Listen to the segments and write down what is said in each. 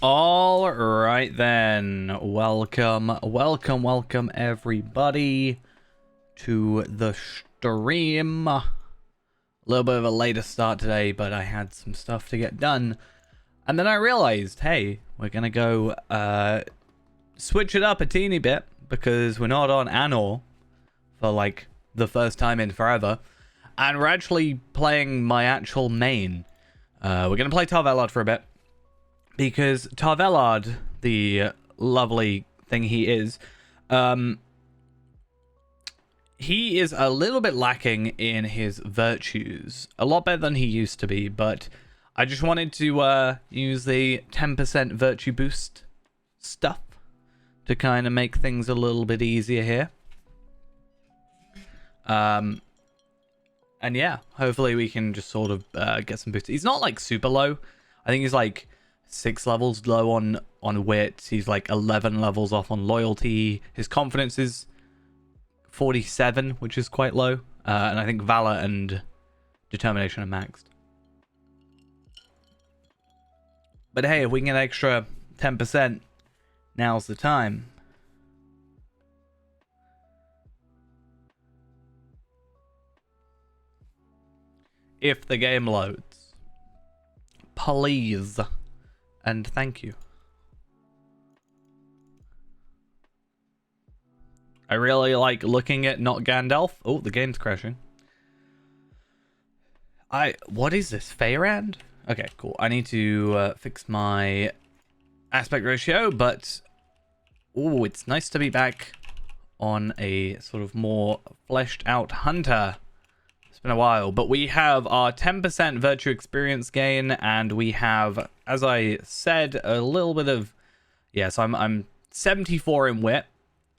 All right then. Welcome everybody to the stream. A little bit of a later start today, but I had some stuff to get done. And then I realized, hey, we're gonna go switch it up a teeny bit because we're not on Anor for like the first time in forever. And we're actually playing my actual main. We're gonna play Tar Valon for a bit. Because Tar Valon, the lovely thing he is a little bit lacking in his virtues. A lot better than he used to be, but I just wanted to use the 10% virtue boost stuff to kind of make things a little bit easier here. And yeah, hopefully we can just sort of get some boosts. He's not like super low. I think he's like 6 levels low on wit. He's like 11 levels off on loyalty. His confidence is 47, which is quite low. And I think valor and determination are maxed. But hey, if we can get an extra 10%, now's the time. If the game loads, please. And thank you. I really like looking at not Gandalf. Oh, the game's crashing. What is this? Feyrand? Okay, cool. I need to fix my aspect ratio, but oh, it's nice to be back on a sort of more fleshed out hunter. It's been a while, but we have our 10% virtue experience gain, and we have, as I said, a little bit of, yes, I'm 74 in wit,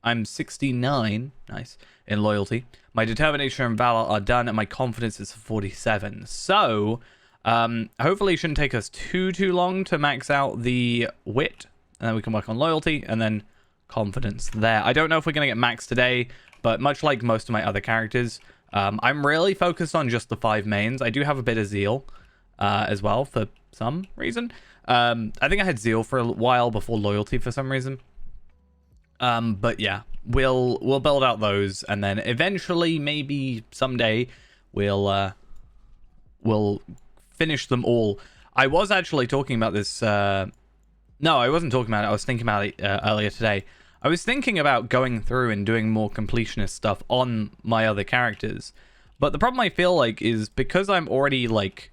I'm 69, nice, in loyalty. My determination and valor are done, and my confidence is 47. So, hopefully it shouldn't take us too long to max out the wit, and then we can work on loyalty, and then confidence there. I don't know if we're going to get max today, but much like most of my other characters, I'm really focused on just the 5 mains. I do have a bit of zeal as well for some reason. I think I had zeal for a while before loyalty for some reason. But yeah, we'll build out those, and then eventually, maybe someday, we'll finish them all. I was actually talking about this. No, I wasn't talking about it. I was thinking about it earlier today. I was thinking about going through and doing more completionist stuff on my other characters. But the problem I feel like is because I'm already like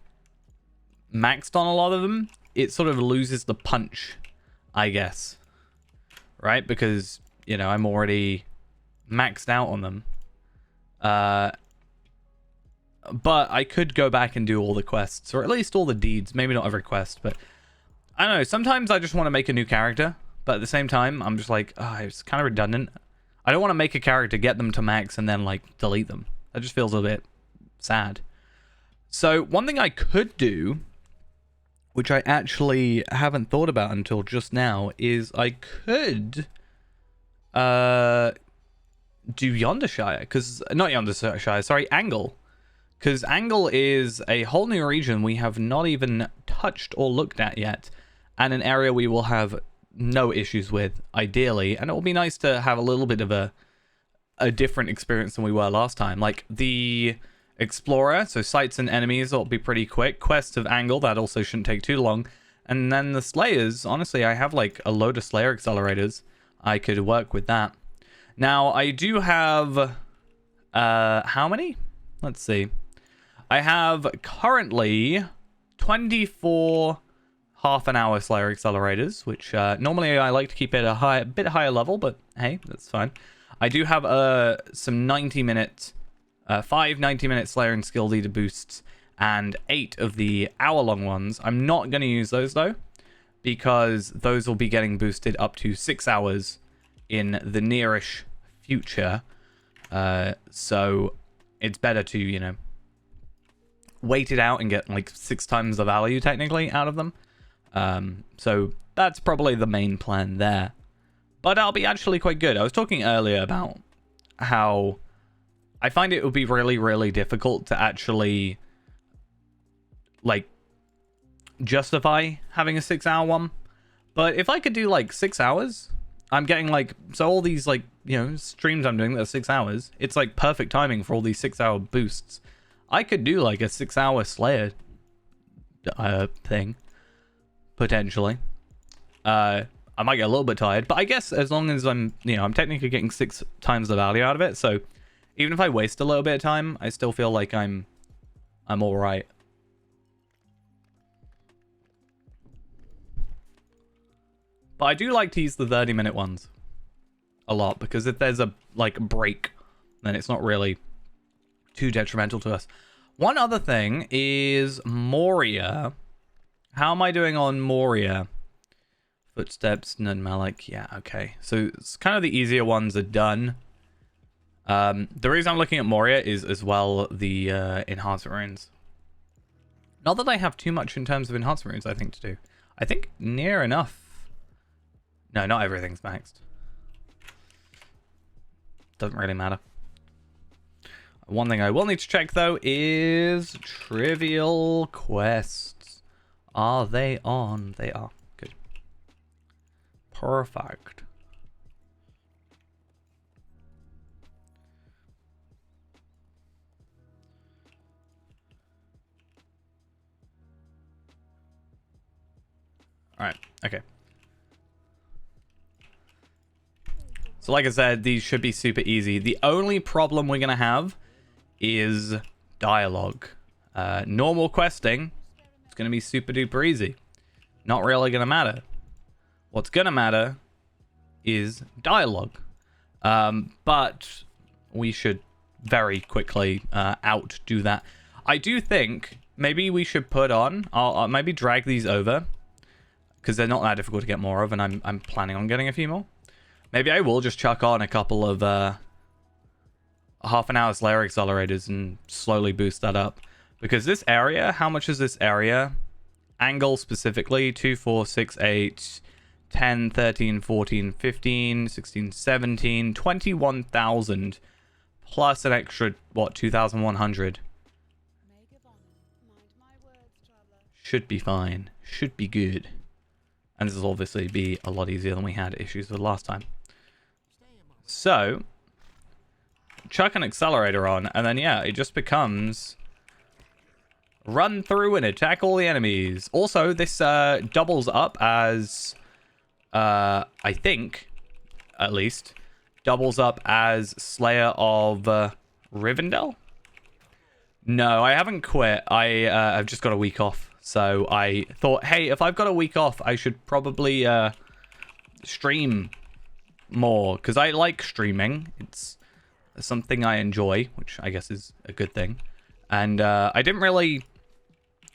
maxed on a lot of them, it sort of loses the punch, I guess. Right? Because, you know, I'm already maxed out on them. But I could go back and do all the quests, or at least all the deeds. Maybe not every quest, but I don't know. Sometimes I just want to make a new character. But at the same time, I'm just like, oh, it's kind of redundant. I don't want to make a character, get them to max, and then, like, delete them. That just feels a bit sad. So, one thing I could do, which I actually haven't thought about until just now, is I could do Yondershire. Not Yondershire, sorry, Angle. Because Angle is a whole new region we have not even touched or looked at yet. And an area we will have no issues with, ideally, and it will be nice to have a little bit of a different experience than we were last time. Like the Explorer, so sights and enemies will be pretty quick. Quests of Angle, that also shouldn't take too long. And then the Slayers, honestly, I have like a load of Slayer accelerators. I could work with that. Now, I do have, how many? Let's see. I have currently 24 half-an-hour Slayer accelerators, which normally I like to keep at a bit higher level, but hey, that's fine. I do have some 90-minute, 5 90-minute Slayer and skill leader boosts, and 8 of the hour-long ones. I'm not going to use those, though, because those will be getting boosted up to 6 hours in the nearish future. So it's better to, you know, wait it out and get like 6 times the value, technically, out of them. So that's probably the main plan there. But I'll be actually quite good. I was talking earlier about how I find it would be really, really difficult to actually like justify having a 6-hour one. But if I could do like 6 hours, I'm getting like, so all these like, you know, streams I'm doing that are 6 hours, it's like perfect timing for all these 6-hour boosts. I could do like a 6-hour Slayer thing, potentially. I might get a little bit tired, but I guess as long as I'm, you know, I'm technically getting 6 times the value out of it, so even if I waste a little bit of time, I still feel like I'm all right. But I do like to use the 30-minute ones a lot, because if there's a like break, then it's not really too detrimental to us. One other thing is Moria. How am I doing on Moria? Footsteps, Nun Malik. Yeah, okay. So it's kind of the easier ones are done. The reason I'm looking at Moria is as well the enhancement runes. Not that I have too much in terms of enhancement runes, I think, to do. I think near enough. No, not everything's maxed. Doesn't really matter. One thing I will need to check, though, is trivial quests. Are they on? They are. Good. Perfect. Alright, okay. So like I said, these should be super easy. The only problem we're going to have is dialogue. Normal questing, it's going to be super duper easy. Not really going to matter. What's going to matter is dialogue. But we should very quickly outdo that. I do think maybe we should put on, I'll maybe drag these over, because they're not that difficult to get more of, and I'm planning on getting a few more. Maybe I will just chuck on a couple of half-an-hour Slayer accelerators and slowly boost that up. Because this area, how much is this area? Angle specifically, 2, 4, 6, 8, 10, 13, 14, 15, 16, 17, 21,000. Plus an extra, what, 2,100. Should be fine. Should be good. And this will obviously be a lot easier than we had issues with last time. So, chuck an accelerator on, and then, yeah, it just becomes run through and attack all the enemies. Also, this doubles up as, I think, at least, doubles up as Slayer of Rivendell? No, I haven't quit. I've just got a week off. So I thought, hey, if I've got a week off, I should probably stream more, because I like streaming. It's something I enjoy, which I guess is a good thing. And I didn't really...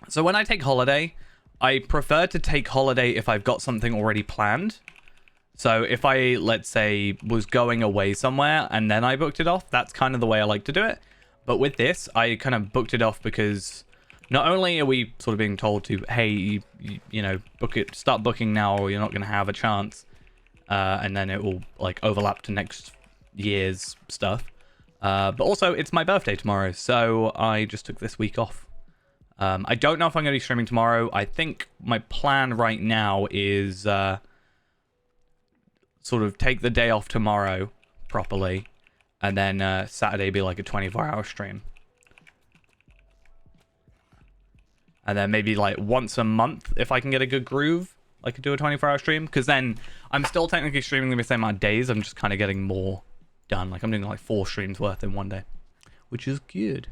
So when I take holiday, I prefer to take holiday if I've got something already planned. So if I, let's say, was going away somewhere and then I booked it off, that's kind of the way I like to do it. But with this, I kind of booked it off because not only are we sort of being told to, hey, you know, book it, start booking now, or you're not going to have a chance, and then it will like overlap to next year's stuff. But also, it's my birthday tomorrow, so I just took this week off. I don't know if I'm going to be streaming tomorrow. I think my plan right now is sort of take the day off tomorrow properly, and then Saturday be like a 24-hour stream. And then maybe like once a month, if I can get a good groove, I could do a 24-hour stream. Because then I'm still technically streaming the same amount of days. I'm just kind of getting more done. Like I'm doing like 4 streams worth in one day, which is good.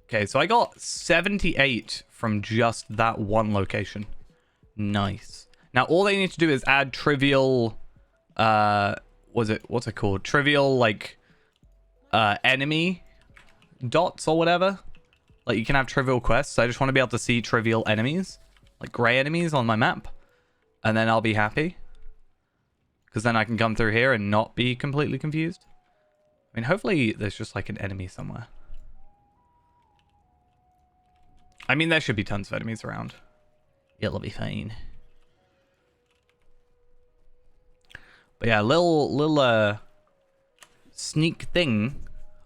Okay, so I got 78 from just that one location. Nice. Now all they need to do is add trivial, what's it called? Trivial, like, enemy dots or whatever. Like you can have trivial quests. I just want to be able to see trivial enemies, like gray enemies on my map, and then I'll be happy. Because then I can come through here and not be completely confused. I mean, hopefully there's just like an enemy somewhere. I mean, there should be tons of enemies around. It'll be fine. But yeah, little sneak thing.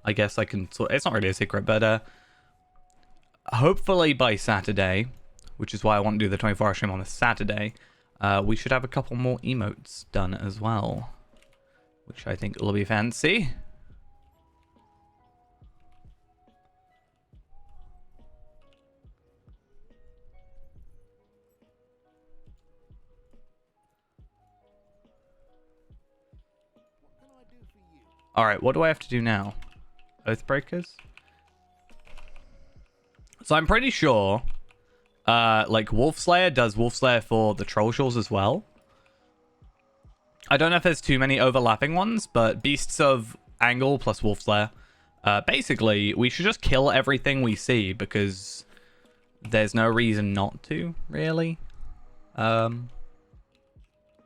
I guess I can sort. It's not really a secret, but hopefully by Saturday, which is why I want to do the 24-hour stream on a Saturday, we should have a couple more emotes done as well, which I think will be fancy. All right, what do I have to do now? Oathbreakers? So I'm pretty sure, like Wolfslayer does Wolfslayer for the Troll Shores as well. I don't know if there's too many overlapping ones, but Beasts of Angle plus Wolfslayer. Basically, we should just kill everything we see because there's no reason not to, really. You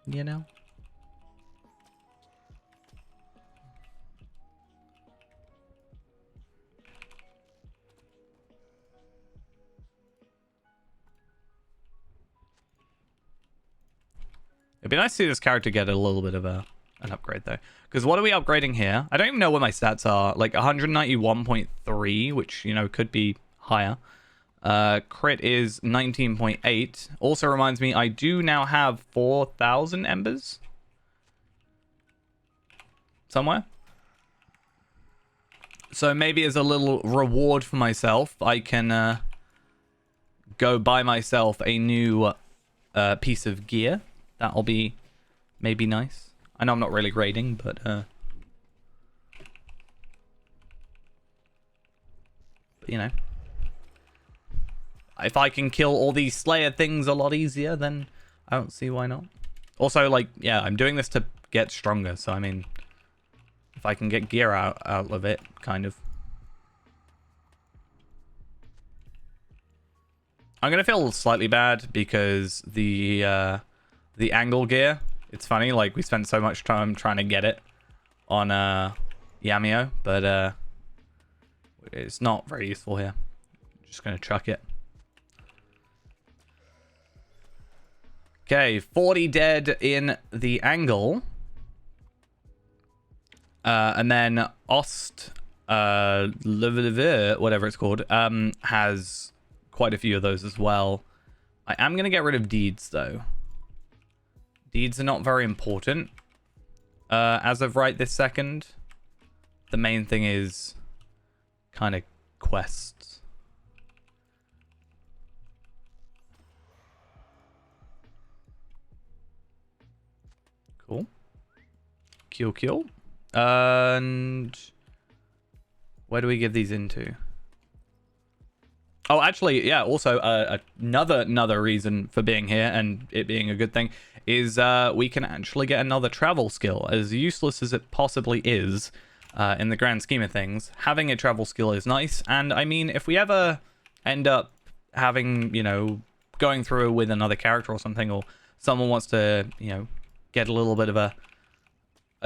know? It'd be nice to see this character get a little bit of an upgrade, though. Because what are we upgrading here? I don't even know what my stats are. Like 191.3, which, you know, could be higher. Crit is 19.8. Also reminds me, I do now have 4,000 embers. Somewhere. So maybe as a little reward for myself, I can go buy myself a new piece of gear. That'll be maybe nice. I know I'm not really grading, but you know. If I can kill all these Slayer things a lot easier, then I don't see why not. Also, like, yeah, I'm doing this to get stronger, so I mean, if I can get gear out of it, kind of. I'm gonna feel slightly bad because the angle gear, it's funny, like we spent so much time trying to get it on Yamio, but it's not very useful here. Just gonna chuck it. Okay, 40 dead in the angle. And then Ost, whatever it's called, has quite a few of those as well. I am going to get rid of deeds, though. Deeds are not very important as of right this second. The main thing is kind of quests. Cool. Kill. And where do we give these into? Oh, actually, yeah, also another reason for being here and it being a good thing is we can actually get another travel skill. As useless as it possibly is in the grand scheme of things, having a travel skill is nice. And I mean, if we ever end up having, you know, going through with another character or something, or someone wants to, you know, get a little bit of a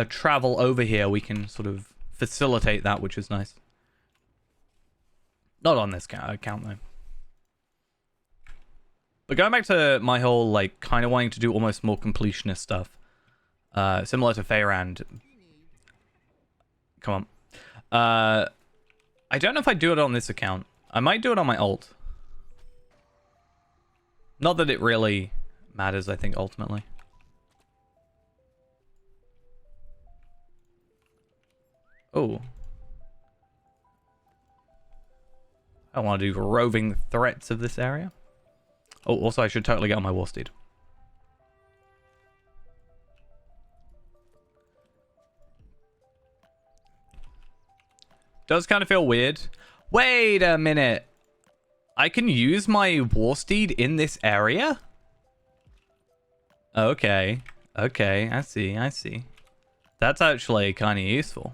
travel over here, we can sort of facilitate that, which is nice. Not on this account, though. But going back to my whole, like, kind of wanting to do almost more completionist stuff. Similar to Feyrand. Come on. I don't know if I do it on this account. I might do it on my alt. Not that it really matters, I think, ultimately. Oh. I want to do roving threats of this area. Oh, also I should totally get on my war steed. Does kind of feel weird. Wait a minute. I can use my war steed in this area? Okay. Okay, I see. That's actually kind of useful.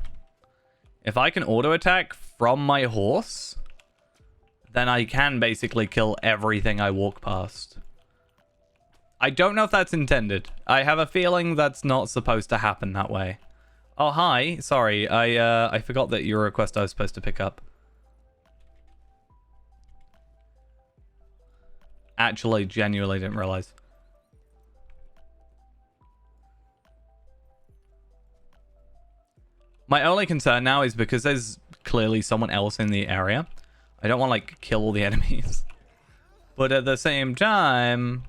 If I can auto attack from my horse, then I can basically kill everything I walk past. I don't know if that's intended. I have a feeling that's not supposed to happen that way. Oh, hi. Sorry, I forgot that you're a quest I was supposed to pick up. Actually, genuinely didn't realize. My only concern now is because there's clearly someone else in the area. I don't want to, like, kill all the enemies. But at the same time,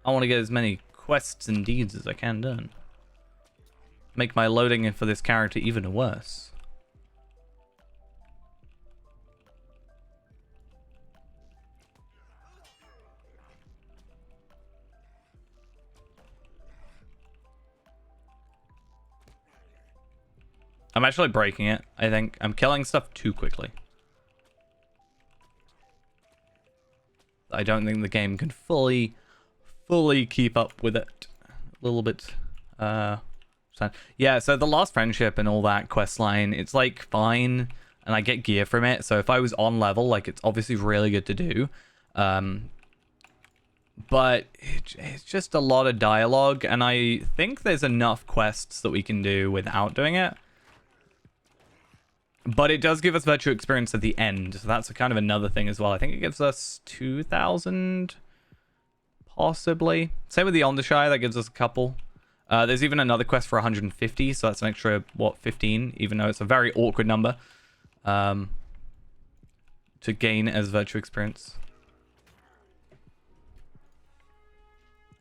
I want to get as many quests and deeds as I can done. Make my loading for this character even worse. I'm actually breaking it, I think. I'm killing stuff too quickly. I don't think the game can fully keep up with it. A little bit, yeah, so the Lost Friendship and all that quest line, it's like fine, and I get gear from it. So if I was on level, like, it's obviously really good to do. But it's just a lot of dialogue, and I think there's enough quests that we can do without doing it. But it does give us virtual experience at the end, so that's kind of another thing as well. I think it gives us 2,000, possibly. Same with the Ondershy, that gives us a couple. There's even another quest for 150, so that's an extra, what, 15, even though it's a very awkward number to gain as virtual experience.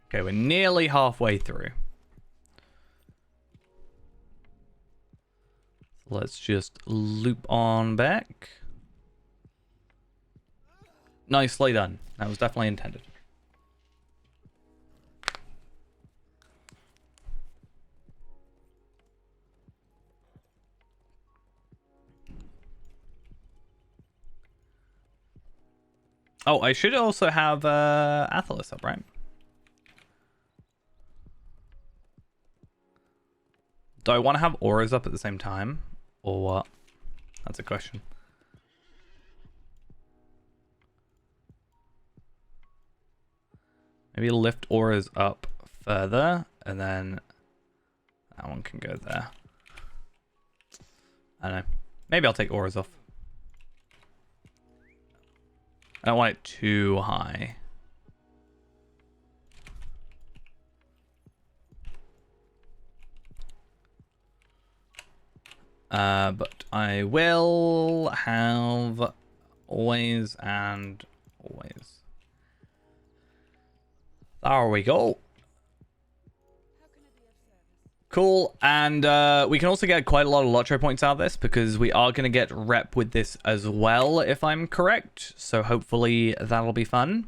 Okay, we're nearly halfway through. Let's just loop on back. Nicely done. That was definitely intended. Oh, I should also have Athelas up, right? Do I want to have auras up at the same time? Or what? That's a question. Maybe lift auras up further, and then that one can go there. I don't know. Maybe I'll take auras off. I don't want it too high. But I will have always and always. There we go. Cool, and we can also get quite a lot of Lotro points out of this because we are going to get rep with this as well, if I'm correct. So hopefully that'll be fun.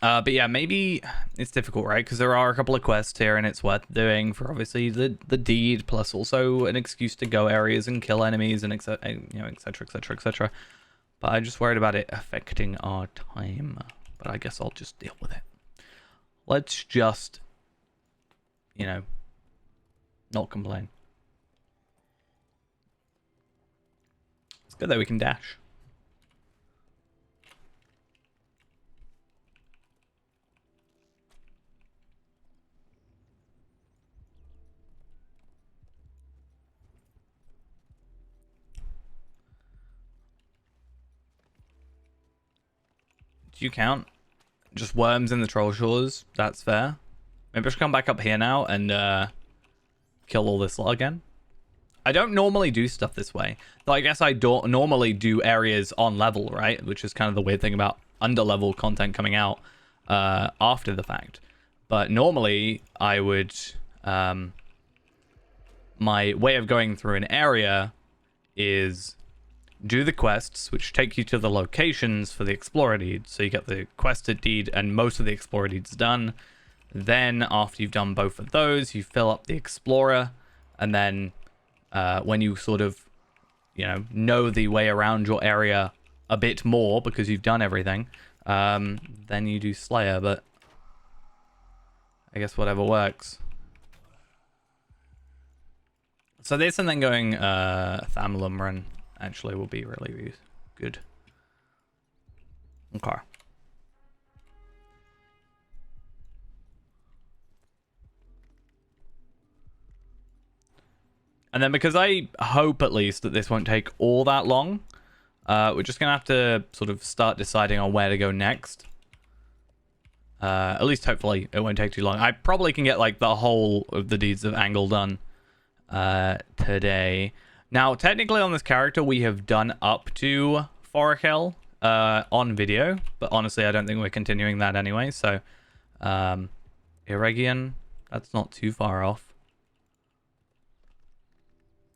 But yeah, maybe it's difficult, right? Because there are a couple of quests here, and it's worth doing for obviously the deed, plus also an excuse to go areas and kill enemies and etc. You know, etc. etc. etc. But I'm just worried about it affecting our time. But I guess I'll just deal with it. Let's just, you know, not complain. It's good that we can dash. Do you count? Just worms in the troll shores? That's fair. Maybe I should come back up here now and kill all this lot again. I don't normally do stuff this way. Though I guess I don't normally do areas on level, right? Which is kind of the weird thing about under-level content coming out after the fact. But normally I would... my way of going through an area is... do the quests, which take you to the locations for the Explorer deed. So you get the quested deed and most of the Explorer deeds done. Then after you've done both of those, you fill up the Explorer. And then when you sort of, you know the way around your area a bit more because you've done everything, then you do Slayer. But I guess whatever works. So there's something going Thamalum run. Actually will be really good. Okay. And then because I hope at least that this won't take all that long, we're just going to have to sort of start deciding on where to go next. At least hopefully it won't take too long. I probably can get like the whole of the Deeds of Angle done today. Now, technically on this character, we have done up to Forakel on video, but honestly, I don't think we're continuing that anyway, so Irigian, that's not too far off.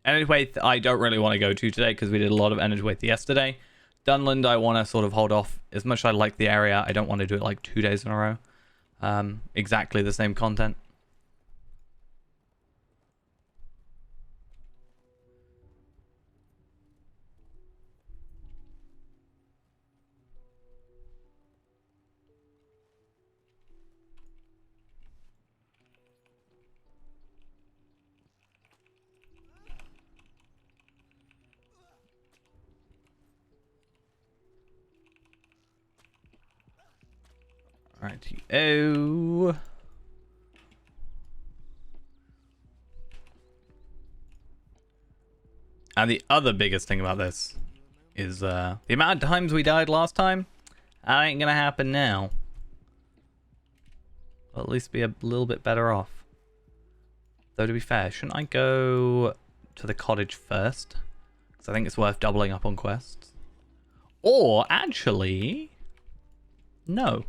Energywaith, I don't really want to go to today because we did a lot of Energywaith yesterday. Dunland, I want to sort of hold off. As much as I like the area, I don't want to do it like 2 days in a row. Exactly the same content. Alrighty. Oh. And the other biggest thing about this is the amount of times we died last time. That ain't gonna happen now. Well, at least be a little bit better off. Though to be fair, shouldn't I go to the cottage first? Because I think it's worth doubling up on quests. Or actually, no.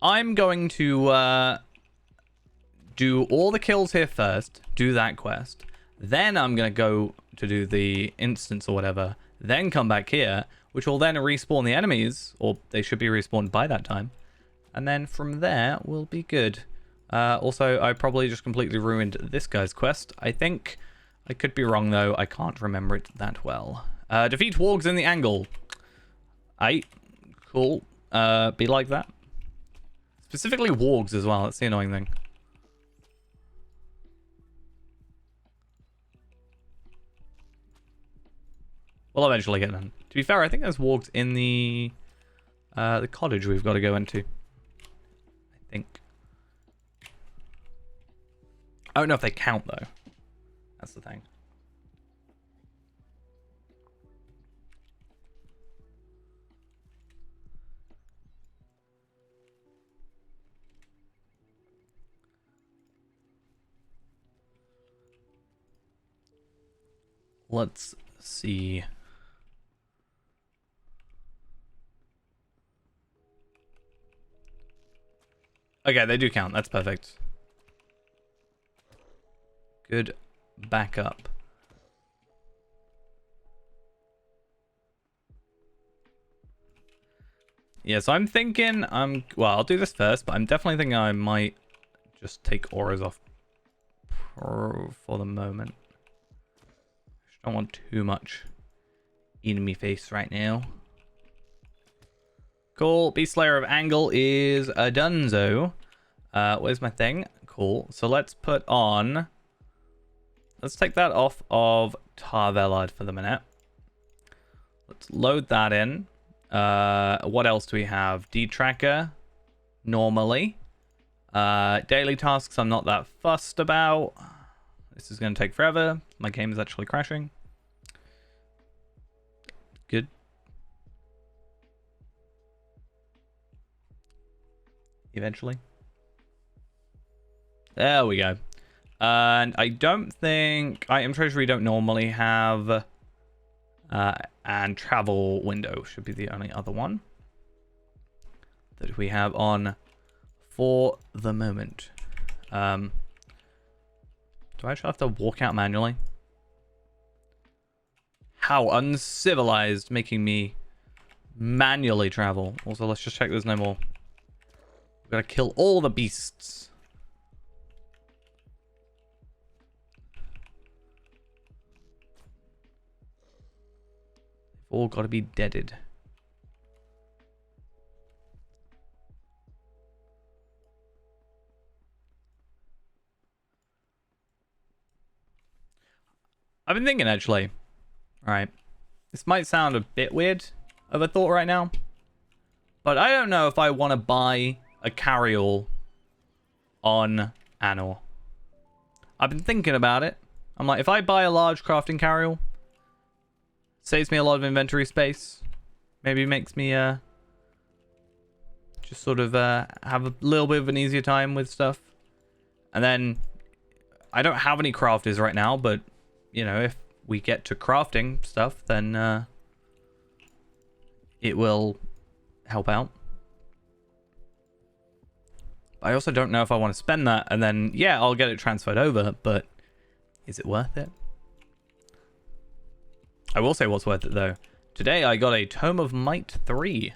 I'm going to do all the kills here first, do that quest. Then I'm going to go to do the instance or whatever, then come back here, which will then respawn the enemies, or they should be respawned by that time. And then from there, we'll be good. Also, I probably just completely ruined this guy's quest. I think I could be wrong, though. I can't remember it that well. Defeat wargs in the angle. Aight. Cool. Be like that. Specifically wargs as well. That's the annoying thing. We'll eventually get them. To be fair, I think there's wargs in the cottage we've got to go into. I think. I don't know if they count, though. That's the thing. Let's see. Okay, they do count. That's perfect. Good backup. Yeah, so I'm thinking well, I'll do this first, but I'm definitely thinking I might just take auras off for the moment. Just don't want too much in me face right now. Cool. Beast Slayer of Angle is a dunzo. Where's my thing? Cool. So let's put on... Let's take that off of Tar Velard for the minute. Let's load that in. What else do we have? D-Tracker. Normally. Daily tasks I'm not that fussed about. This is going to take forever. My game is actually crashing. Good. Eventually. There we go. And I don't think item treasury don't normally have, and travel window should be the only other one that we have on for the moment. Do I actually have to walk out manually? How uncivilized, making me manually travel. Also, let's just check there's no more. We've got to kill all the beasts. All got to be deaded. I've been thinking actually. Alright. This might sound a bit weird of a thought right now. But I don't know if I want to buy a carryall on Anor. I've been thinking about it. I'm like, if I buy a large crafting carryall, saves me a lot of inventory space. Maybe makes me just sort of have a little bit of an easier time with stuff. And then I don't have any crafters right now, but you know, if we get to crafting stuff, then it will help out. I also don't know if I want to spend that, and then, yeah, I'll get it transferred over, but is it worth it? I will say what's worth it, though. Today, I got a Tome of Might 3.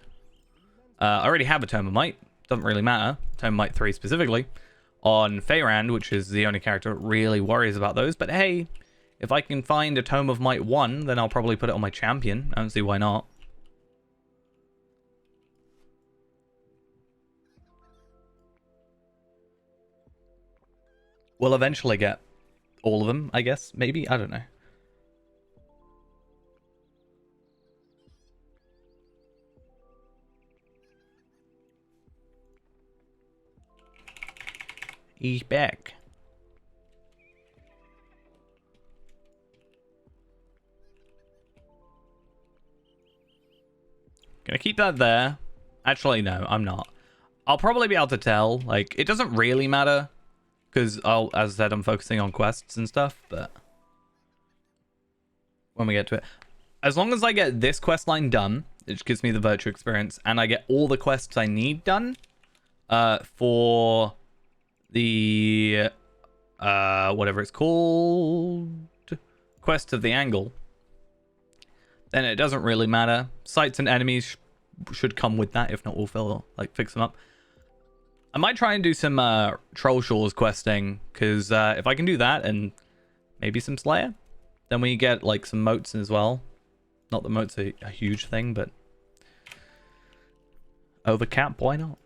I already have a Tome of Might. Doesn't really matter. Tome of Might 3 specifically. On Feyrand, which is the only character that really worries about those. But hey, if I can find a Tome of Might 1, then I'll probably put it on my champion. I don't see why not. We'll eventually get all of them, I guess. Maybe? I don't know. He's back. Gonna keep that there. Actually, no, I'm not. I'll probably be able to tell. Like, it doesn't really matter. Because, as I said, I'm focusing on quests and stuff, but when we get to it. As long as I get this quest line done, which gives me the virtue experience, and I get all the quests I need done for the, whatever it's called, Quest of the Angle, then it doesn't really matter. Sights and enemies should come with that. If not, we'll fix them up. I might try and do some Troll Shores questing, because if I can do that and maybe some Slayer, then we get like some moats as well. Not that moats are a huge thing, but overcap, why not?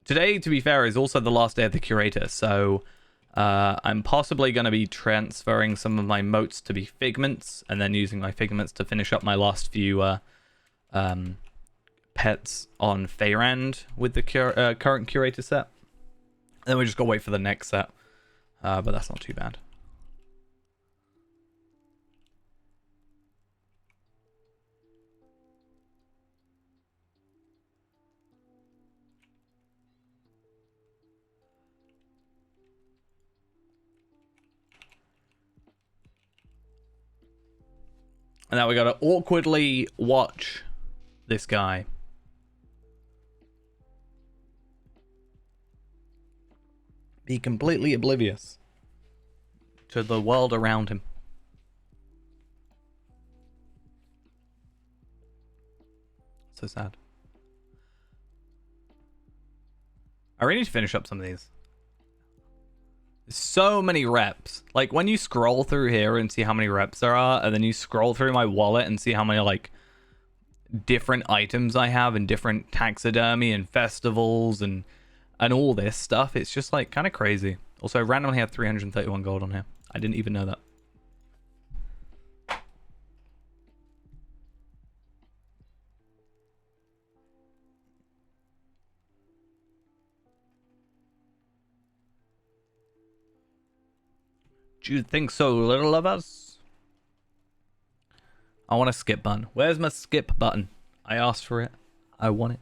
Today, to be fair, is also the last day of the Curator, so I'm possibly going to be transferring some of my moats to be figments, and then using my figments to finish up my last few pets on Feyrand with the current Curator set. And then we just got to wait for the next set, but that's not too bad. And now we gotta awkwardly watch this guy. Be completely oblivious to the world around him. So sad. I really need to finish up some of these. So many reps. Like, when you scroll through here and see how many reps there are, and then you scroll through my wallet and see how many, like, different items I have and different taxidermy and festivals and all this stuff, it's just, like, kind of crazy. Also, I randomly had 331 gold on here. I didn't even know that. Do you think so little of us? I want a skip button. Where's my skip button? I asked for it. I want it.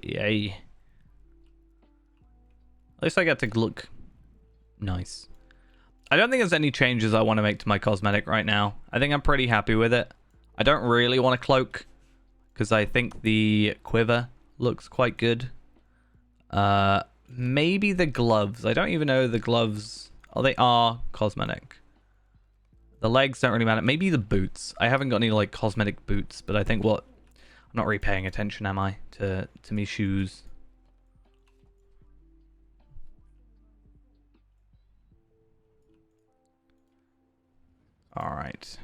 Yay. At least I get to look nice. I don't think there's any changes I want to make to my cosmetic right now. I think I'm pretty happy with it. I don't really want a cloak, because I think the quiver looks quite good. Maybe the gloves. I don't even know the gloves. Oh, they are cosmetic. The legs don't really matter. Maybe the boots. I haven't got any, like, cosmetic boots, but I think what... I'm not really paying attention, am I, to me shoes? All right.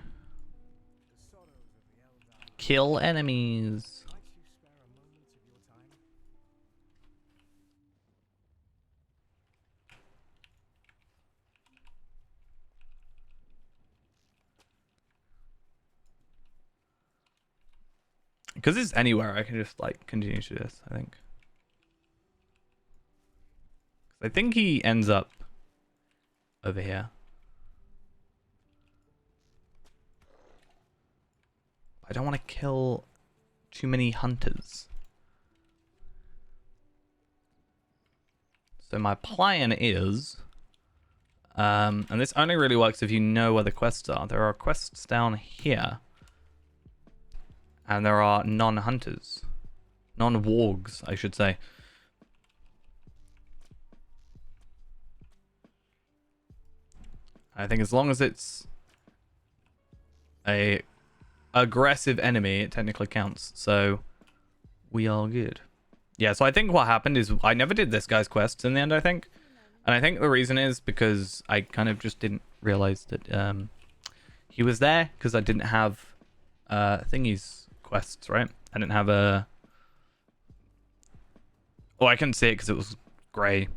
Kill enemies. Because it's anywhere, I can just like continue to do this, I think. I think he ends up over here. I don't want to kill too many hunters. So my plan is, and this only really works if you know where the quests are. There are quests down here. And there are non-hunters. Non-wargs, I should say. I think as long as it's a aggressive enemy, it technically counts. So we are good. Yeah, so I think what happened is I never did this guy's quests in the end, I think. And I think the reason is because I kind of just didn't realize that he was there because I didn't have thingies quests, right? I didn't have a... Oh, I couldn't see it because it was grey.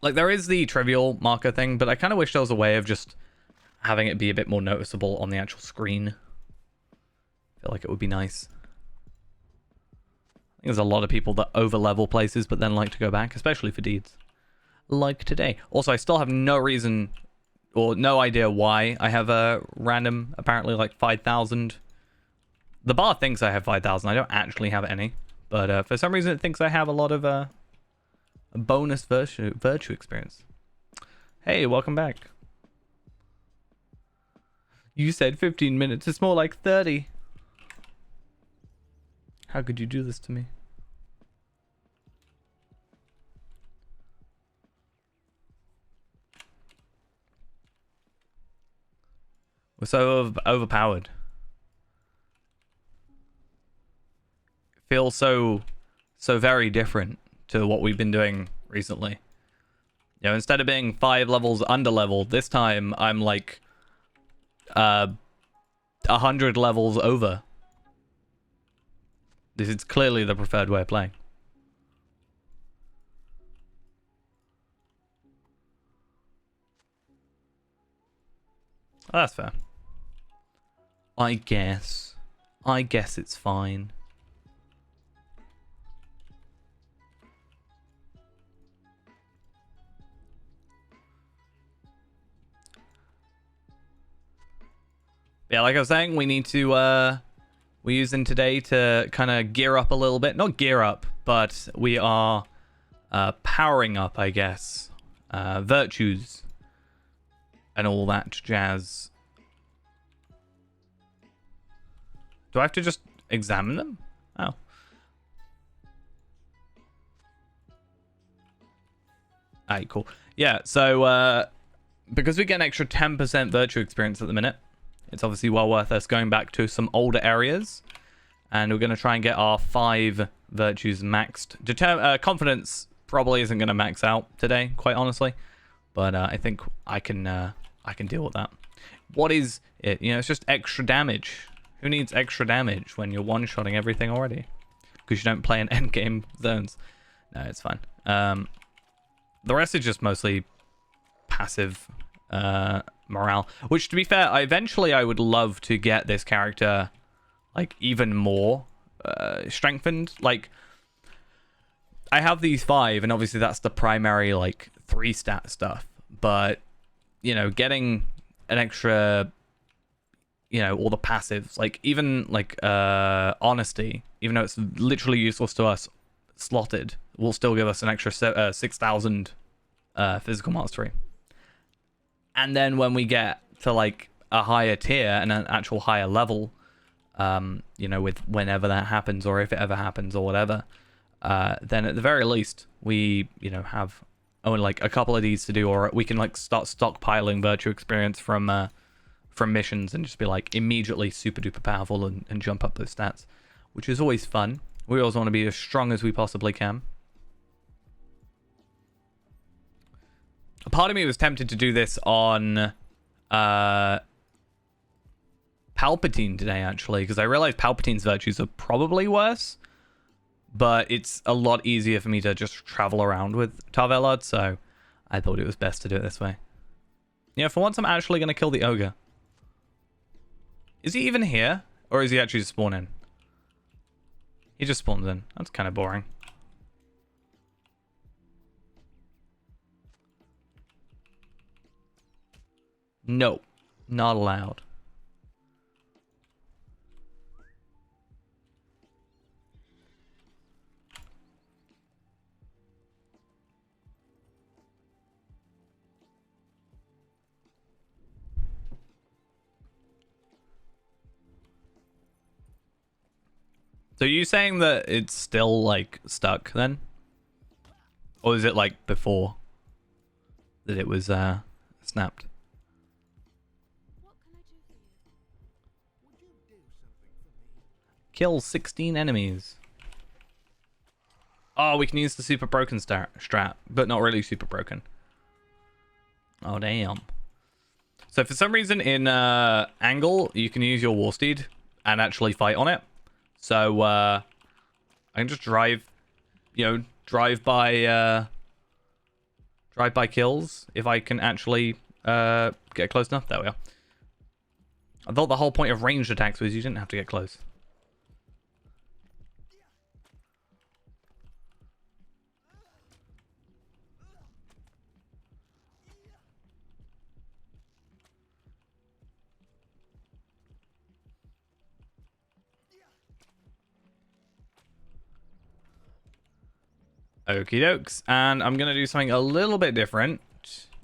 Like, there is the trivial marker thing, but I kind of wish there was a way of just having it be a bit more noticeable on the actual screen. I feel like it would be nice. I think there's a lot of people that over-level places, but then like to go back, especially for deeds. Like today. Also, I still have no reason, or no idea why I have a random, apparently like 5,000. The bar thinks I have 5,000. I don't actually have any. But for some reason, it thinks I have a lot of a bonus virtue experience. Hey, welcome back. You said 15 minutes. It's more like 30. How could you do this to me? We're so overpowered. Feels so very different to what we've been doing recently. You know, instead of being 5 levels under leveled, this time I'm like 100 levels over. This is clearly the preferred way of playing. Oh, that's fair. I guess it's fine. Yeah, like I was saying, we need to, we're using today to kind of gear up a little bit. Not gear up, but we are powering up, I guess. Virtues and all that jazz. Do I have to just examine them? Oh. Alright, cool. Yeah, so because we get an extra 10% virtue experience at the minute, it's obviously well worth us going back to some older areas. And we're going to try and get our 5 virtues maxed. Confidence probably isn't going to max out today, quite honestly. But I think I can deal with that. What is it? You know, it's just extra damage. Who needs extra damage when you're one-shotting everything already? Because you don't play in endgame zones. No, it's fine. The rest is just mostly passive morale. Which, to be fair, I would love to get this character like even more strengthened. Like, I have these 5, and obviously that's the primary like 3 stat stuff. But you know, getting an extra, you know, all the passives, like even like honesty, even though it's literally useless to us, slotted, will still give us an extra 6,000 physical mastery. And then when we get to like a higher tier and an actual higher level, you know, with whenever that happens or if it ever happens or whatever, then at the very least we, you know, have only like a couple of these to do, or we can like start stockpiling virtue experience from missions and just be like immediately super duper powerful and jump up those stats, which is always fun. We always want to be as strong as we possibly can. A part of me was tempted to do this on Palpatine today, actually, because I realized Palpatine's virtues are probably worse, but it's a lot easier for me to just travel around with Tar Valon, so I thought it was best to do it this way. Yeah, for once I'm actually going to kill the ogre. Is he even here? Or is he actually just spawn in? He just spawns in. That's kind of boring. No, not allowed. So are you saying that it's still, like, stuck then? Or is it, like, before that it was, snapped? Kill 16 enemies. Oh, we can use the super broken strat, but not really super broken. Oh, damn. So for some reason in Angle, you can use your War Steed and actually fight on it. So I can just drive, you know, drive by kills if I can actually get close enough. There we are. I thought the whole point of ranged attacks was you didn't have to get close. Okie dokes. And I'm going to do something a little bit different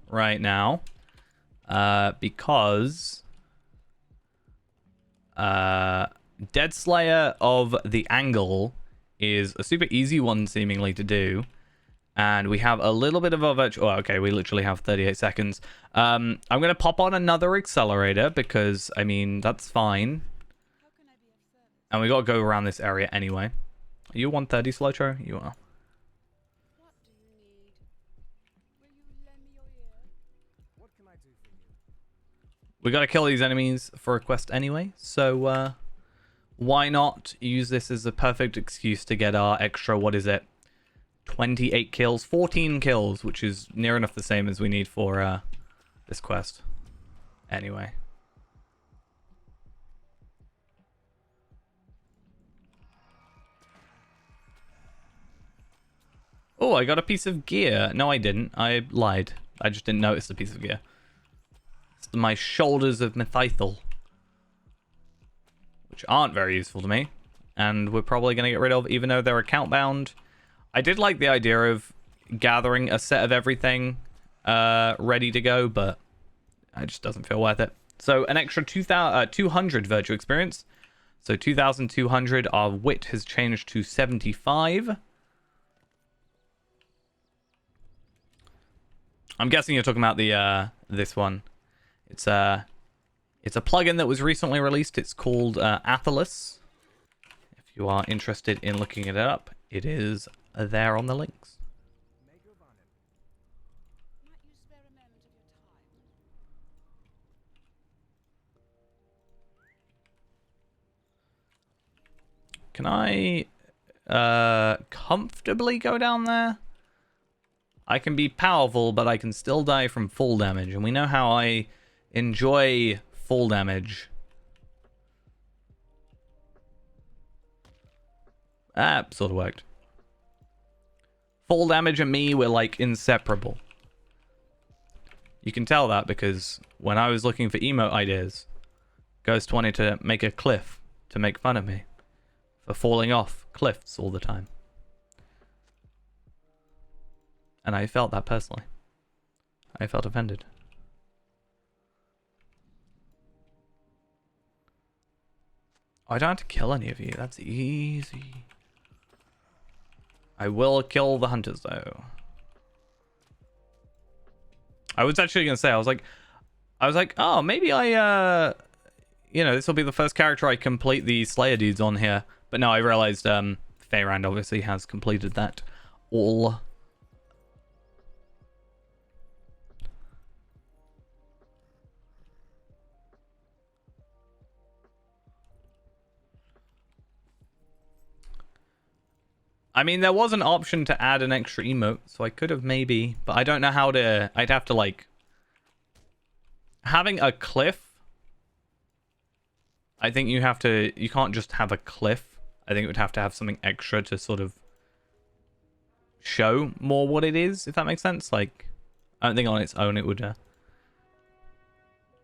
right now. Because Deadslayer of the Angle is a super easy one seemingly to do. And we have a little bit of a virtual... Oh, okay, we literally have 38 seconds. I'm going to pop on another accelerator because, I mean, that's fine. And we got to go around this area anyway. Are you 130, Slowtro? You are. We gotta kill these enemies for a quest anyway, so why not use this as a perfect excuse to get our extra, what is it, 28 kills, 14 kills, which is near enough the same as we need for this quest. Anyway. Oh, I got a piece of gear. No, I didn't. I lied. I just didn't notice the piece of gear. My shoulders of Methithal, which aren't very useful to me, and we're probably going to get rid of, even though they're account bound. I did like the idea of gathering a set of everything ready to go, but it just doesn't feel worth it. So an extra 200 virtue experience. So 2,200. Our wit has changed to 75. I'm guessing you're talking about the this one. It's a plugin that was recently released. It's called Athelas. If you are interested in looking it up, it is there on the links. Can I comfortably go down there? I can be powerful, but I can still die from full damage, and we know how I enjoy full damage. Sort of worked. Full damage and me were like inseparable. You can tell that because when I was looking for emote ideas, Ghost wanted to make a cliff to make fun of me for falling off cliffs all the time. And I felt that personally. I felt offended. I don't have to kill any of you. That's easy. I will kill the hunters, though. I was actually going to say, I was like, oh, maybe I, you know, this will be the first character I complete the Slayer dudes on here. But no, I realized, Feyrand obviously has completed that all. I mean, there was an option to add an extra emote, so I could have maybe, but I don't know how to. I'd have to, like, having a cliff I think you can't just have a cliff. I think it would have to have something extra to sort of show more what it is, if that makes sense. Like, I don't think on its own it would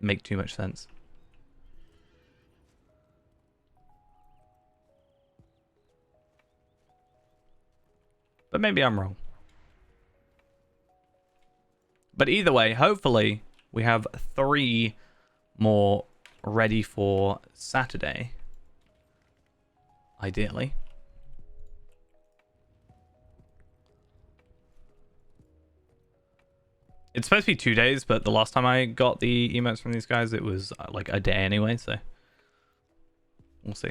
make too much sense. But maybe I'm wrong. But either way, hopefully we have 3 more ready for Saturday. Ideally. It's supposed to be 2 days, but the last time I got the emotes from these guys, it was like a day anyway, so we'll see.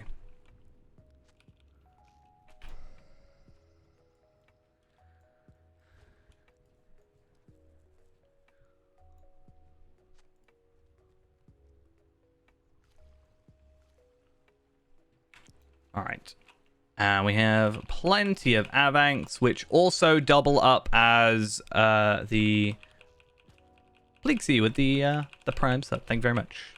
All right. And we have plenty of Avanks, which also double up as the Bleaksy with the Prime sub. Thank you very much.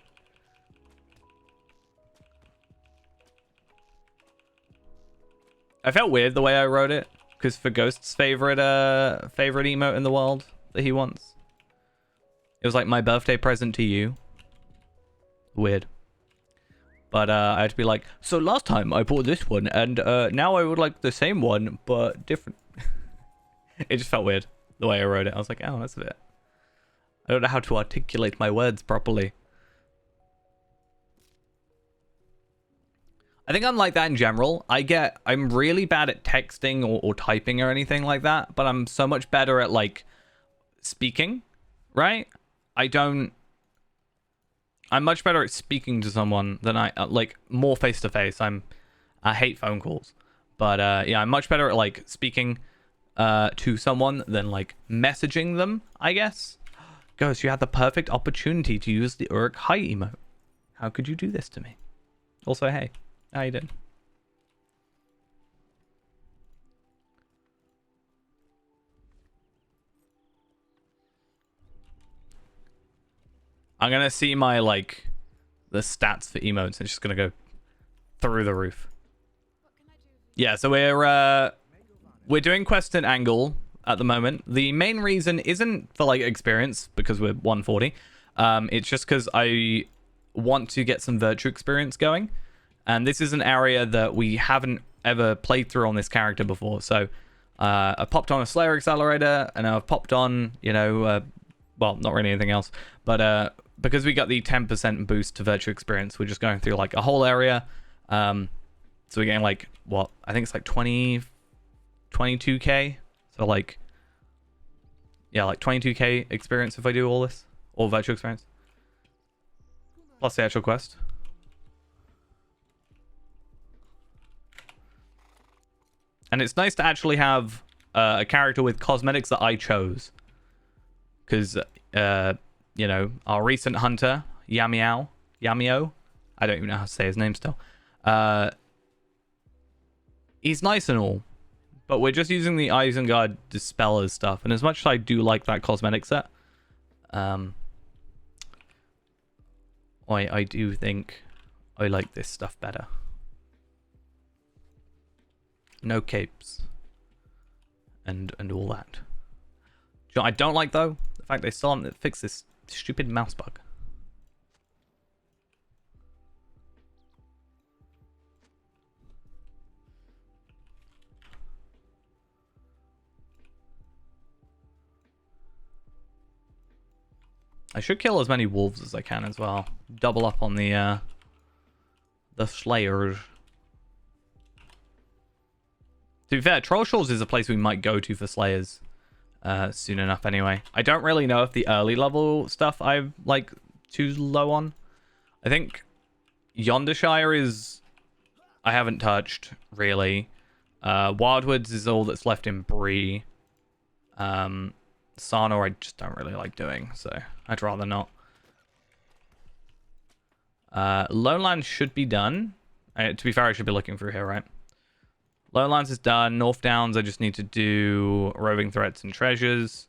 I felt weird the way I wrote it, because for Ghost's favorite emote in the world that he wants, it was like my birthday present to you. Weird. But I had to be like, so last time I bought this one, and now I would like the same one, but different. It just felt weird the way I wrote it. I was like, oh, that's a bit... I don't know how to articulate my words properly. I think I'm like that in general. I'm really bad at texting or typing or anything like that, but I'm so much better at, like, speaking, right? I'm much better at speaking to someone than I like more face to face. I hate phone calls, but yeah, I'm much better at like speaking to someone than like messaging them, I guess. Ghost, you had the perfect opportunity to use the Uruk Hai emote. How could you do this to me? Also, hey, how you doing? I'm gonna see my like the stats for emotes. It's just gonna go through the roof. Yeah, so we're doing quest and angle at the moment. The main reason isn't for like experience because we're 140. It's just because I want to get some virtue experience going, and this is an area that we haven't ever played through on this character before. So I popped on a Slayer Accelerator, and I've popped on, you know, well, not really anything else, but because we got the 10% boost to virtue experience, we're just going through like a whole area. So we're getting like, what? I think it's like 22k. So like, yeah, like 22k experience if I do all this, all virtue experience. Plus the actual quest. And it's nice to actually have a character with cosmetics that I chose. Because, you know, our recent hunter, Yamio, I don't even know how to say his name still. He's nice and all, but we're just using the Isengard Dispeller stuff. And as much as I do like that cosmetic set, I do think I like this stuff better. No capes. And all that. You know what I don't like, though? The fact they still haven't fixed this stupid mouse bug. I should kill as many wolves as I can as well. Double up on the slayers. To be fair, Troll Shores is a place we might go to for slayers soon enough anyway. I don't really know if the early level stuff I've like too low on. I think Yondershire is I haven't touched really. Wildwoods is all that's left in Bree. Sarnor I just don't really like doing, so I'd rather not. Lowlands should be done. To be fair, I should be looking through here, right? Lowlands is done. North Downs, I just need to do roving threats and treasures,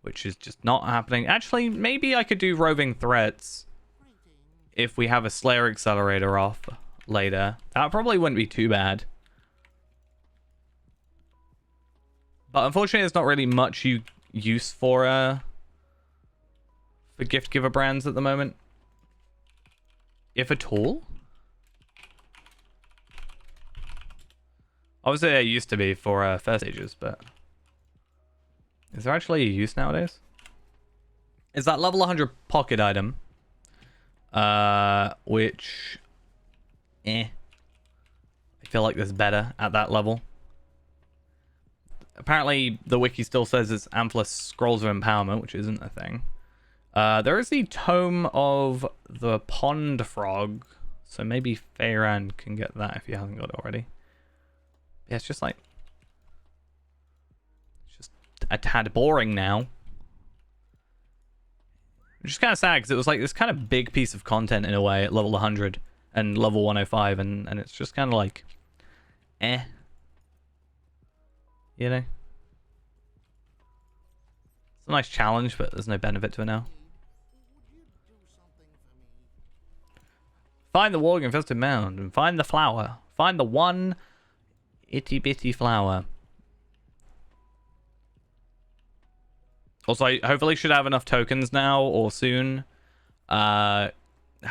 which is just not happening. Actually, maybe I could do roving threats if we have a Slayer Accelerator off later. That probably wouldn't be too bad. But unfortunately, there's not really much use for gift giver brands at the moment. If at all. Obviously, there used to be for first stages, but is there actually a use nowadays? Is that level 100 pocket item? Which, I feel like there's better at that level. Apparently, the wiki still says it's Amphalos Scrolls of Empowerment, which isn't a thing. There is the Tome of the Pond Frog, so maybe Feyran can get that if he hasn't got it already. Yeah, it's just like... It's just a tad boring now. Which is kind of sad, because it was like this kind of big piece of content in a way at level 100 and level 105, and it's just kind of like... You know? It's a nice challenge, but there's no benefit to it now. Find the warg infested mound and find the flower. Find the one itty bitty flower. Also, I hopefully should have enough tokens now or soon. How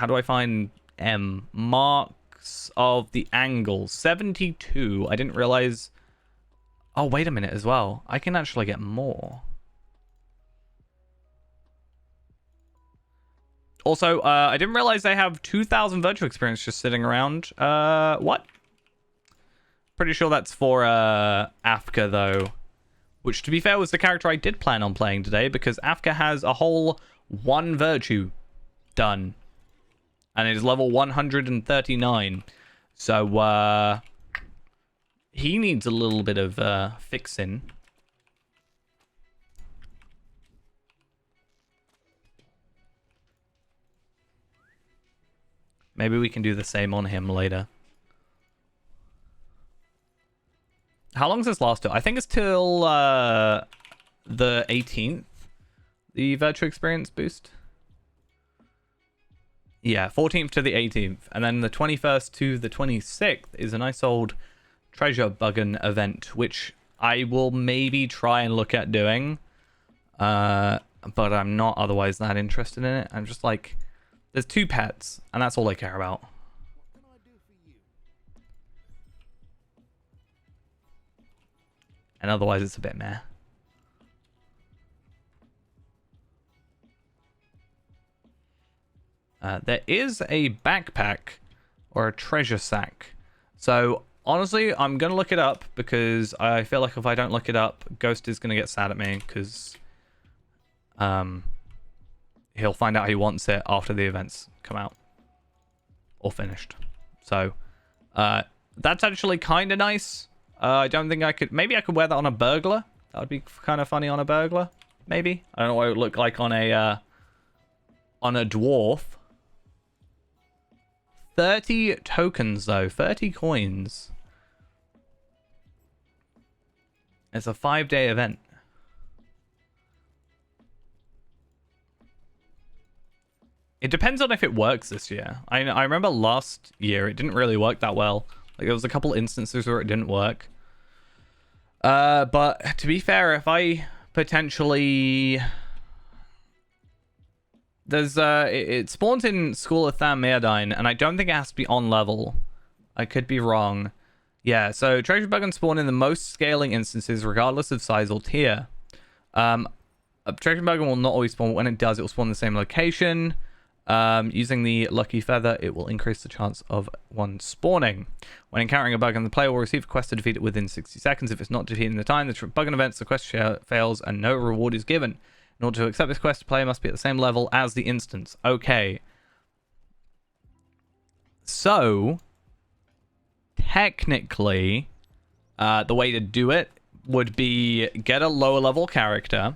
do I find marks of the angle? 72. I didn't realize. Oh, wait a minute as well. I can actually get more. Also, I didn't realize they have 2,000 virtual experience just sitting around. What? Pretty sure that's for Afka, though. Which, to be fair, was the character I did plan on playing today, because Afka has a whole 1 virtue done. And it is level 139. So, he needs a little bit of fixing. Maybe we can do the same on him later. How long does this last till? I think it's till the 18th. The virtual experience boost. Yeah, 14th to the 18th. And then the 21st to the 26th is a nice old treasure buggen event, which I will maybe try and look at doing. But I'm not otherwise that interested in it. I'm just like... There's 2 pets, and that's all I care about. And otherwise, it's a bit meh. There is a backpack or a treasure sack. So, honestly, I'm going to look it up because I feel like if I don't look it up, Ghost is going to get sad at me because... he'll find out he wants it after the events come out or finished. So that's actually kind of nice. I don't think I could... Maybe I could wear that on a burglar. That would be kind of funny on a burglar. Maybe. I don't know what it would look like on a dwarf. 30 tokens, though. 30 coins. It's a 5-day event. It depends on if it works this year. I remember last year it didn't really work that well. Like there was a couple instances where it didn't work. But to be fair, if I potentially... There's it spawns in School of Tham Mirdain, and I don't think it has to be on level. I could be wrong. Yeah, so treasure buggen spawn in the most scaling instances regardless of size or tier. A treasure buggen will not always spawn, but when it does, it will spawn in the same location. Using the lucky feather, it will increase the chance of one spawning. When encountering a buggen, the player will receive a quest to defeat it within 60 seconds. If it's not defeated in the time, the buggen events, the quest fails and no reward is given. In order to accept this quest, the player must be at the same level as the instance. Okay. So, technically, the way to do it would be get a lower level character,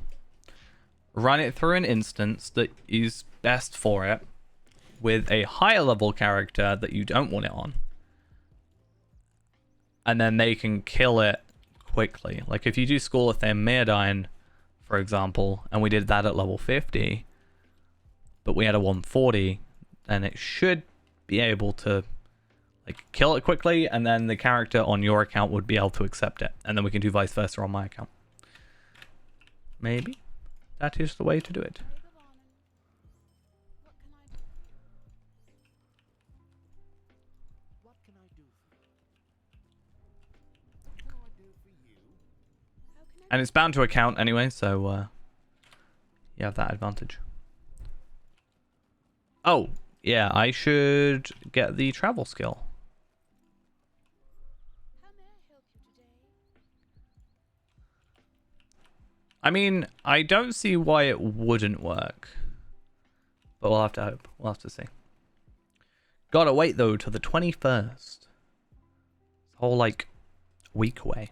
run it through an instance that is best for it, with a higher level character that you don't want it on. And then they can kill it quickly. Like if you do School of Tham Mirdain, for example, and we did that at level 50, but we had a 140, then it should be able to like kill it quickly, and then the character on your account would be able to accept it, and then we can do vice versa on my account. Maybe that is the way to do it. And it's bound to account anyway, so you have that advantage. Oh, yeah, I should get the travel skill. I mean, I don't see why it wouldn't work. But we'll have to hope. We'll have to see. Gotta wait, though, to the 21st. It's a whole, like, week away.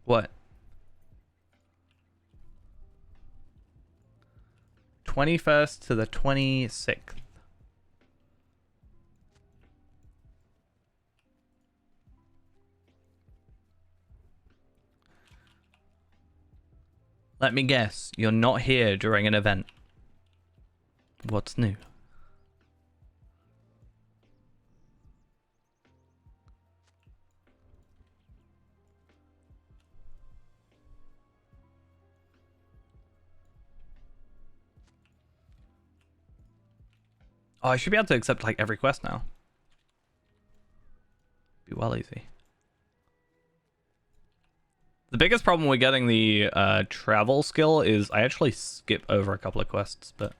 What? 21st to the 26th. Let me guess, you're not here during an event. What's new? Oh, I should be able to accept like every quest now. Be well easy. The biggest problem with getting the travel skill is I actually skip over a couple of quests, but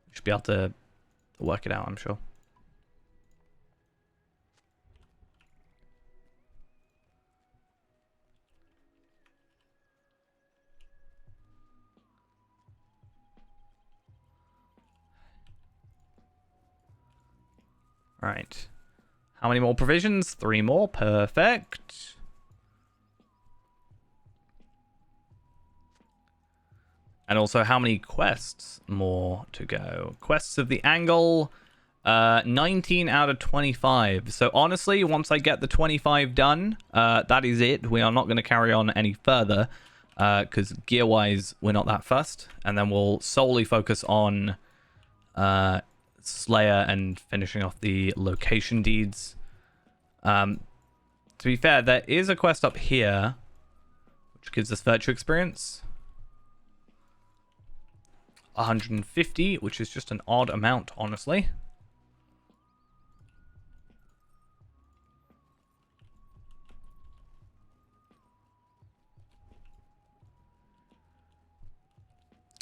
we should be able to work it out, I'm sure. All right. How many more provisions? 3 more. Perfect. And also, how many quests more to go? Quests of the Angle, 19 out of 25. So honestly, once I get the 25 done, that is it. We are not going to carry on any further, because gear-wise, we're not that fussed. And then we'll solely focus on Slayer and finishing off the location deeds. To be fair, there is a quest up here, which gives us virtue experience. 150, which is just an odd amount, honestly.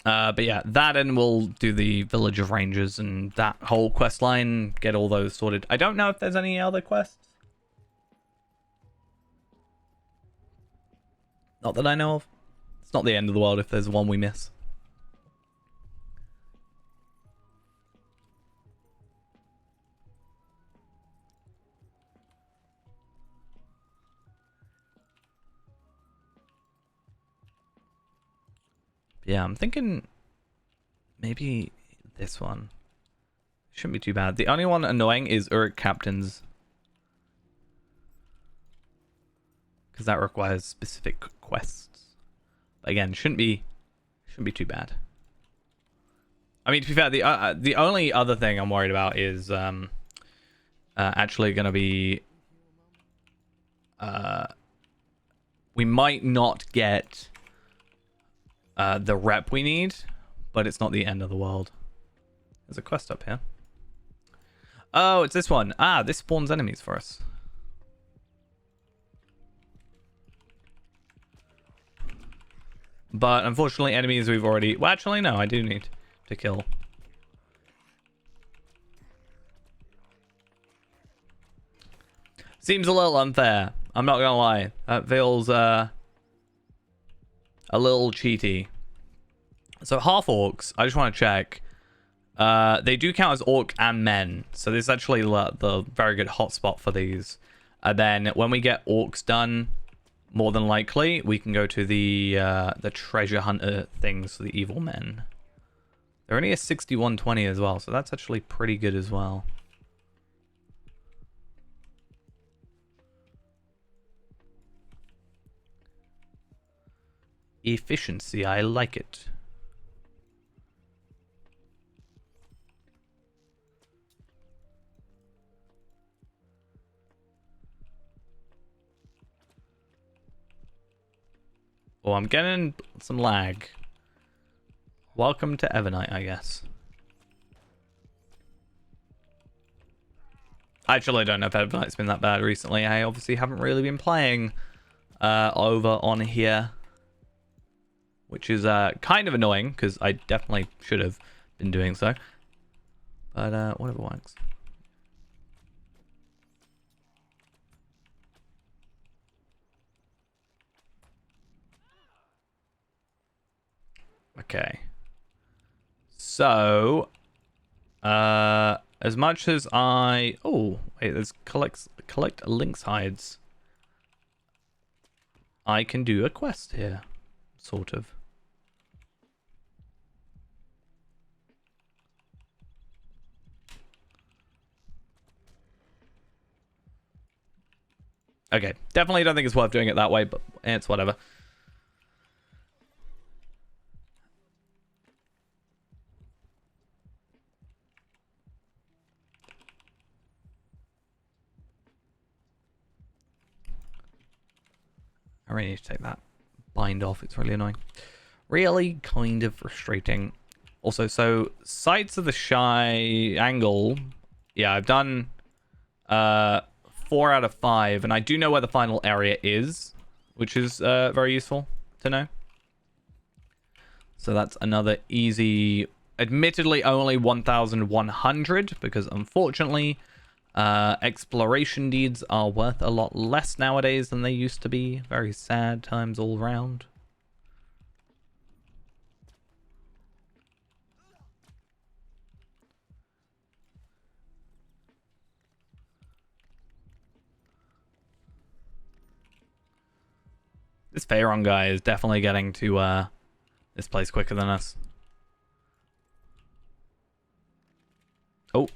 But yeah, that, and we'll do the Village of Rangers and that whole quest line, get all those sorted. I don't know if there's any other quests. Not that I know of. It's not the end of the world if there's one we miss. Yeah, I'm thinking maybe this one. Shouldn't be too bad. The only one annoying is Uruk Captains, because that requires specific quests. But again, shouldn't be too bad. I mean, to be fair, the only other thing I'm worried about is actually going to be we might not get the rep we need, but it's not the end of the world. There's a quest up here. Oh, it's this one. Ah, this spawns enemies for us. But unfortunately, enemies we've already... Well, actually, no, I do need to kill. Seems a little unfair. I'm not gonna lie. That feels a little cheaty. So half orcs, I just want to check. They do count as orc and men, so this is actually the very good hotspot for these. And then when we get orcs done, more than likely we can go to the treasure hunter things for the evil men. They're only a 6120 as well, so that's actually pretty good as well. Efficiency, I like it. Oh, I'm getting some lag. Welcome to Evernight, I guess. I actually don't know if Evernight's been that bad recently. I obviously haven't really been playing over on here, which is kind of annoying because I definitely should have been doing so. But whatever works. Okay. So, as much as I... Oh, wait, there's collect Lynx hides. I can do a quest here, sort of. Okay, definitely don't think it's worth doing it that way, but it's whatever. I really need to take that bind off. It's really annoying. Really kind of frustrating. Also, so Sights of the Shy angle. Yeah, I've done 4 out of 5, and I do know where the final area is, which is very useful to know. So that's another easy, admittedly only 1,100, because unfortunately exploration deeds are worth a lot less nowadays than they used to be. Very sad times all round. This Pharaon guy is definitely getting to this place quicker than us. Oh,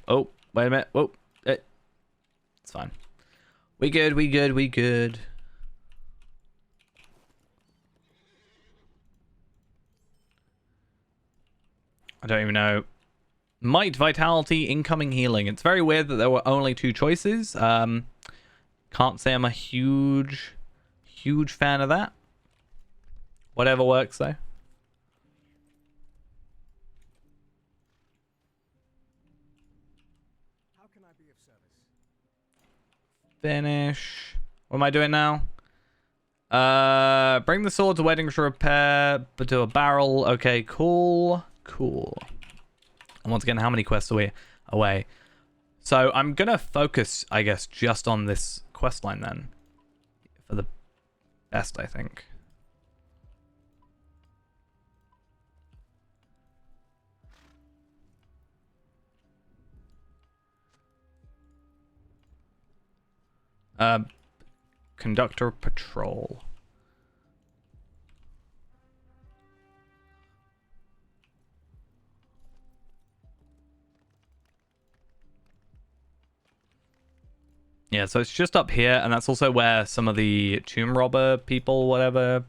wait a minute. Whoa. It's fine. We good. I don't even know. Might, Vitality, Incoming Healing. It's very weird that there were only 2 choices. Can't say I'm a huge fan of that. Whatever works, though. How can I be of service? Finish. What am I doing now? Bring the sword to Wedding to repair, but to a barrel. Okay, cool. And once again, how many quests are we away? So I'm gonna focus, I guess, just on this quest line then, for the best, I think. Conductor patrol. Yeah, so it's just up here, and that's also where some of the tomb robber people, whatever,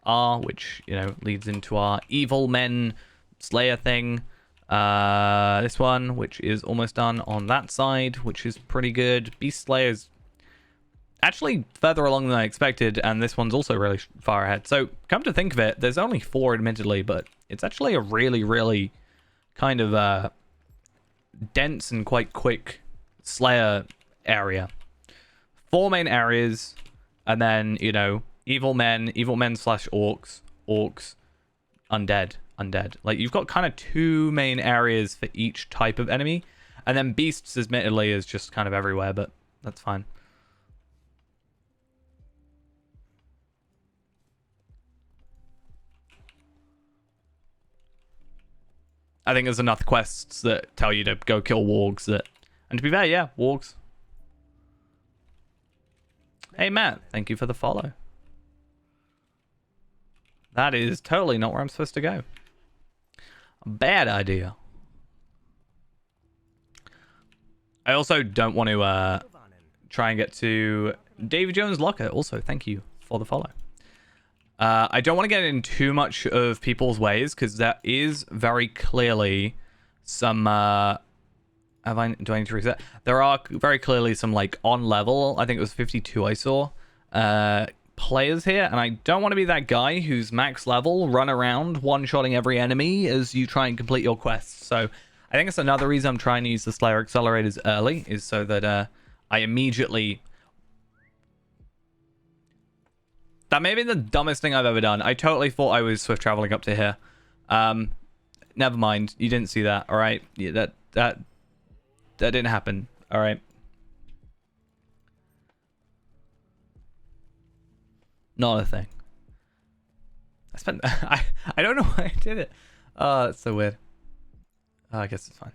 are, which, you know, leads into our evil men slayer thing. This one, which is almost done on that side, which is pretty good. Beast Slayer's actually further along than I expected, and this one's also really far ahead. So, come to think of it, there's only 4 admittedly, but it's actually a really kind of dense and quite quick Slayer area. 4 main areas, and then, you know, evil men / orcs, undead. Like, you've got kind of 2 main areas for each type of enemy, and then beasts, admittedly, is just kind of everywhere, but that's fine. I think there's enough quests that tell you to go kill wargs that... And to be fair, yeah, wargs. Hey, Matt, thank you for the follow. That is totally not where I'm supposed to go. Bad idea. I also don't want to try and get to Davy Jones' locker. Also, thank you for the follow. I don't want to get in too much of people's ways because there is very clearly some. Do I need to reset? There are very clearly some like on level. I think it was 52. I saw players here, and I don't want to be that guy who's max level, run around one-shotting every enemy as you try and complete your quests. So I think it's another reason I'm trying to use the Slayer accelerators early, is so that I immediately. That may be the dumbest thing I've ever done. I totally thought I was swift traveling up to here. Never mind. You didn't see that. All right. Yeah, that didn't happen. All right. Not a thing. I spent. I don't know why I did it. Oh, that's so weird. I guess it's fine.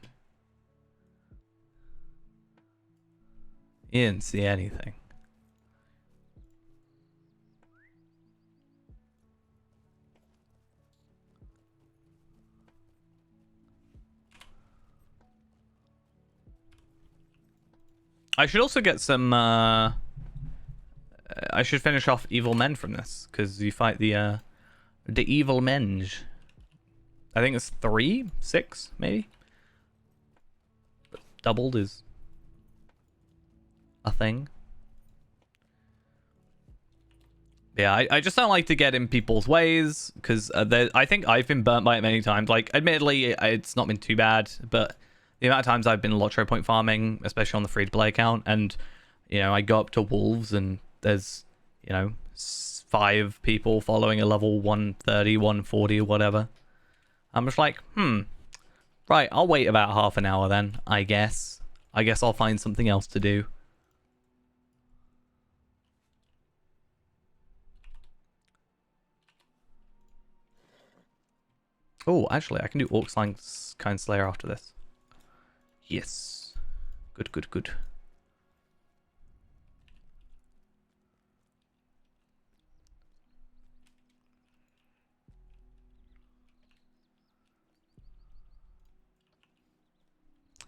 You didn't see anything. I should also get some. I should finish off evil men from this because you fight the evil men. I think it's 3, 6, maybe. But doubled is a thing. Yeah, I just don't like to get in people's ways because I think I've been burnt by it many times. Like, admittedly, it's not been too bad, but the amount of times I've been Lotro point farming, especially on the free-to-play account, and, you know, I go up to Wolves and there's, you know, 5 people following a level 130, 140 or whatever. I'm just like, right, I'll wait about half an hour then, I guess. I guess I'll find something else to do. Oh, actually, I can do Orckind Slayer after this. Yes. Good, good, good.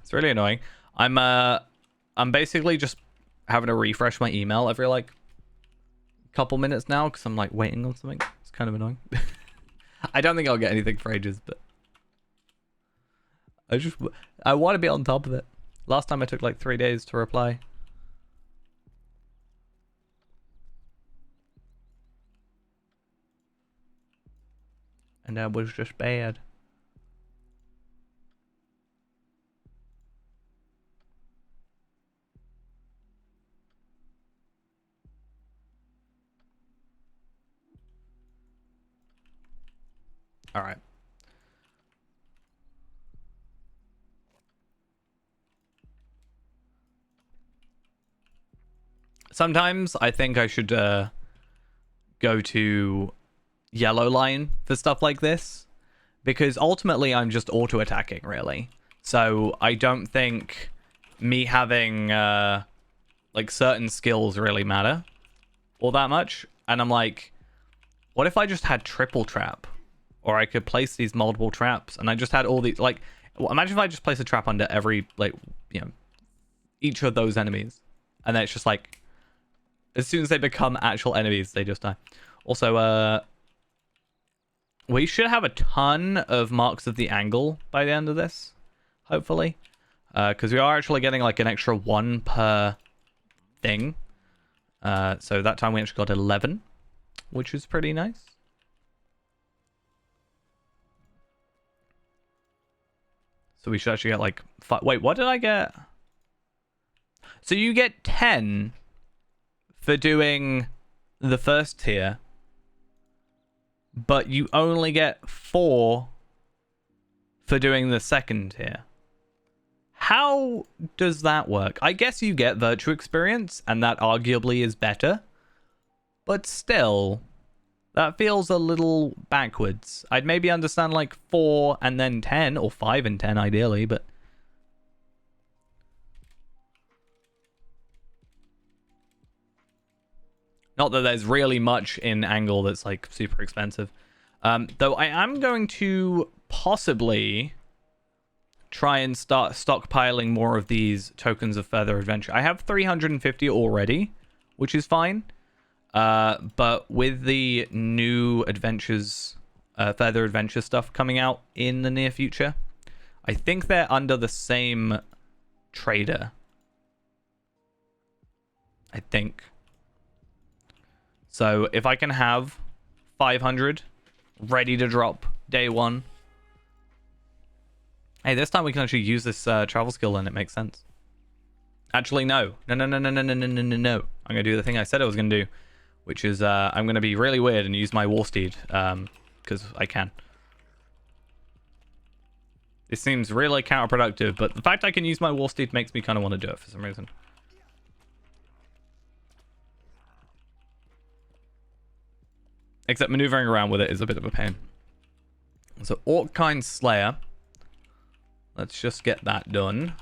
It's really annoying. I'm basically just having to refresh my email every like couple minutes now because I'm like waiting on something. It's kind of annoying. I don't think I'll get anything for ages, but I want to be on top of it. Last time I took like 3 days to reply. And that was just bad. All right. Sometimes I think I should go to yellow line for stuff like this, because ultimately I'm just auto attacking really. So I don't think me having like certain skills really matter all that much. And I'm like, what if I just had triple trap, or I could place these multiple traps, and I just had all these like. Imagine if I just place a trap under every like, you know, each of those enemies, and then it's just like, as soon as they become actual enemies, they just die. Also, we should have a ton of marks of the angle by the end of this, hopefully, because we are actually getting like an extra 1 per thing. So that time we actually got 11, which is pretty nice. So we should actually get like 5. Wait, what did I get? So you get 10 for doing the first tier, but you only get 4 for doing the second tier. How does that work? I guess you get virtue experience, and that arguably is better, but still, that feels a little backwards. I'd maybe understand like 4 and then 10, or 5 and 10 ideally, but not that there's really much in Angle that's like super expensive. Though I am going to possibly try and start stockpiling more of these tokens of further adventure. I have 350 already, which is fine. But with the new adventures, further adventure stuff coming out in the near future, I think they're under the same trader. I think. So if I can have 500 ready to drop day one. Hey, this time we can actually use this travel skill and it makes sense. Actually, no. No. I'm going to do the thing I said I was going to do, which is I'm going to be really weird and use my war steed because I can. This seems really counterproductive, but the fact I can use my war steed makes me kind of want to do it for some reason. Except maneuvering around with it is a bit of a pain. So Orckind Slayer. Let's just get that done.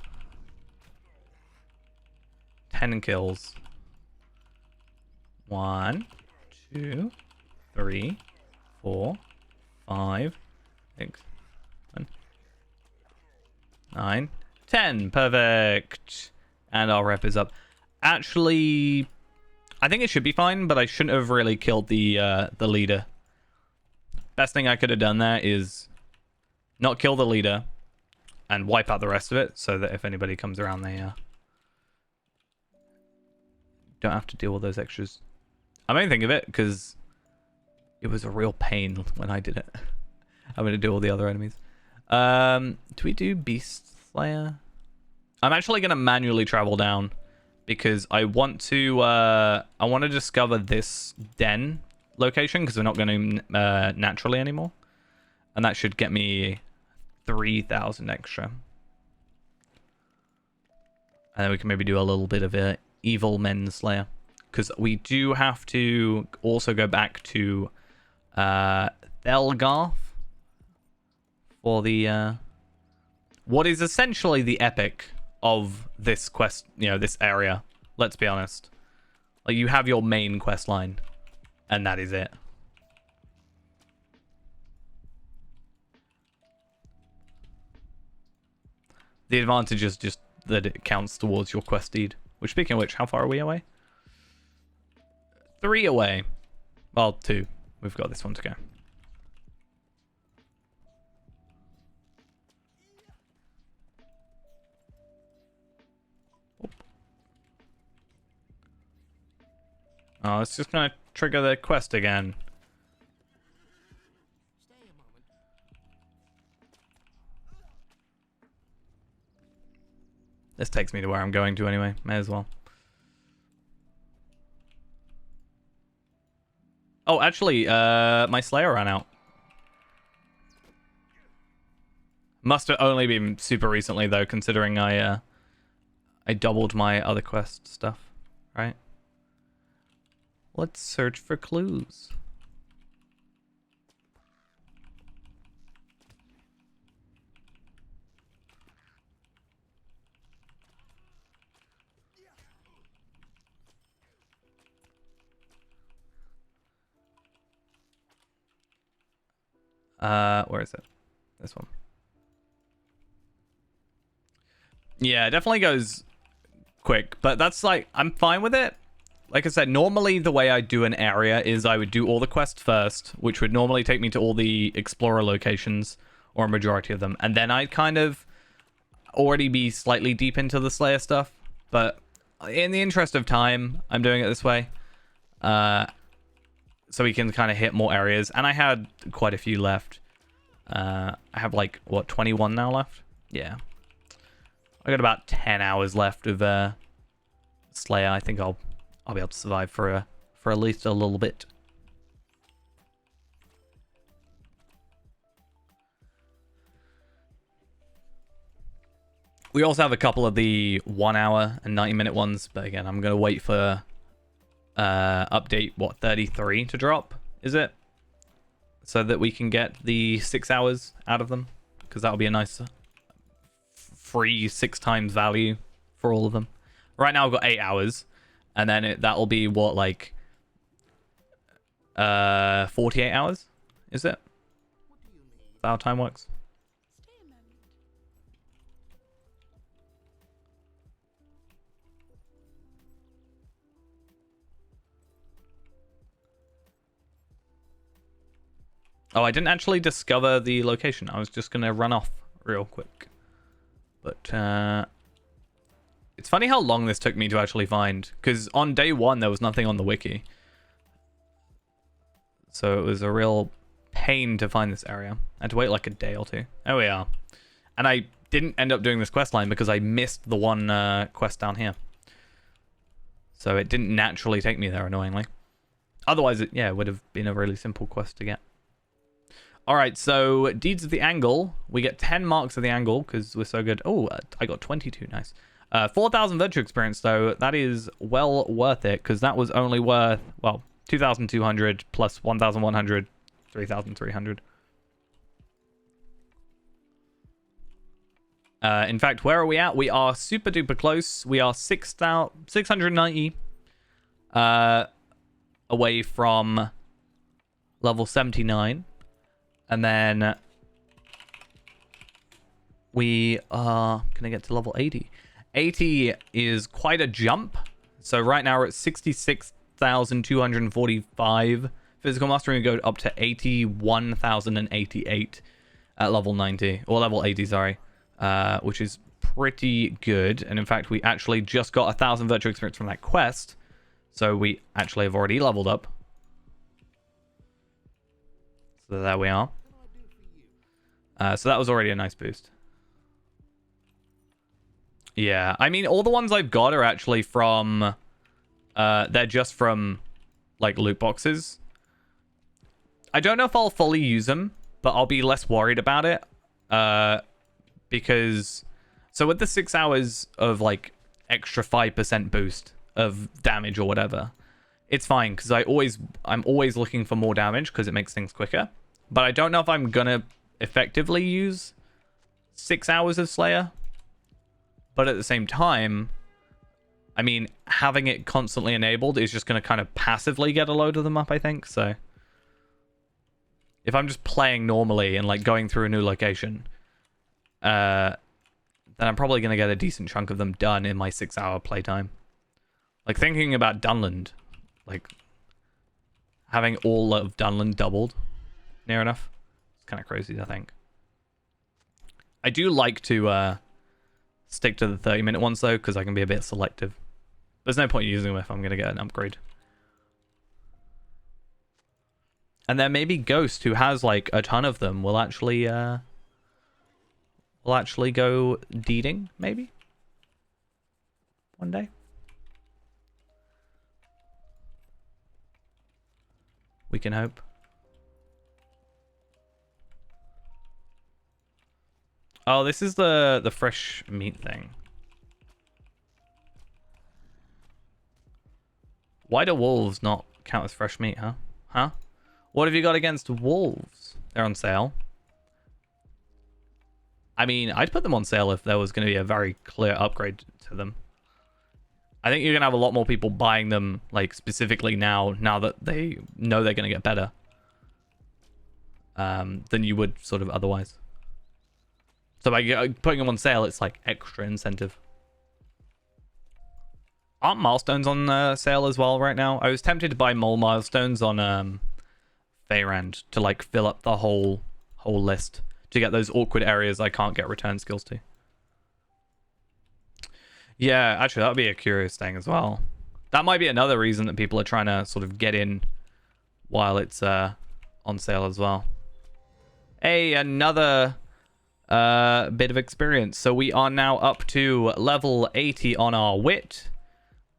10 kills. 1, 2, 3, 4, 5, 6, 7, 9, 10. Perfect. And our rep is up. Actually, I think it should be fine, but I shouldn't have really killed the leader. Best thing I could have done there is not kill the leader and wipe out the rest of it, so that if anybody comes around, they don't have to deal with those extras. I don't think of it because it was a real pain when I did it. Having to deal with the other enemies. Do we do Beast Slayer? I'm actually going to manually travel down because I want to discover this den location because we're not going to naturally anymore. And that should get me 3,000 extra. And then we can maybe do a little bit of a Evil Men Slayer. Because we do have to also go back to Thelgarth for the what is essentially the epic of this quest, this area. Let's be honest. Like, you have your main quest line, and that is it. The advantage is just that it counts towards your quest deed. Which, speaking of which, how far are we away? 3 away. Well, 2. We've got this one to go. Oh, it's just gonna trigger the quest again. This takes me to where I'm going to anyway. May as well. Oh, actually, my Slayer ran out. Must have only been super recently, though, considering I doubled my other quest stuff, right? Let's search for clues. Where is it? This one. Yeah, it definitely goes quick, but that's like, I'm fine with it. Like I said, normally the way I do an area is I would do all the quests first, which would normally take me to all the explorer locations, or a majority of them, and then I'd kind of already be slightly deep into the Slayer stuff. But in the interest of time, I'm doing it this way. So we can kind of hit more areas. And I had quite a few left. I have like, what, 21 now left? Yeah. I got about 10 hours left of Slayer. I think I'll be able to survive for at least a little bit. We also have a couple of the 1 hour and 90-minute ones, but again, I'm gonna wait for update 33 to drop, is it? So that we can get the 6 hours out of them, because that'll be a nice free 6 times value for all of them. Right now I've got 8 hours, and then that'll be what, like 48 hours, is it? Is that how time works? Oh, I didn't actually discover the location. I was just going to run off real quick. But it's funny how long this took me to actually find. Because on day one, there was nothing on the wiki. So it was a real pain to find this area. I had to wait like a day or two. There we are. And I didn't end up doing this quest line because I missed the one quest down here. So it didn't naturally take me there, annoyingly. Otherwise, it would have been a really simple quest to get. Alright, so Deeds of the Angle. We get 10 marks of the Angle because we're so good. Oh, I got 22. Nice. 4,000 virtue experience, though. That is well worth it because that was only worth, well, 2,200 plus 1,100, 3,300. In fact, where are we at? We are super duper close. We are 690 away from level 79. And then we are going to get to level 80. 80 is quite a jump. So right now we're at 66,245 physical mastery. We go up to 81,088 at level 90. Or level 80, sorry. Which is pretty good. And in fact, we actually just got 1,000 virtue experience from that quest. So we actually have already leveled up. So there we are. So that was already a nice boost. Yeah, I mean, all the ones I've got are actually from... they're just from, like, loot boxes. I don't know if I'll fully use them, but I'll be less worried about it. Because... So with the 6 hours of, like, extra 5% boost of damage or whatever, it's fine, because I'm always looking for more damage, because it makes things quicker. But I don't know if I'm gonna effectively use 6 hours of Slayer. But at the same time, I mean, having it constantly enabled is just going to kind of passively get a load of them up, I think. So if I'm just playing normally and like going through a new location, then I'm probably going to get a decent chunk of them done in my 6 hour playtime. Like thinking about Dunland, like having all of Dunland doubled near enough. It's kind of crazy, I think. I do like to stick to the 30-minute ones, though, because I can be a bit selective. There's no point using them if I'm going to get an upgrade. And then maybe Ghost, who has, like, a ton of them, will actually go deeding, maybe? One day? We can hope. Oh, this is the fresh meat thing. Why do wolves not count as fresh meat, huh? Huh? What have you got against wolves? They're on sale. I mean, I'd put them on sale if there was going to be a very clear upgrade to them. I think you're going to have a lot more people buying them, like, specifically now that they know they're going to get better. Than you would sort of otherwise. So by putting them on sale, it's like extra incentive. Aren't milestones on sale as well right now? I was tempted to buy more milestones on Feyrand to like fill up the whole list to get those awkward areas I can't get return skills to. Yeah, actually that would be a curious thing as well. That might be another reason that people are trying to sort of get in while it's on sale as well. Hey, another bit of experience. So we are now up to level 80 on our wit.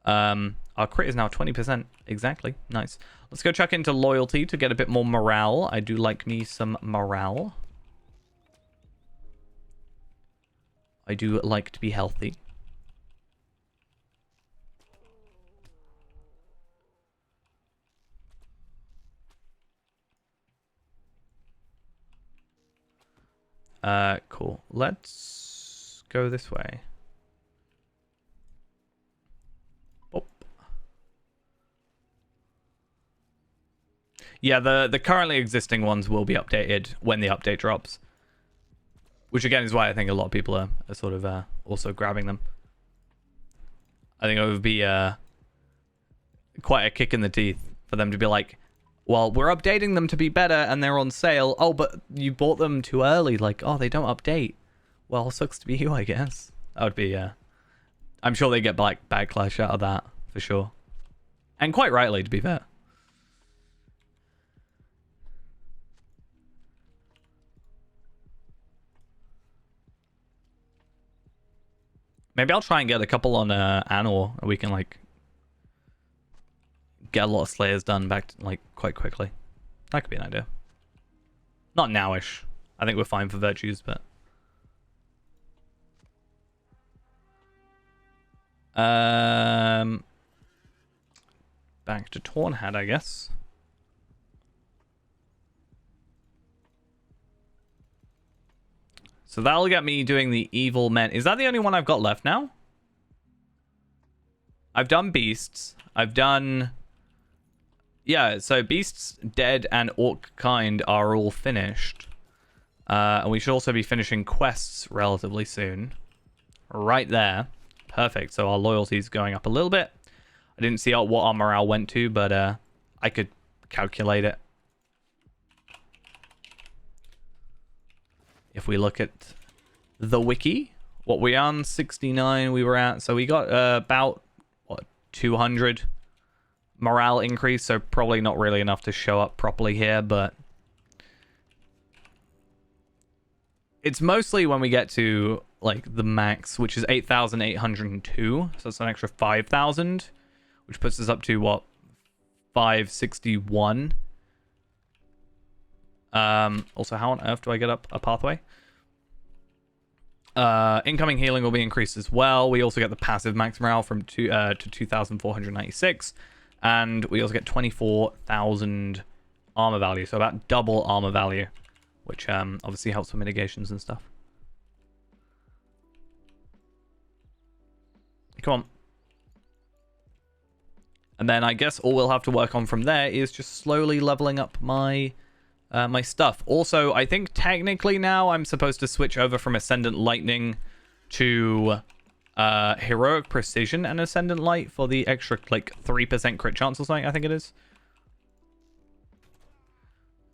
Our crit is now 20%. Exactly. Nice. Let's go check into loyalty to get a bit more morale. I do like me some morale. I do like to be healthy. Cool. Let's go this way. Oh. Yeah, the currently existing ones will be updated when the update drops. Which again is why I think a lot of people are sort of also grabbing them. I think it would be quite a kick in the teeth for them to be like, well, we're updating them to be better and they're on sale. Oh, but you bought them too early. Like, oh, they don't update. Well, sucks to be you, I guess. That would be, I'm sure they get like backlash out of that for sure. And quite rightly, to be fair. Maybe I'll try and get a couple on Anor, and we can like get a lot of Slayers done back to, like quite quickly. That could be an idea. Not nowish. I think we're fine for virtues, but back to Tornhad, I guess. So that'll get me doing the evil men. Is that the only one I've got left now? I've done beasts. I've done... Yeah, so beasts, dead, and orc kind are all finished. And we should also be finishing quests relatively soon. Right there. Perfect. So our loyalty is going up a little bit. I didn't see what our morale went to, but I could calculate it. If we look at the wiki, what we on 69 we were at, so we got about what 200 morale increase, so probably not really enough to show up properly here, but it's mostly when we get to like the max, which is 8,802, so it's an extra 5,000, which puts us up to what 561. Also, how on earth do I get up a pathway? Incoming healing will be increased as well. We also get the passive max morale from to 2,496, and we also get 24,000 armor value, so about double armor value, which obviously helps with mitigations and stuff. Come on. And then I guess all we'll have to work on from there is just slowly leveling up my my stuff. Also, I think technically now I'm supposed to switch over from Ascendant Lightning to Heroic Precision and Ascendant Light for the extra like 3% crit chance or something, I think it is.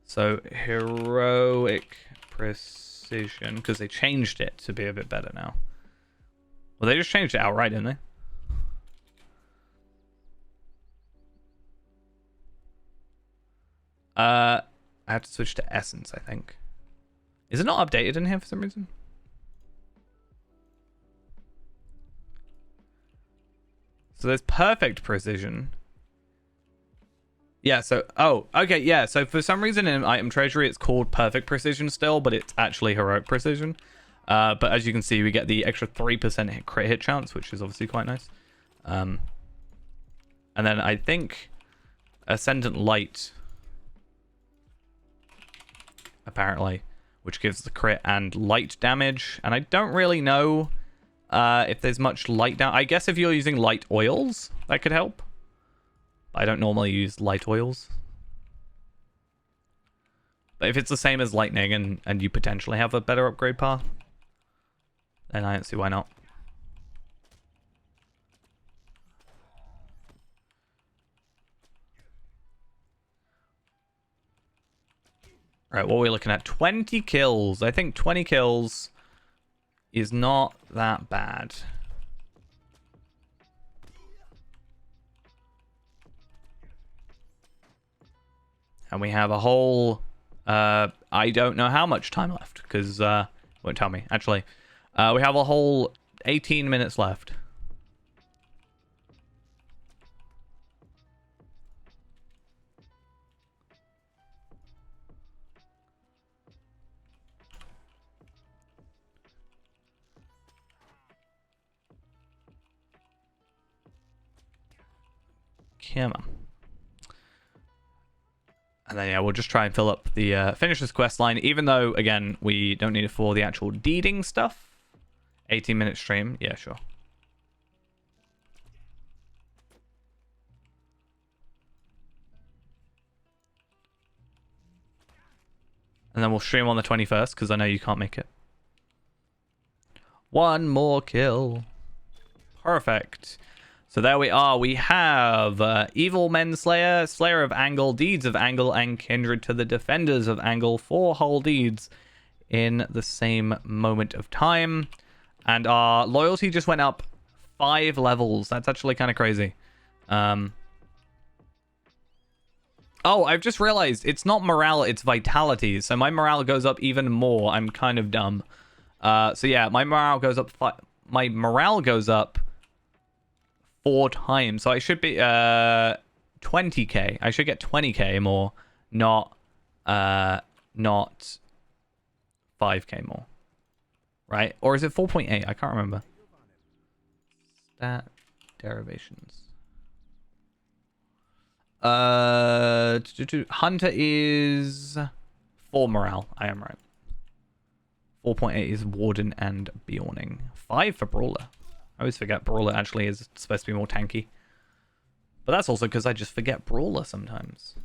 So Heroic Precision, because they changed it to be a bit better now. Well, they just changed it outright, didn't they? I have to switch to Essence, I think. Is it not updated in here for some reason? So there's Perfect Precision. Yeah, so... Oh, okay, yeah. So for some reason in Item Treasury, it's called Perfect Precision still, but it's actually Heroic Precision. But as you can see, we get the extra 3% crit hit chance, which is obviously quite nice. And then I think Ascendant Light... apparently, which gives the crit and light damage, and I don't really know if there's much light down. I guess if you're using light oils, that could help. I don't normally use light oils, but if it's the same as lightning and you potentially have a better upgrade path, then I don't see why not. Right, what are we looking at? 20 kills. I think 20 kills is not that bad. And we have a whole... I don't know how much time left, because... won't tell me, actually. We have a whole 18 minutes left. Come on. And then, yeah, we'll just try and fill up the... finish this quest line, even though, again, we don't need it for the actual deeding stuff. 18-minute stream. Yeah, sure. And then we'll stream on the 21st, because I know you can't make it. One more kill. Perfect. So there we are. We have Evil Men Slayer, Slayer of Angle, Deeds of Angle, and Kindred to the Defenders of Angle. 4 whole deeds in the same moment of time. And our loyalty just went up 5 levels. That's actually kind of crazy. Oh, I've just realized it's not morale, it's vitality. So my morale goes up even more. I'm kind of dumb. So yeah, my morale goes up 4 times. So I should be 20k. I should get 20k more, not 5k more. Right? Or is it 4.8? I can't remember. Stat derivations. Hunter is 4 morale. I am right. 4.8 is Warden and Bjorning. 5 for Brawler. I always forget Brawler actually is supposed to be more tanky. But that's also because I just forget Brawler sometimes.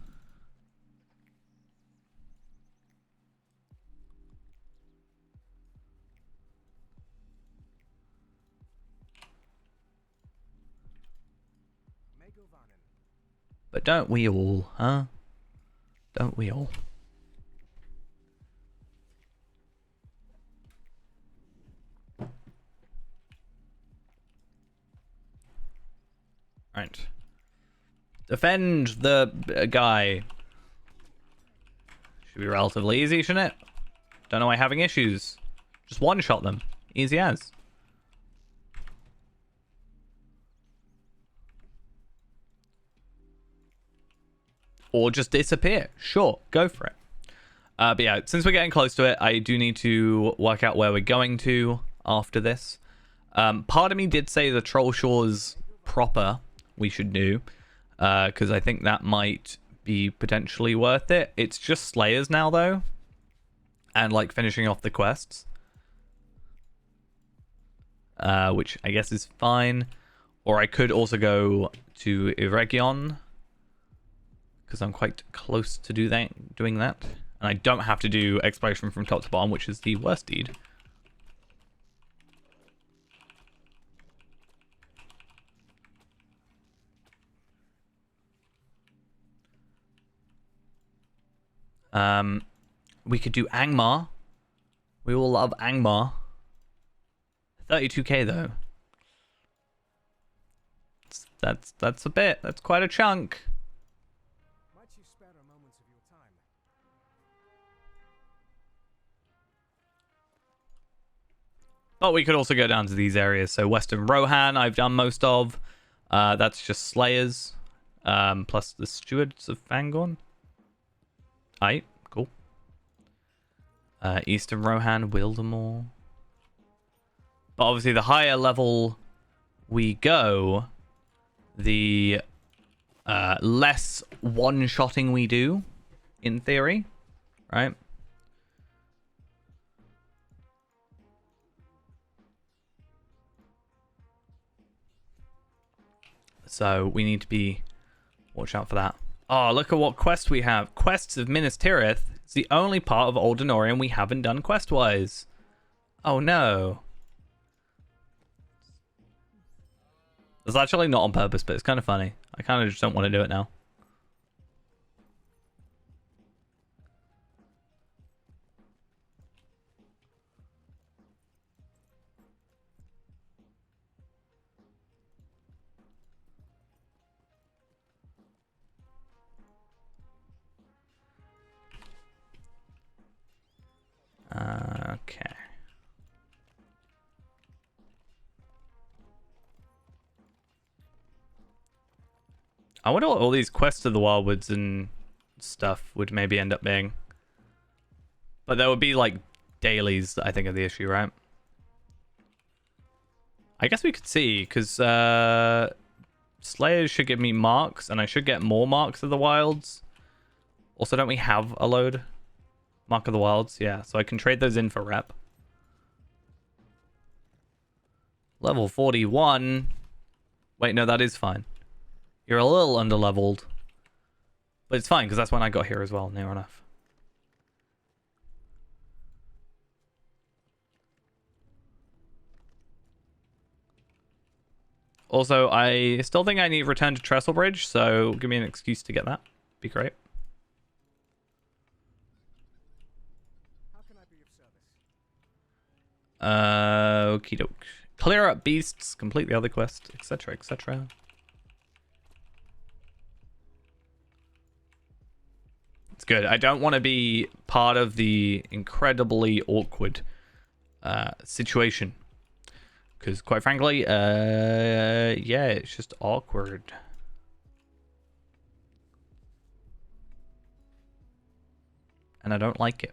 But don't we all, huh? Don't we all? Right. Defend the guy. Should be relatively easy, shouldn't it? Don't know why having issues. Just one-shot them. Easy as. Or just disappear. Sure, go for it. But yeah, since we're getting close to it, I do need to work out where we're going to after this. Part of me did say the Troll Shores proper we should do, because I think that might be potentially worth it. It's just Slayers now, though, and like finishing off the quests, which I guess is fine. Or I could also go to Eregion, because I'm quite close to doing that. And I don't have to do exploration from top to bottom, which is the worst deed. We could do Angmar. We all love Angmar. 32k though. That's a bit. That's quite a chunk. But we could also go down to these areas. So Western Rohan, I've done most of. That's just Slayers. Plus the Stewards of Fangorn. Aight, cool. Eastern Rohan, Wildemore. But obviously the higher level we go, the less one-shotting we do, in theory. Right? So we need to watch out for that. Oh, look at what quest we have. Quests of Minas Tirith. It's the only part of Old Denorian we haven't done quest-wise. Oh no. It's actually not on purpose, but it's kind of funny. I kind of just don't want to do it now. Okay. I wonder what all these quests of the Wildwoods and stuff would maybe end up being. But there would be like dailies, I think, are the issue, right? I guess we could see, because Slayers should give me marks, and I should get more marks of the Wilds. Also, don't we have a load? Mark of the Wilds, yeah. So I can trade those in for rep. Level 41. Wait, no, that is fine. You're a little underleveled. But it's fine, because that's when I got here as well, near enough. Also, I still think I need Return to Trestle Bridge, so give me an excuse to get that. Be great. How can I be of service? Okie doke. Clear up beasts, complete the other quest, etc., etc. It's good. I don't want to be part of the incredibly awkward situation. Because quite frankly, yeah, it's just awkward. And I don't like it.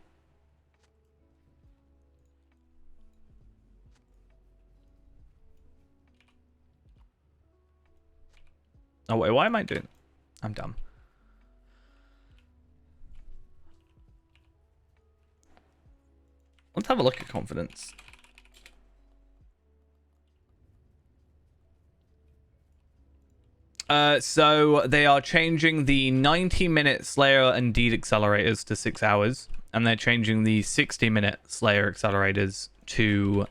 Oh wait, why am I doing? I'm dumb. Let's have a look at confidence. So they are changing the 90-minute Slayer and Deed accelerators to 6 hours, and they're changing the 60-minute Slayer accelerators to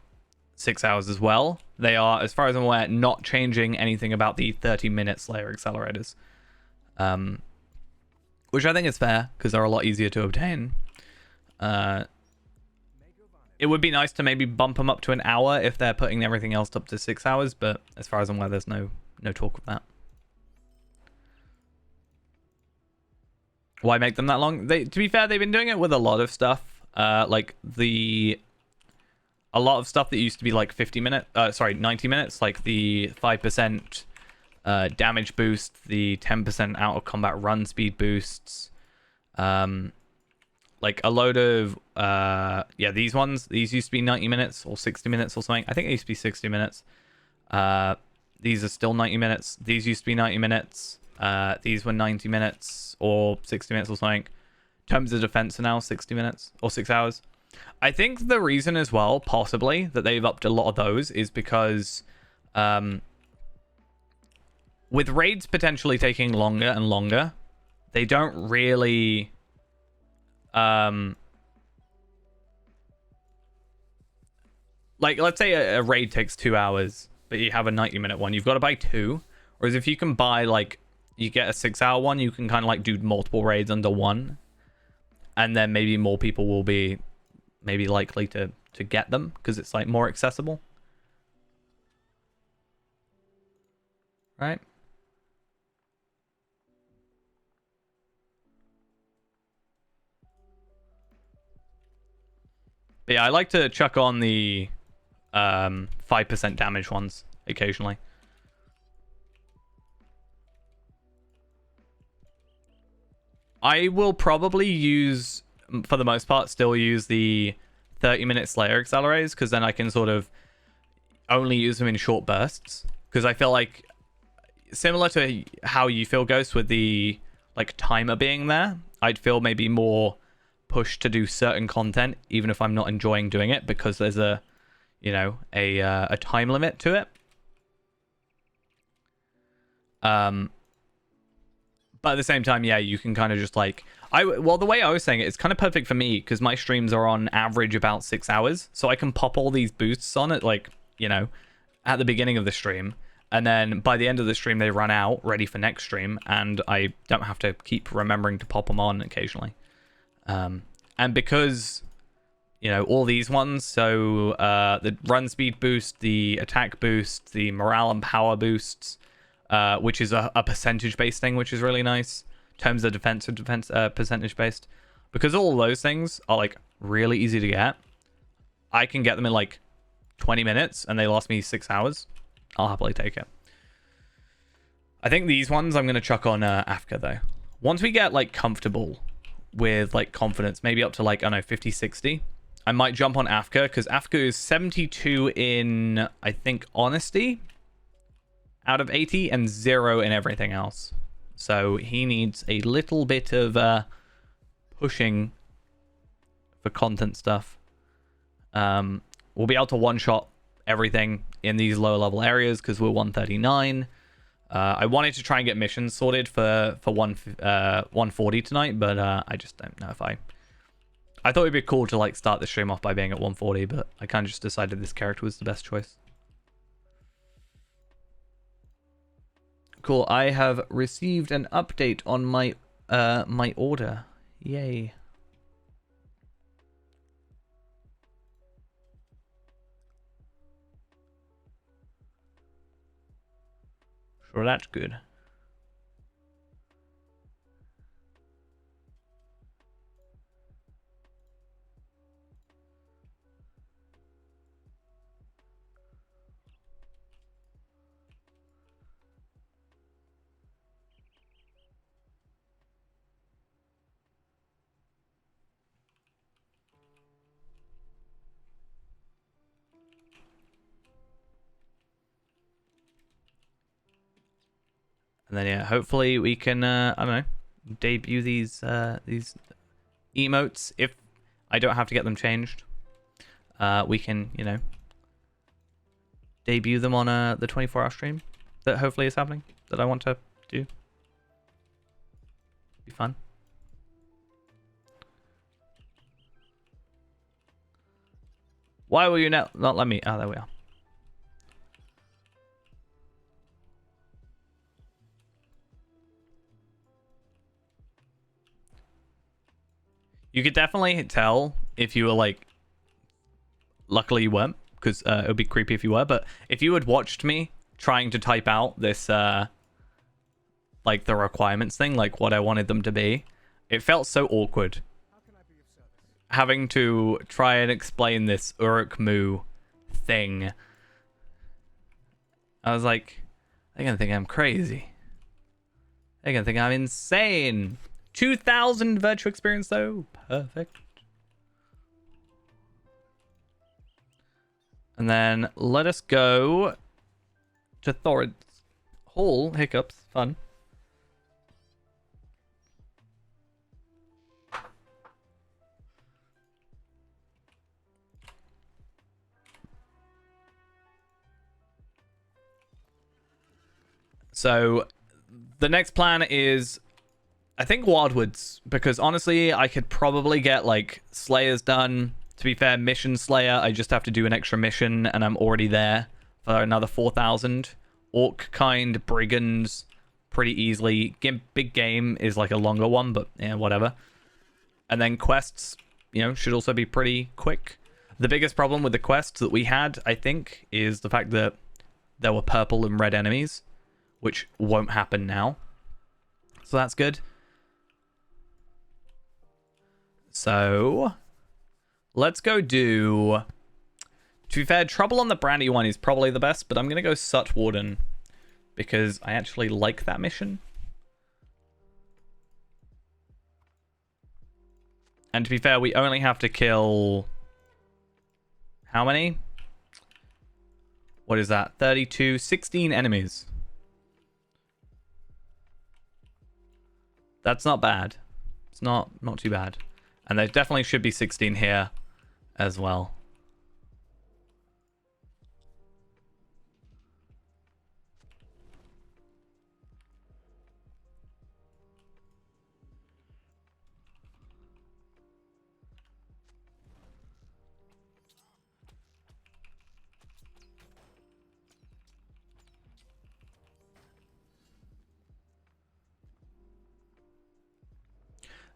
6 hours as well. They are, as far as I'm aware, not changing anything about the 30-minute Slayer accelerators, which I think is fair because they're a lot easier to obtain. It would be nice to maybe bump them up to an hour if they're putting everything else up to 6 hours, but as far as I'm aware, there's no talk of that. Why make them that long? To be fair, they've been doing it with a lot of stuff. Like a lot of stuff that used to be like 90 minutes, like the 5% damage boost, the 10% out of combat run speed boosts, like a load of these used to be 90 minutes or 60 minutes or something. I think they used to be 60 minutes. These are still 90 minutes. These used to be 90 minutes. These were 90 minutes or 60 minutes or something. Terms of defense are now 60 minutes or 6 hours. I think the reason as well, possibly, that they've upped a lot of those is because with raids potentially taking longer and longer, they don't really like, let's say a raid takes 2 hours, but you have a 90-minute one. You've got to buy 2. Whereas if you can buy, like, you get a 6-hour one, you can kind of like do multiple raids under one, and then maybe more people will be maybe likely to get them because it's like more accessible, right? But yeah, I like to chuck on the 5% damage ones occasionally. I will probably use, for the most part, still use the 30-minute Slayer accelerators, because then I can sort of only use them in short bursts. Because I feel like, similar to how you feel, Ghost, with the like timer being there, I'd feel maybe more pushed to do certain content, even if I'm not enjoying doing it, because there's a time limit to it. But at the same time, yeah, you can kind of just like... Well, the way I was saying it, it's kind of perfect for me because my streams are on average about 6 hours. So I can pop all these boosts on it, like, you know, at the beginning of the stream. And then by the end of the stream, they run out, ready for next stream. And I don't have to keep remembering to pop them on occasionally. And because, you know, all these ones, so the run speed boost, the attack boost, the morale and power boosts... which is a percentage-based thing, which is really nice. Terms of defense percentage-based. Because all of those things are, like, really easy to get. I can get them in, like, 20 minutes, and they last me 6 hours. I'll happily take it. I think these ones I'm going to chuck on Afka, though. Once we get, like, comfortable with, like, confidence, maybe up to, like, I don't know, 50, 60, I might jump on Afka, because Afka is 72 in, I think, honesty out of 80 and 0 in everything else. So he needs a little bit of pushing for content stuff. We'll be able to one-shot everything in these lower level areas because we're 139. I wanted to try and get missions sorted for 140 tonight, but I just don't know if I thought it'd be cool to like start the stream off by being at 140, but I kind of just decided this character was the best choice. Cool. I have received an update on my my order. Yay. So that's good. And then yeah, hopefully we can I don't know, debut these emotes if I don't have to get them changed. We can, you know, debut them on the 24-hour stream that hopefully is happening that I want to do. Be fun. Why will you not let me? Oh, there we are. You could definitely tell if you were like, luckily you weren't, because it would be creepy if you were, but if you had watched me trying to type out this, like the requirements thing, like what I wanted them to be, it felt so awkward. Having to try and explain this Uruk-Mu thing. I was like, they're gonna think I'm crazy. They're gonna think I'm insane. 2,000 virtual experience though. Perfect. And then let us go to Thorid's Hall. Hiccups. Fun. So the next plan is, I think, Wildwoods, because honestly I could probably get like Slayers done. To be fair, Mission Slayer, I just have to do an extra mission and I'm already there for another 4,000. Orc Kind, Brigands, pretty easily. Big Game is like a longer one, but yeah, whatever. And then quests, you know, should also be pretty quick. The biggest problem with the quests that we had, I think, is the fact that there were purple and red enemies, which won't happen now. So that's good. So let's go do... To be fair, Trouble on the Brandywine is probably the best, but I'm going to go Sut Warden because I actually like that mission. And to be fair, we only have to kill... How many? What is that? 32, 16 enemies. That's not bad. It's not too bad. And there definitely should be 16 here as well.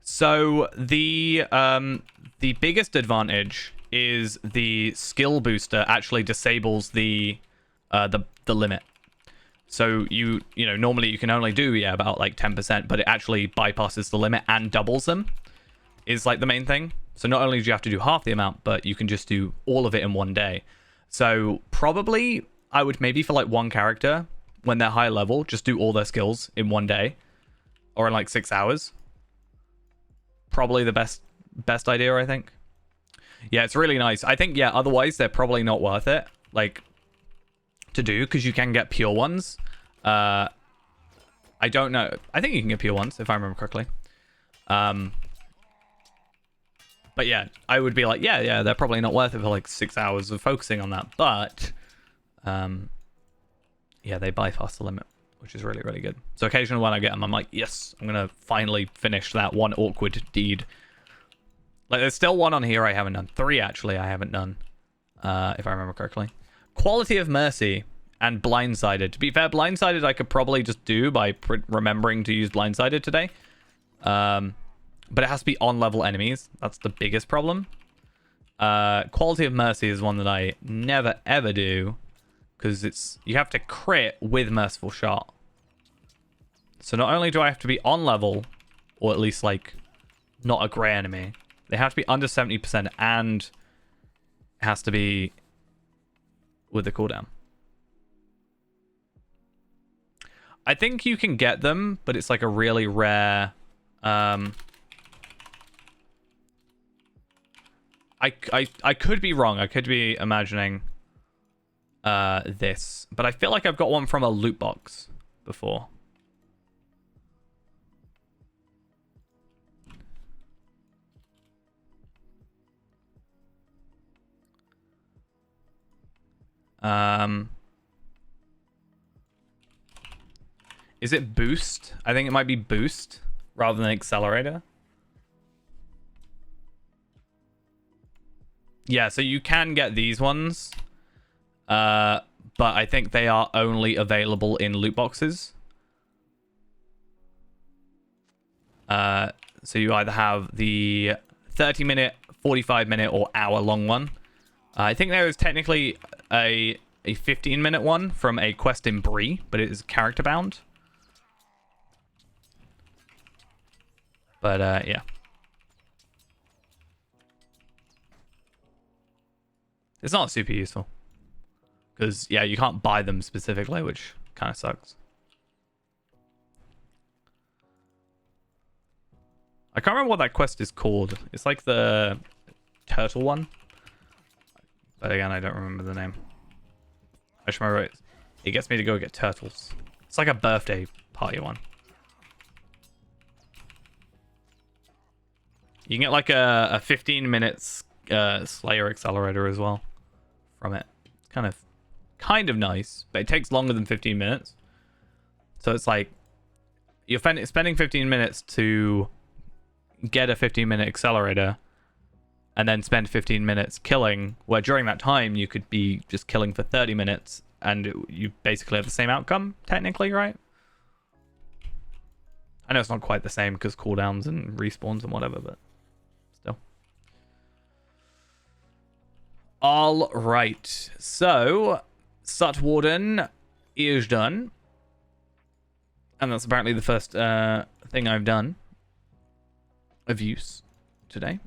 So the biggest advantage is the skill booster actually disables the limit. So you know, normally you can only do about like 10%, but it actually bypasses the limit and doubles them is like the main thing. So not only do you have to do half the amount, but you can just do all of it in one day. So probably I would maybe for like one character when they're high level, just do all their skills in one day or in like 6 hours. Probably the best idea, I think. Yeah, it's really nice. I think, yeah, otherwise they're probably not worth it, like, to do, because you can get pure ones. I don't know. I think you can get pure ones, if I remember correctly. But yeah, I would be like, yeah, they're probably not worth it for like 6 hours of focusing on that. But, yeah, they bypass the limit, which is really, really good. So occasionally when I get them, I'm like, yes, I'm going to finally finish that one awkward deed. Like, there's still one on here I haven't done. 3, actually, I haven't done, if I remember correctly. Quality of Mercy. And Blindsided. To be fair, Blindsided I could probably just do by remembering to use Blindsided today. But it has to be on level enemies. That's the biggest problem. Quality of Mercy is one that I never ever do. Because you have to crit with Merciful Shot. So not only do I have to be on level, or at least like not a grey enemy, they have to be under 70% and it has to be with the cooldown. I think you can get them, but it's like a really rare... I could be wrong. I could be imagining this. But I feel like I've got one from a loot box before. Is it boost? I think it might be boost rather than accelerator. Yeah, so you can get these ones. But I think they are only available in loot boxes. So you either have the 30-minute, 45-minute, or hour-long one. I think there is technically a 15-minute one from a quest in Bree, but it is character-bound. But, yeah. It's not super useful. Because, yeah, you can't buy them specifically, which kind of sucks. I can't remember what that quest is called. It's like the turtle one. But again, I don't remember the name. I just remember it gets me to go get turtles. It's like a birthday party one. You can get like a 15 minutes Slayer Accelerator as well from it. It's kind of nice, but it takes longer than 15 minutes. So it's like you're spending 15 minutes to get a 15-minute accelerator and then spend 15 minutes killing, where during that time you could be just killing for 30 minutes and you basically have the same outcome, technically, right? I know it's not quite the same because cooldowns and respawns and whatever, but still. All right, so Sut Warden is done, and that's apparently the first thing I've done of use today.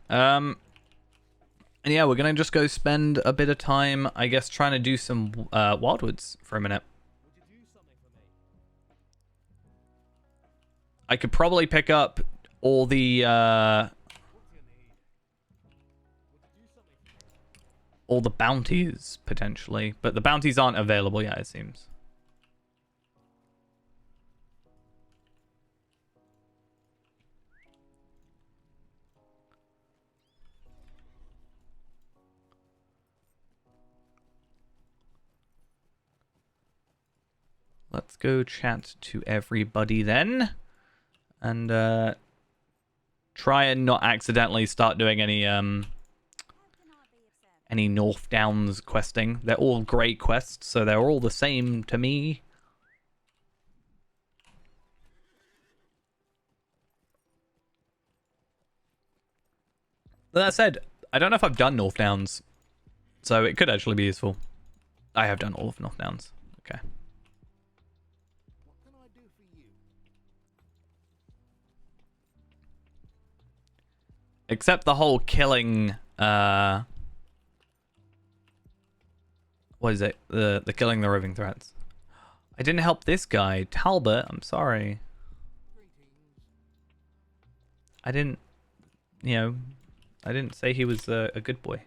And yeah, we're gonna just go spend a bit of time, I guess, trying to do some Wildwoods for a minute. I could probably pick up all the bounties potentially, but the bounties aren't available yet, it seems. Let's go chat to everybody then, and try and not accidentally start doing any North Downs questing. They're all great quests, so they're all the same to me. That said, I don't know if I've done North Downs, so it could actually be useful. I have done all of North Downs. Okay. Except the whole killing, what is it? The killing the roving threats. I didn't help this guy, Talbot. I'm sorry. I didn't say he was a good boy.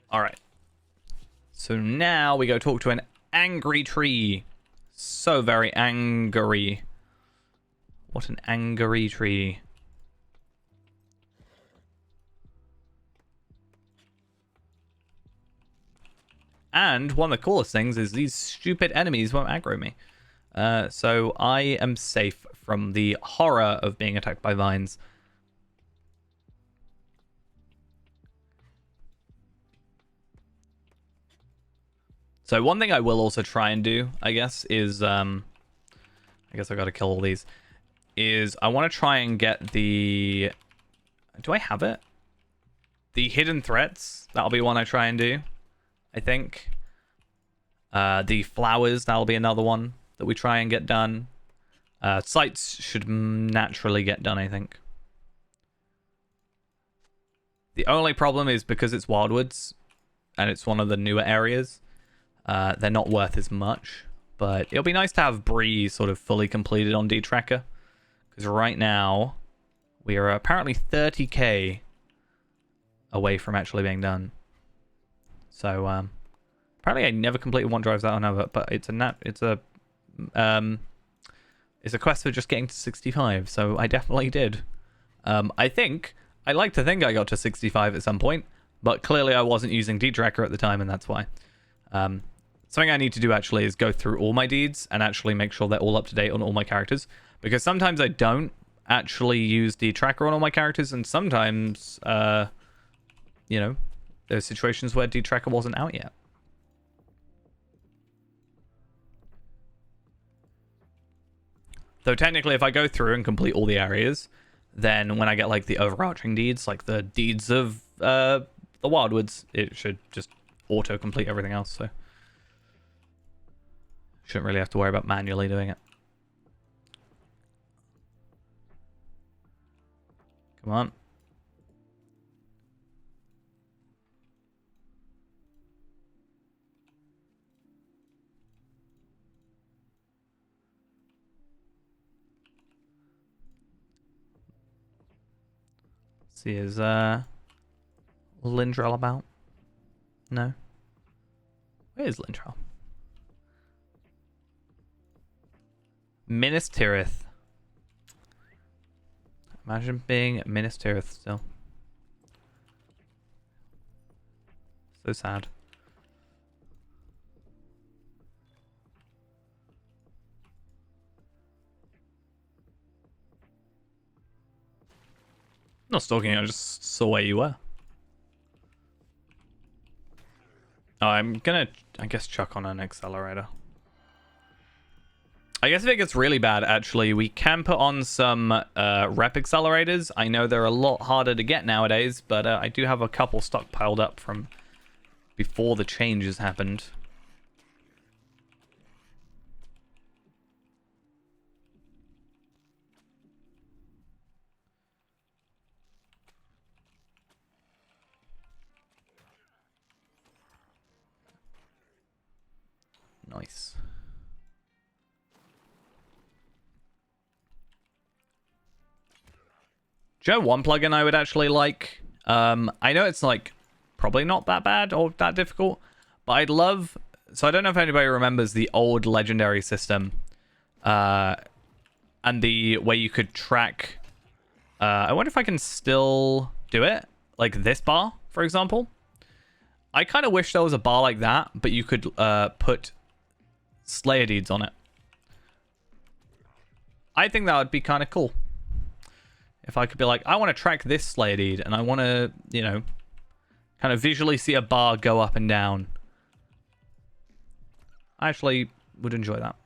All right. So now we go talk to an angry tree. So very angry. What an angry tree. And one of the coolest things is these stupid enemies won't aggro me. So I am safe from the horror of being attacked by vines. So one thing I will also try and do, I guess, is... I guess I gotta kill all these. Is I want to try and get the... Do I have it? The hidden threats. That'll be one I try and do, I think. The flowers, that'll be another one that we try and get done. Sites should naturally get done, I think. The only problem is because it's Wildwoods, and it's one of the newer areas, they're not worth as much. But it'll be nice to have Bree sort of fully completed on D-Tracker. Because right now, we are apparently 30k away from actually being done. So, apparently I never completed one drives out on other, but it's a quest for just getting to 65, so I definitely did. I like to think I got to 65 at some point, but clearly I wasn't using D-Tracker at the time, and that's why. Something I need to do actually is go through all my deeds and actually make sure they're all up to date on all my characters, because sometimes I don't actually use D-Tracker on all my characters, and sometimes, you know, there's situations where D-Tracker wasn't out yet. Though technically, if I go through and complete all the areas, then when I get like the overarching deeds, like the deeds of the Wildwoods, it should just auto-complete everything else, so shouldn't really have to worry about manually doing it. Come on. Let's see, is Lindrel about? No. Where is Lindrel? Minas Tirith. Imagine being Minas Tirith still. So sad. Not stalking you, I just saw where you were. Oh, I'm gonna, I guess, chuck on an accelerator. I guess if it gets really bad, actually, we can put on some rep accelerators. I know they're a lot harder to get nowadays, but I do have a couple stockpiled up from before the changes happened. Nice. Do you know one plugin I would actually like? I know it's like probably not that bad or that difficult, but I'd love... So I don't know if anybody remembers the old legendary system, and the way you could track... I wonder if I can still do it, like this bar, for example. I kind of wish there was a bar like that, but you could put Slayer deeds on it. I think that would be kind of cool. If I could be like, I want to track this Slayer deed, and I want to, you know, kind of visually see a bar go up and down. I actually would enjoy that.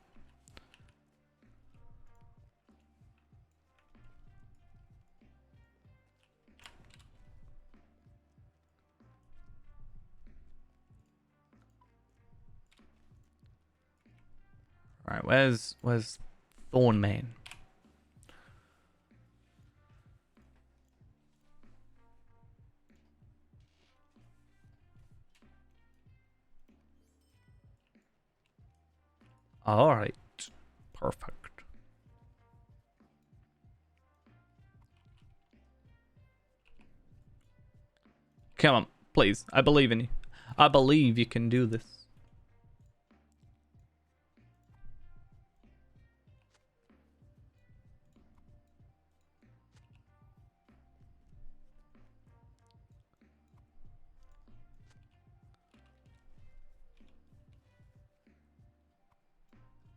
Alright, where's Thornmane? Alright. Perfect. Come on, please. I believe in you. I believe you can do this.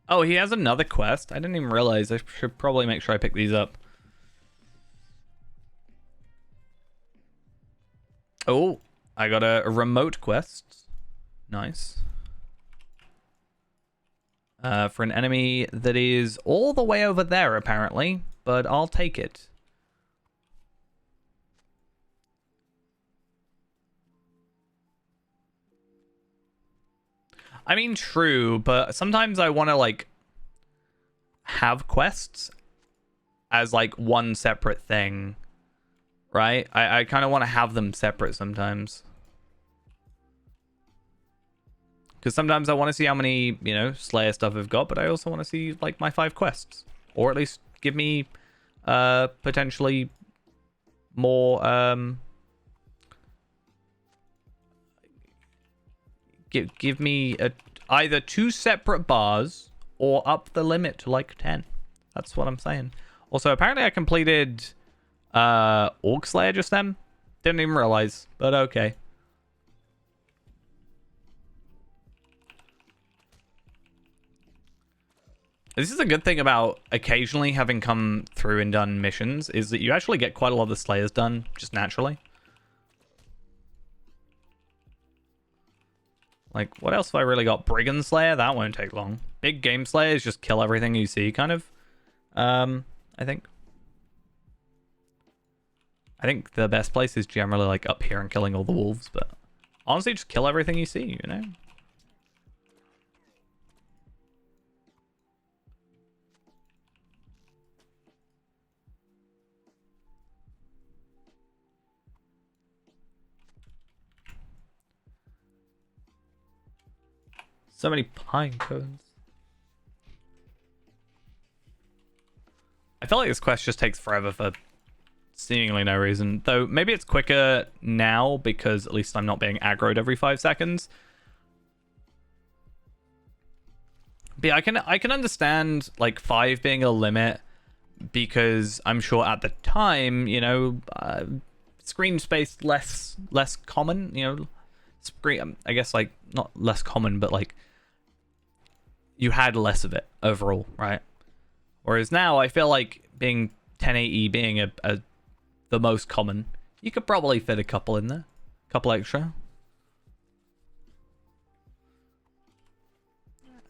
Oh, he has another quest. I didn't even realize. I should probably make sure I pick these up. Oh, I got a remote quest. Nice. For an enemy that is all the way over there, apparently. But I'll take it. I mean, true, but sometimes I want to, like, have quests as, like, one separate thing, right? I kind of want to have them separate sometimes. Because sometimes I want to see how many, you know, Slayer stuff I've got, but I also want to see, like, my 5 quests. Or at least give me, potentially more, give me either 2 separate bars or up the limit to like 10. That's what I'm saying. Also, apparently I completed Orc Slayer just then. Didn't even realize, but okay. This is a good thing about occasionally having come through and done missions, is that you actually get quite a lot of the Slayers done just naturally. Like, what else have I really got? Brigand Slayer? That won't take long. Big Game Slayer is just kill everything you see, kind of. I think. I think the best place is generally, like, up here and killing all the wolves, but honestly, just kill everything you see, you know? So many pine cones. I feel like this quest just takes forever for seemingly no reason. Though maybe it's quicker now because at least I'm not being aggroed every 5 seconds. But yeah, I can understand like 5 being a limit because I'm sure at the time, you know, screen space less common, you know, screen, I guess, like not less common, but like you had less of it overall, right? Whereas now I feel like being 1080 being the most common, you could probably fit a couple in there, a couple extra.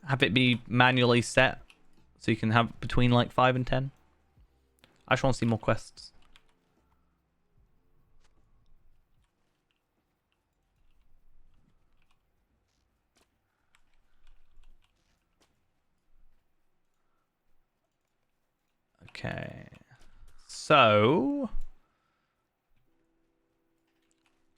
Have it be manually set so you can have between like 5 and 10. I just want to see more quests. Okay. So,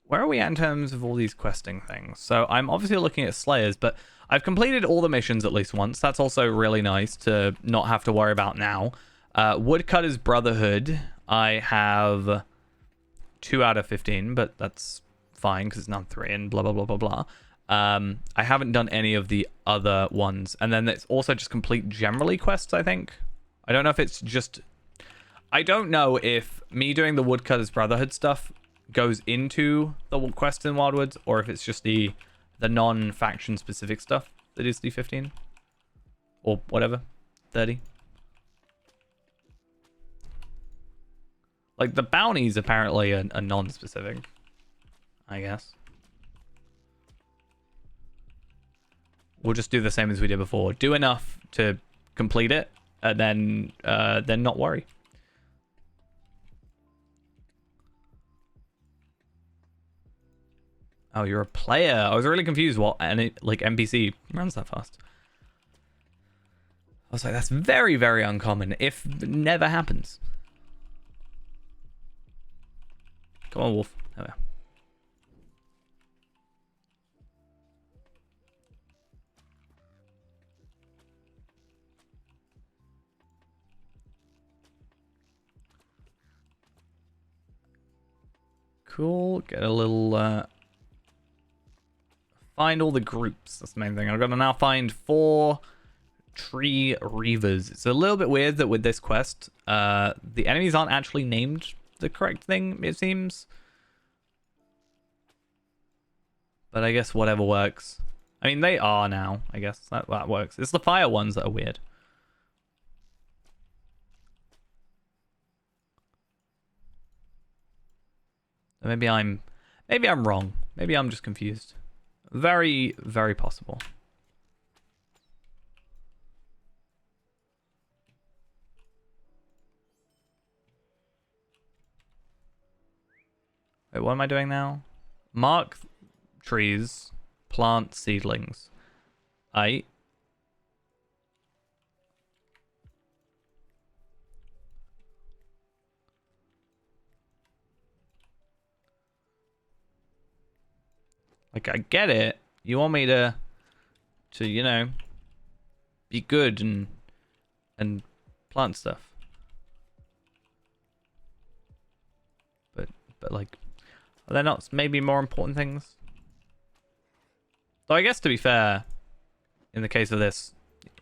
where are we at in terms of all these questing things? So I'm obviously looking at Slayers, but I've completed all the missions at least once. That's also really nice to not have to worry about now. Woodcutter's Brotherhood, I have 2 out of 15, but that's fine because it's not 3 and blah, blah, blah, blah, blah. I haven't done any of the other ones. And then it's also just complete generally quests, I think. I don't know if it's just... I don't know if me doing the Woodcutter's Brotherhood stuff goes into the quest in Wildwoods, or if it's just the non-faction specific stuff that is the 15. Or whatever. 30. Like, the bounties apparently are non-specific, I guess. We'll just do the same as we did before. Do enough to complete it, and then not worry. Oh, you're a player. I was really confused what like NPC runs that fast. I was like, that's very, very uncommon, if never happens. Come on, Wolf. There we are. Cool. Get a little... Find all the groups. That's the main thing. I've got to now find 4 tree reavers. It's a little bit weird that with this quest, the enemies aren't actually named the correct thing, it seems. But I guess whatever works. I mean, they are now, I guess. That works. It's the fire ones that are weird. Maybe I'm wrong. Maybe I'm just confused. Very, very possible. Wait, what am I doing now? Mark trees, plant seedlings. Like, I get it. You want me to you know, be good and plant stuff. But like, are there not maybe more important things? Though I guess to be fair, in the case of this,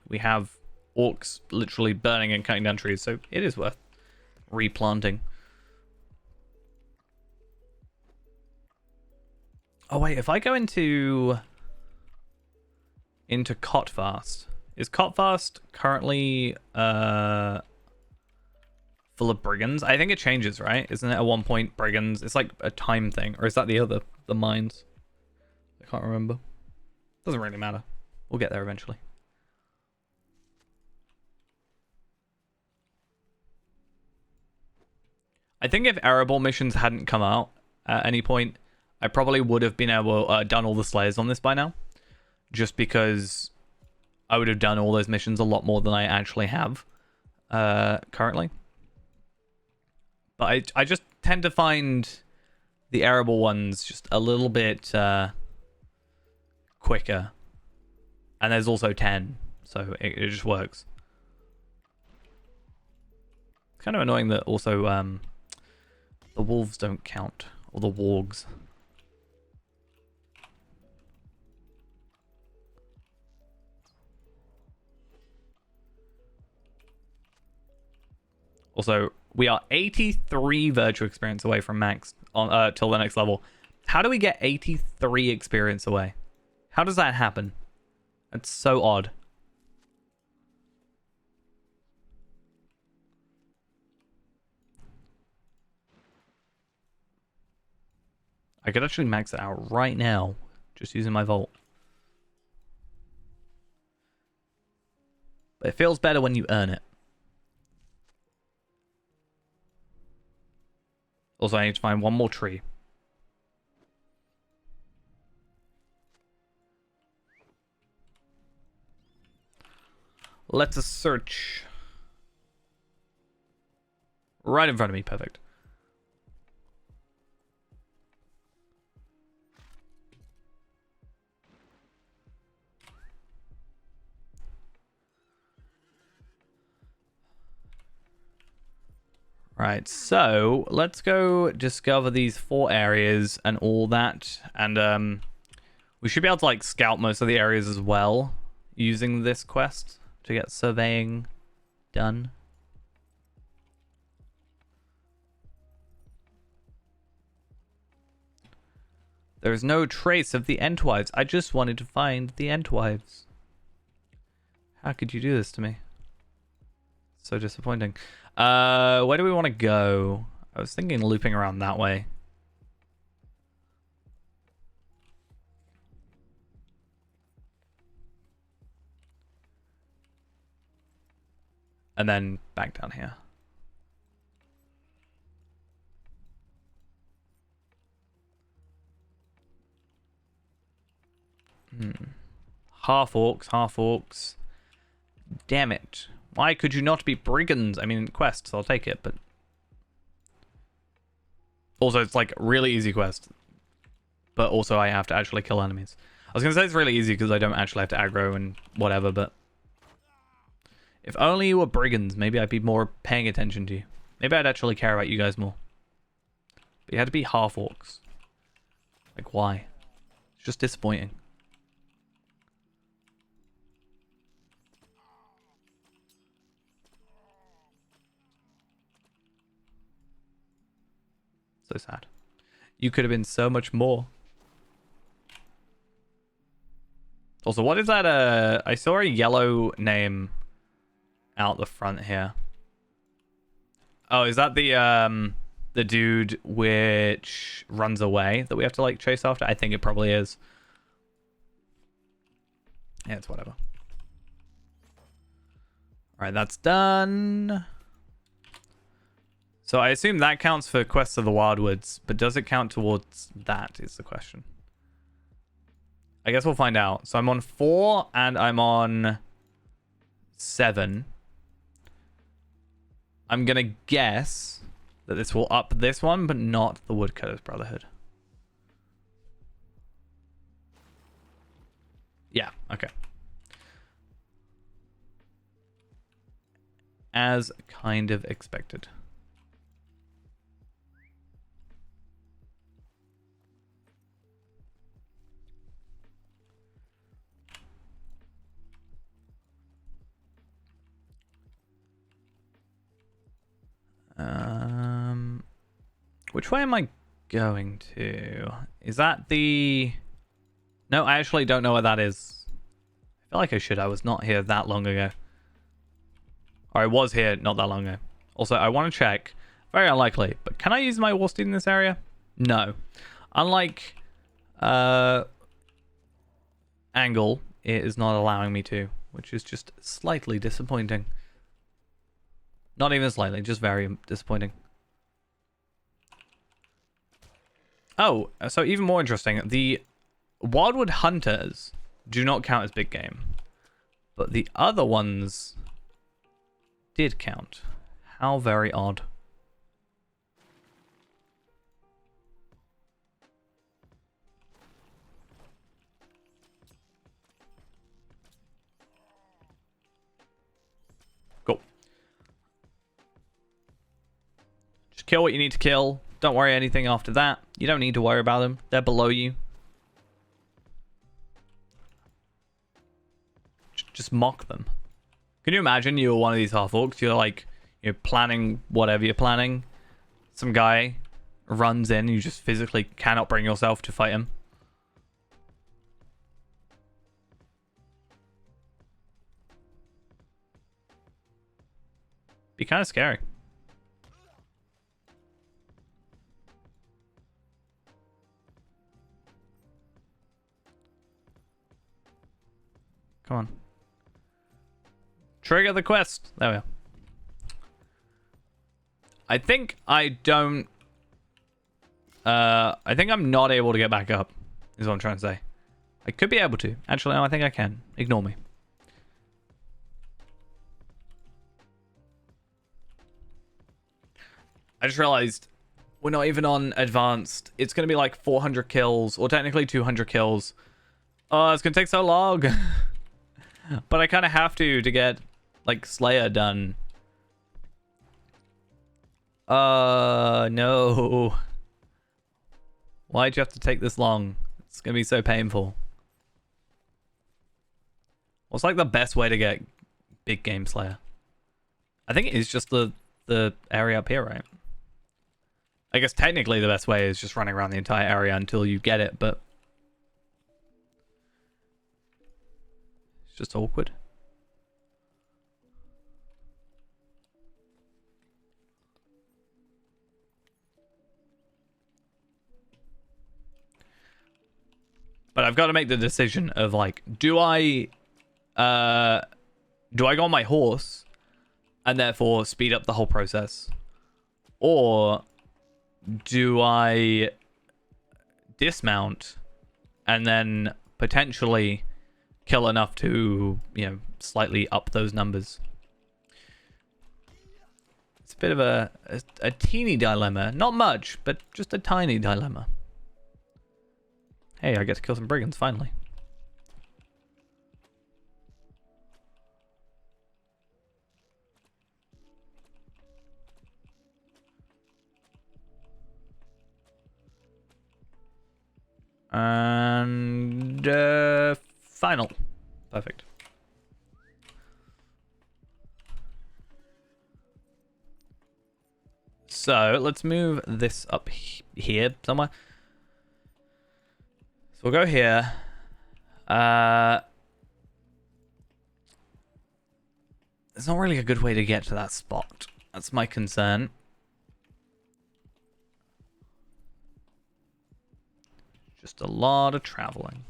we have orcs literally burning and cutting down trees, so it is worth replanting. Oh wait, if I go into Kotfast, is Kotfast currently full of brigands? I think it changes, right? Isn't it at one point brigands? It's like a time thing, or is that the mines? I can't remember. Doesn't really matter. We'll get there eventually. I think if arable missions hadn't come out at any point, I probably would have been able done all the slayers on this by now, just because I would have done all those missions a lot more than I actually have currently. But I just tend to find the arable ones just a little bit quicker, and there's also 10, so it just works. It's kind of annoying that also the wolves don't count, or the wargs. Also, we are 83 virtue experience away from max on till the next level. How do we get 83 experience away? How does that happen? That's so odd. I could actually max it out right now, just using my vault. But it feels better when you earn it. Also, I need to find one more tree. Let's search. Right in front of me, perfect. Right, so let's go discover these 4 areas and all that, and we should be able to like scout most of the areas as well using this quest to get surveying done. There's no trace of the Entwives. I just wanted to find the Entwives. How could you do this to me? So disappointing. Where do we want to go? I was thinking looping around that way. And then back down here. Half orcs. Damn it. Why could you not be brigands? I mean, quests, I'll take it, but... Also, it's like really easy quest. But also I have to actually kill enemies. I was going to say it's really easy because I don't actually have to aggro and whatever, but... If only you were brigands, maybe I'd be more paying attention to you. Maybe I'd actually care about you guys more. But you had to be half orcs. Like, why? It's just disappointing. So sad. You could have been so much more. Also, what is that? I saw a yellow name out the front here. Oh, is that the dude which runs away that we have to like chase after? I think it probably is. Yeah, it's whatever. All right, that's done. So I assume that counts for Quests of the Wildwoods, but does it count towards that is the question. I guess we'll find out. So I'm on 4 and I'm on 7. I'm going to guess that this will up this one, but not the Woodcutter's Brotherhood. Yeah, okay. As kind of expected. Which way am I going to? Is that the... No, I actually don't know what that is. I feel like I should. I was not here that long ago. Or I was here not that long ago. Also, I want to check. Very unlikely. But can I use my war steed in this area? No. Unlike Angle, it is not allowing me to, which is just slightly disappointing. Not even slightly, just very disappointing. Oh, so even more interesting. The Wildwood Hunters do not count as big game. But the other ones did count. How very odd. Cool. Just kill what you need to kill. Don't worry anything after that. You don't need to worry about them. They're below you. Just mock them. Can you imagine you were one of these half-orcs? You're like, you're planning whatever you're planning. Some guy runs in. You just physically cannot bring yourself to fight him. Be kind of scary. Come on. Trigger the quest. There we are. I think I don't... I think I'm not able to get back up, is what I'm trying to say. I could be able to. Actually, no, I think I can. Ignore me. I just realized we're not even on advanced. It's going to be like 400 kills, or technically 200 kills. Oh, it's going to take so long. But I kind of have to get, like, Slayer done. No. Why'd you have to take this long? It's going to be so painful. What's, like, the best way to get big game Slayer? I think it is just the area up here, right? I guess technically the best way is just running around the entire area until you get it, but... just awkward. But I've got to make the decision of like, do I go on my horse and therefore speed up the whole process? Or do I dismount and then potentially kill enough to, you know, slightly up those numbers? It's a bit of a teeny dilemma. Not much, but just a tiny dilemma. Hey, I get to kill some brigands, finally. And final. Perfect. So let's move this up here somewhere. So we'll go here. there's not really a good way to get to that spot. That's my concern. Just a lot of traveling.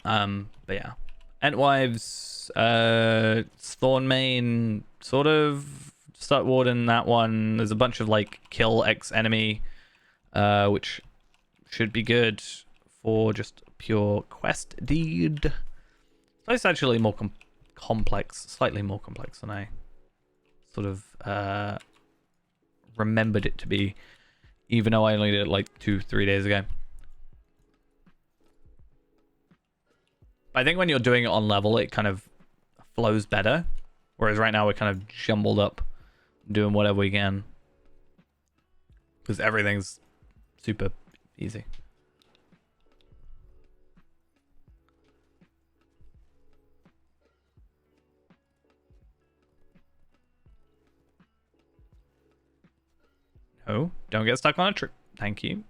But yeah. Entwives, Thornmane, sort of Start Warden, that one. There's a bunch of like kill X enemy, which should be good for just pure quest deed. So it's actually more complex, slightly more complex than I sort of remembered it to be, even though I only did it like 2-3 days ago. I think when you're doing it on level, it kind of flows better. Whereas right now we're kind of jumbled up, doing whatever we can. Because everything's super easy. No, don't get stuck on a trip. Thank you.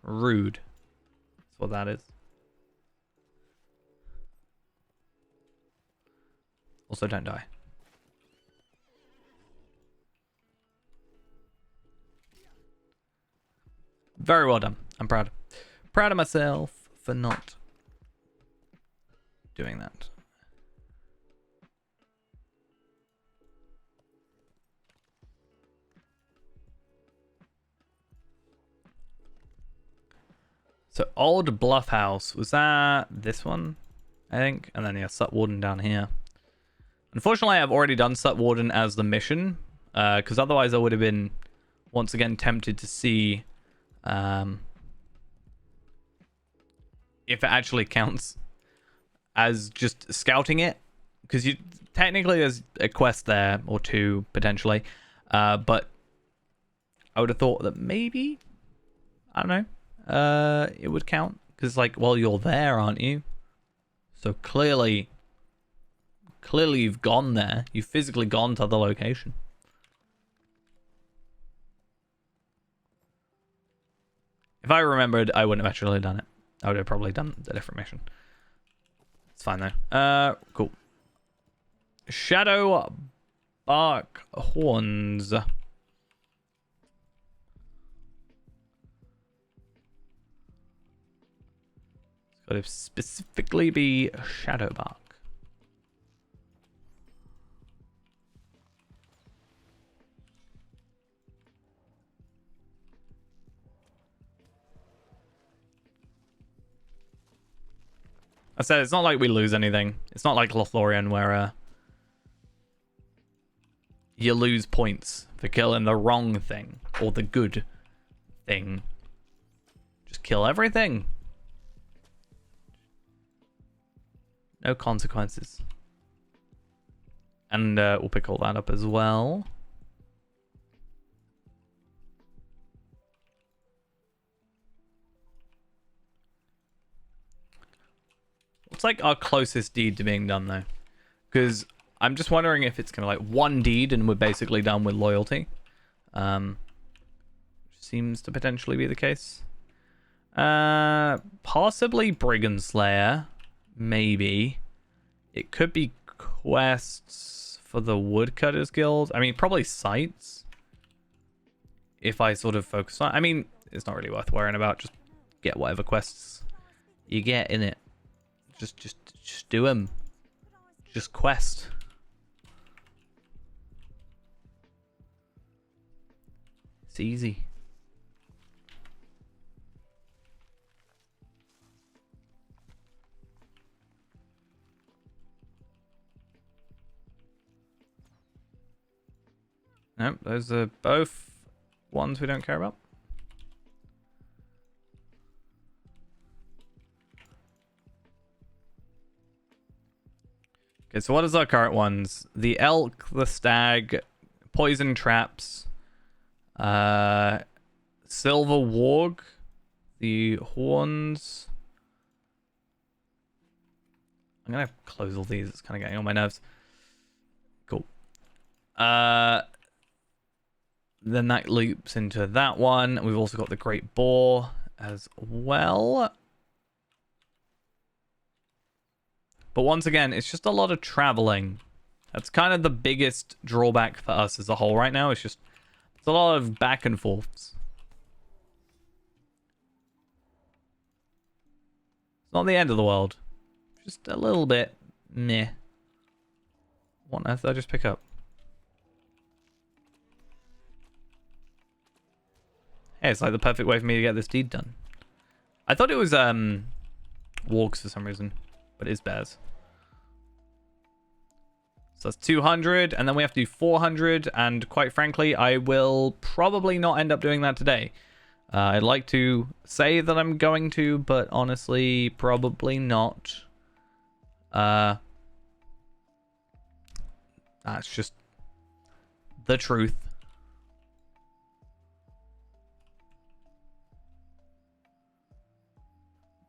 Rude. That's what that is. Also, don't die. Very well done. I'm proud. Proud of myself for not doing that. So, Old Bluff House. Was that this one? I think. And then, yeah, Sut Warden down here. Unfortunately, I've already done Sut Warden as the mission. Because otherwise I would have been, once again, tempted to see if it actually counts as just scouting it. Because you technically there's a quest there, or two, potentially. But I would have thought that maybe, I don't know, it would count. Because, like, well, you're there, aren't you? So clearly you've gone there. You've physically gone to the location. If I remembered, I wouldn't have actually done it. I would have probably done a different mission. It's fine though. Cool. Shadow Bark Horns. Got to specifically be Shadow Bark. I said it's not like we lose anything. It's not like Lothlorien where you lose points for killing the wrong thing or the good thing. Just kill everything. No consequences. And we'll pick all that up as well. What's like our closest deed to being done though? Because I'm just wondering if it's gonna like one deed and we're basically done with loyalty. Seems to potentially be the case. Possibly Brigand Slayer. Maybe. It could be quests for the Woodcutters Guild. I mean, probably sites. If I sort of focus on... I mean, it's not really worth worrying about. Just get whatever quests you get in it. Just do them. Just quest. It's easy. Nope, those are both ones we don't care about. Okay, so what is our current ones? The elk, the stag, poison traps, silver warg, the horns. I'm gonna close all these. It's kind of getting on my nerves. Cool. then that loops into that one. We've also got the Great Boar as well. But once again, it's just a lot of traveling. That's kind of the biggest drawback for us as a whole right now. It's a lot of back and forths. It's not the end of the world. Just a little bit meh. What on earth did I just pick up? Hey, it's like the perfect way for me to get this deed done. I thought it was wargs for some reason, but it is bears. So that's 200, and then we have to do 400, and quite frankly, I will probably not end up doing that today. I'd like to say that I'm going to, but honestly, probably not. That's just the truth.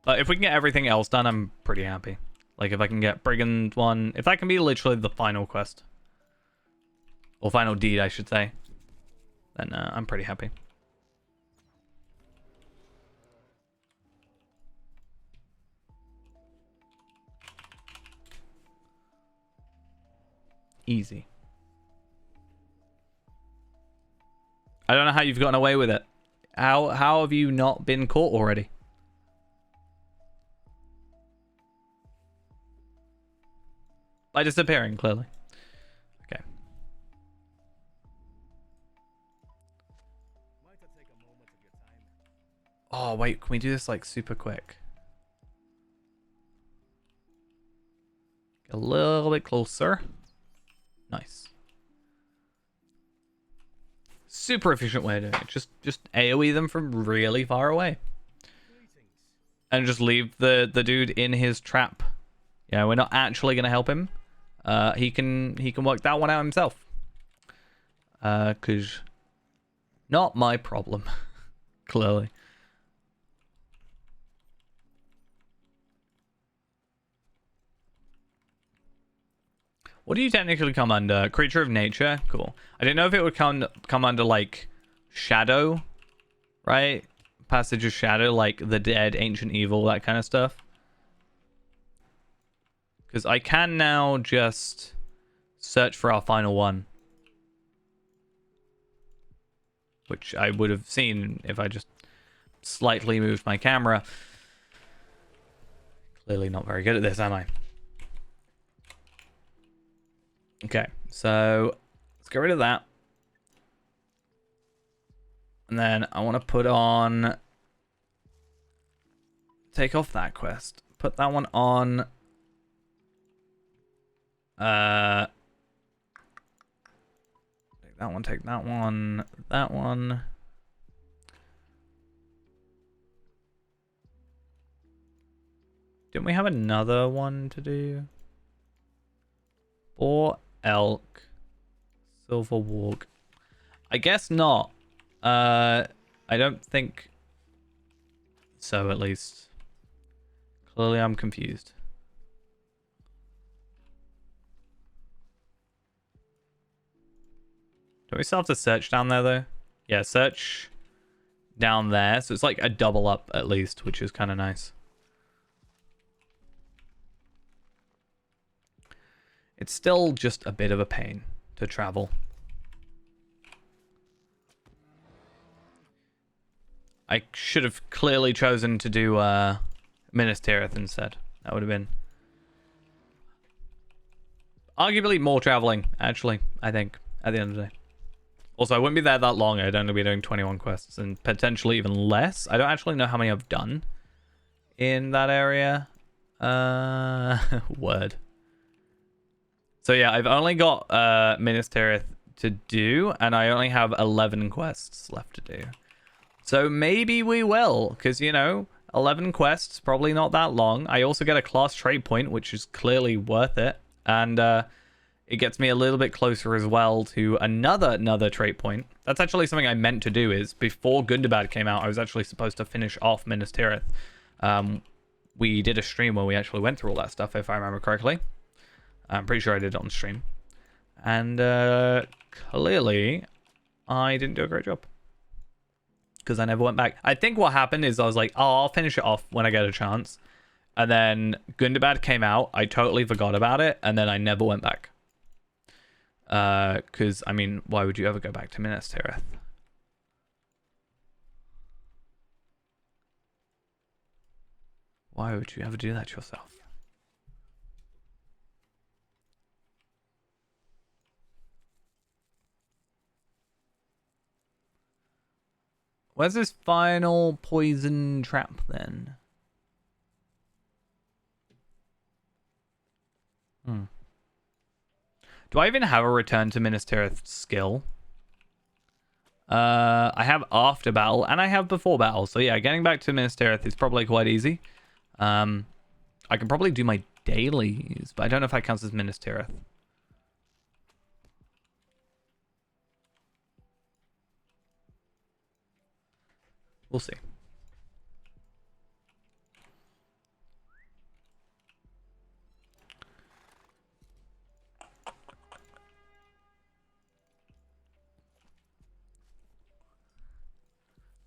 But if we can get everything else done, I'm pretty happy. Like, if I can get Brigand 1... If that can be literally the final quest. Or final deed, I should say. Then I'm pretty happy. Easy. I don't know how you've gotten away with it. How have you not been caught already? By disappearing, clearly. Okay. Oh, wait. Can we do this, like, super quick? Get a little bit closer. Nice. Super efficient way of doing it. Just AoE them from really far away. And just leave the dude in his trap. Yeah, we're not actually going to help him. He can work that one out himself. 'Cause not my problem. Clearly. What do you technically come under? Creature of nature? Cool. I didn't know if it would come under, like, shadow, right? Passage of shadow, like the dead, ancient evil, that kind of stuff. Because I can now just search for our final one. Which I would have seen if I just slightly moved my camera. Clearly not very good at this, am I? Okay, so let's get rid of that. And then I want to put on... Take off that quest. Put that one on... Take that one, take that one, that one. Didn't we have another one to do? Boar, elk, silver warg. I guess not. I don't think so, at least. Clearly I'm confused. Don't we still have to search down there, though? Yeah, search down there. So it's like a double up, at least, which is kind of nice. It's still just a bit of a pain to travel. I should have clearly chosen to do Minas Tirith instead. That would have been arguably more traveling, actually, I think, at the end of the day. Also, I wouldn't be there that long. I'd only be doing 21 quests and potentially even less. I don't actually know how many I've done in that area. Word. So yeah, I've only got Minas Tirith to do, and I only have 11 quests left to do. So maybe we will, because, you know, 11 quests, probably not that long. I also get a class trade point, which is clearly worth it. And it gets me a little bit closer as well to another trait point. That's actually something I meant to do. Is before Gundabad came out, I was actually supposed to finish off Minas Tirith. We did a stream where we actually went through all that stuff, if I remember correctly. I'm pretty sure I did it on stream. And clearly, I didn't do a great job. Because I never went back. I think what happened is I was like, oh, I'll finish it off when I get a chance. And then Gundabad came out. I totally forgot about it. And then I never went back. Because, I mean, why would you ever go back to Minas Tirith? Why would you ever do that to yourself? Where's this final poison trap then? Do I even have a return to Minas Tirith skill? I have after battle and I have before battle. So yeah, getting back to Minas Tirith is probably quite easy. I can probably do my dailies, but I don't know if that counts as Minas Tirith. We'll see.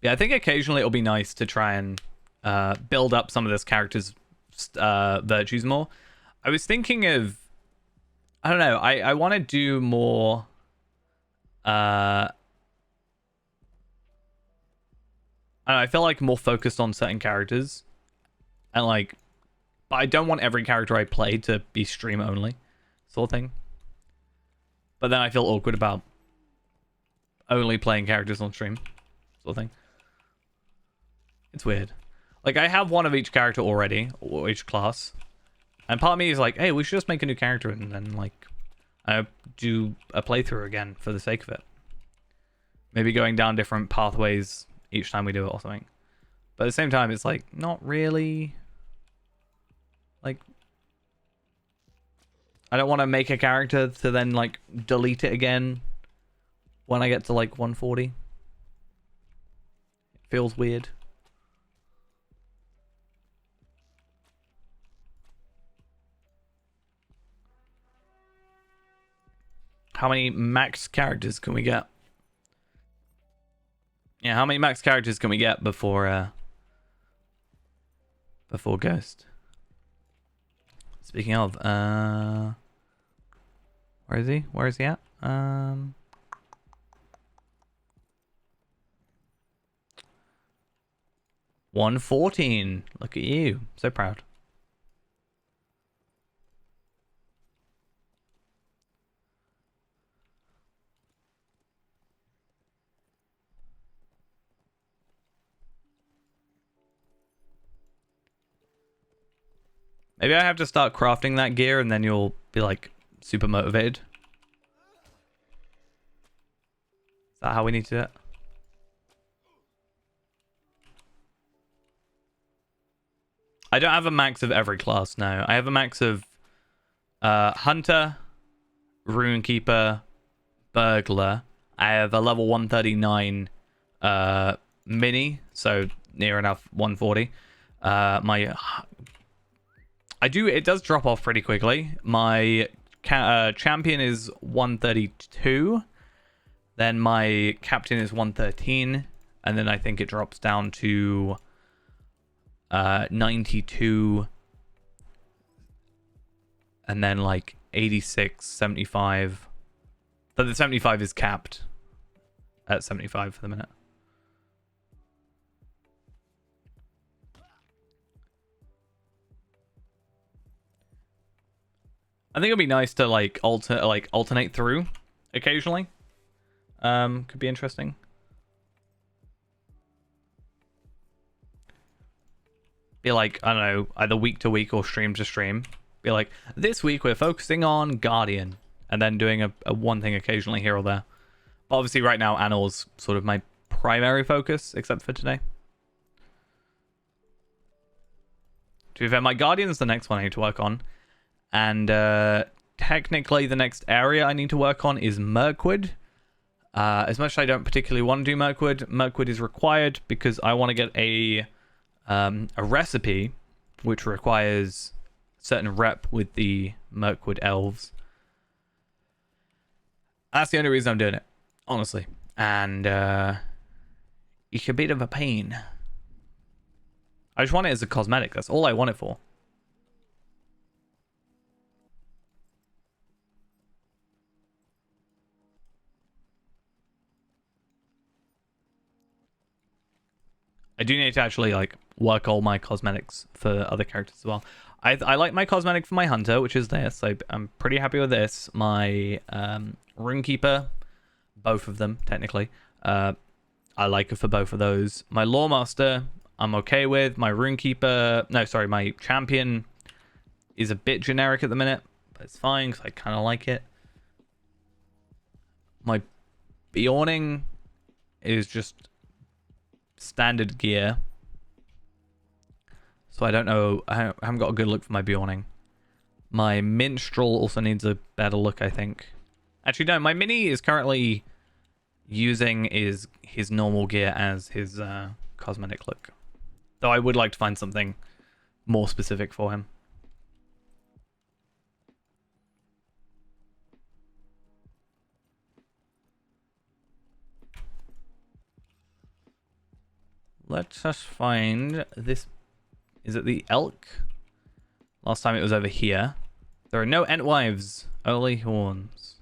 Yeah, I think occasionally it'll be nice to try and build up some of this character's virtues more. I was thinking of, I don't know, I want to do more I don't know, I feel like more focused on certain characters, and like, but I don't want every character I play to be stream only, sort of thing. But then I feel awkward about only playing characters on stream, sort of thing. It's weird. Like, I have one of each character already, or each class, and part of me is like, hey, we should just make a new character and then like do a playthrough again for the sake of it. Maybe going down different pathways each time we do it or something. But at the same time, it's like, not really. Like, I don't want to make a character to then like delete it again when I get to like 140. It feels weird. How many max characters can we get? Yeah, how many max characters can we get before Ghost? Speaking of, where is he? Where is he at? 114. Look at you. So proud. Maybe I have to start crafting that gear and then you'll be like super motivated. Is that how we need to do it? I don't have a max of every class, no. I have a max of Hunter, Runekeeper, Burglar. I have a level 139 Mini, so near enough 140. It does drop off pretty quickly. My champion is 132. Then my captain is 113. And then I think it drops down to 92. And then like 86, 75. But the 75 is capped at 75 for the minute. I think it'd be nice to like alternate through occasionally. Could be interesting. Be like, I don't know, either week to week or stream to stream. Be like, this week we're focusing on Guardian, and then doing a one thing occasionally here or there. But obviously right now Anil's sort of my primary focus, except for today. To be fair, my Guardian's the next one I need to work on. And technically the next area I need to work on is Mirkwood. As much as I don't particularly want to do Mirkwood, Mirkwood is required because I want to get a recipe which requires certain rep with the Mirkwood elves. That's the only reason I'm doing it, honestly. And it's a bit of a pain. I just want it as a cosmetic. That's all I want it for. I do need to actually like work all my cosmetics for other characters as well. I like my cosmetic for my hunter, which is this. I'm pretty happy with this. My Runekeeper, both of them technically. I like it for both of those. My Lawmaster, I'm okay with. My Runekeeper, no, sorry, my Champion is a bit generic at the minute, but it's fine because I kind of like it. My Bjorning is just standard gear. So I don't know. I haven't got a good look for my Bjorning. My Minstrel also needs a better look, I think. Actually, no. My Mini is currently using his normal gear as his cosmetic look. Though I would like to find something more specific for him. Let us find this. Is it the elk? Last time it was over here. There are no Entwives, only horns.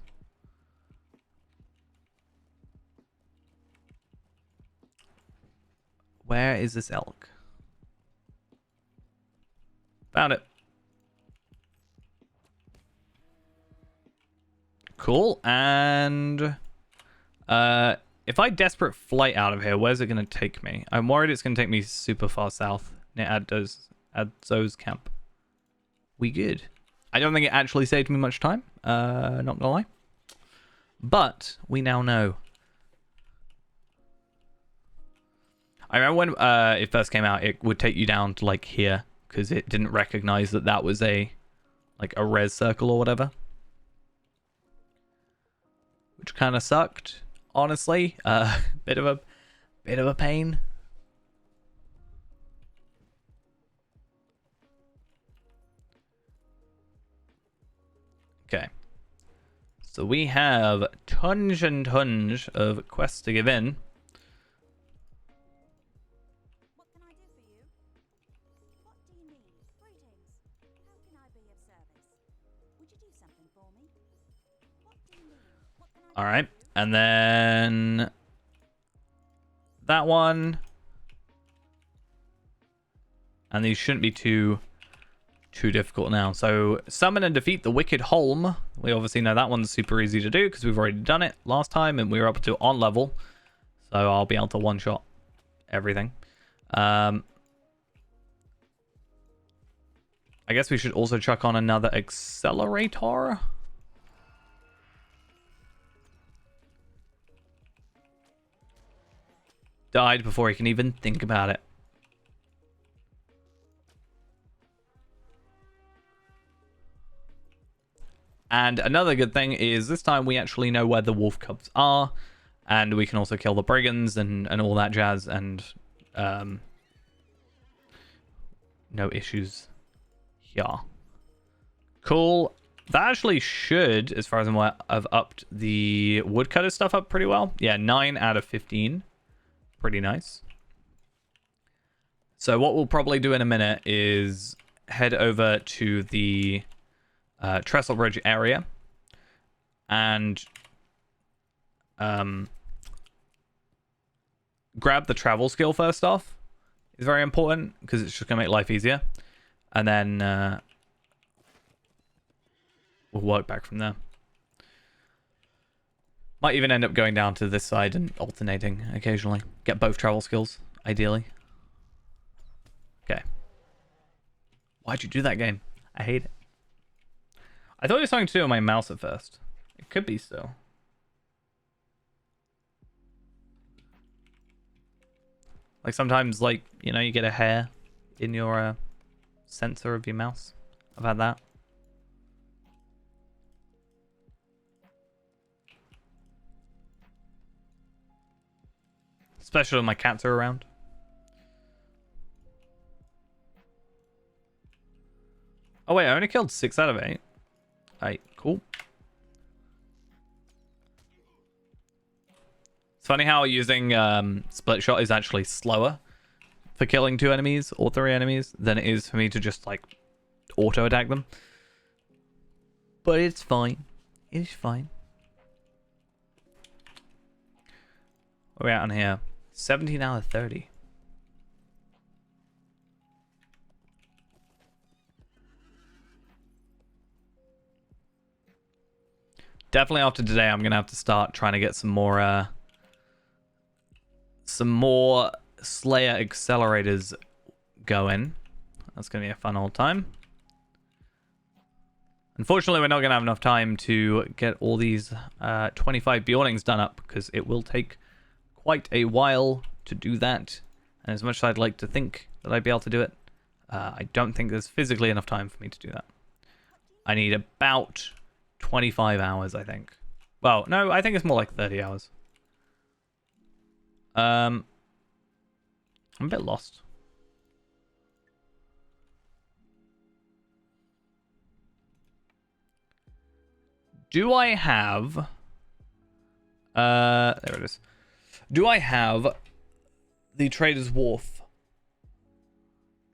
Where is this elk? Found it. Cool. And if I desperate flight out of here, where's it going to take me? I'm worried it's going to take me super far south near Adzo's camp. We good. I don't think it actually saved me much time. Not going to lie. But we now know. I remember when it first came out, it would take you down to like here because it didn't recognize that that was a res circle or whatever. Which kind of sucked. Honestly, bit of a pain. Okay, so we have tons and tons of quests to give in. What can I do for you? What do you need? Greetings. How can I be of service? Would you do something for me? What do you need? What can I do? All right. And then that one. And these shouldn't be too difficult now. So summon and defeat the Wicked Holm. We obviously know that one's super easy to do because we've already done it last time and we were up to on level. So I'll be able to one-shot everything. I guess we should also chuck on another accelerator. Died before he can even think about it. And another good thing is this time we actually know where the wolf cubs are, and we can also kill the brigands and all that jazz, and no issues here. Cool. That actually should, as far as I'm aware, have upped the woodcutter stuff up pretty well. Yeah, 9 out of 15. Pretty nice. So what we'll probably do in a minute is head over to the Trestle Bridge area and grab the travel skill first off. It's very important because it's just going to make life easier. And then we'll work back from there. Might even end up going down to this side and alternating occasionally. Get both travel skills, ideally. Okay. Why'd you do that, game? I hate it. I thought it was something to do with my mouse at first. It could be still. Like sometimes, like, you know, you get a hair in your sensor of your mouse. I've had that. Especially when my cats are around. Oh wait, I only killed 6 out of 8. Alright, cool. It's funny how using split shot is actually slower for killing 2 enemies or 3 enemies than it is for me to just like auto attack them. But it's fine. It's fine. What are we at on here? 17 out of 30. Definitely after today, I'm gonna have to start trying to get some more Slayer accelerators going. That's gonna be a fun old time. Unfortunately, we're not gonna have enough time to get all these 25 Bjornings done up because it will take quite a while to do that. And as much as I'd like to think that I'd be able to do it, I don't think there's physically enough time for me to do that. I need about 25 hours, I think. Well, no, I think it's more like 30 hours. I'm a bit lost. Do I have... there it is. Do I have the Trader's Wharf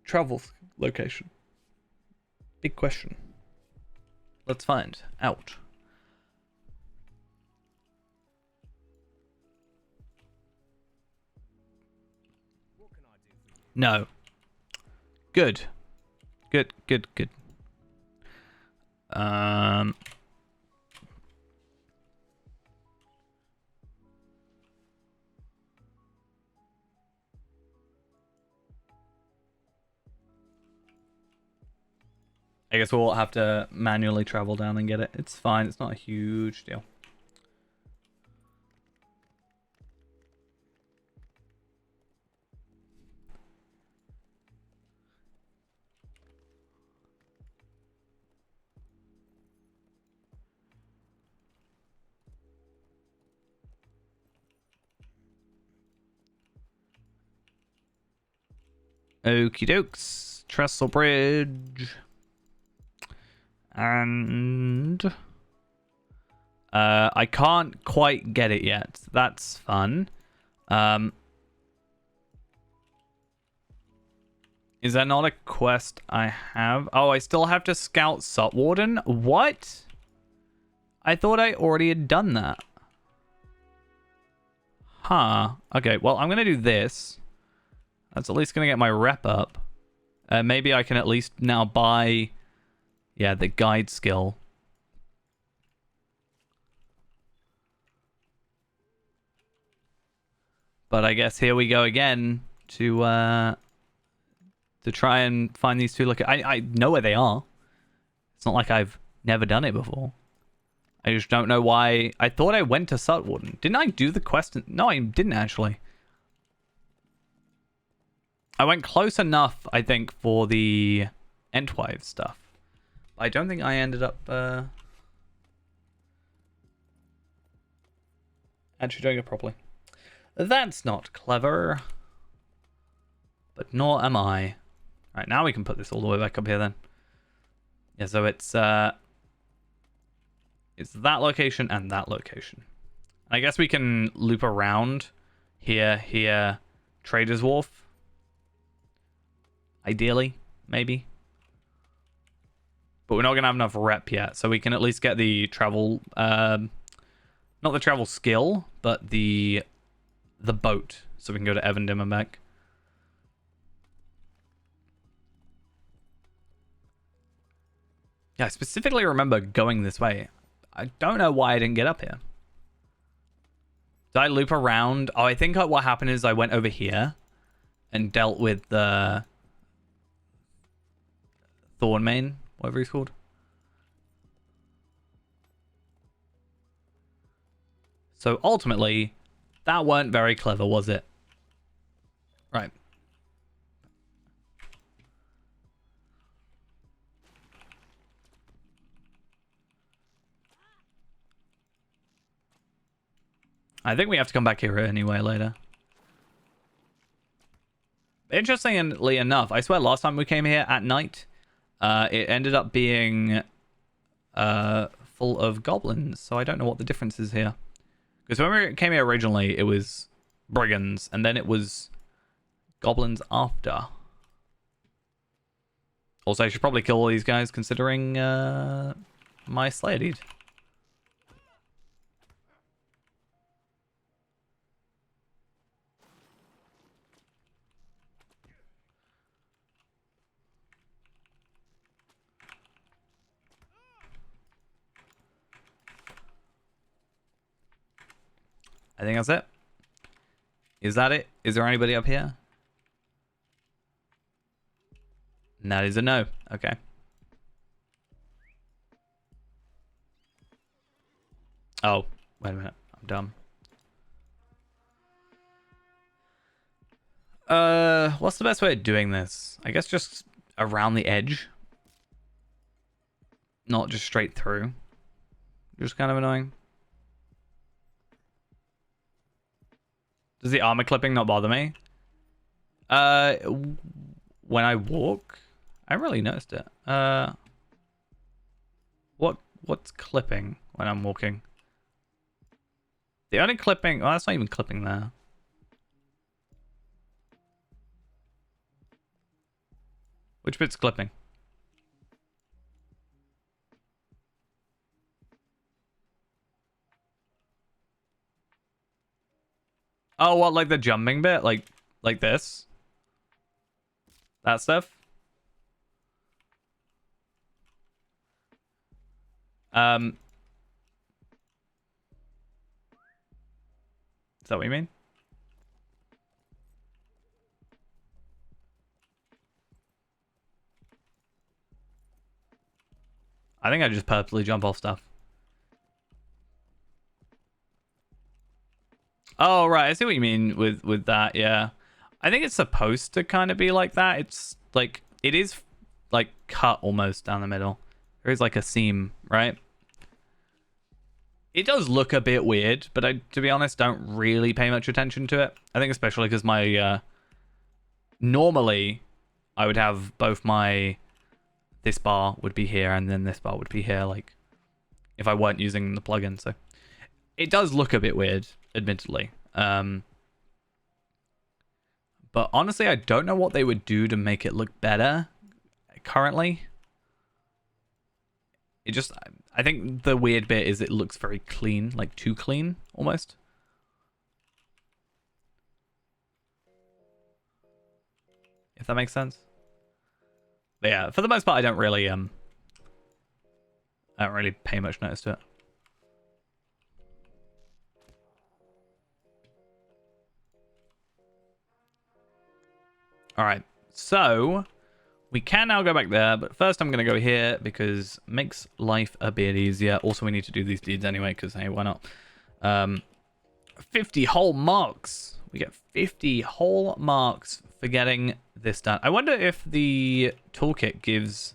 travel location? Big question. Let's find out. No. Good. Good, good, good. I guess we'll have to manually travel down and get it. It's fine. It's not a huge deal. Okie dokes. Trestle Bridge. And I can't quite get it yet. That's fun. Is that not a quest I have? Oh, I still have to scout Sotwarden? What? I thought I already had done that. Huh. Okay, well, I'm going to do this. That's at least going to get my rep up. Maybe I can at least now buy... Yeah, the guide skill. But I guess here we go again to try and find these 2 I know where they are. It's not like I've never done it before. I just don't know why. I thought I went to Sutwarden. Didn't I do the quest? No, I didn't actually. I went close enough, I think, for the Entwive stuff. I don't think I ended up actually doing it properly. That's not clever. But nor am I. Alright, now we can put this all the way back up here then. Yeah, so it's that location and that location. I guess we can loop around here, Trader's Wharf. Ideally, maybe. But we're not going to have enough rep yet, so we can at least get the travel... not the travel skill, but the boat. So we can go to Evandim and back. Yeah, I specifically remember going this way. I don't know why I didn't get up here. Did I loop around? Oh, I think what happened is I went over here and dealt with the... Thornmane, whatever he's called. So ultimately, that weren't very clever, was it? Right. I think we have to come back here anyway later. Interestingly enough, I swear last time we came here at night, it ended up being full of goblins, so I don't know what the difference is here. Because when we came here originally, it was brigands, and then it was goblins after. Also, I should probably kill all these guys, considering my Slayer deed. I think that's it. Is that it? Is there anybody up here? And that is a no. Okay. Oh, wait a minute. I'm dumb. What's the best way of doing this? I guess just around the edge. Not just straight through. Just kind of annoying. Does the armor clipping not bother me? When I walk, I haven't really noticed it. What's clipping when I'm walking? The only clipping, oh, that's not even clipping there. Which bit's clipping? Oh, what, like the jumping bit? Like this? That stuff? Is that what you mean? I think I just purposely jump off stuff. Oh, right. I see what you mean with that. Yeah. I think it's supposed to kind of be like that. It's like, it is like cut almost down the middle. There is like a seam, right? It does look a bit weird, but I, to be honest, don't really pay much attention to it. I think especially because my, normally I would have both my, this bar would be here and then this bar would be here, like if I weren't using the plugin. So it does look a bit weird, admittedly. But honestly, I don't know what they would do to make it look better currently. It just, I think the weird bit is it looks very clean, like too clean almost. If that makes sense. But yeah, for the most part, I don't really pay much notice to it. All right, so we can now go back there, but first I'm going to go here because it makes life a bit easier. Also, we need to do these deeds anyway because, hey, why not? 50 whole marks. We get 50 whole marks for getting this done. I wonder if the toolkit gives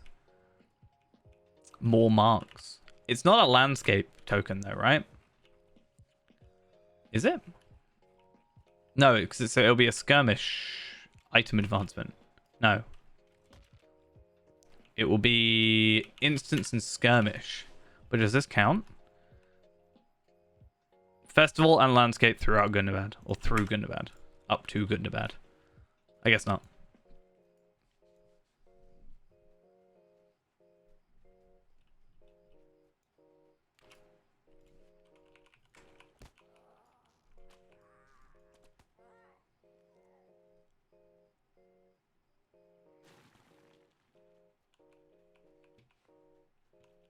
more marks. It's not a landscape token though, right? Is it? No, because it'll be a skirmish item advancement. No. It will be instance and skirmish. But does this count? Festival and landscape throughout Gundabad. Or through Gundabad. Up to Gundabad. I guess not.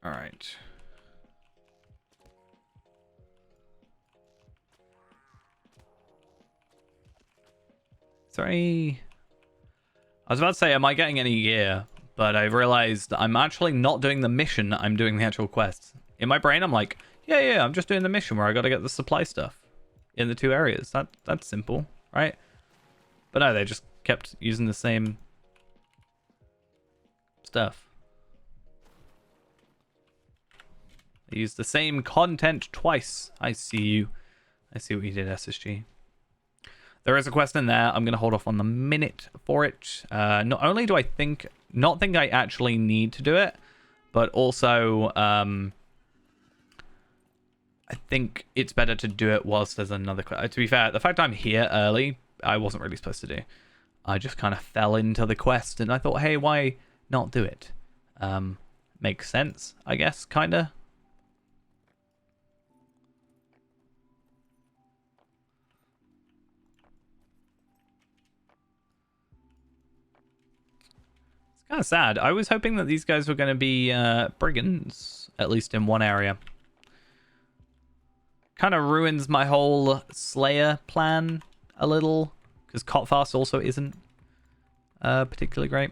All right. Sorry. I was about to say, am I getting any gear? But I've realized I'm actually not doing the mission. I'm doing the actual quests. In my brain, I'm like, yeah, I'm just doing the mission where I got to get the supply stuff in the two areas. That's simple, right? But no, they just kept using the same stuff. They used the same content twice. I see you. I see what you did, SSG. There is a quest in there. I'm going to hold off on the minute for it. Not only do I not think I actually need to do it, but also I think it's better to do it whilst there's another quest. To be fair, the fact I'm here early, I wasn't really supposed to do. I just kind of fell into the quest, and I thought, hey, why not do it? Makes sense, I guess, kind of. It's kind of sad. I was hoping that these guys were going to be brigands, at least in one area. Kind of ruins my whole Slayer plan a little, because Kotfast also isn't particularly great.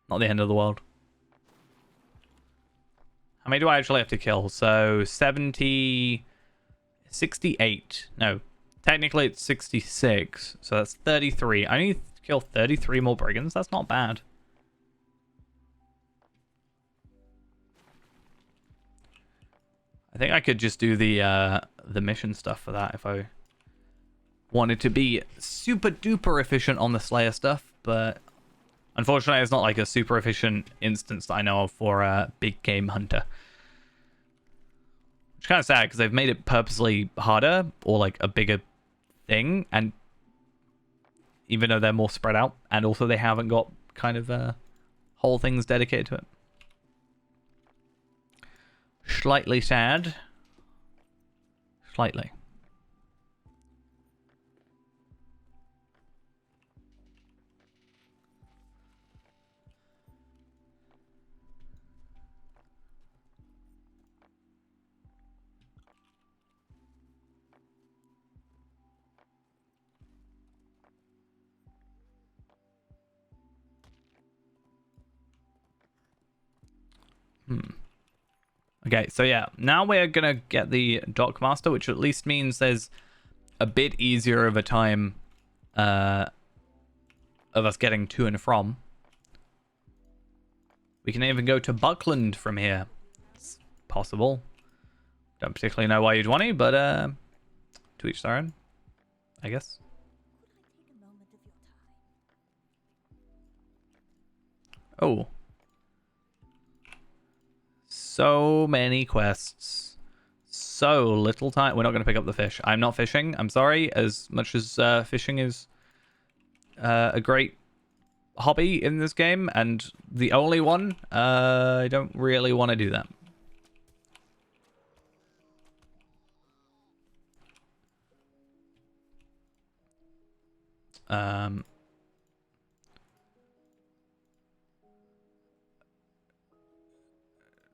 Not the end of the world. How many do I actually have to kill? So 70, 68. No, technically it's 66. So that's 33. I need to kill 33 more brigands. That's not bad. I think I could just do the mission stuff for that if I wanted to be super duper efficient on the Slayer stuff, but unfortunately it's not like a super efficient instance that I know of for a big game hunter. Which is kind of sad because they've made it purposely harder or like a bigger thing, and even though they're more spread out, and also they haven't got kind of whole things dedicated to it. Slightly sad. Slightly. Okay, so yeah, now we're gonna get the Dockmaster, which at least means there's a bit easier of a time of us getting to and from. We can even go to Buckland from here. It's possible. Don't particularly know why you'd want to, but to each their own, I guess. Oh. So many quests. So little time. We're not going to pick up the fish. I'm not fishing. I'm sorry. As much as fishing is a great hobby in this game, and the only one, I don't really want to do that.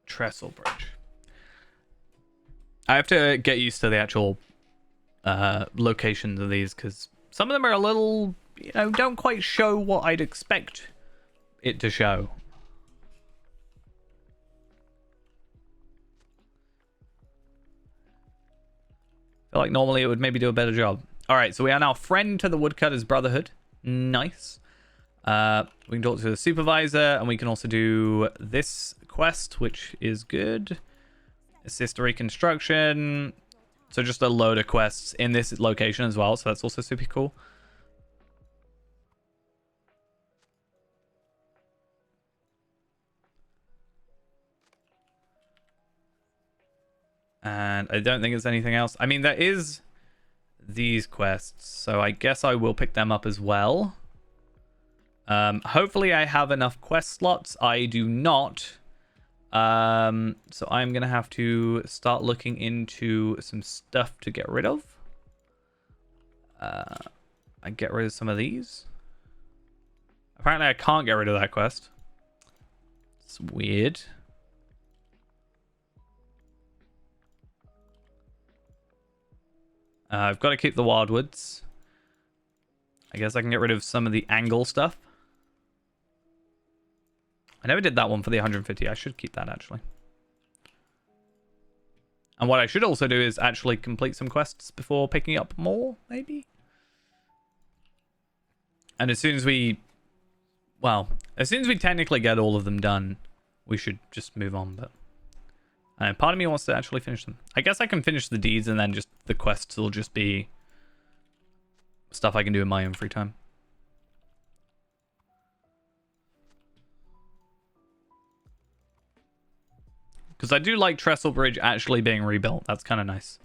Trestle Bridge. I have to get used to the actual locations of these, because some of them are a little, you know, don't quite show what I'd expect it to show. I feel like normally it would maybe do a better job. All right, so we are now friend to the Woodcutters Brotherhood. Nice. We can talk to the supervisor, and we can also do this quest, which is good. Assist reconstruction. So just a load of quests in this location as well, so that's also super cool. And I don't think there's anything else. I mean, there is these quests, so I guess I will pick them up as well. Hopefully I have enough quest slots. I do not. So I'm gonna have to start looking into some stuff to get rid of. I get rid of some of these. Apparently I can't get rid of that quest. It's weird. I've got to keep the Wildwoods. I guess I can get rid of some of the angle stuff. I never did that one for the 150. I should keep that, actually. And what I should also do is actually complete some quests before picking up more, maybe? And as soon as we... Well, as soon as we technically get all of them done, we should just move on, but... part of me wants to actually finish them. I guess I can finish the deeds and then just the quests will just be stuff I can do in my own free time. Because I do like Trestle Bridge actually being rebuilt. That's kind of nice.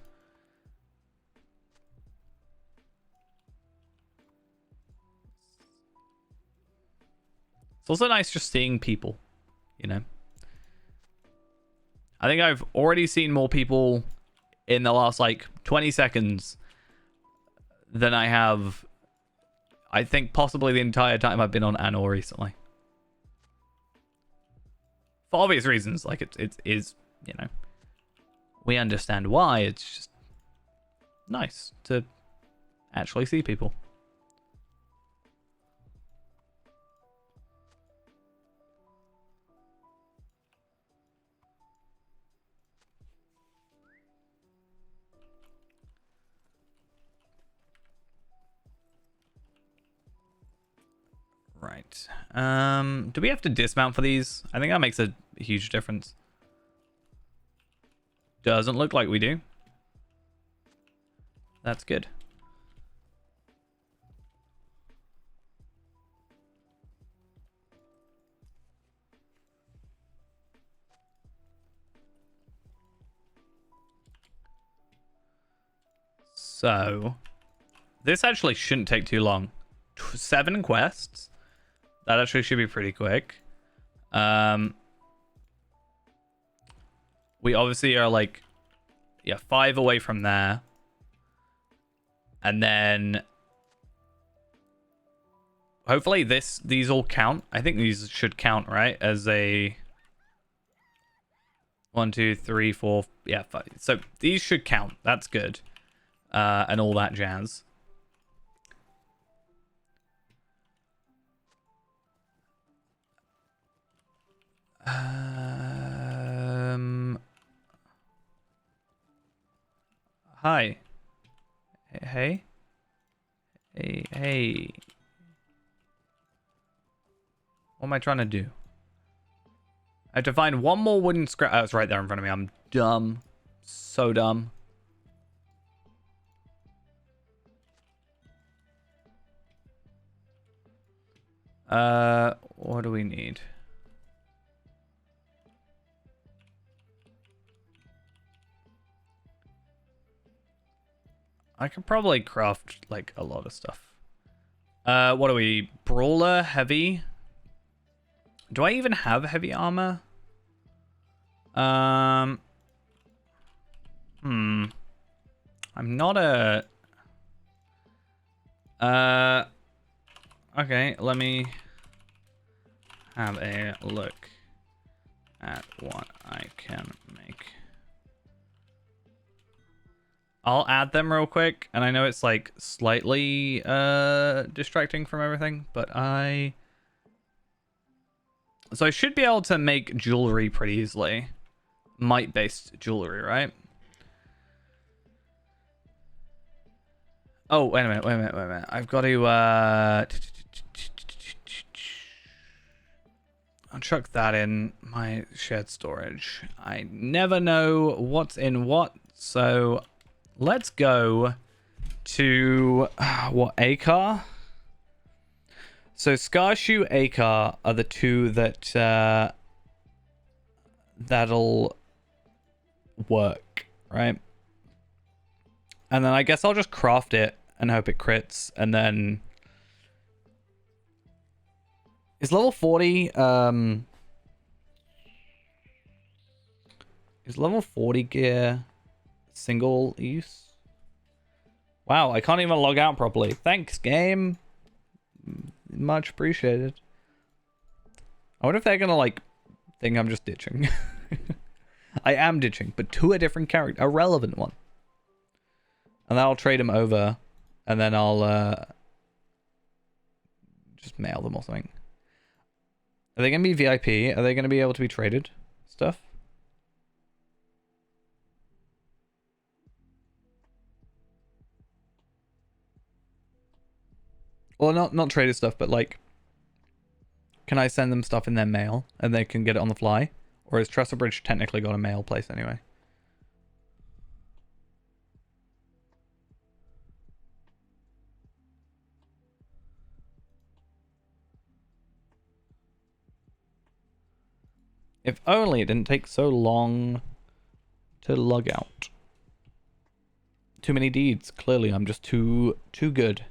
It's also nice just seeing people, you know. I think I've already seen more people in the last like 20 seconds than I have, I think, possibly the entire time I've been on Anor recently. For obvious reasons, like it is, you know, we understand why. It's just nice to actually see people. Right. Do we have to dismount for these? I think that makes a huge difference. Doesn't look like we do. That's good. So, this actually shouldn't take too long. 7 quests. That actually should be pretty quick. We obviously are like, yeah, 5 away from there. And then hopefully these all count. I think these should count, right? As a 1, 2, 3, 4, yeah, 5. So these should count. That's good. And all that jazz. Hi. Hey. Hey. What am I trying to do? I have to find one more wooden scrap. Oh, it's right there in front of me. I'm dumb. So dumb. What do we need? I could probably craft like a lot of stuff. What are we? Brawler, heavy. Do I even have heavy armor? I'm not a. Okay, let me have a look at what I can make. I'll add them real quick, and I know it's like slightly distracting from everything, but so I should be able to make jewelry pretty easily. Might-based jewelry, right? Oh, wait a minute. I've got to I'll chuck that in my shared storage. I never know what's in what, so let's go to what, Akar? So Skarshu, Akar are the two that that'll work, right? And then I guess I'll just craft it and hope it crits, and then is level 40 is level 40 gear single use? Wow, I can't even log out properly. Thanks, game. Much appreciated. I wonder if they're gonna like think I'm just ditching. I am ditching, but to a different character, a relevant one. And then I'll trade them over, and then I'll just mail them or something. Are they gonna be VIP? Are they gonna be able to be traded stuff? Well, not traded stuff, but like, can I send them stuff in their mail and they can get it on the fly? Or has Trestle Bridge technically got a mail place anyway? If only it didn't take so long to log out. Too many deeds. Clearly, I'm just too good.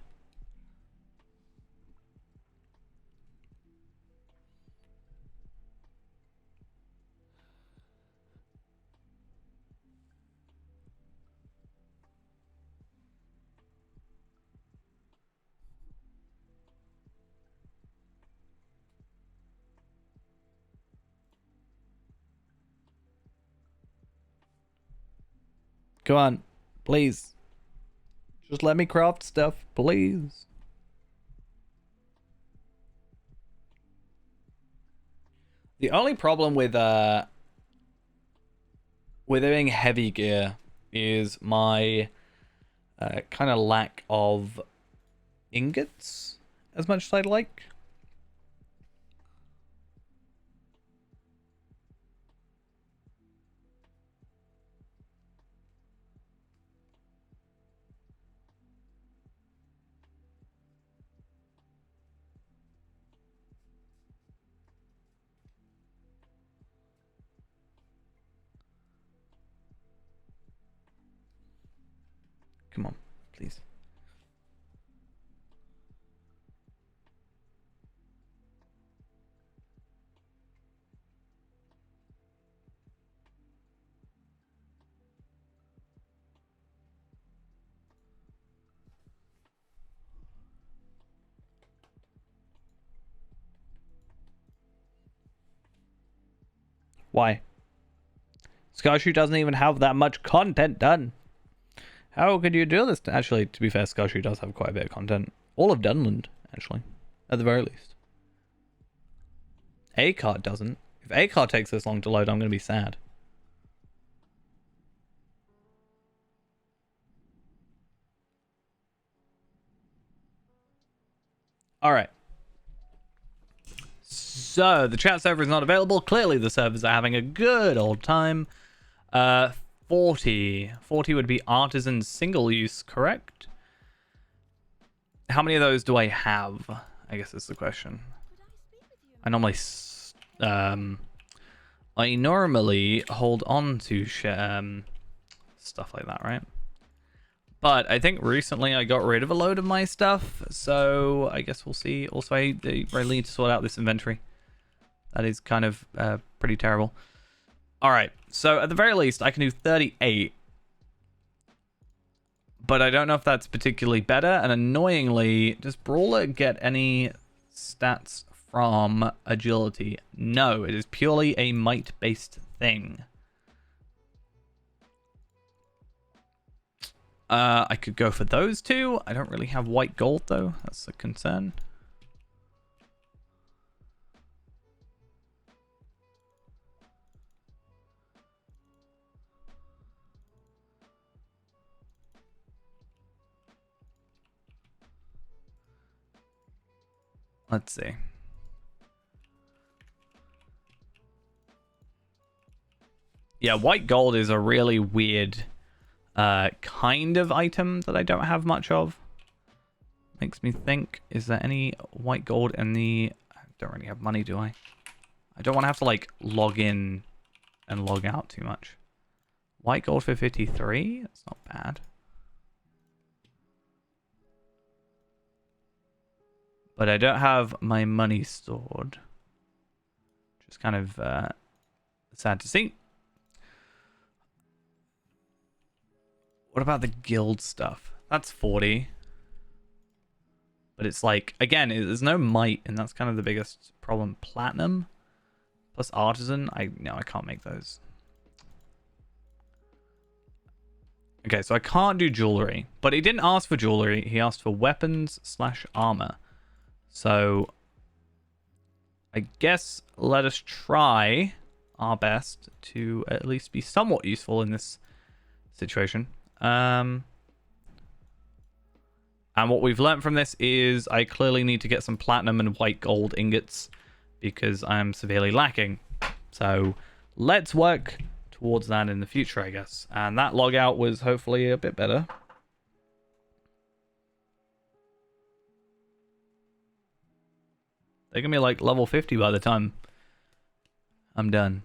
Come on, please. Just let me craft stuff, please. The only problem with doing heavy gear is my kind of lack of ingots as much as I'd like. Come on, please. Why? Skarshu doesn't even have that much content done. How could you do this? Actually, to be fair, Skarshu does have quite a bit of content. All of Dunland, actually, at the very least. A-Card doesn't. If A-Card takes this long to load, I'm going to be sad. Alright. So, the chat server is not available. Clearly, the servers are having a good old time. 40. 40 would be artisan single use, correct? How many of those do I have? I guess is the question. I normally hold on to stuff like that, right? But I think recently I got rid of a load of my stuff, so I guess we'll see. Also, I really need to sort out this inventory. That is kind of pretty terrible. All right, so at the very least, I can do 38. But I don't know if that's particularly better. And annoyingly, does Brawler get any stats from agility? No, it is purely a might-based thing. I could go for those two. I don't really have white gold, though. That's a concern. Let's see. Yeah, white gold is a really weird kind of item that I don't have much of. Makes me think, is there any white gold in the... I don't really have money, do I? I don't want to have to, like, log in and log out too much. White gold for 53? That's not bad. But I don't have my money stored. Just kind of sad to see. What about the guild stuff? That's 40. But it's like, again, there's no might, and that's kind of the biggest problem. Platinum plus artisan. No, I can't make those. Okay, so I can't do jewelry. But he didn't ask for jewelry. He asked for weapons/armor. So I guess let us try our best to at least be somewhat useful in this situation. And what we've learned from this is I clearly need to get some platinum and white gold ingots because I'm severely lacking. So let's work towards that in the future, I guess. And that logout was hopefully a bit better. They're going to be like level 50 by the time I'm done.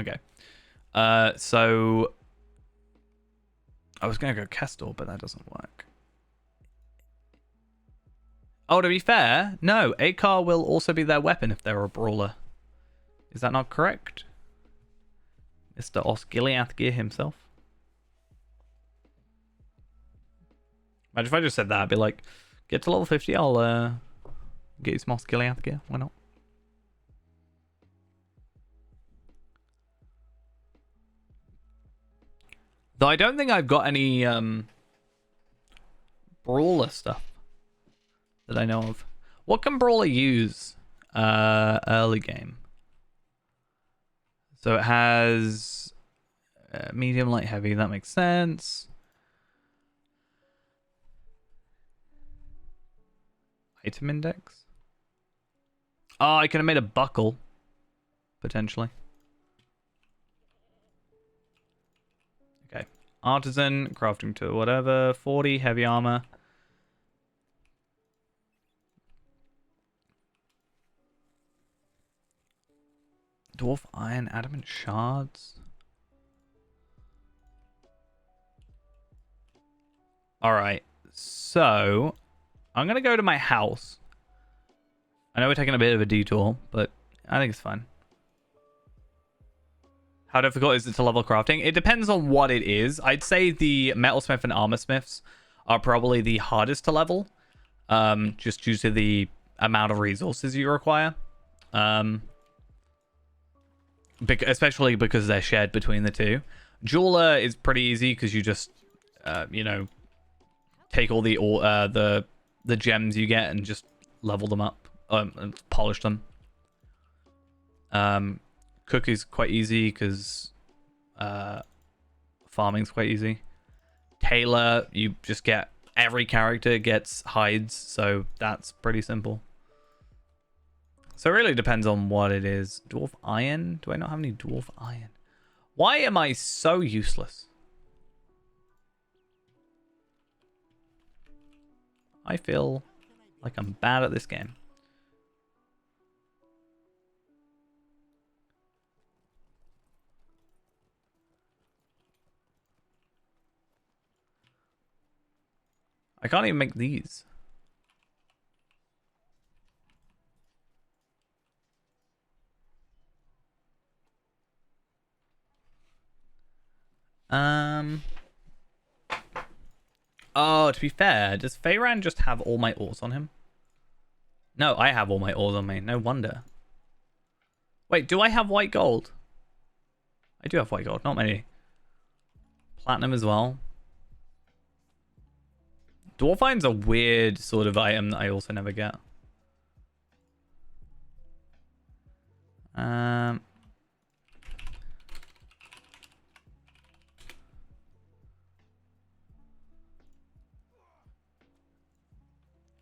Okay. So I was gonna go Kestor, but that doesn't work. Oh, to be fair, no. Akar will also be their weapon if they're a brawler. Is that not correct? Mr. Osgiliathgear himself. Imagine if I just said that. I'd be like, get to level 50, I'll get you some Osgiliathgear. Why not? Though I don't think I've got any brawler stuff that I know of. What can brawler use early game? So it has medium, light, heavy. That makes sense. Item index. Oh, I could have made a buckle. Potentially. Okay. Artisan, crafting to whatever. 40, heavy armor. Dwarf iron, adamant shards. Alright. So, I'm going to go to my house. I know we're taking a bit of a detour, but I think it's fine. How difficult is it to level crafting? It depends on what it is. I'd say the metalsmith and armorsmiths are probably the hardest to level. Just due to the amount of resources you require. Especially because they're shared between the two. Jeweler is pretty easy because you just, you know, take all the gems you get and just level them up and polish them. Cook is quite easy because farming's quite easy. Tailor, you just get every character gets hides, so that's pretty simple. So it really depends on what it is. Dwarf iron? Do I not have any dwarf iron? Why am I so useless? I feel like I'm bad at this game. I can't even make these. Oh, to be fair, does Feyran just have all my ores on him? No, I have all my ores on me. No wonder. Wait, do I have white gold? I do have white gold. Not many. Platinum as well. Dwarfine's a weird sort of item that I also never get.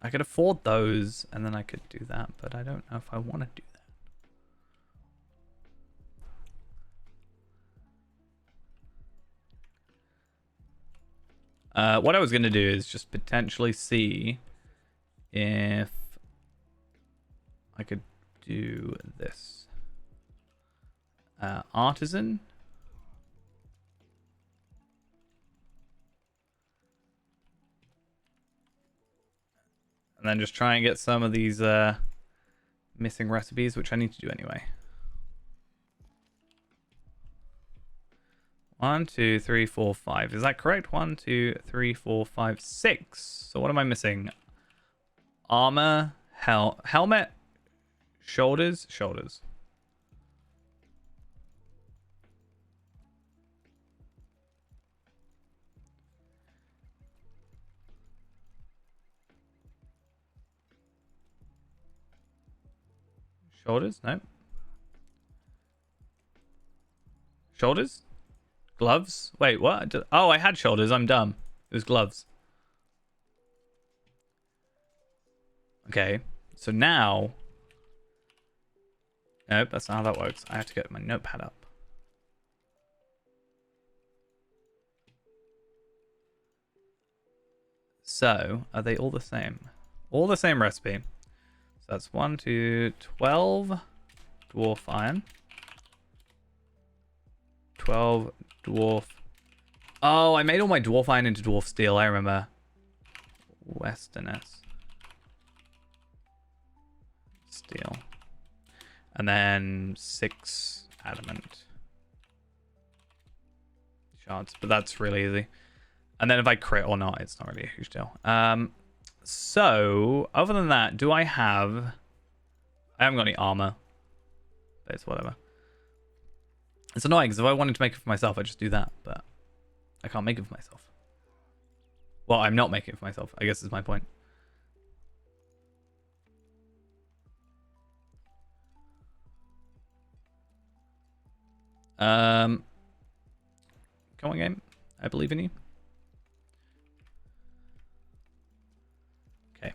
I could afford those, and then I could do that, but I don't know if I want to do that. What I was going to do is just potentially see if I could do this. Artisan. And then just try and get some of these missing recipes, which I need to do anyway. 1, 2, 3, 4, 5. Is that correct? 1, 2, 3, 4, 5, 6. So what am I missing? Armor, helmet, shoulders. Shoulders. No. Shoulders? Gloves? Wait, what? Oh, I had shoulders. I'm dumb. It was gloves. Okay. So now... Nope, that's not how that works. I have to get my notepad up. So, are they all the same? All the same recipe. So that's 1, 2, 12 dwarf iron. 12 dwarf. Oh, I made all my dwarf iron into dwarf steel. I remember. Westerness. Steel. And then 6 adamant shards. But that's really easy. And then if I crit or not, it's not really a huge deal. So, other than that, do I have... I haven't got any armor. But it's whatever. It's annoying, because if I wanted to make it for myself, I'd just do that. But I can't make it for myself. Well, I'm not making it for myself, I guess is my point. Come on, game. I believe in you. Okay.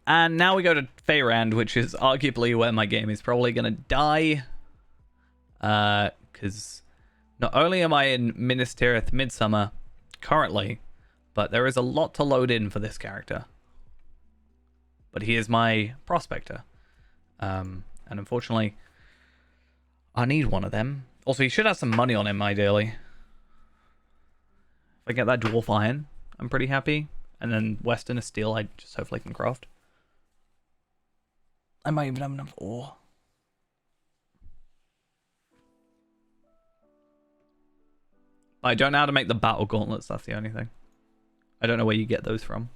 And now we go to Faerand, which is arguably where my game is probably going to die. Because not only am I in Minas Tirith Midsummer currently, but there is a lot to load in for this character. But he is my prospector. And unfortunately, I need one of them. Also, he should have some money on him, ideally. If I get that dwarf iron, I'm pretty happy. And then Western steel, I just hopefully can craft. I might even have enough ore. I don't know how to make the battle gauntlets, that's the only thing. I don't know where you get those from.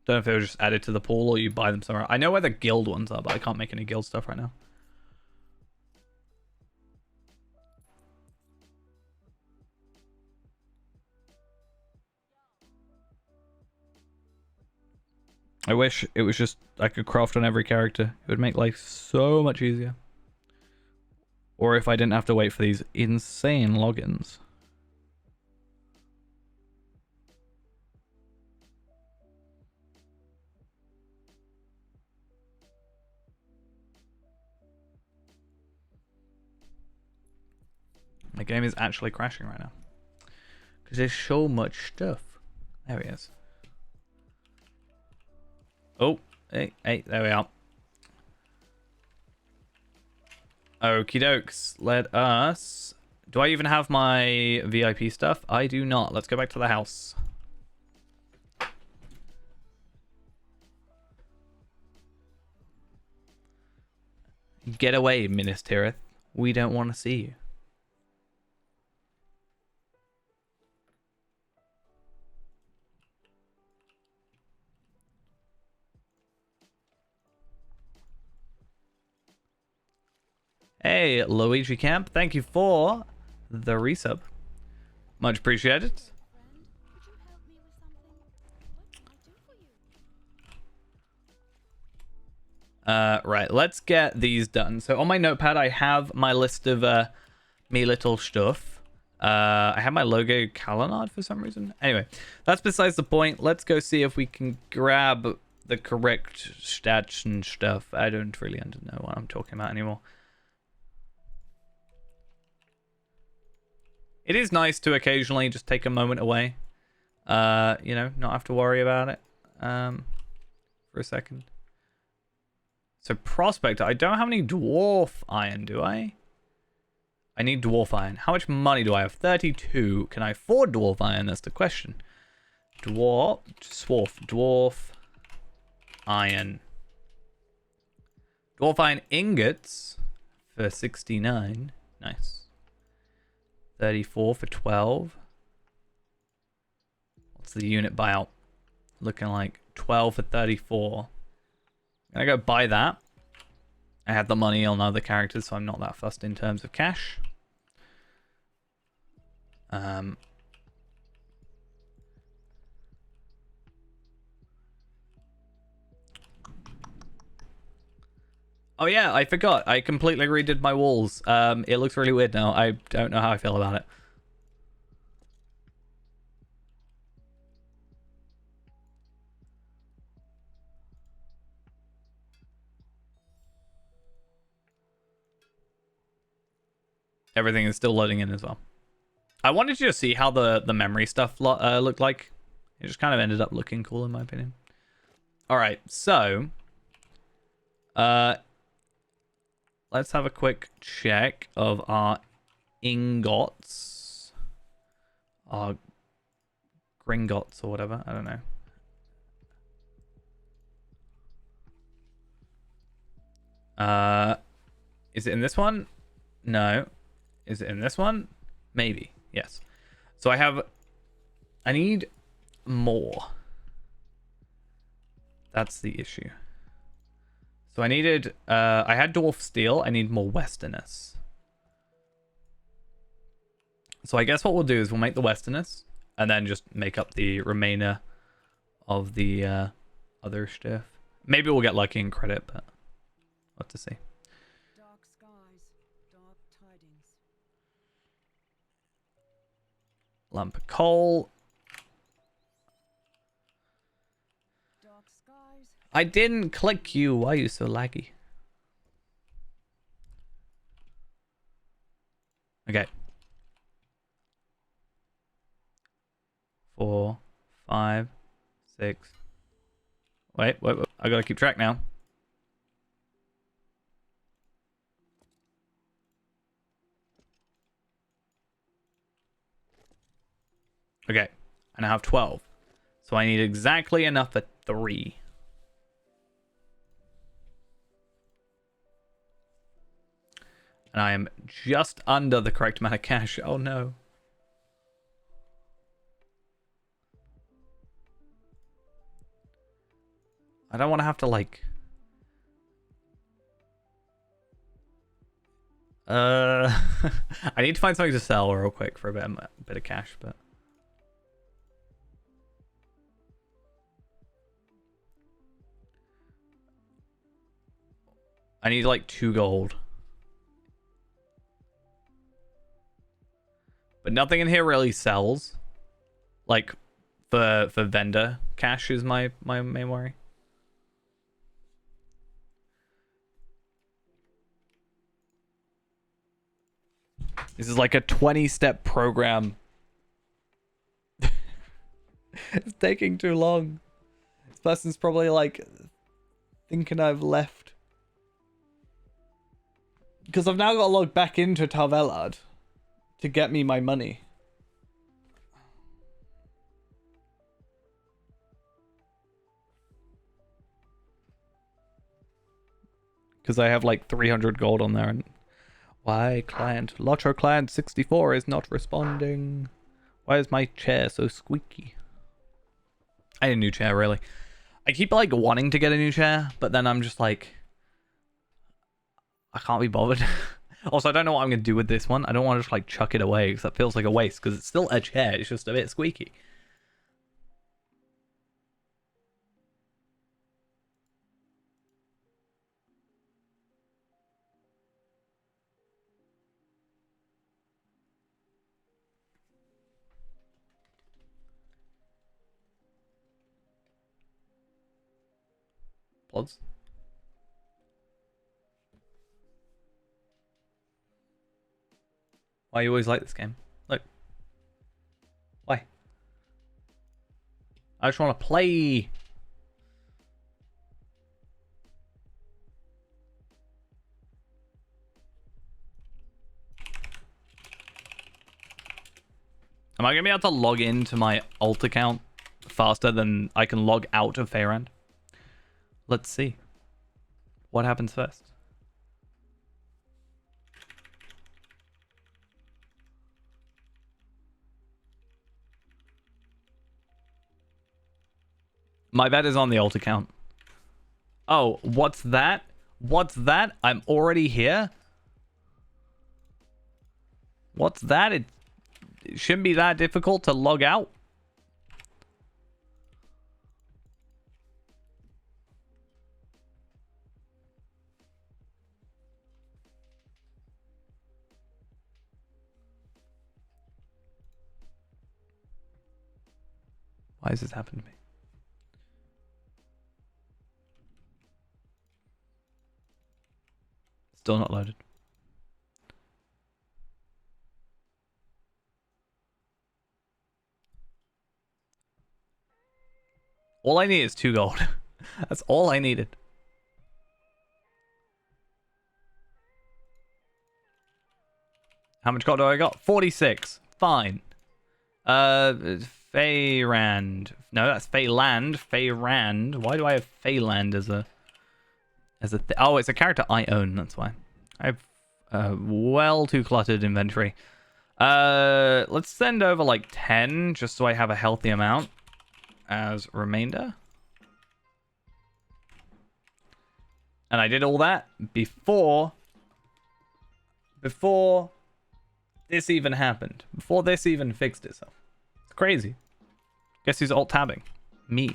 Don't know if they were just added to the pool or you buy them somewhere. I know where the guild ones are, but I can't make any guild stuff right now. I wish it was just I could craft on every character. It would make life so much easier. Or if I didn't have to wait for these insane logins. My game is actually crashing right now. Because there's so much stuff. There he is. Oh, hey, there we are. Okie dokes. Let us... Do I even have my VIP stuff? I do not. Let's go back to the house. Get away, Minas Tirith. We don't want to see you. Hey, Luigi Camp, thank you for the resub. Much appreciated. Friend, could you help me with something? What can I do for you? Right, let's get these done. So on my notepad, I have my list of me little stuff. I have my logo Kalanad for some reason. Anyway, that's besides the point. Let's go see if we can grab the correct stats and stuff. I don't really know what I'm talking about anymore. It is nice to occasionally just take a moment away. You know, not have to worry about it for a second. So Prospector, I don't have any dwarf iron, do I? I need dwarf iron. How much money do I have? 32. Can I afford dwarf iron? That's the question. Dwarf iron. Dwarf iron ingots for 69. Nice. 34 for 12. What's the unit buyout looking like? 12 for 34. I'm gonna go buy that. I had the money on other characters, so I'm not that fussed in terms of cash. Oh yeah, I forgot. I completely redid my walls. It looks really weird now. I don't know how I feel about it. Everything is still loading in as well. I wanted to just see how the memory stuff looked like. It just kind of ended up looking cool in my opinion. All right, so Let's have a quick check of our ingots. Our gringots or whatever. I don't know. Is it in this one? No. Is it in this one? Maybe. Yes. So I need more. That's the issue. So I needed, I had dwarf steel. I need more westerners. So I guess what we'll do is we'll make the westerners and then just make up the remainder of the other stuff. Maybe we'll get lucky and credit, but we'll have to see. Dark skies, dark tidings. Lump of coal. Dark skies. I didn't click you. Why are you so laggy? Okay. 4, 5, 6. Wait. I gotta keep track now. Okay. And I have 12. So I need exactly enough for 3. And I am just under the correct amount of cash. Oh no. I don't want to have to like... I need to find something to sell real quick for a bit of cash, but... I need like 2 gold. But nothing in here really sells. Like, for vendor cash is my main worry. This is like a 20-step program. It's taking too long. This person's probably like thinking I've left. Because I've now got to log back into Tarvelad to get me my money. Because I have like 300 gold on there. And why client Lotro client 64 is not responding? Why is my chair so squeaky? I need a new chair, really. I keep like wanting to get a new chair, but then I'm just like, I can't be bothered. Also, I don't know what I'm going to do with this one. I don't want to just like chuck it away because that feels like a waste because it's still a chair. It's just a bit squeaky. Plods. Why you always like this game? Look. Why? I just want to play. Am I going to be able to log into my alt account faster than I can log out of Faerun? Let's see. What happens first? My bet is on the alt account. Oh, what's that? What's that? I'm already here? What's that? It shouldn't be that difficult to log out. Why has this happened to me? Still not loaded. All I need is 2 gold. That's all I needed. How much gold do I got? 46. Fine. Feyrand. No, that's Feyland. Feyrand. Why do I have Feyland as a oh, it's a character I own, that's why. I have well too cluttered inventory. Let's send over like 10 just so I have a healthy amount as remainder. And I did all that before this even happened. Before this even fixed itself. It's crazy. Guess who's alt-tabbing? Me.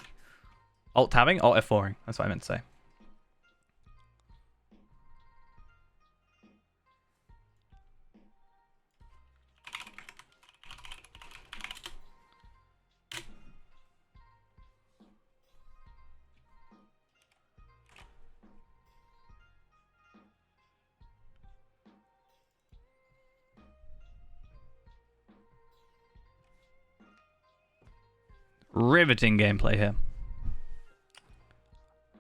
Alt-tabbing? Alt-F4ing. That's what I meant to say. Riveting gameplay here.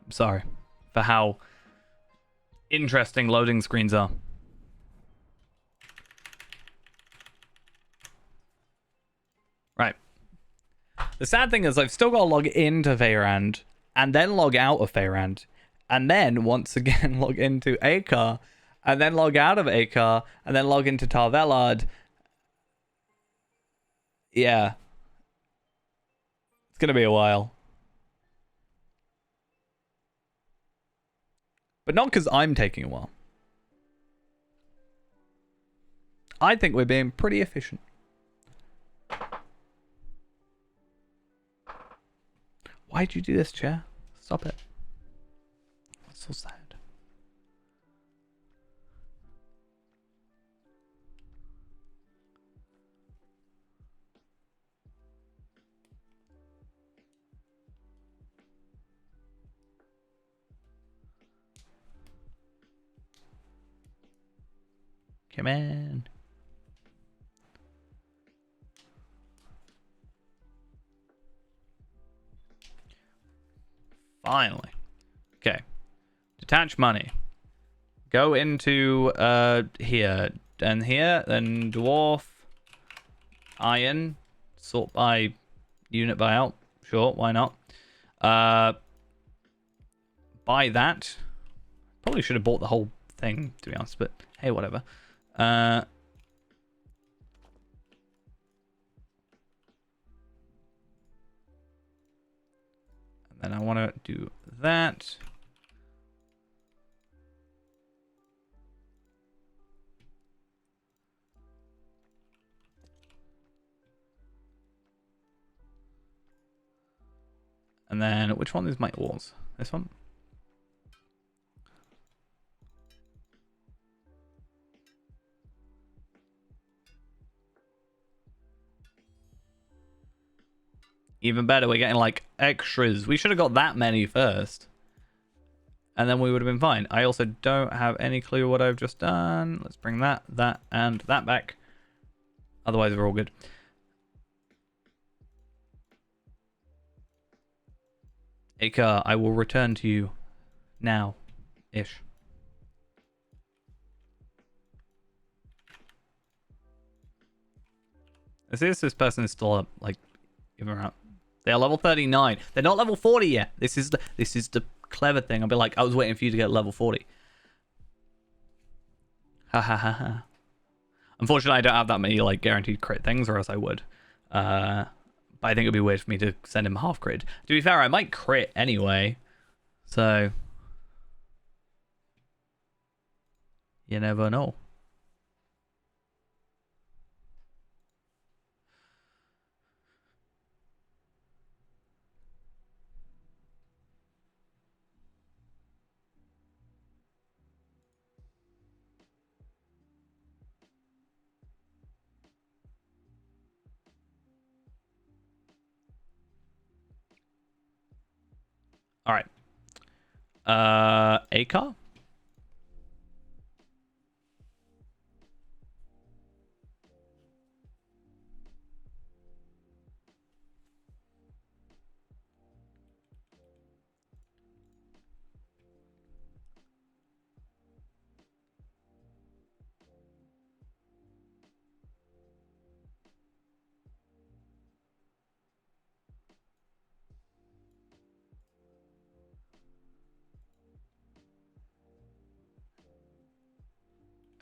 I'm sorry for how interesting loading screens are. Right. The sad thing is I've still got to log into Feyrand and then log out of Feyrand and then once again log into Akar and then log out of Akar and then log into Tar Velard. Yeah. It's going to be a while. But not because I'm taking a while. I think we're being pretty efficient. Why'd you do this, chair? Stop it. That's so sad. Come in. Finally. Okay. Detach money. Go into here. And here. Then dwarf. Iron. Sort by unit buyout. Sure, why not? Buy that. Probably should have bought the whole thing, to be honest, but hey, whatever. And then I want to do that. And then which one is my ores? This one? Even better, we're getting like extras. We should have got that many first. And then we would have been fine. I also don't have any clue what I've just done. Let's bring that, and that back. Otherwise, we're all good. Akar, I will return to you now-ish. This person is still up, like, even around. They are level 39. They're not level 40 yet. This is the clever thing. I'll be like, I was waiting for you to get level 40. Ha ha ha ha. Unfortunately, I don't have that many like guaranteed crit things, or else I would. But I think it'd be weird for me to send him half crit. To be fair, I might crit anyway. So you never know. All right. Akar?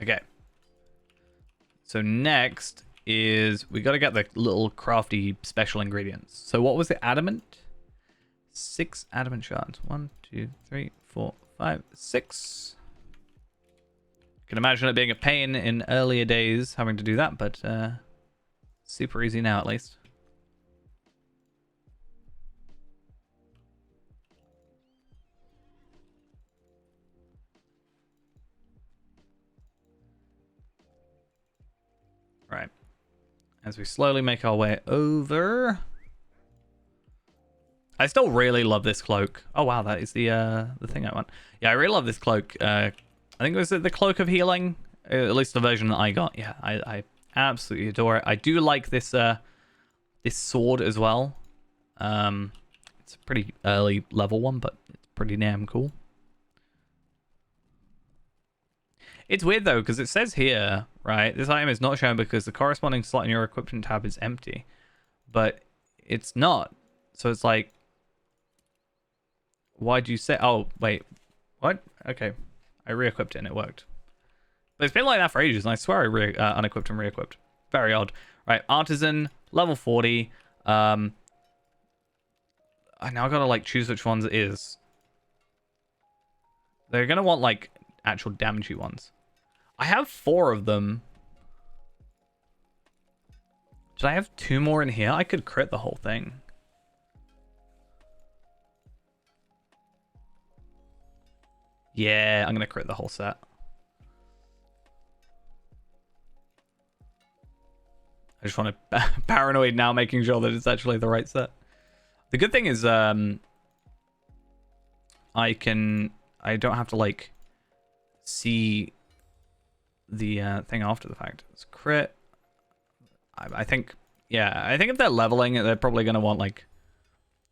Okay. So next is we got to get the little crafty special ingredients. So what was it? Adamant? 6 adamant shards. 1, 2, 3, 4, 5, 6. Can imagine it being a pain in earlier days having to do that, but super easy now at least. Right. As we slowly make our way over. I still really love this cloak. Oh wow, that is the thing I want. Yeah, I really love this cloak. I think it was the Cloak of Healing, at least the version that I got. Yeah, I absolutely adore it. I do like this this sword as well. It's a pretty early level one, but it's pretty damn cool. It's weird though, because it says here, right, this item is not shown because the corresponding slot in your equipment tab is empty. But it's not. So it's like, why'd you say, oh, wait, what? Okay, I re-equipped it and it worked. But it's been like that for ages, and I swear I unequipped and re-equipped. Very odd. Right, Artisan, level 40. I now gotta like choose which ones it is. They're gonna want like actual damagey ones. I have 4 of them. Did I have 2 more in here? I could crit the whole thing. Yeah, I'm gonna crit the whole set. I just want to paranoid now, making sure that it's actually the right set. The good thing is, I don't have to like see the thing after the fact. It's crit. I think, yeah, I think if they're leveling it, they're probably gonna want like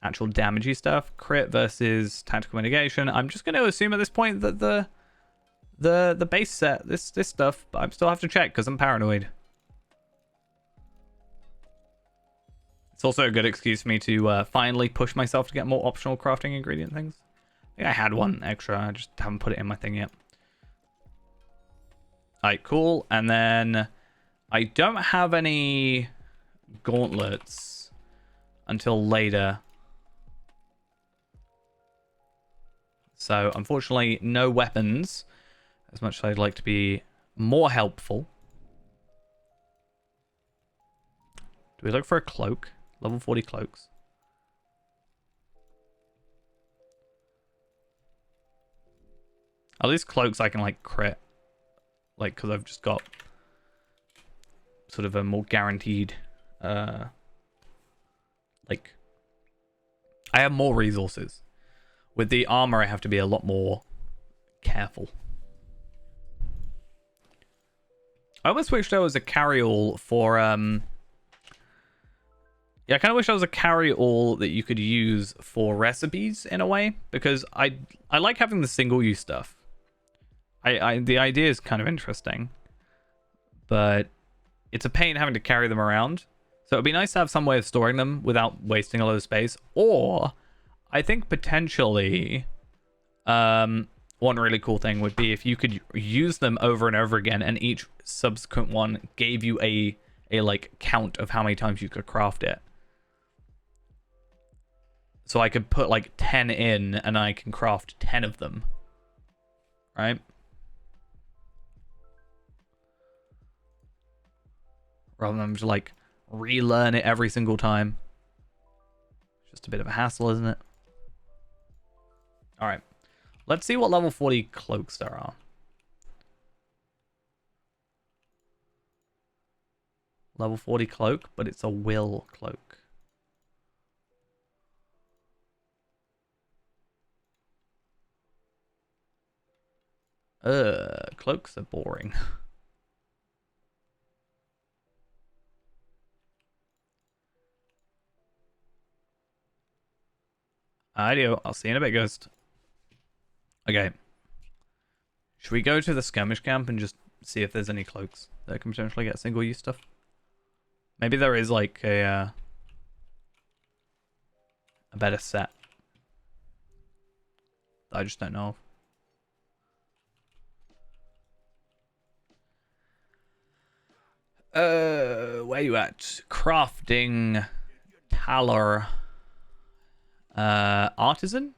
actual damagey stuff. Crit versus tactical mitigation. I'm just going to assume at this point that the base set, this stuff, but I still have to check because I'm paranoid. It's also a good excuse for me to finally push myself to get more optional crafting ingredient things. I think I had one extra. I just haven't put it in my thing yet. Alright, cool. And then I don't have any gauntlets until later. So, unfortunately, no weapons. As much as I'd like to be more helpful. Do we look for a cloak? Level 40 cloaks. At least cloaks I can, like, crit. Like, because I've just got sort of a more guaranteed, like, I have more resources. With the armor, I have to be a lot more careful. I almost wish there was a carry-all for, yeah, I kind of wish there was a carry-all that you could use for recipes in a way, because I like having the single-use stuff. The idea is kind of interesting, but it's a pain having to carry them around. So it'd be nice to have some way of storing them without wasting a lot of space, or I think potentially one really cool thing would be if you could use them over and over again, and each subsequent one gave you a like count of how many times you could craft it. So I could put like 10 in and I can craft 10 of them. Right? Rather than just like relearn it every single time. Just a bit of a hassle, isn't it? Alright. Let's see what level 40 cloaks there are. Level 40 cloak, but it's a will cloak. Cloaks are boring. Ideal. I'll see you in a bit, Ghost. Okay. Should we go to the skirmish camp and just see if there's any cloaks that can potentially get single-use stuff? Maybe there is like a better set that I just don't know of. Where you at? Crafting. Taller. Artisan?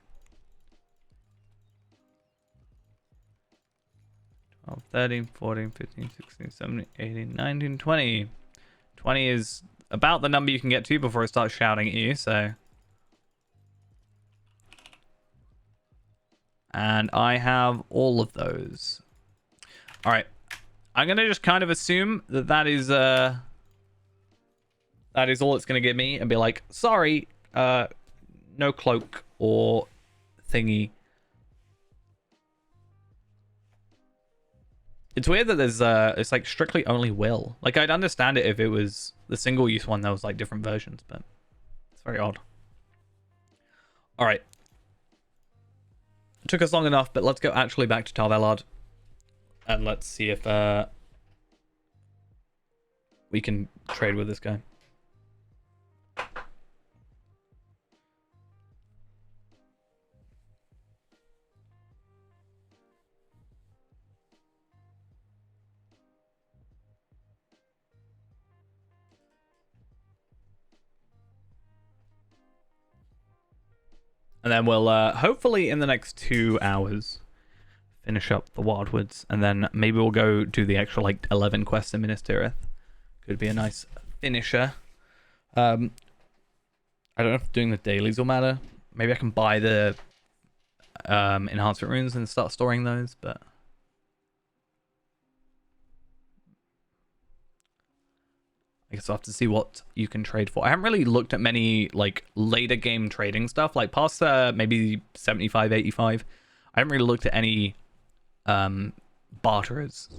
12, 13, 14, 15, 16, 17, 18, 19, 20. 20 is about the number you can get to before it starts shouting at you, so. And I have all of those. All right. I'm going to just kind of assume that that is all it's going to give me and be like, sorry, no cloak or thingy. It's weird that there's it's like strictly only will. Like, I'd understand it if it was the single use one that was like different versions, but it's very odd. All right. It took us long enough, but let's go actually back to Tar Valon. And let's see if we can trade with this guy. And then we'll hopefully in the next 2 hours finish up the Wildwoods, and then maybe we'll go do the extra like 11 quests in Minas Tirith. Could be a nice finisher. I don't know if doing the dailies will matter. Maybe I can buy the enhancement runes and start storing those, but I guess I'll have to see what you can trade for. I haven't really looked at many like later game trading stuff, like past maybe 75, 85. I haven't really looked at any barterers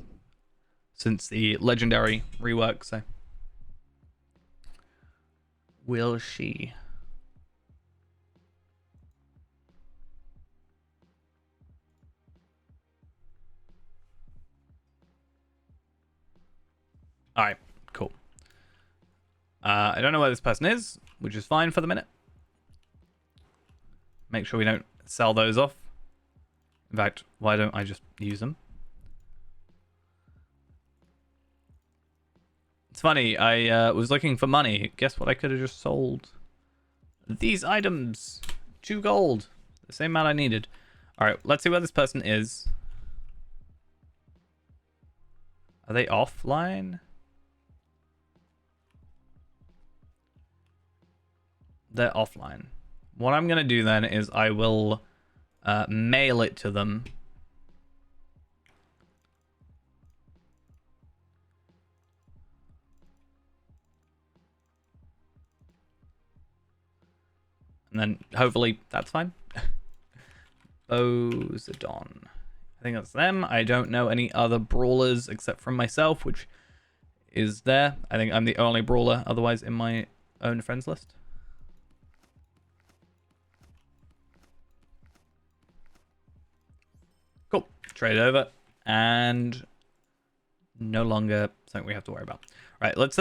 since the legendary rework, so will she? All right, cool. I don't know where this person is, which is fine for the minute. Make sure we don't sell those off. In fact, why don't I just use them? It's funny, I was looking for money. Guess what I could have just sold? These items. 2 gold. The same amount I needed. Alright, let's see where this person is. Are they offline? They're offline. What I'm going to do then is I will mail it to them. And then hopefully that's fine. Bozadon. I think that's them. I don't know any other brawlers except from myself, which is there. I think I'm the only brawler otherwise in my own friends list. Cool. Trade over. And no longer something we have to worry about. All right, let's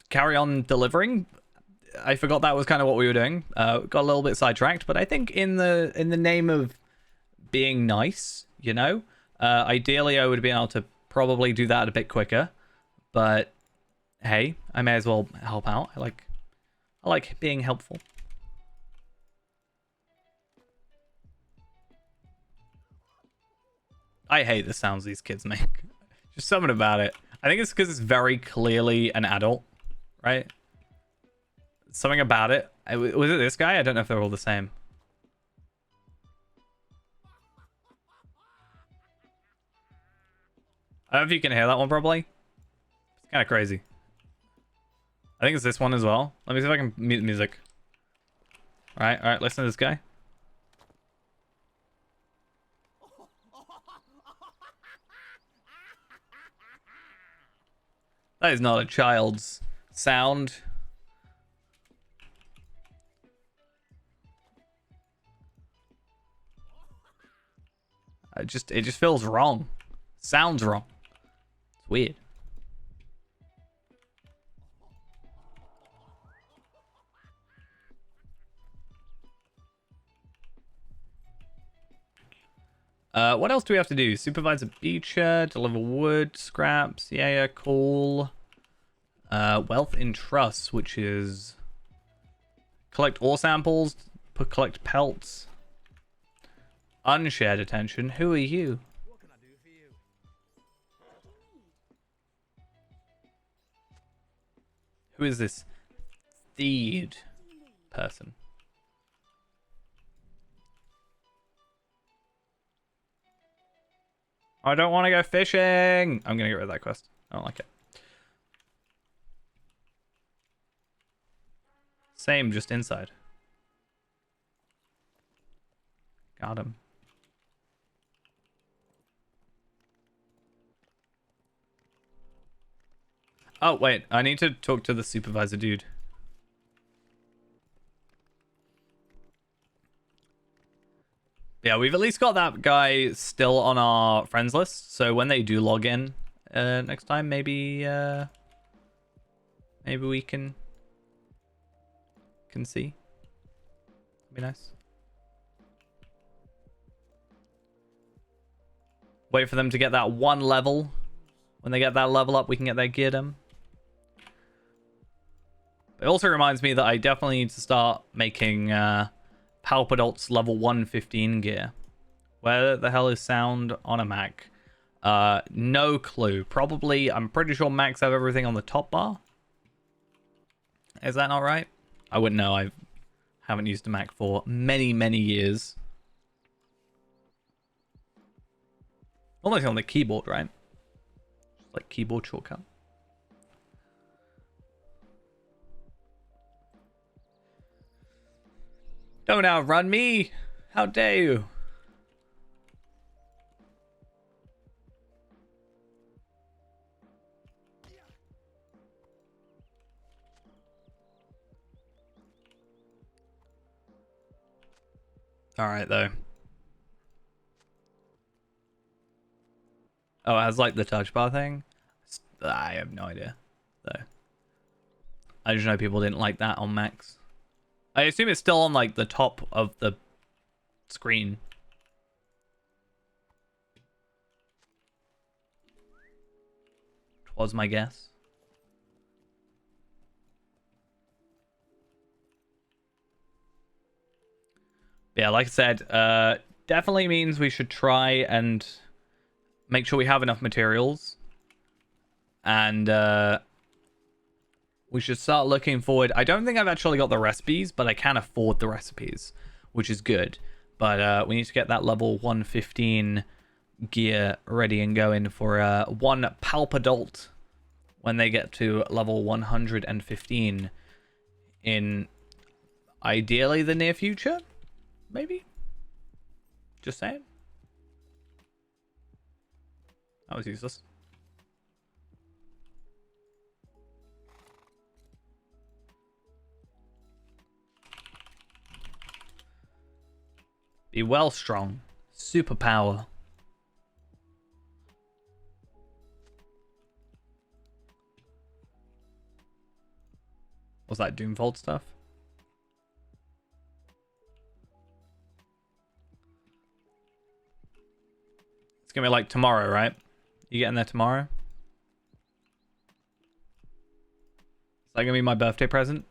carry on delivering. I forgot that was kind of what we were doing. Got a little bit sidetracked, but I think in the name of being nice, you know, ideally I would be able to probably do that a bit quicker. But hey, I may as well help out. I like being helpful. I hate the sounds these kids make. Just something about it. I think it's because it's very clearly an adult, right? Something about it. Was it this guy? I don't know if they're all the same. I don't know if you can hear that one properly. It's kind of crazy. I think it's this one as well. Let me see if I can mute the music. All right, listen to this guy. That is not a child's sound. It just feels wrong. Sounds wrong. It's weird. What else do we have to do? Supervise a beacher, deliver wood, scraps. Yeah, cool. Wealth in Trust, which is collect ore samples, collect pelts. Unshared attention. Who are you? What can I do for you? What do you need? Who is this Theed What do you need? person? I don't want to go fishing. I'm gonna get rid of that quest. I don't like it. Same, just inside. Got him. Oh, wait. I need to talk to the supervisor dude. Yeah, we've at least got that guy still on our friends list. So when they do log in next time, maybe we can see. Be nice. Wait for them to get that one level. When they get that level up, we can get their gear done. It also reminds me that I definitely need to start making Palpadolt's level 115 gear. Where the hell is sound on a Mac? No clue. Probably, I'm pretty sure Macs have everything on the top bar. Is that not right? I wouldn't know. I haven't used a Mac for many, many years. Almost on the keyboard, right? Just like keyboard shortcut. Don't outrun me! How dare you? Alright, though. Oh, it has like the touch bar thing? I have no idea, though. I just know people didn't like that on Macs. I assume it's still on like the top of the screen. Was my guess. Yeah, like I said, definitely means we should try and make sure we have enough materials. And we should start looking forward. I don't think I've actually got the recipes, but I can afford the recipes, which is good. But we need to get that level 115 gear ready and going for one Palpadolt when they get to level 115 in ideally the near future. Maybe? Just saying. That was useless. Be well strong. Superpower. Was that Doomvault stuff? It's gonna be like tomorrow, right? You getting there tomorrow? Is that gonna be my birthday present?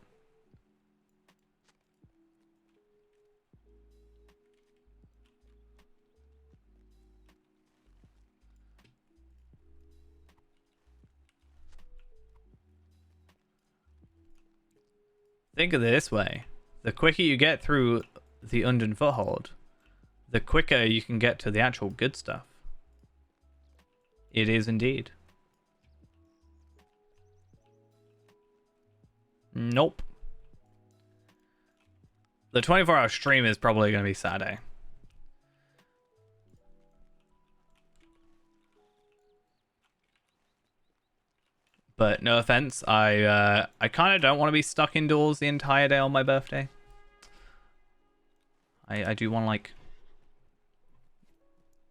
Think of it this way. The quicker you get through the Unden Foothold, the quicker you can get to the actual good stuff. It is indeed. Nope. The 24-hour stream is probably going to be Saturday. But no offense, I kind of don't want to be stuck indoors the entire day on my birthday. I do want to, like,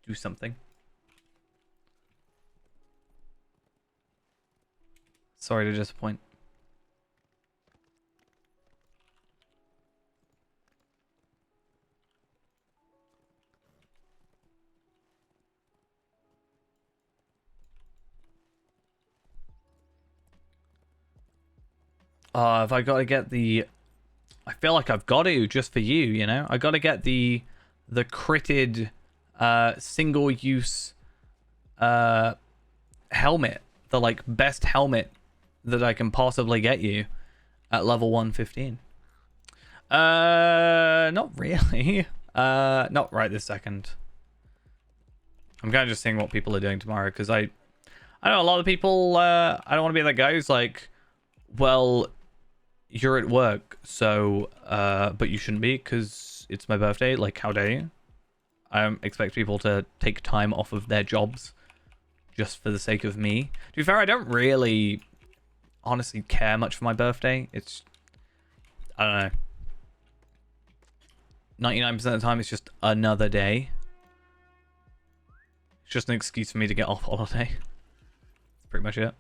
do something. Sorry to disappoint. Have I got to get the... I feel like I've got to, just for you, you know? I got to get the critted single-use helmet. The, like, best helmet that I can possibly get you at level 115. Not really. Not right this second. I'm kind of just seeing what people are doing tomorrow, because I know a lot of people, I don't want to be that guy who's like, well, you're at work, so, but you shouldn't be, because it's my birthday, like, how dare you? I expect people to take time off of their jobs just for the sake of me. To be fair, I don't really honestly care much for my birthday. It's, I don't know. 99% of the time, it's just another day. It's just an excuse for me to get off holiday. That's pretty much it.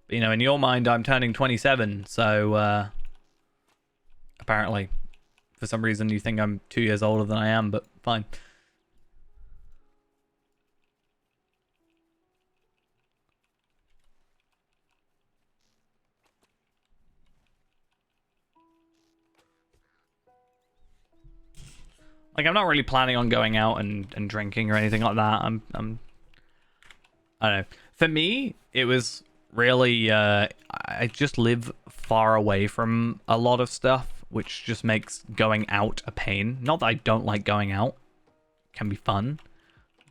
But, you know, in your mind, I'm turning 27, so apparently, for some reason, you think I'm 2 years older than I am, but fine. Like, I'm not really planning on going out and drinking or anything like that. I don't know. For me, it was really, I just live far away from a lot of stuff, which just makes going out a pain. Not that I don't like going out. It can be fun.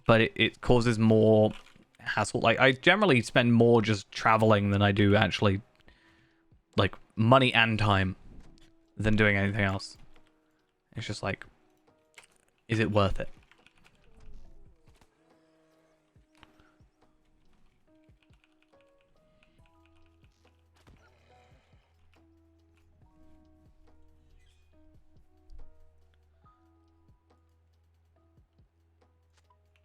But it causes more hassle. Like, I generally spend more just traveling than I do actually, like, money and time than doing anything else. It's just like, is it worth it?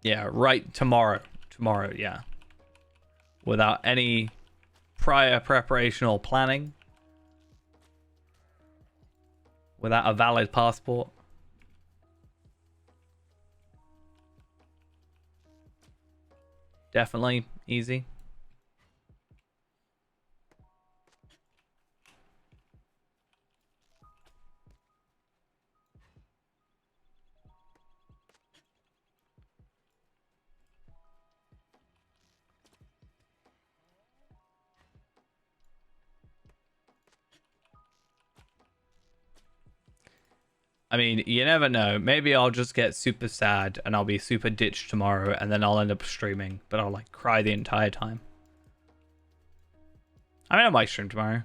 Yeah, right, tomorrow. Tomorrow, yeah. Without any prior preparation or planning. Without a valid passport. Definitely easy. I mean, you never know. Maybe I'll just get super sad and I'll be super ditched tomorrow and then I'll end up streaming, but I'll like cry the entire time. I mean, I might stream tomorrow.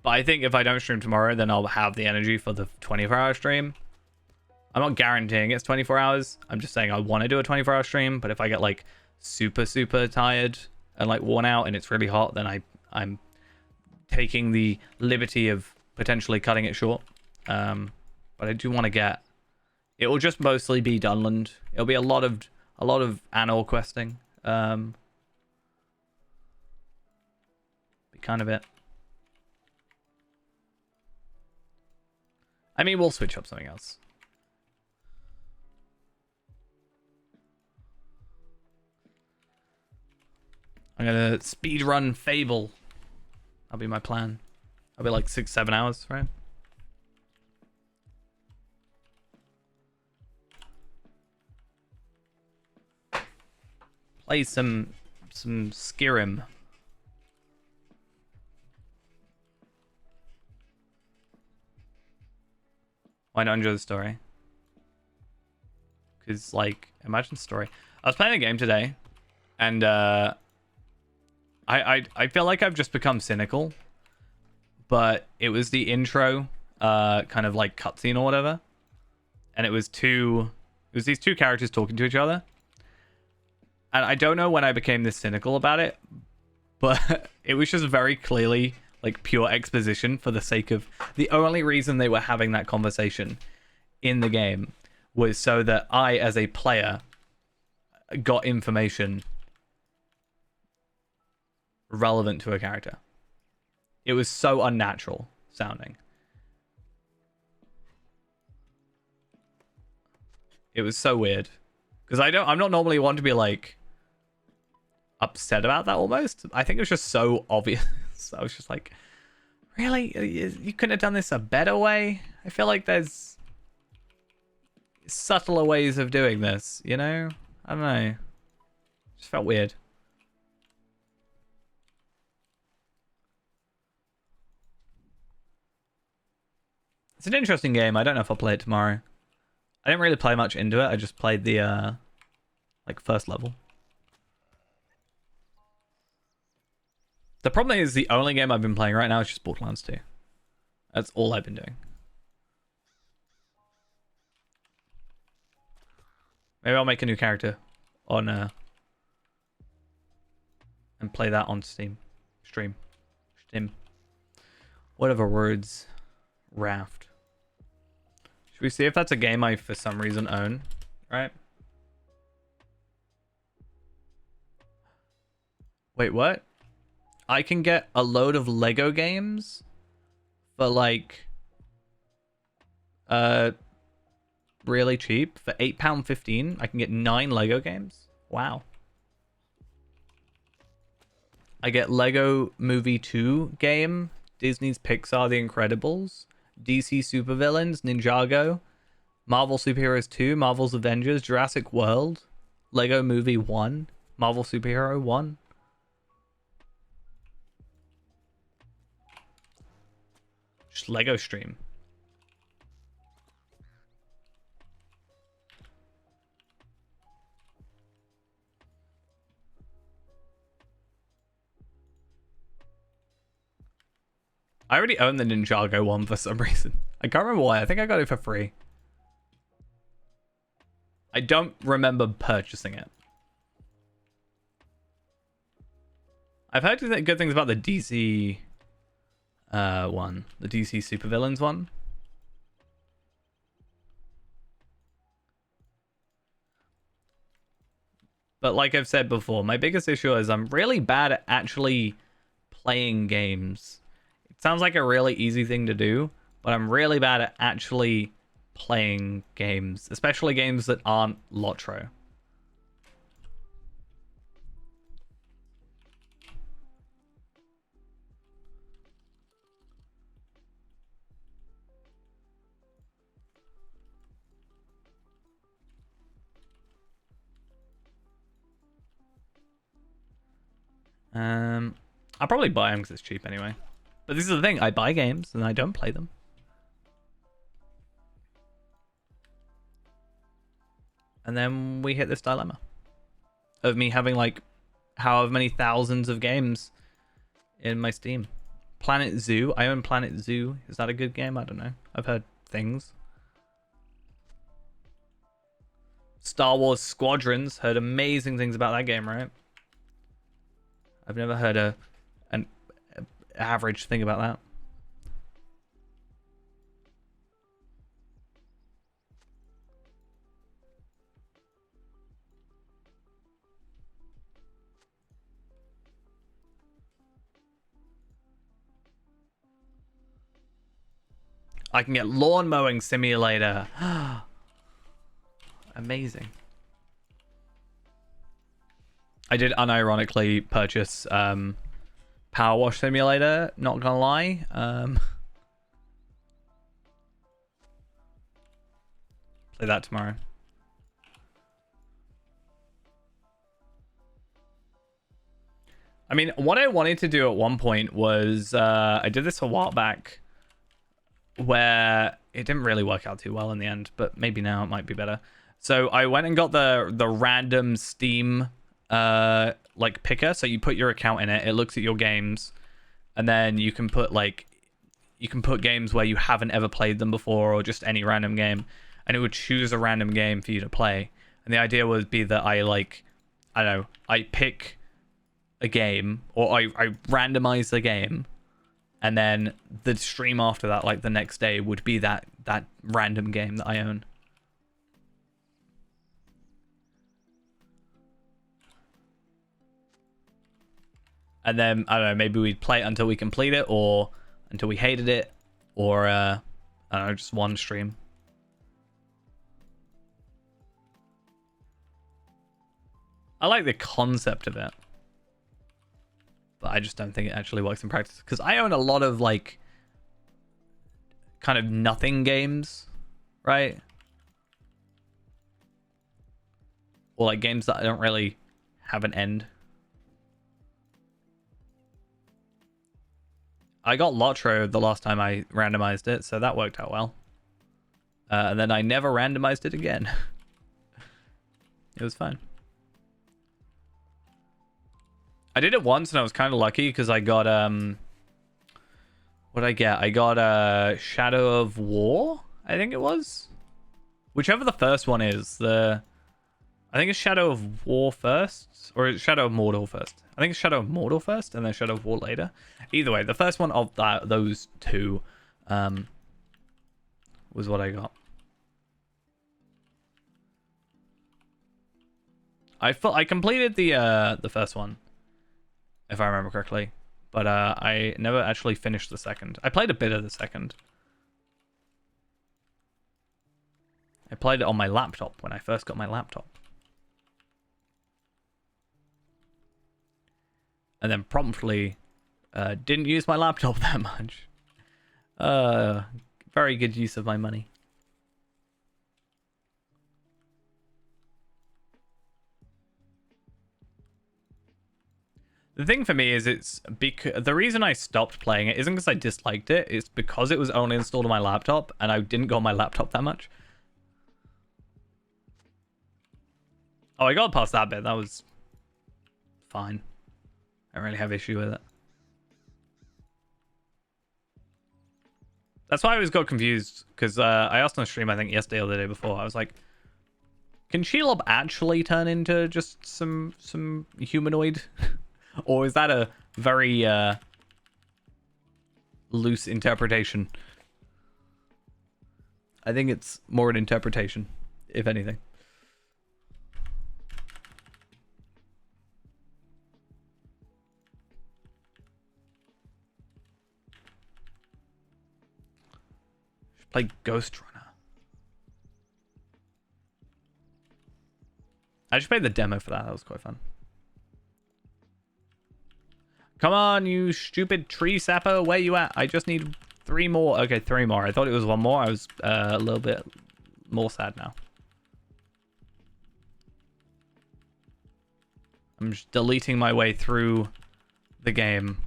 But I think if I don't stream tomorrow, then I'll have the energy for the 24-hour stream. I'm not guaranteeing it's 24 hours. I'm just saying I want to do a 24-hour stream, but if I get like super tired and like worn out and it's really hot, then I'm taking the liberty of potentially cutting it short. But I do want to get... It will just mostly be Dunland. It'll be a lot of Anor questing. Be kind of it. I mean, we'll switch up something else. I'm gonna speedrun Fable. That'll be my plan. I'll be like 6-7 hours, right? Play some Skyrim. Why not enjoy the story? Because, like, imagine the story. I was playing a game today, and I feel like I've just become cynical, but it was the intro, kind of like cutscene or whatever, and it was these two characters talking to each other, and I don't know when I became this cynical about it, but it was just very clearly like pure exposition for the sake of the only reason they were having that conversation in the game was so that I, as a player, got information relevant to a character. It was so unnatural sounding. It was so weird. Because I'm not normally one to be like upset about that almost. I think it was just so obvious. I was just like, really? You couldn't have done this a better way? I feel like there's subtler ways of doing this, you know? I don't know. Just felt weird. It's an interesting game. I don't know if I'll play it tomorrow. I didn't really play much into it. I just played the like first level. The problem is the only game I've been playing right now is just Borderlands 2. That's all I've been doing. Maybe I'll make a new character on and play that on Steam. Stream. Whatever words. Raft. Should we see if that's a game I for some reason own? Right? Wait, what? I can get a load of Lego games for like really cheap. For £8.15 I can get 9 Lego games. Wow. I get Lego Movie 2 game, Disney's Pixar The Incredibles, DC Supervillains, Ninjago, Marvel Superheroes 2, Marvel's Avengers, Jurassic World, Lego Movie 1, Marvel Superhero 1. Just Lego stream. I already own the Ninjago one for some reason. I can't remember why. I think I got it for free. I don't remember purchasing it. I've heard good things about the DC one. The DC Supervillains one. But like I've said before, my biggest issue is I'm really bad at actually playing games. Sounds like a really easy thing to do, but I'm really bad at actually playing games, especially games that aren't Lotro. I'll probably buy them because it's cheap anyway. But this is the thing, I buy games and I don't play them. And then we hit this dilemma of me having like however many thousands of games in my Steam. Planet Zoo, I own Planet Zoo. Is that a good game? I don't know. I've heard things. Star Wars Squadrons, heard amazing things about that game, right? I've never heard an average thing about that. I can get lawn mowing simulator. Amazing. I did unironically purchase Power Wash Simulator, not gonna lie. Play that tomorrow. I mean, what I wanted to do at one point was I did this a while back where it didn't really work out too well in the end, but maybe now it might be better. So I went and got the random Steam like picker. So you put your account in it, it looks at your games, and then you can put games where you haven't ever played them before, or just any random game, and it would choose a random game for you to play. And the idea would be that I pick a game, or I randomize the game, and then the stream after that, like the next day, would be that random game that I own. And then, I don't know, maybe we'd play it until we complete it, or until we hated it, or, I don't know, just one stream. I like the concept of it, but I just don't think it actually works in practice. Because I own a lot of like kind of nothing games, right? Or like games that don't really have an end. I got Lotro the last time I randomized it, so that worked out well. And then I never randomized it again. It was fine. I did it once and I was kind of lucky because I got what did I get? I got Shadow of War, I think it was. Whichever the first one is, I think it's Shadow of War first, or it's Shadow of Mordor first. I think it's Shadow of Mordor first, and then Shadow of War later. Either way, the first one of those two was what I got. I completed the first one, if I remember correctly, but I never actually finished the second. I played a bit of the second. I played it on my laptop when I first got my laptop. And then promptly didn't use my laptop that much. Very good use of my money. The thing for me is it's because the reason I stopped playing it isn't because I disliked it. It's because it was only installed on my laptop and I didn't go on my laptop that much. Oh, I got past that bit. That was fine. I don't really have issue with it. That's why I always got confused, because I asked on stream, I think yesterday or the day before, I was like, can Shelob actually turn into just some humanoid? Or is that a very loose interpretation? I think it's more an interpretation, if anything. Play Ghost Runner. I just played the demo for that. That was quite fun. Come on, you stupid tree sapper. Where you at? I just need 3 more. Okay, 3 more. I thought it was 1 more. I was a little bit more sad now. I'm just deleting my way through the game.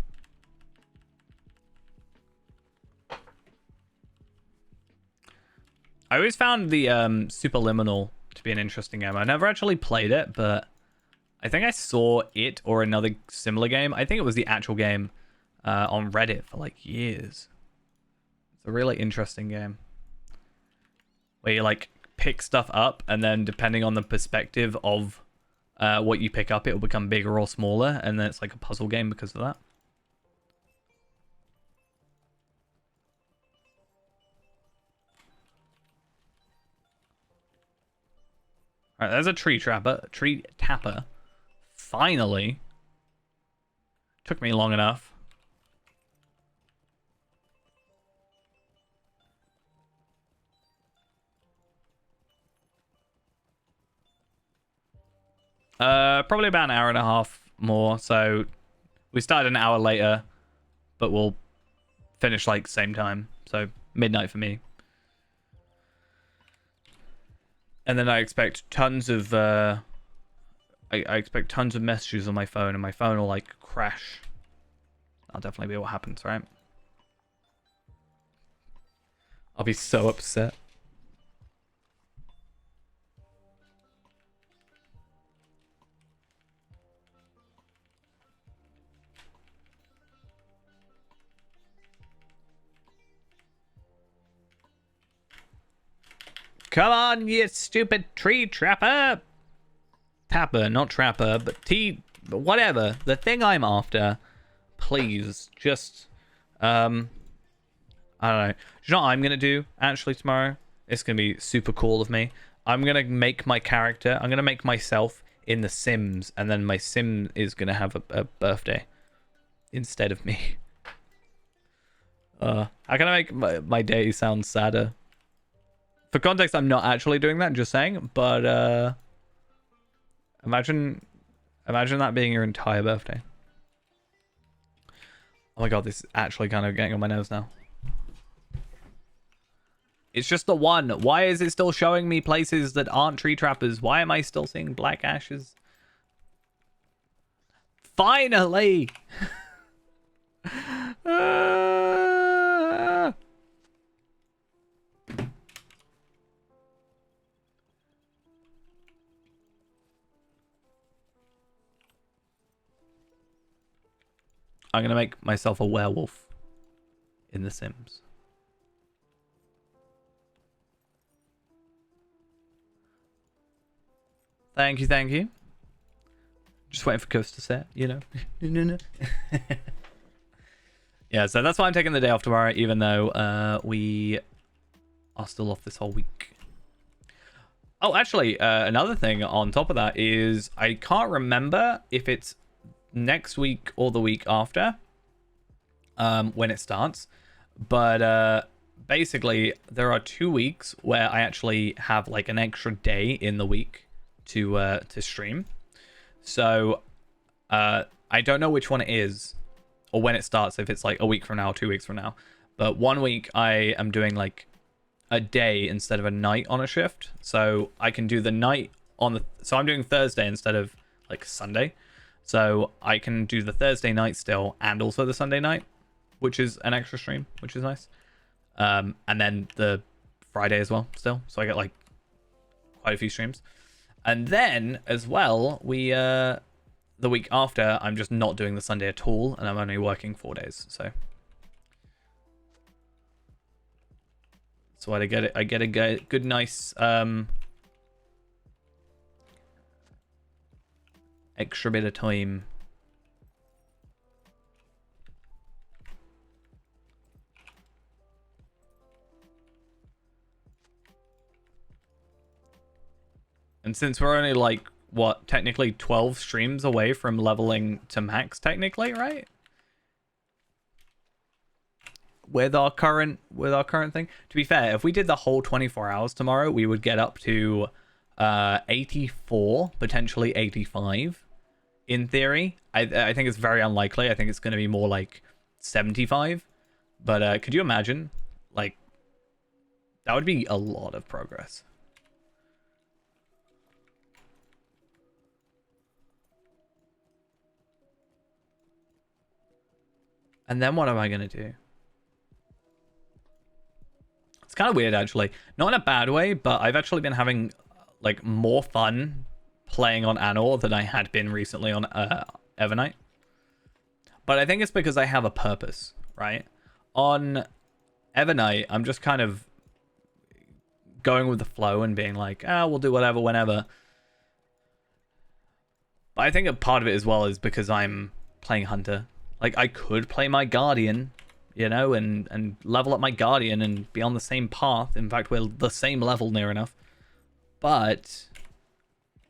I always found the Superliminal to be an interesting game. I never actually played it, but I think I saw it or another similar game. I think it was the actual game on Reddit for like years. It's a really interesting game where you like pick stuff up and then depending on the perspective of what you pick up, it will become bigger or smaller, and then it's like a puzzle game because of that. All right, there's a tree tapper. Finally. Took me long enough. Probably about an hour and a half more. So we started an hour later, but we'll finish like same time. So midnight for me. And then I expect tons of I expect tons of messages on my phone, and my phone will like crash. That'll definitely be what happens, right? I'll be so upset. Come on, you stupid tree trapper. Tapper, not trapper, but whatever. The thing I'm after, please, just, I don't know. Do you know what I'm going to do, actually, tomorrow? It's going to be super cool of me. I'm going to make my character, I'm going to make myself in The Sims, and then my sim is going to have a birthday instead of me. How can I make my day sound sadder? For context, I'm not actually doing that, just saying, but, imagine Imagine that being your entire birthday. Oh my god, this is actually kind of getting on my nerves now. It's just the one. Why is it still showing me places that aren't tree trappers? Why am I still seeing black ashes? Finally! Ah! I'm gonna make myself a werewolf in The Sims. Thank you, thank you. Just waiting for Ghost to set, you know. No. Yeah, so that's why I'm taking the day off tomorrow, even though we are still off this whole week. Oh, actually, another thing on top of that is I can't remember if it's next week or the week after when it starts, but basically there are 2 weeks where I actually have like an extra day in the week to stream. So I don't know which one it is or when it starts, if it's like a week from now or 2 weeks from now, but 1 week I am doing like a day instead of a night on a shift, so I can do the night on the, so I'm doing Thursday instead of like Sunday, so I can do the Thursday night still and also the Sunday night, which is an extra stream, which is nice, and then the Friday as well still, so I get like quite a few streams. And then as well, we the week after I'm just not doing the Sunday at all, and I'm only working 4 days, so I get it. I get a good nice extra bit of time. And since we're only like what, technically 12 streams away from leveling to max, technically, right? With our current thing. To be fair, if we did the whole 24 hours tomorrow, we would get up to 84, potentially 85 in theory. I think it's very unlikely. I think it's going to be more like 75. But could you imagine? Like, that would be a lot of progress. And then what am I going to do? It's kind of weird, actually. Not in a bad way, but I've actually been having like more fun playing on Anor than I had been recently on Evernight. But I think it's because I have a purpose, right? On Evernight, I'm just kind of going with the flow and being like, we'll do whatever, whenever. But I think a part of it as well is because I'm playing Hunter. Like, I could play my Guardian, you know, and level up my Guardian and be on the same path. In fact, we're the same level near enough. But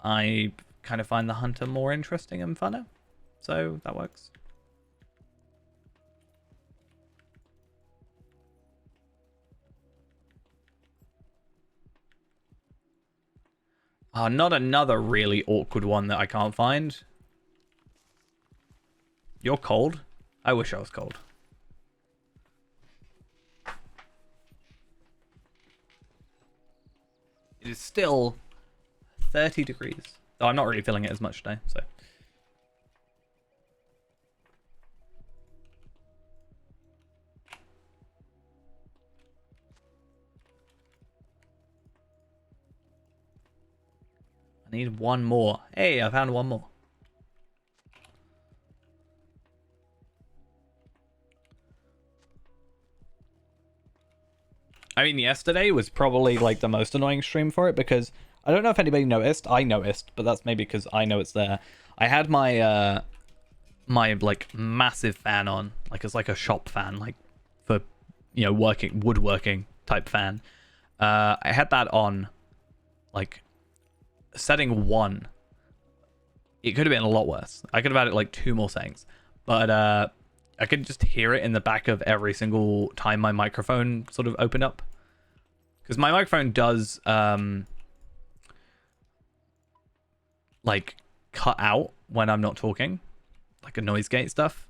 I kind of find the Hunter more interesting and funner. So that works. Not another really awkward one that I can't find. You're cold? I wish I was cold. It is still 30 degrees. Though I'm not really feeling it as much today, so. I need one more. Hey, I found one more. I mean, yesterday was probably like the most annoying stream for it because I don't know if anybody noticed. I noticed, but that's maybe because I know it's there. I had my my like massive fan on, like it's like a shop fan, like for, you know, woodworking type fan. I had that on like setting 1. It could have been a lot worse. I could have added like 2 more settings, but I could just hear it in the back of every single time my microphone sort of opened up. Because my microphone does, like, cut out when I'm not talking, like a noise gate stuff.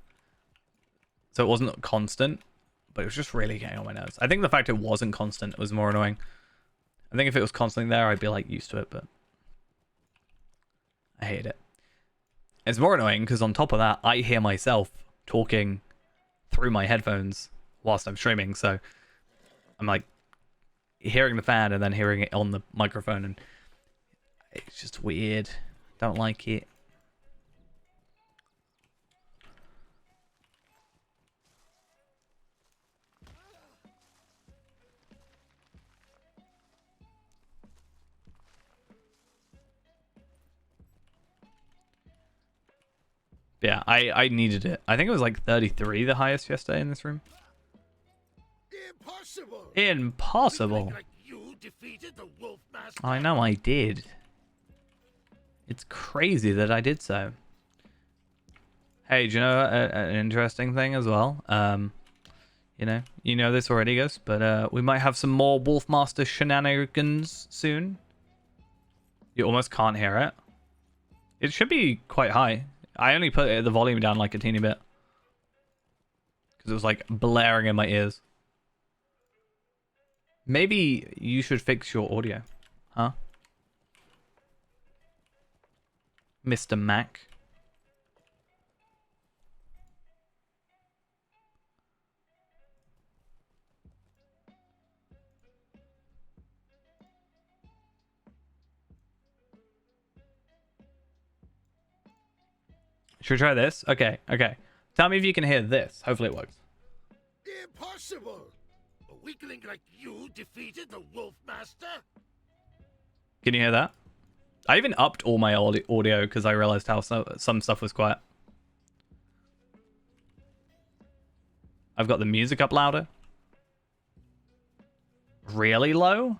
So it wasn't constant, but it was just really getting on my nerves. I think the fact it wasn't constant was more annoying. I think if it was constantly there, I'd be like used to it, but I hate it. It's more annoying because on top of that, I hear myself talking through my headphones whilst I'm streaming. So I'm like hearing the fan and then hearing it on the microphone, and it's just weird. Don't like it. Yeah, I needed it. I think it was like 33, the highest yesterday in this room. Impossible! Impossible. Like you defeated the Wolf Master. I know I did. It's crazy that I did so. Hey, do you know an interesting thing as well? You know this already, guys, but we might have some more Wolfmaster shenanigans soon. You almost can't hear it. It should be quite high. I only put the volume down like a teeny bit because it was like blaring in my ears. Maybe you should fix your audio, huh? Mr. Mac. Should we try this? Okay. Tell me if you can hear this. Hopefully it works. Impossible! A weakling like you defeated the Wolf Master? Can you hear that? I even upped all my audio because I realized how some stuff was quiet. I've got the music up louder. Really low?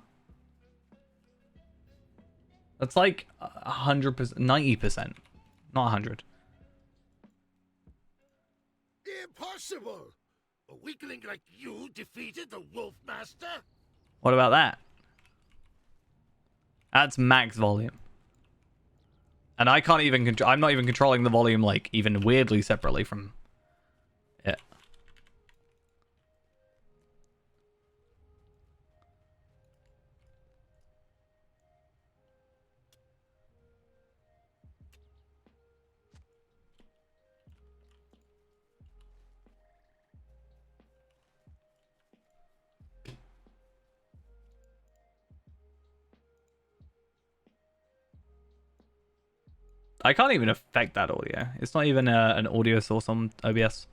That's like 100%, 90%, not 100. Impossible! A weakling like you defeated the Wolf Master? What about that? That's max volume. And I can't even I'm not even controlling the volume like even weirdly separately from it. I can't even affect that audio. It's not even an audio source on OBS.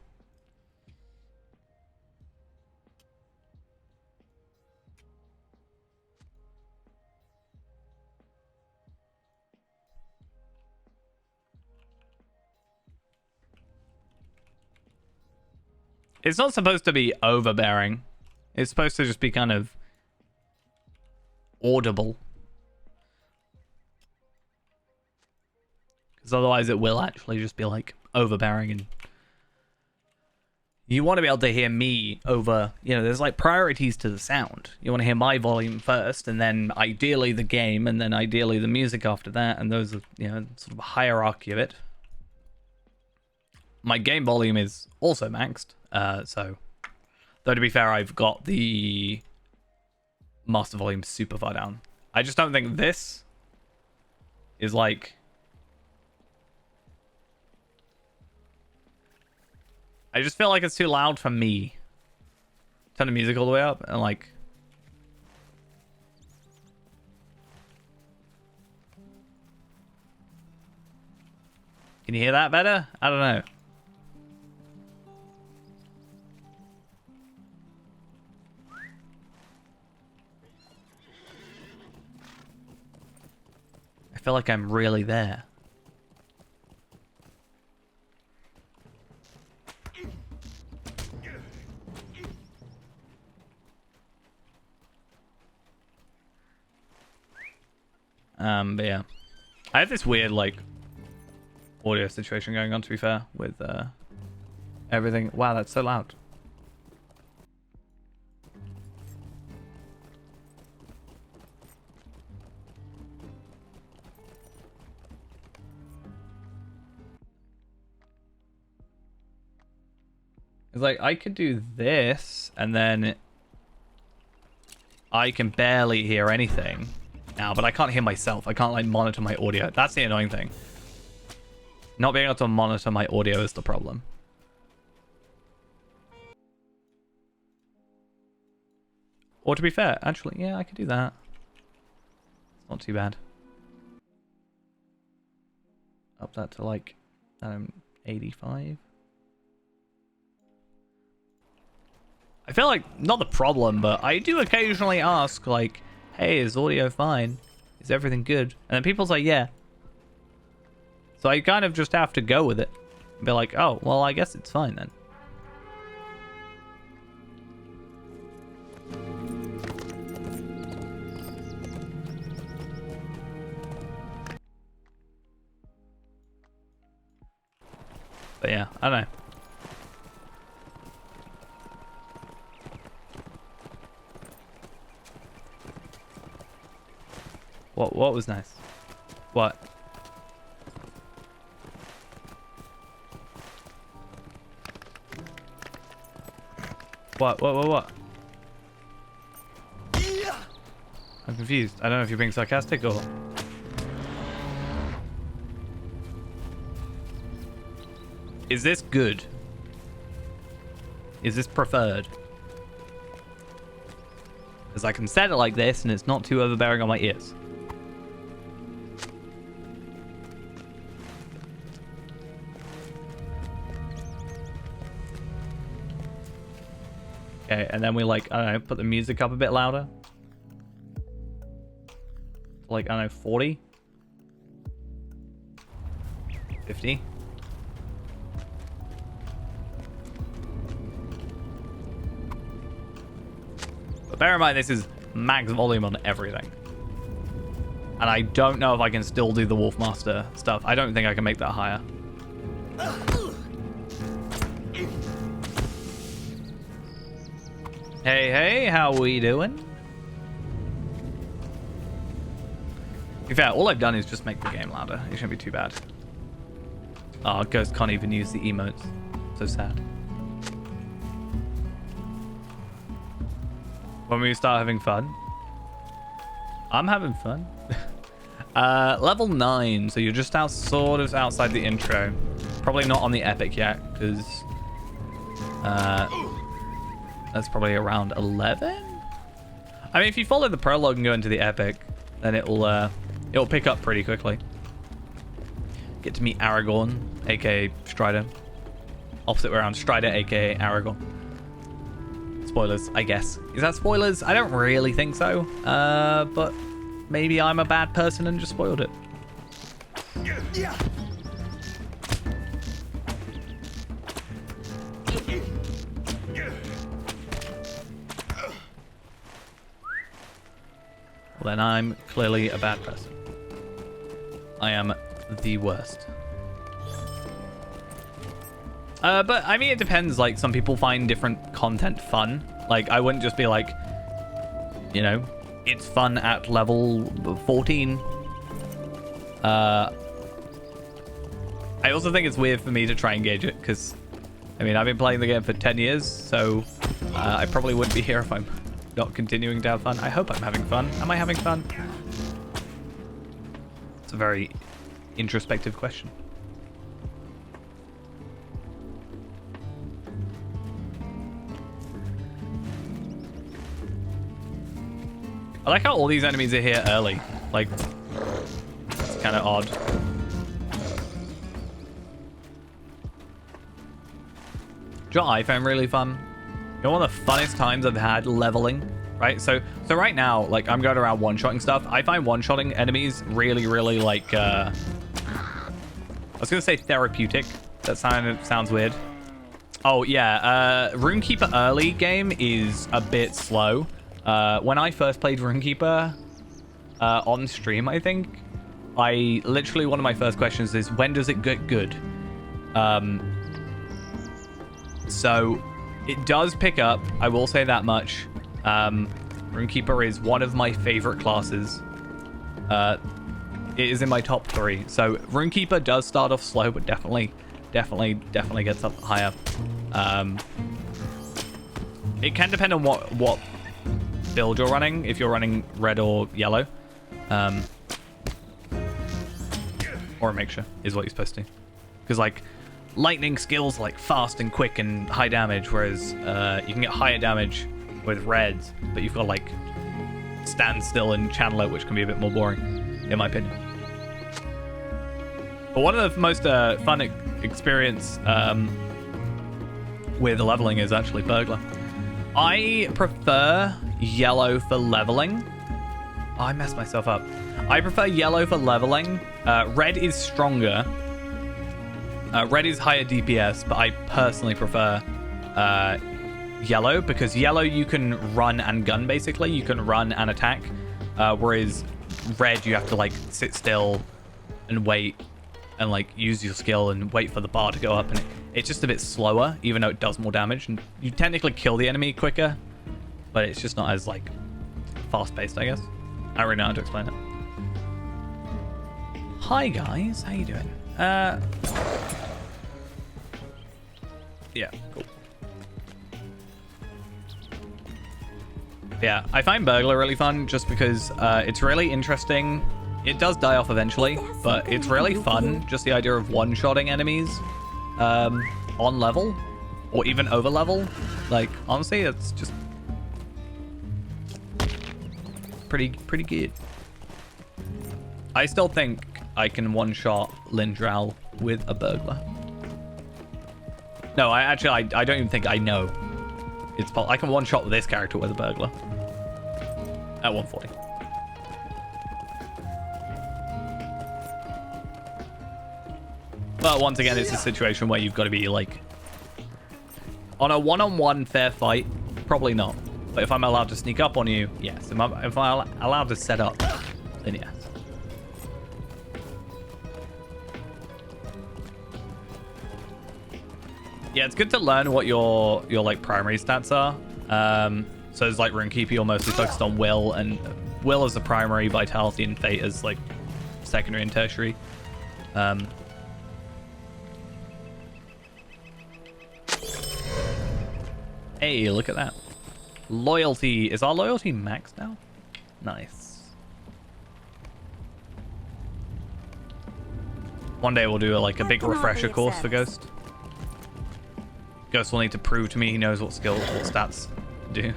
It's not supposed to be overbearing. It's supposed to just be kind of audible. Because otherwise it will actually just be like overbearing, and you want to be able to hear me over, there's like priorities to the sound. You want to hear my volume first, and then ideally the game, and then ideally the music after that, and those are, sort of a hierarchy of it. My game volume is also maxed, so though to be fair, I've got the master volume super far down. I just don't think this is like... I just feel like it's too loud for me. Turn the music all the way up and like... Can you hear that better? I don't know. I feel like I'm really there. But yeah, I have this weird like audio situation going on, to be fair, with everything. Wow, that's so loud. Because like I could do this, and then I can barely hear anything now, but I can't hear myself. I can't like monitor my audio. That's the annoying thing. Not being able to monitor my audio is the problem. Or to be fair, actually, yeah, I could do that. It's not too bad. Up that to like 85. I feel like, not the problem, but I do occasionally ask, like, hey, is audio fine? Is everything good? And then people say, yeah. So I kind of just have to go with it. And be like, oh, well, I guess it's fine then. But yeah, I don't know. What was nice? What? What? I'm confused. I don't know if you're being sarcastic or... Is this good? Is this preferred? Because I can set it like this and it's not too overbearing on my ears. Okay, and then we like, I don't know, put the music up a bit louder. Like, I don't know, 40? 50? But bear in mind, this is max volume on everything. And I don't know if I can still do the Wolfmaster stuff. I don't think I can make that higher. Hey, how we doing? To be fair, all I've done is just make the game louder. It shouldn't be too bad. Oh, Ghost can't even use the emotes. So sad. When we start having fun? I'm having fun. Level 9, so you're just sort of outside the intro. Probably not on the epic yet, because... that's probably around 11? I mean, if you follow the prologue and go into the epic, then it'll pick up pretty quickly. Get to meet Aragorn, aka Strider. Opposite way around, Strider, aka Aragorn. Spoilers, I guess. Is that spoilers? I don't really think so. But maybe I'm a bad person and just spoiled it. Well, then I'm clearly a bad person. I am the worst. But I mean, it depends. Like, some people find different content fun. Like, I wouldn't just be like, you know, it's fun at level 14. I also think it's weird for me to try and gauge it, because, I mean, I've been playing the game for 10 years, so I probably wouldn't be here if I'm not continuing to have fun. I hope I'm having fun. Am I having fun? It's a very introspective question. I like how all these enemies are here early. Like, it's kind of odd. Do you know what I found really fun? You know, one of the funnest times I've had leveling, right? So right now, like, I'm going around one-shotting stuff. I find one-shotting enemies really, really, like, I was going to say therapeutic. That sounds weird. Oh, yeah. Runekeeper early game is a bit slow. When I first played Runekeeper on stream, I think, I literally, one of my first questions is, when does it get good? So it does pick up, I will say that much. Runekeeper is one of my favorite classes. It is in my top 3. So Runekeeper does start off slow, but definitely gets up higher. It can depend on what build you're running, if you're running red or yellow. Or a mixture is what you're supposed to. Because, like, lightning skills like fast and quick and high damage, whereas you can get higher damage with red, but you've got to, like, stand still and channel it, which can be a bit more boring, in my opinion. But one of the most fun experience with leveling is actually Burglar. I prefer yellow for leveling. Oh, I messed myself up. I prefer yellow for leveling. Red is stronger. Red is higher DPS, but I personally prefer yellow, because yellow you can run and gun, basically. You can run and attack, whereas red you have to, like, sit still and wait and, like, use your skill and wait for the bar to go up, and it's just a bit slower, even though it does more damage, and you technically kill the enemy quicker, but it's just not as, like, fast-paced, I guess. I don't really know how to explain it. Hi guys, how you doing? Yeah, cool. Yeah, I find Burglar really fun just because it's really interesting. It does die off eventually, but it's really fun, just the idea of one-shotting enemies on level, or even over level. Like, honestly, it's just pretty good. I still think I can one-shot Lindral with a Burglar. No, I don't even think I know. I can one-shot this character with a Burglar at 140. But once again, it's a situation where you've got to be, like, on a one-on-one fair fight, probably not. But if I'm allowed to sneak up on you, yes. If I'm allowed to set up, then yes. Yeah, it's good to learn what your like primary stats are. So it's like Runekeeper, you're mostly focused on Will, and Will is the primary, Vitality and Fate is like secondary and tertiary. Hey, look at that. Loyalty. Is our loyalty maxed now? Nice. One day we'll do like a big refresher course for Ghost. Ghost will need to prove to me he knows what skills, what stats do.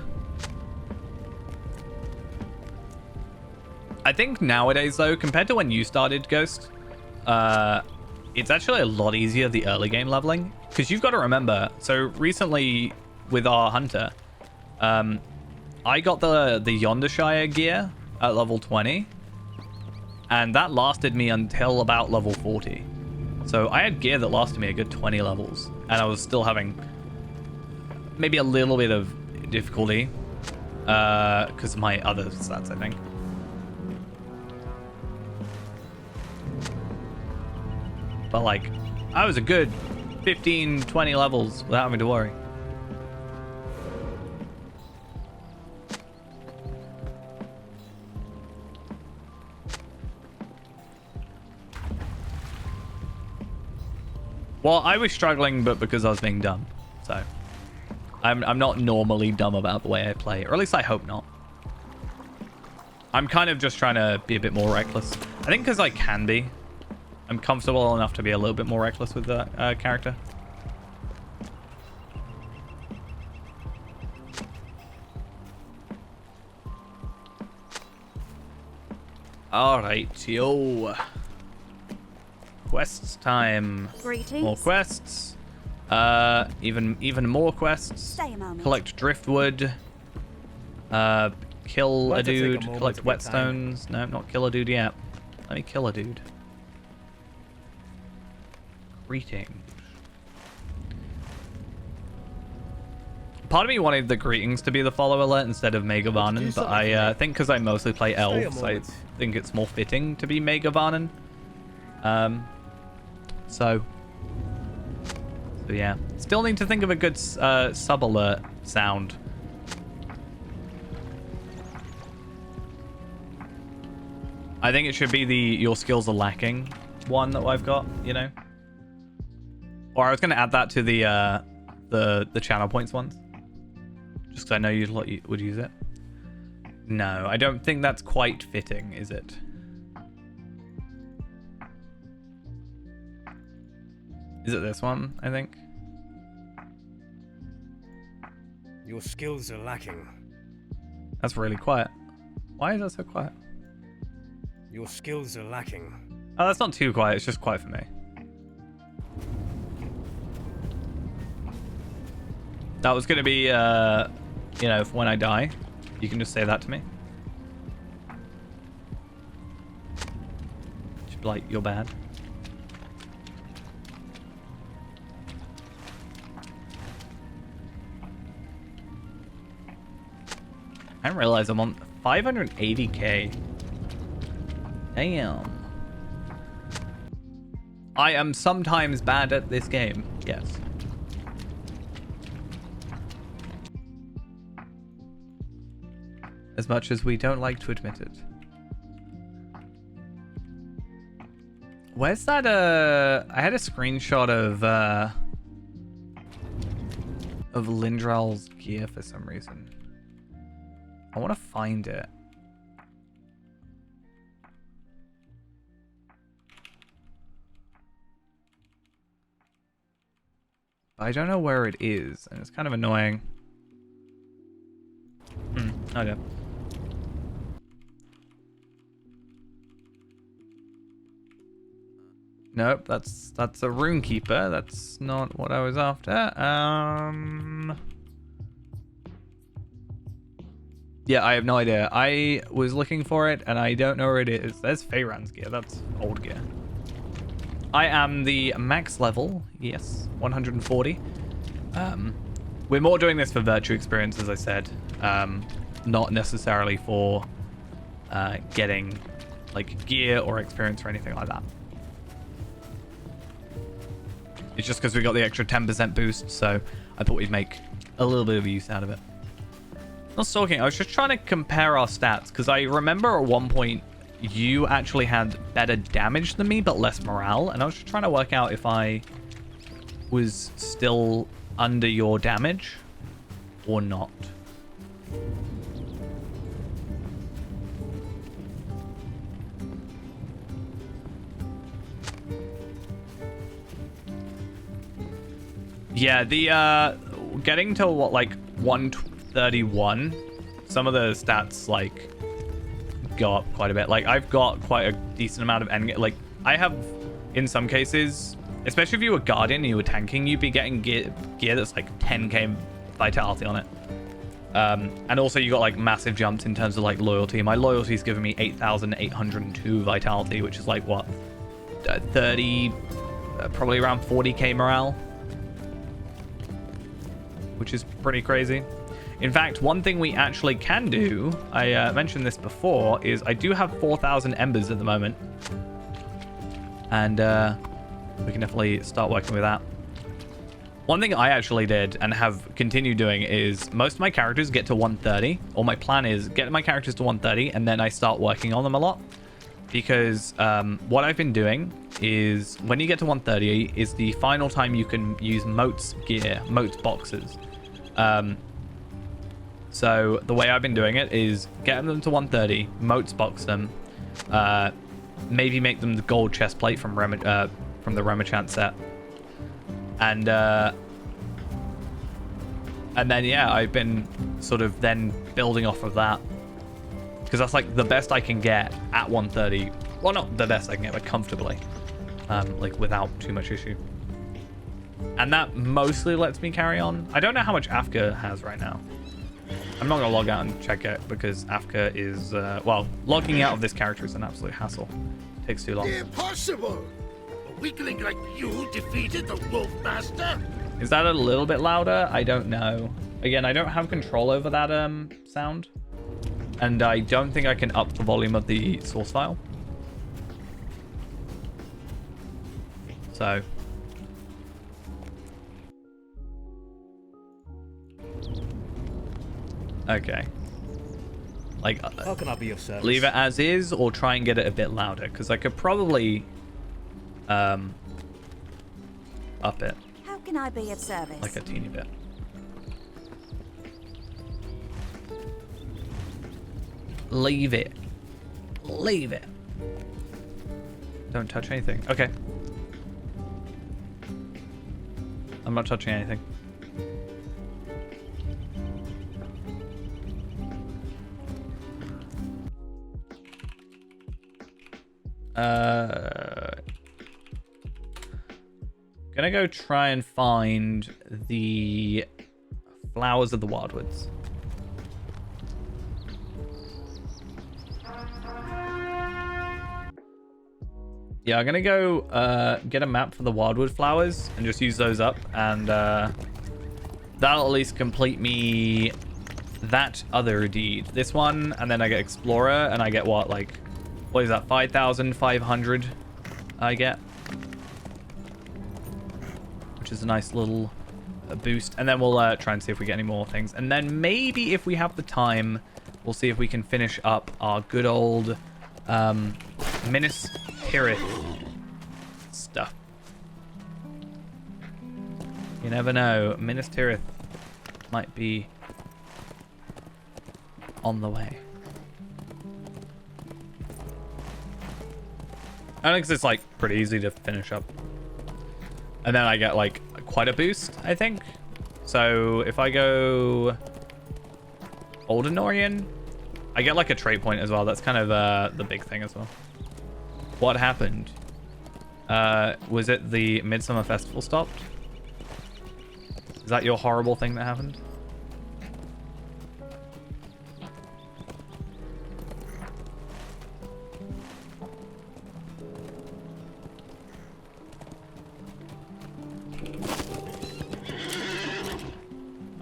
I think nowadays, though, compared to when you started, Ghost, it's actually a lot easier, the early game leveling. Because you've got to remember, so recently with our Hunter, I got the Yondershire gear at level 20. And that lasted me until about level 40. So I had gear that lasted me a good 20 levels, and I was still having maybe a little bit of difficulty because of my other stats, I think. But like, I was a good 15, 20 levels without having to worry. Well, I was struggling, but because I was being dumb. So, I'm not normally dumb about the way I play, or at least I hope not. I'm kind of just trying to be a bit more reckless. I think because I can be. I'm comfortable enough to be a little bit more reckless with the character. Alright, yo. Quests time. Greetings. More quests. Even more quests. Stay a moment. Collect driftwood. Kill Might a have to take a dude. moment Collect of your whetstones. No, not kill a dude yet. Let me kill a dude. Greetings. Part of me wanted the greetings to be the follow alert instead of Mega Varnan, but I think because I mostly play elves, I think it's more fitting to be Mega Varnan. So yeah. Still need to think of a good sub alert sound. I think it should be the your skills are lacking one that I've got, you know. Or I was going to add that to the channel points ones. Just 'cause I know you would use it. No, I don't think that's quite fitting, is it? Is it this one, I think? Your skills are lacking. That's really quiet. Why is that so quiet? Your skills are lacking. Oh, that's not too quiet. It's just quiet for me. That was going to be, you know, when I die. You can just say that to me. Just be like, you're bad. I didn't realize I'm on 580k. Damn. I am sometimes bad at this game. Yes. As much as we don't like to admit it. Where's that, I had a screenshot of Lindral's gear for some reason. I want to find it. I don't know where it is, and it's kind of annoying. Okay. Nope, that's a Runekeeper. That's not what I was after. Yeah, I have no idea. I was looking for it, and I don't know where it is. There's Feyran's gear. That's old gear. I am the max level. Yes, 140. We're more doing this for virtue experience, as I said. Not necessarily for getting like gear or experience or anything like that. It's just because we got the extra 10% boost, so I thought we'd make a little bit of use out of it. Not stalking, I was just trying to compare our stats, because I remember at one point you actually had better damage than me, but less morale, and I was just trying to work out if I was still under your damage or not. Yeah, the getting to what, like 131, some of the stats like go up quite a bit. Like I've got quite a decent amount of end, like I have in some cases, especially if you were guardian and you were tanking, you'd be getting gear that's like 10k vitality on it. And also you got like massive jumps in terms of like loyalty. My loyalty's given me 8,802 vitality, which is like what, 30, probably around 40k morale, which is pretty crazy. In fact, one thing we actually can do, I mentioned this before, is I do have 4,000 embers at the moment. And we can definitely start working with that. One thing I actually did and have continued doing is most of my characters get to 130, or my plan is get my characters to 130 and then I start working on them a lot. Because what I've been doing is when you get to 130 is the final time you can use Moat's gear, Moat's boxes. So the way I've been doing it is get them to 130, Moat's box them, maybe make them the gold chest plate from the Remachant set, and then yeah, I've been sort of then building off of that because that's like the best I can get at 130. Well, not the best I can get, but comfortably, like without too much issue. And that mostly lets me carry on. I don't know how much Afka has right now. I'm not gonna log out and check it because Afka is, well, logging out of this character is an absolute hassle. It takes too long. Impossible! A weakling like you defeated the Wolf Master? Is that a little bit louder? I don't know. Again, I don't have control over that sound. And I don't think I can up the volume of the source file. So. Okay. Like, How can I be of service? leave it as is or try and get it a bit louder, because I could probably up it How can I be of service? like a teeny bit. Leave it. Leave it. Don't touch anything. Okay. I'm not touching anything. Gonna go try and find the flowers of the wildwoods. Yeah, I'm gonna go get a map for the wildwood flowers and just use those up, and that'll at least complete me that other deed. This one, and then I get Explorer, and I get what, like, what is that, 5,500 I get? Which is a nice little boost. And then we'll try and see if we get any more things. And then maybe if we have the time, we'll see if we can finish up our good old Minas Tirith stuff. You never know. Minas Tirith might be on the way. I think it's like pretty easy to finish up. And then I get like quite a boost, I think. So if I go Oldenorian, I get like a trait point as well. That's kind of the big thing as well. What happened? Was it the Midsummer Festival stopped? Is that your horrible thing that happened?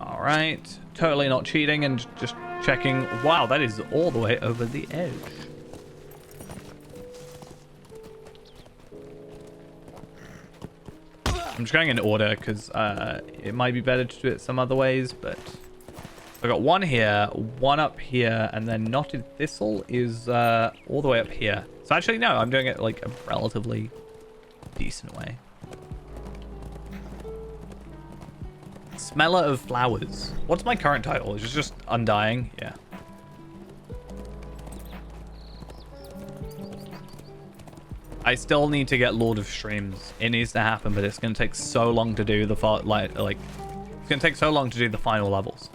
All right, totally not cheating and just checking. Wow, that is all the way over the edge. I'm just going in order because it might be better to do it some other ways, but I got one here, one up here, and then Knotted Thistle is all the way up here. So actually, no, I'm doing it like a relatively decent way. Smeller of Flowers. What's my current title? Is it just Undying? Yeah. I still need to get Lord of Streams. It needs to happen, but it's going to take so long to do the it's going to take so long to do the final levels.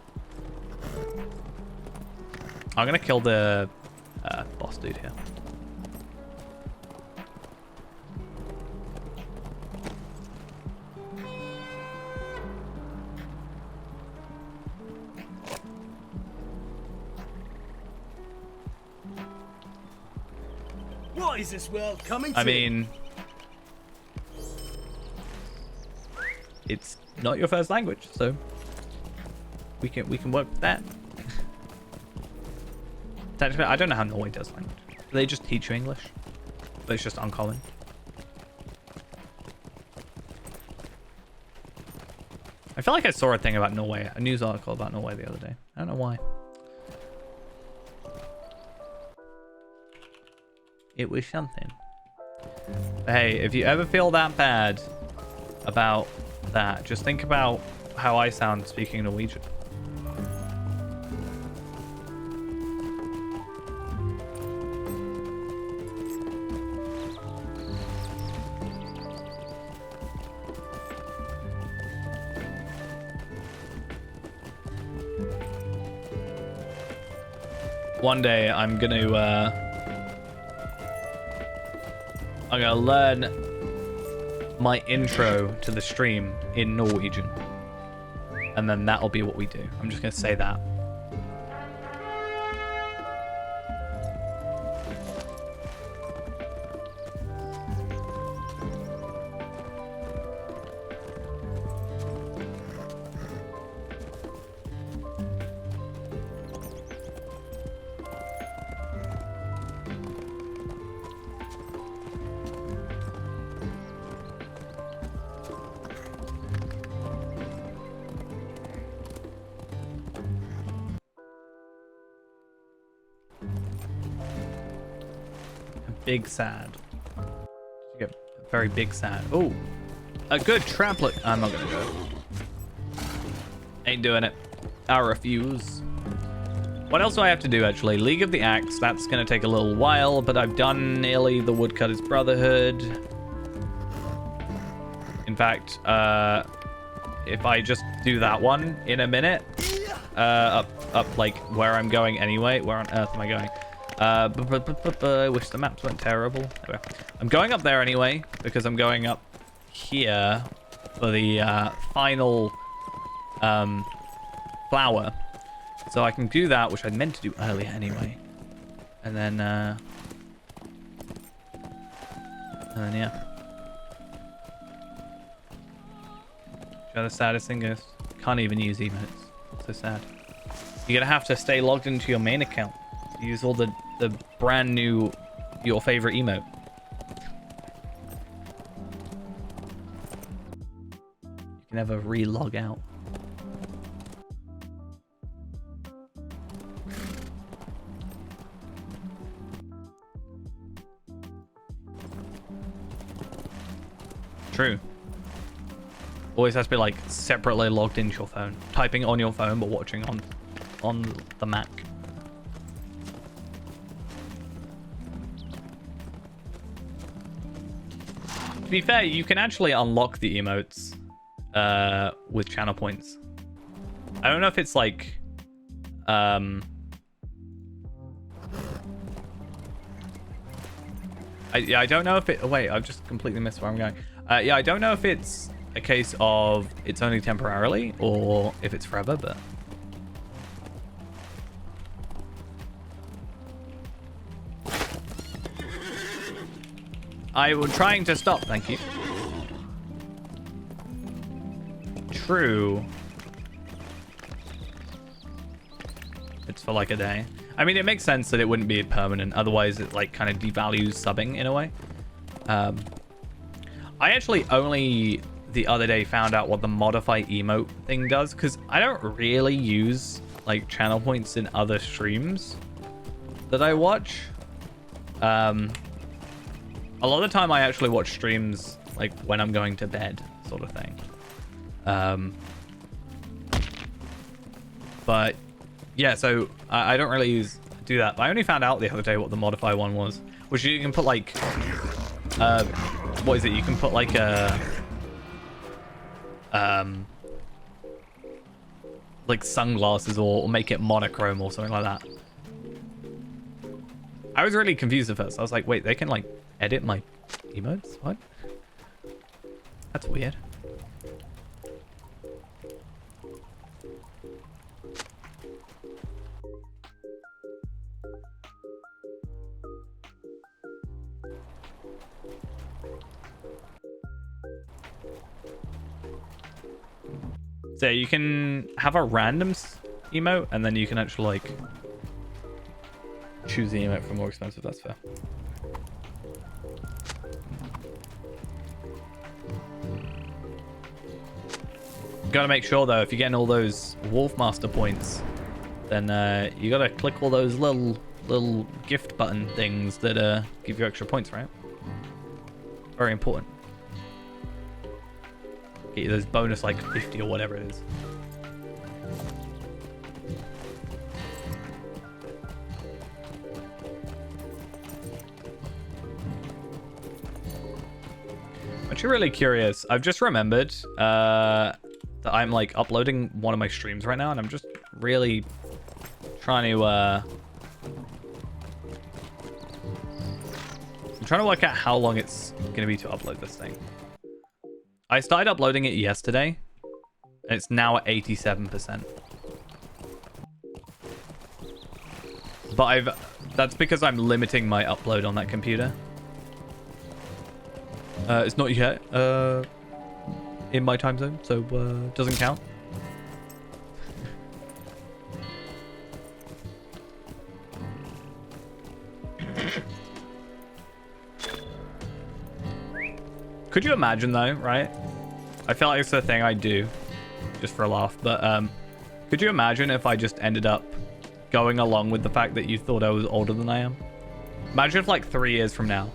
I'm going to kill the boss dude here. What is this world coming to? I mean, it's not your first language, so we can work with that. Technically, I don't know how Norway does language. They just teach you English, but it's just uncommon. I feel like I saw a thing about Norway, a news article about Norway the other day. I don't know why. It was something. But hey, if you ever feel that bad about that, just think about how I sound speaking Norwegian. One day I'm gonna learn my intro to the stream in Norwegian, and then that'll be what we do. I'm just gonna say that. Big sad. You get very big sad. Oh, a good tramplet. I'm not gonna go. Ain't doing it. I refuse. What What else do I have to do, actually? League of the Axe. That's going to take a little while, but I've done nearly the Woodcutter's Brotherhood. In fact, if I just do that one in a minute, up like where I'm going anyway. Where on earth am I going? I wish the maps weren't terrible. Anyway, I'm going up there anyway because I'm going up here for the final flower. So I can do that, which I meant to do earlier anyway. And then yeah. You know, the saddest thing is, can't even use emotes. So sad. You're gonna have to stay logged into your main account to use all the brand new, your favorite emote. You can never re-log out. True. Always has to be like separately logged into your phone. Typing on your phone but watching on the Mac. To be fair, you can actually unlock the emotes with channel points. I don't know if it's like I don't know if it... Wait, I've just completely missed where I'm going. Yeah, I don't know if it's a case of it's only temporarily or if it's forever, but... I was trying to stop, thank you. True. It's for like a day. I mean, it makes sense that it wouldn't be permanent. Otherwise, it like kind of devalues subbing in a way. I actually only the other day found out what the modify emote thing does, because I don't really use like channel points in other streams that I watch. A lot of the time I actually watch streams like when I'm going to bed, sort of thing. But yeah, so I don't really do that. But I only found out the other day what the modify one was, which you can put like what is it? You can put like a like sunglasses or make it monochrome or something like that. I was really confused at first. I was like, wait, they can like edit my emotes? What? That's weird. So you can have a random emote, and then you can actually like choose the emote for more expensive. That's fair. Gotta make sure though, if you're getting all those Wolfmaster points, then you gotta click all those little gift button things that give you extra points, right? Very important. Get you those bonus like 50 or whatever it is. I'm actually really curious. I've just remembered that I'm like uploading one of my streams right now, and I'm just really trying to I'm trying to work out how long it's gonna be to upload this thing. I started uploading it yesterday, and it's now at 87%. But that's because I'm limiting my upload on that computer. It's not yet in my time zone, so doesn't count. Could you imagine though, right? I feel like it's the thing I do just for a laugh, but could you imagine if I just ended up going along with the fact that you thought I was older than I am? Imagine if like 3 years from now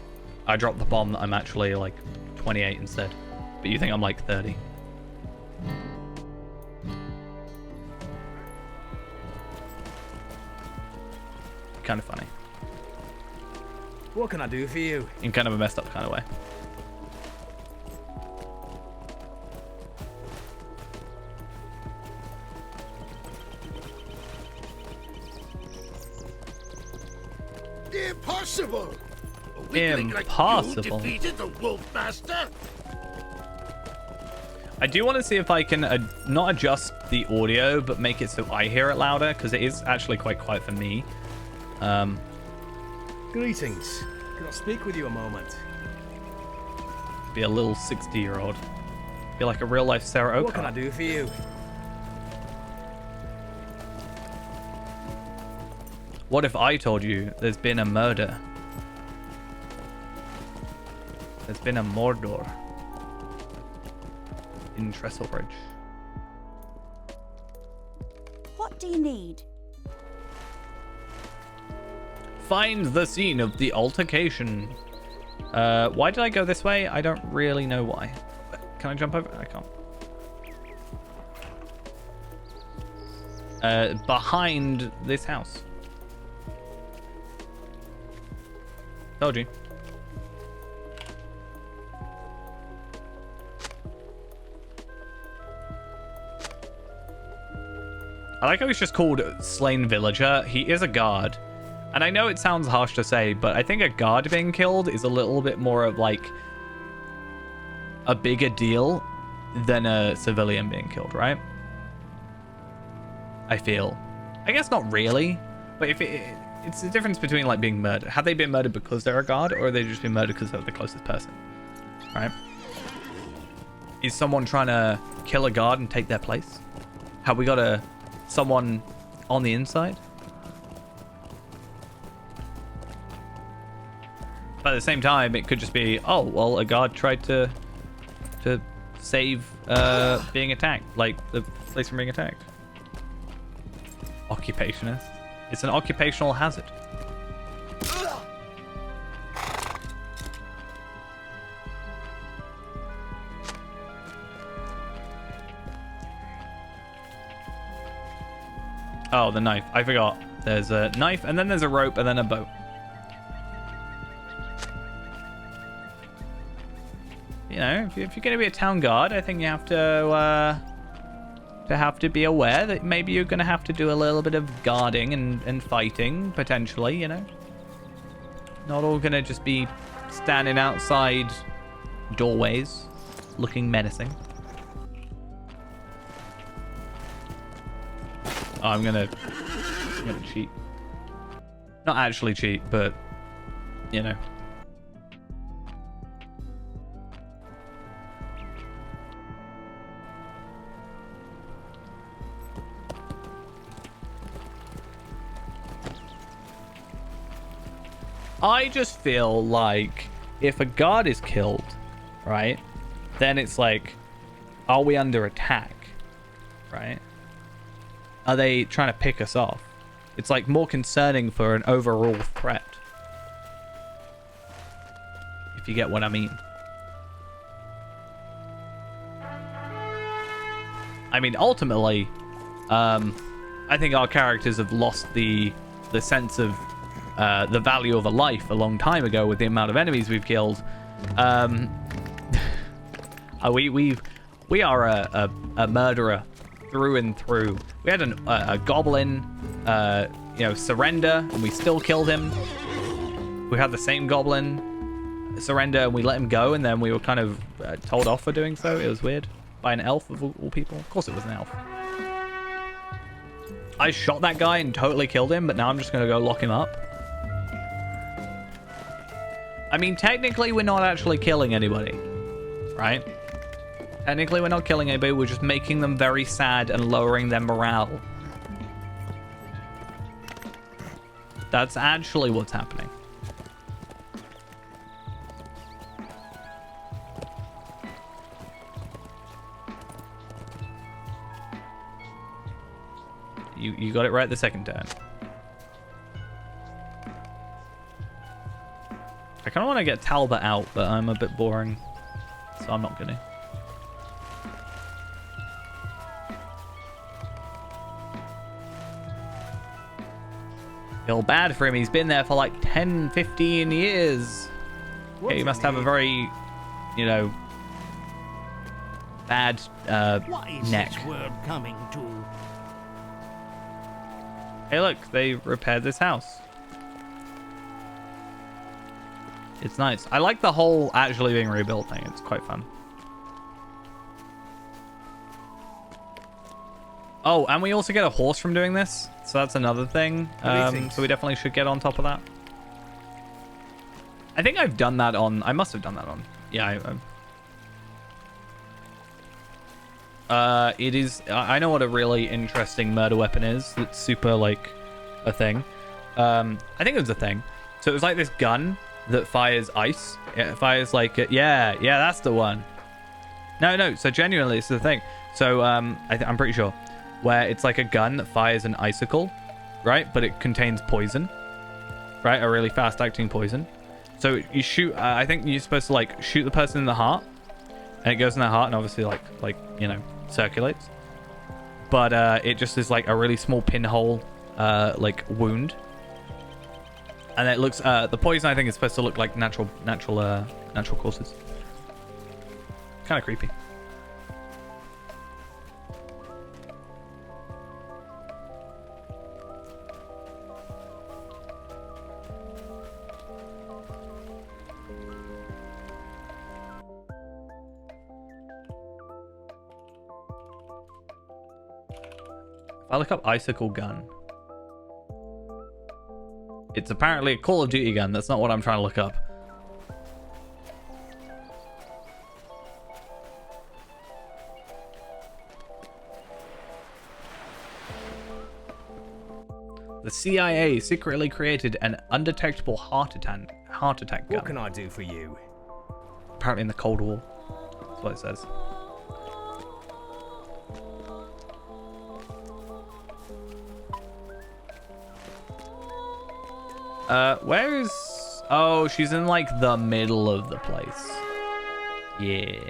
I drop the bomb that I'm actually like 28 instead, but you think I'm like 30. kind of funny What can I do for you? in kind of a messed up kind of way. Impossible! A weakling like you Impossible. defeated the Wolf Master? I do want to see if I can not adjust the audio, but make it so I hear it louder, because it is actually quite quiet for me. Greetings. Can I speak with you a moment? Be a little 60-year-old. Be like a real-life Sarah What can I O'Connor. do for you? What if I told you there's been a murder? There's been a Mordor in Trestlebridge. What do you need? Find the scene of the altercation. Why did I go this way? I don't really know why. Can I jump over? I can't. Behind this house. Told you. I like how he's just called Slain Villager. He is a guard. And I know it sounds harsh to say, but I think a guard being killed is a little bit more of like a bigger deal than a civilian being killed, right? I feel. I guess not really, but if it's the difference between like being murdered. Have they been murdered because they're a guard, or have they just been murdered because they're the closest person? Right? Is someone trying to kill a guard and take their place? Have we got someone on the inside? But at the same time, it could just be, oh, well, a guard tried to save being attacked, like the place from being attacked. Occupationist. It's an occupational hazard. Oh, the knife. I forgot. There's a knife, and then there's a rope, and then a boat. You know, if you're going to be a town guard, I think you have to be aware that maybe you're going to have to do a little bit of guarding and fighting, potentially, you know? Not all going to just be standing outside doorways, looking menacing. Oh, I'm gonna cheat. Not actually cheat, but, you know. I just feel like if a guard is killed, right, then it's like, are we under attack, right? Are they trying to pick us off? It's like more concerning for an overall threat. If you get what I mean. I mean, ultimately, I think our characters have lost the sense of the value of a life a long time ago with the amount of enemies we've killed. We are a murderer through and through. We had a goblin, surrender, and we still killed him. We had the same goblin surrender, and we let him go, and then we were kind of told off for doing so. It was weird. By an elf of all people. Of course it was an elf. I shot that guy and totally killed him, but now I'm just going to go lock him up. I mean, technically, we're not actually killing anybody, right? Technically, we're not killing anybody. We're just making them very sad and lowering their morale. That's actually what's happening. You got it right the second turn. I kind of want to get Talbot out, but I'm a bit boring, so I'm not going to. Feel bad for him. He's been there for like 10, 15 years. Yeah, he must have a very, you know, bad What is neck. this world coming to? Hey, look, they repaired this house. It's nice. I like the whole actually being rebuilt thing. It's quite fun. Oh, and we also get a horse from doing this. So that's another thing. So we definitely should get on top of that. I think I've done that on... I must have done that on... Yeah, it is... I know what a really interesting murder weapon is. It's super, like, a thing. I think it was a thing. So it was like this gun that fires ice. It fires, like... yeah, that's the one. No. So genuinely, it's the thing. So I'm pretty sure. Where it's like a gun that fires an icicle, right? But it contains poison, right? A really fast-acting poison. So you shoot... I think you're supposed to, like, shoot the person in the heart. And it goes in their heart and obviously, like you know... circulates, but it just is like a really small pinhole like wound, and it looks the poison I think is supposed to look like natural causes. Kind of creepy. If I look up icicle gun, it's apparently a Call of Duty gun. That's not what I'm trying to look up. The CIA secretly created an undetectable heart attack gun. What can I do for you? Apparently in the Cold War. That's what it says. Where is... Oh, she's in, like, the middle of the place. Yeah.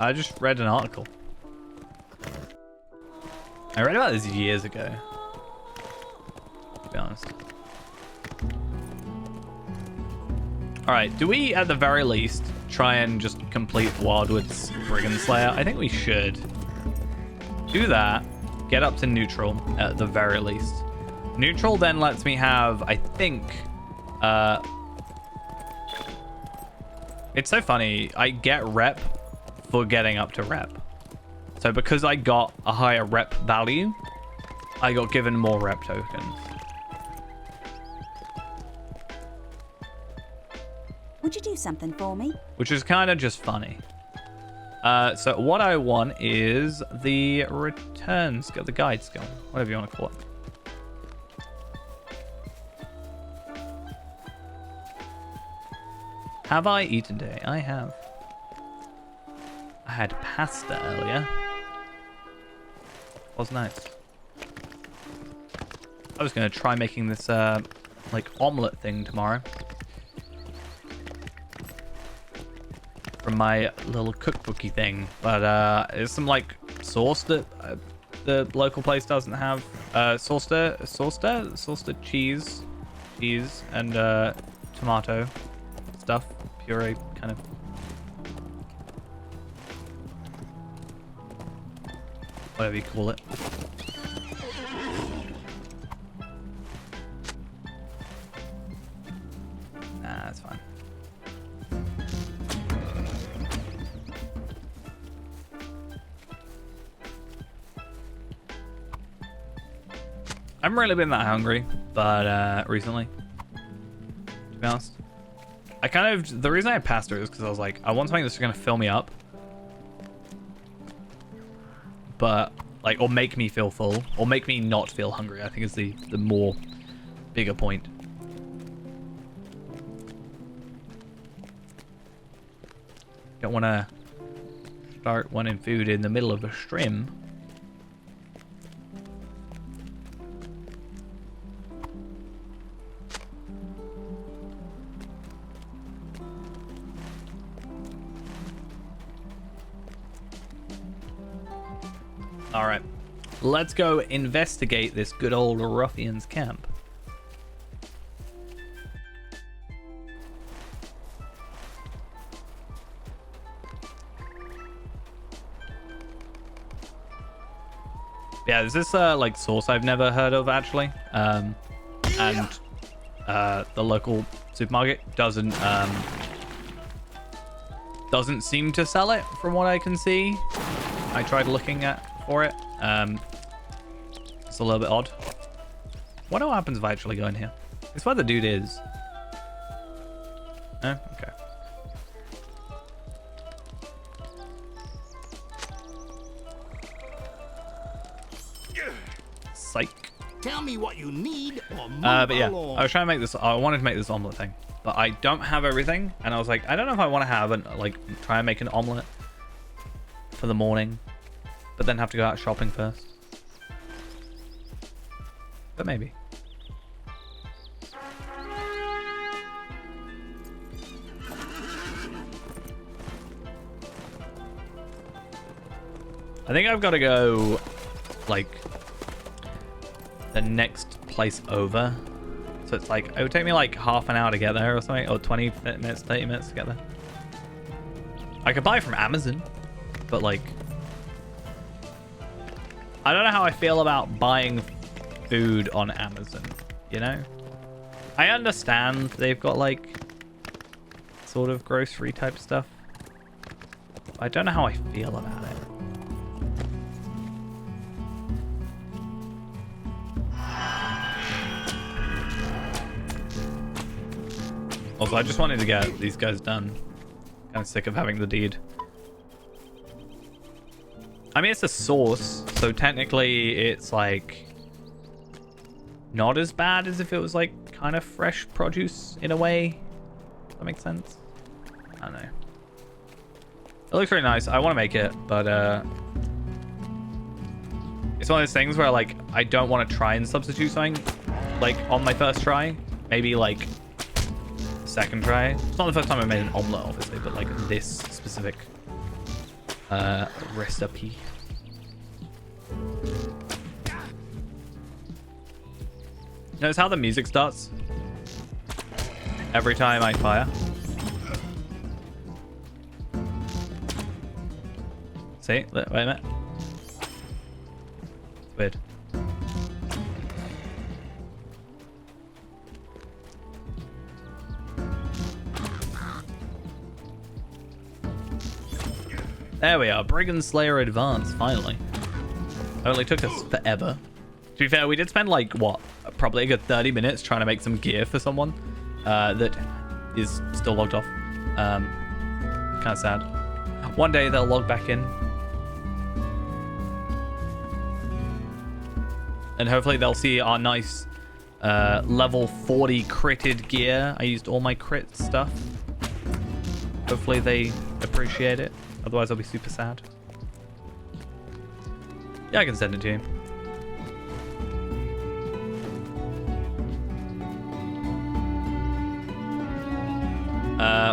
I just read an article. I read about this years ago, to be honest. Alright, do we, at the very least, try and just complete Wildwood's Brigand Slayer? I think we should. Do that. Get up to neutral, at the very least. Neutral then lets me have, I think... It's so funny. I get rep for getting up to rep. So because I got a higher rep value, I got given more rep tokens. Would you do something for me? Which is kind of just funny. So what I want is the return skill, the guide skill, whatever you want to call it. Have I eaten today? I have. I had pasta earlier. Was nice. I was going to try making this like omelette thing tomorrow. From my little cookbooky thing, but there's some like sauce that the local place doesn't have. Saucer cheese, and tomato stuff, puree kind of. Whatever you call it. Nah, that's fine. I haven't really been that hungry, but recently, to be honest. I kind of, the reason I had pasta is because I was like, I want something that's going to fill me up. But, like, or make me feel full, or make me not feel hungry, I think is the more bigger point. Don't want to start wanting food in the middle of a stream. All right, let's go investigate this good old ruffian's camp. Yeah, is this like source I've never heard of actually? And the local supermarket doesn't seem to sell it from what I can see. I tried looking for it. It's a little bit odd. Wonder what happens if I actually go in here. It's where the dude is. Oh, okay. Psych. Tell me what you need or move But yeah, along. I was trying to make this. I wanted to make this omelet thing, but I don't have everything, and I was like, I don't know if I want to have and like try and make an omelet for the morning, but then have to go out shopping first. But maybe. I think I've got to go like the next place over. So it's like, it would take me like half an hour to get there or something, or 20 minutes, 30 minutes to get there. I could buy from Amazon, but like, I don't know how I feel about buying food on Amazon, you know? I understand they've got like sort of grocery type stuff. I don't know how I feel about it. Also, I just wanted to get these guys done. Kind of sick of having the deed. I mean, it's a source, so technically it's like not as bad as if it was like kind of fresh produce in a way. Does that make sense? I don't know. It looks really nice. I want to make it, but it's one of those things where like I don't want to try and substitute something like on my first try. Maybe like second try. It's not the first time I made an omelet, obviously, but like this specific recipe. Notice how the music starts every time I fire. See? Wait a minute. It's weird. There we are, Brigand Slayer Advance, finally. Only took us forever. To be fair, we did spend like, what, probably a good 30 minutes trying to make some gear for someone that is still logged off. Kind of sad. One day they'll log back in. And hopefully they'll see our nice level 40 critted gear. I used all my crit stuff. Hopefully they appreciate it. Otherwise, I'll be super sad. Yeah, I can send it to you.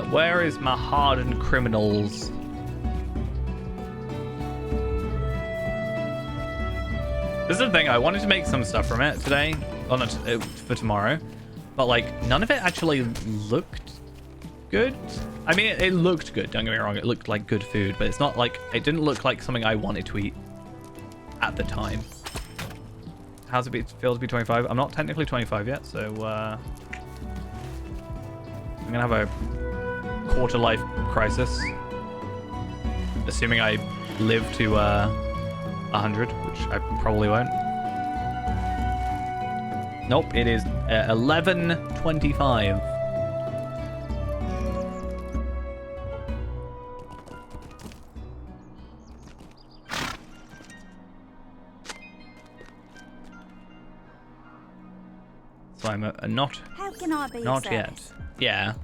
Where is my hardened criminals? This is the thing. I wanted to make some stuff from it today, or not for tomorrow, but like none of it actually looked good. I mean, it looked good, don't get me wrong, it looked like good food, but it's not like, it didn't look like something I wanted to eat at the time. How's it feel to be 25? I'm not technically 25 yet, so I'm gonna have a quarter life crisis, assuming I live to 100, which I probably won't. Nope, it is 11:25. So I'm not How can I be of not service? yet. Yeah,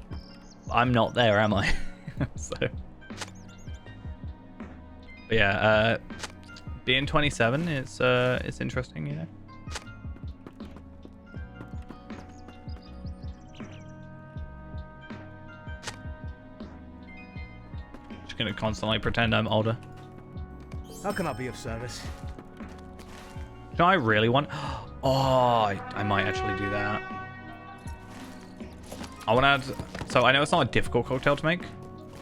I'm not there, am I? So, but yeah, being 27 is it's interesting, you know. Just gonna constantly pretend I'm older. How can I be of service? No, I really want... Oh, I might actually do that. I want to add... So I know it's not a difficult cocktail to make,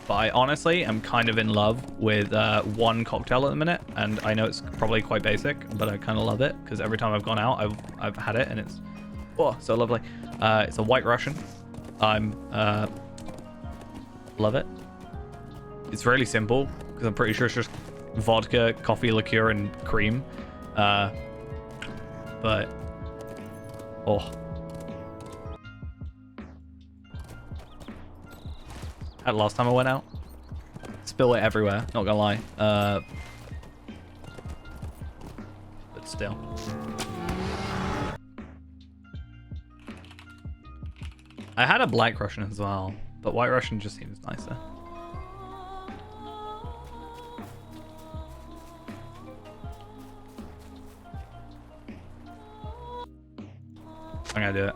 but I honestly am kind of in love with one cocktail at the minute, and I know it's probably quite basic, but I kind of love it because every time I've gone out, I've had it, and it's so lovely. It's a White Russian. Love it. It's really simple because I'm pretty sure it's just vodka, coffee liqueur, and cream. But That last time I went out, spill it everywhere. Not gonna lie. But still. I had a Black Russian as well, but White Russian just seems nicer. I'm gonna do it.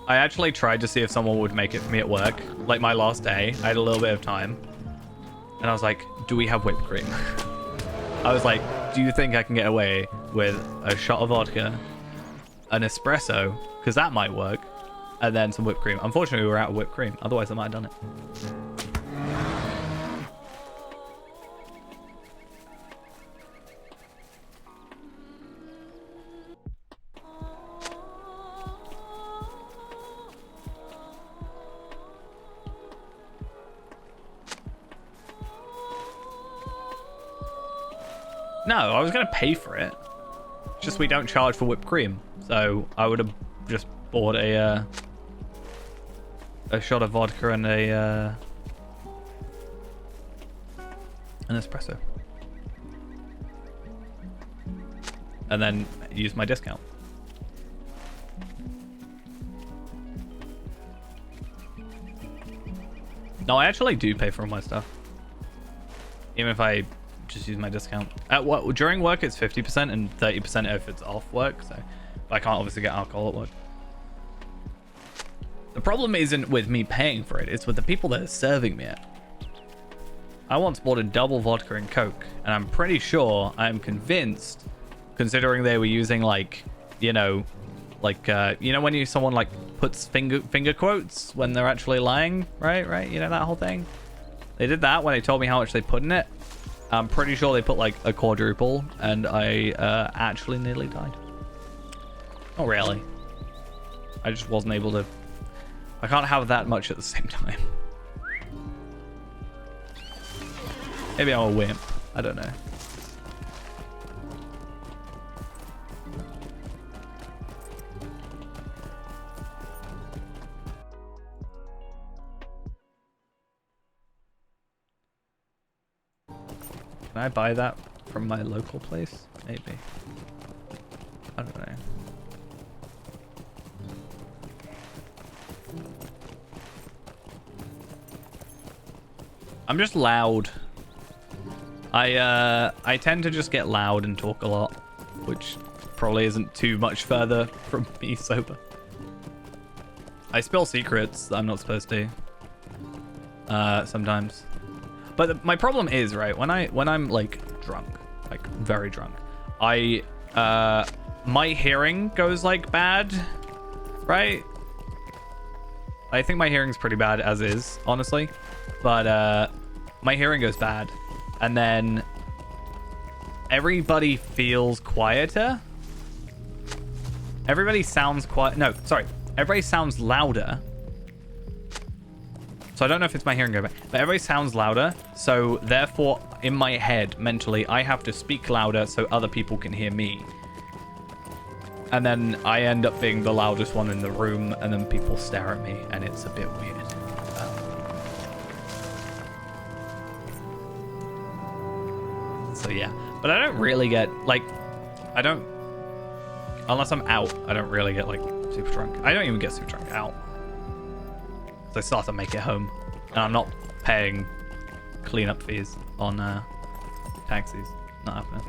I actually tried to see if someone would make it for me at work. Like my last day, I had a little bit of time. And I was like, do we have whipped cream? I was like, do you think I can get away with a shot of vodka, an espresso, because that might work, and then some whipped cream? Unfortunately, we were out of whipped cream. Otherwise, I might have done it. No, I was going to pay for it. It's just we don't charge for whipped cream. So I would have just bought a shot of vodka and an espresso. And then use my discount. No, I actually do pay for all my stuff. Even if I just use my discount. During work it's 50% and 30% if it's off work, so I can't obviously get alcohol at work. The problem isn't with me paying for it, it's with the people that are serving me it. I once bought a double vodka and Coke, and I'm pretty sure, I'm convinced, considering they were using like, you know when someone like puts finger quotes when they're actually lying, right? You know that whole thing? They did that when they told me how much they put in it. I'm pretty sure they put like a quadruple, and I actually nearly died. Not really. I just wasn't able to. I can't have that much at the same time. Maybe I'm a wimp. I don't know. Can I buy that from my local place? Maybe. I don't know. I'm just loud. I tend to just get loud and talk a lot, which probably isn't too much further from me sober. I spill secrets that I'm not supposed to. Sometimes. But my problem is, right, when I'm like drunk, like very drunk, my hearing goes like bad, right? I think my hearing's pretty bad as is, honestly, but my hearing goes bad, and then everybody feels quieter. Everybody sounds quiet. No, sorry, everybody sounds louder. So I don't know if it's my hearing going back, but everybody sounds louder. So therefore, in my head, mentally, I have to speak louder so other people can hear me. And then I end up being the loudest one in the room, and then people stare at me, and it's a bit weird. So yeah, but I don't really get, like, unless I'm out, I don't really get, like, super drunk. I don't even get super drunk out. I still have to make it home, and I'm not paying cleanup fees on taxis. Not happening.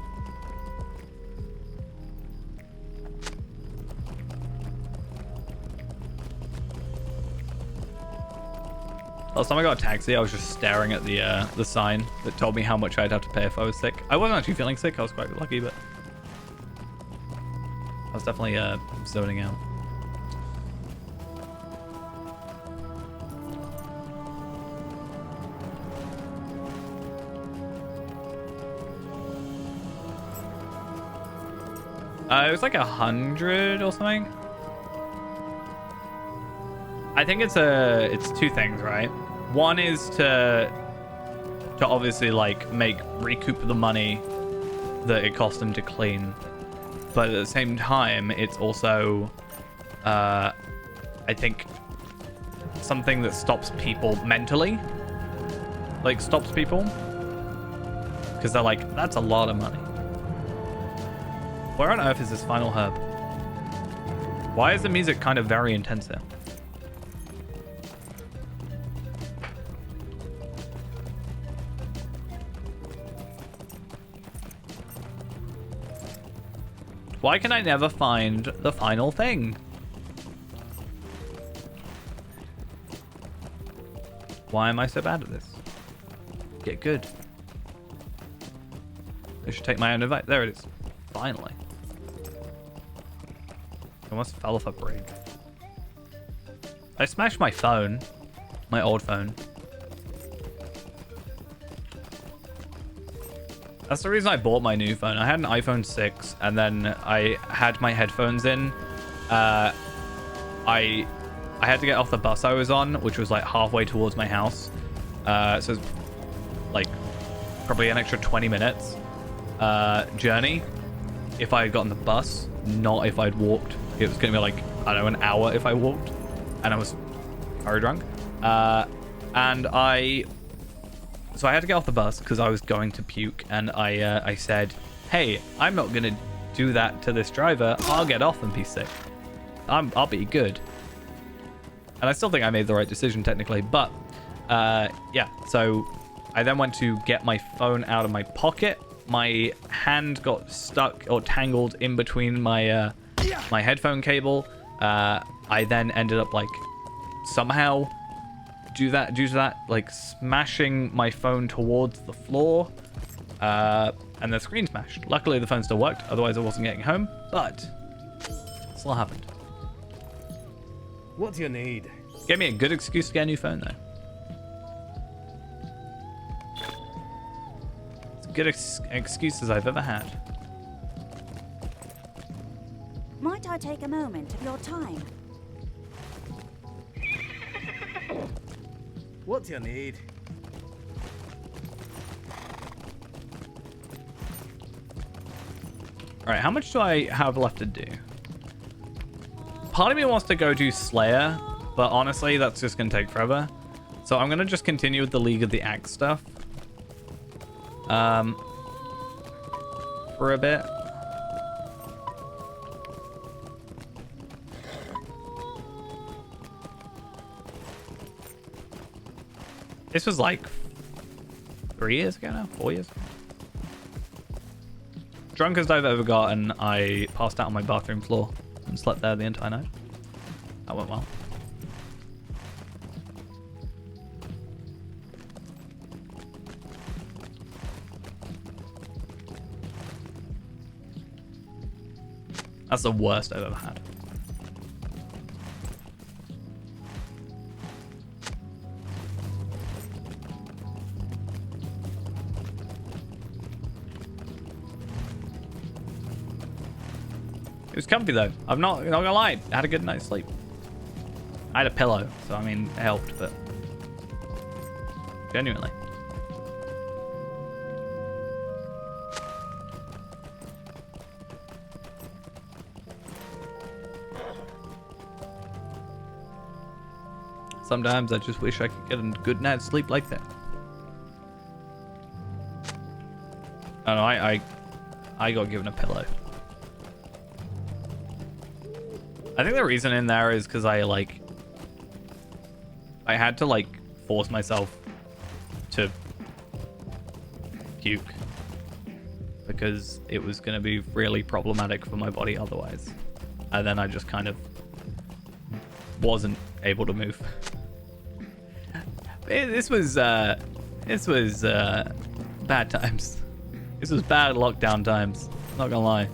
Last time I got a taxi, I was just staring at the sign that told me how much I'd have to pay if I was sick. I wasn't actually feeling sick. I was quite lucky, but I was definitely zoning out. It was like 100 or something. I think it's two things, right? One is to obviously like recoup the money that it cost them to clean, but at the same time, it's also I think something that stops people mentally, like stops people, because they're like, that's a lot of money. Where on earth is this final herb? Why is the music kind of very intense here? Why can I never find the final thing? Why am I so bad at this? Get good. I should take my own advice. There it is. Finally. I almost fell off a brig. I smashed my phone. My old phone. That's the reason I bought my new phone. I had an iPhone 6 and then I had my headphones in. I had to get off the bus I was on, which was like halfway towards my house. So it's like probably an extra 20 minutes journey if I had gotten the bus, not if I'd walked. It was going to be like, I don't know, an hour if I walked. And I was very drunk. So I had to get off the bus because I was going to puke. And I said, hey, I'm not going to do that to this driver. I'll get off and be sick. I'll be good. And I still think I made the right decision technically. But yeah, so I then went to get my phone out of my pocket. My hand got stuck or tangled in between my my headphone cable. I then ended up like somehow due to that like smashing my phone towards the floor, and the screen smashed. Luckily the phone still worked, otherwise I wasn't getting home, but it still happened. What do you need? Gave me a good excuse to get a new phone though. It's as good excuses I've ever had. Might I take a moment of your time? What do you need? Alright, how much do I have left to do? Part of me wants to go do Slayer, but honestly, that's just going to take forever. So I'm going to just continue with the League of the Axe stuff. For a bit. This was like 3 years ago now? 4 years ago? Drunkest I've ever gotten, I passed out on my bathroom floor and slept there the entire night. That went well. That's the worst I've ever had. It was comfy though. I'm not gonna lie. I had a good night's sleep. I had a pillow, so I mean it helped, but genuinely. Sometimes I just wish I could get a good night's sleep like that. I don't know, I got given a pillow. I think the reason in there is because I had to like force myself to puke because it was going to be really problematic for my body otherwise. And then I just kind of wasn't able to move. This was bad times. This was bad lockdown times. Not gonna lie.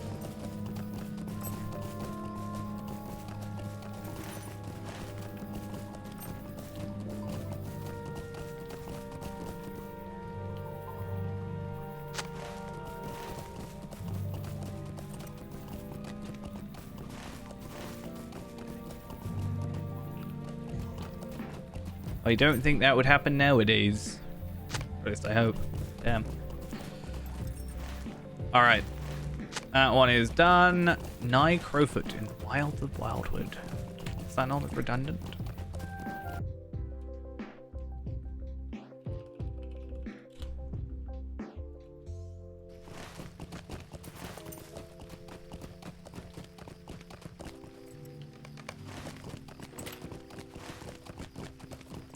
I don't think that would happen nowadays. At least I hope. Damn. Alright. That one is done. Nye Crowfoot in Wild of Wildwood. Is that not redundant?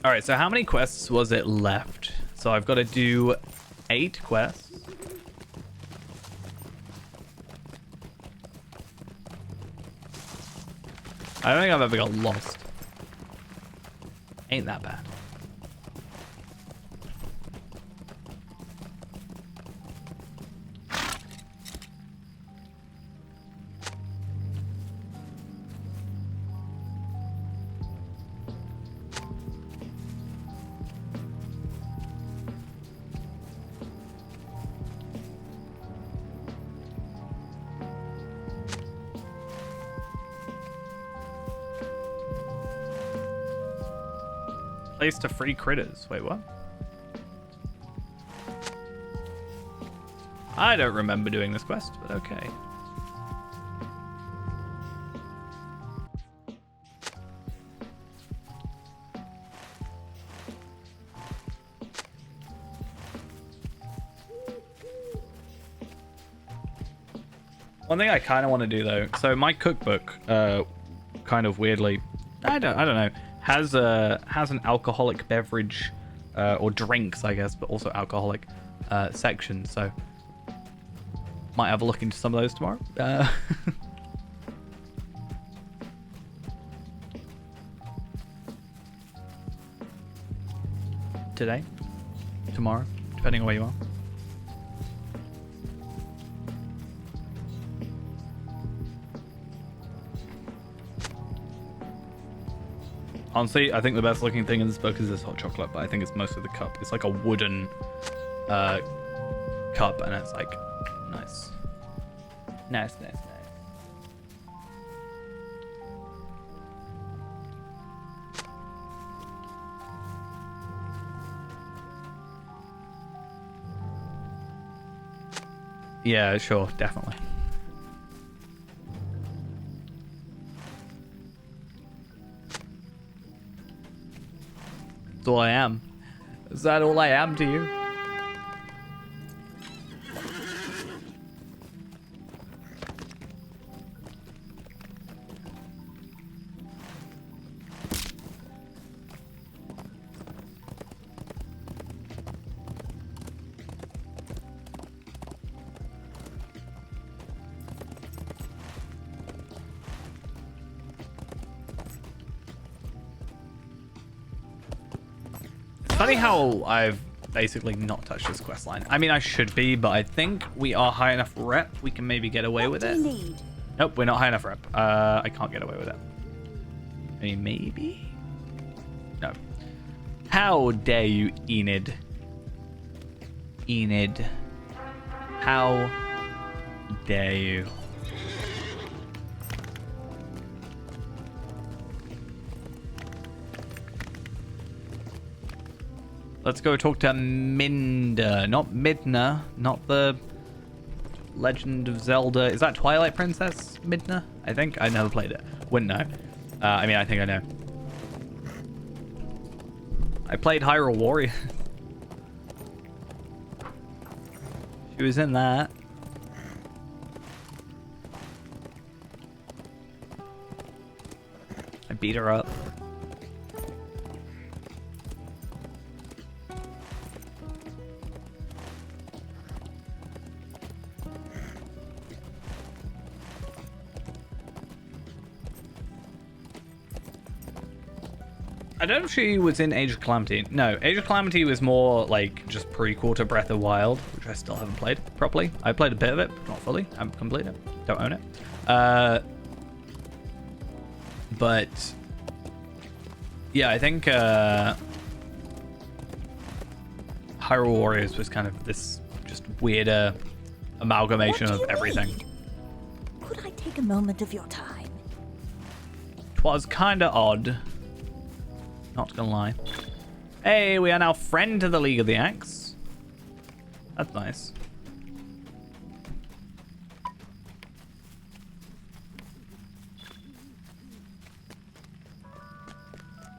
Alright, so how many quests was it left? So I've got to do 8 quests. I don't think I've ever got lost. Ain't that bad. Place to free critters. Wait, what? I don't remember doing this quest, but okay. One thing I kind of want to do though, so my cookbook, kind of weirdly, I don't know, has an alcoholic beverage or drinks, I guess, but also alcoholic section. So might have a look into some of those tomorrow. Today, tomorrow, depending on where you are. Honestly, I think the best looking thing in this book is this hot chocolate, but I think it's mostly the cup. It's like a wooden cup, and it's like nice. Nice. Yeah, sure, definitely. That's all I am. Is that all I am to you? Funny how I've basically not touched this quest line. I mean, I should be, but I think we are high enough rep. We can maybe get away with it. What do you need? Nope, we're not high enough rep. I can't get away with it. I mean, maybe? No. How dare you, Enid? Enid. How dare you? Let's go talk to Minda, not Midna, not the Legend of Zelda. Is that Twilight Princess Midna? I think. I never played it. Wouldn't know. I mean, I think I know. I played Hyrule Warriors. She was in that. I beat her up. I don't know if she was in Age of Calamity. No, Age of Calamity was more like just prequel to Breath of Wild, which I still haven't played properly. I played a bit of it, but not fully. I haven't completed it. Don't own it. But yeah, I think Hyrule Warriors was kind of this just weirder amalgamation of everything. Need? Could I take a moment of your time? 'Twas kinda odd. Not gonna lie. Hey, we are now friend to the League of the Axe. That's nice.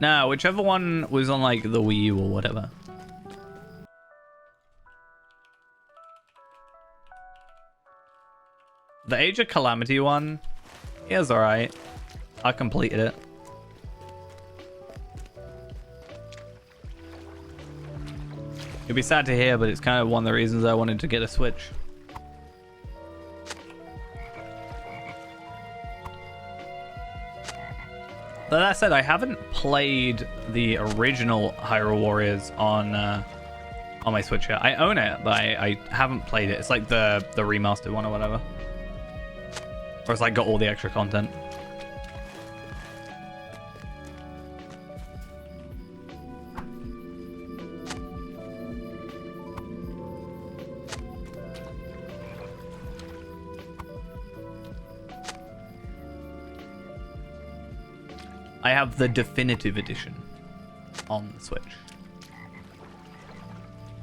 No, whichever one was on like the Wii U or whatever. The Age of Calamity one, it was alright. I completed it. It'd be sad to hear, but it's kind of one of the reasons I wanted to get a Switch. But that said, I haven't played the original Hyrule Warriors on my Switch yet. I own it, but I haven't played it. It's like the remastered one or whatever. Or it's like got all the extra content. I have the definitive edition on the Switch.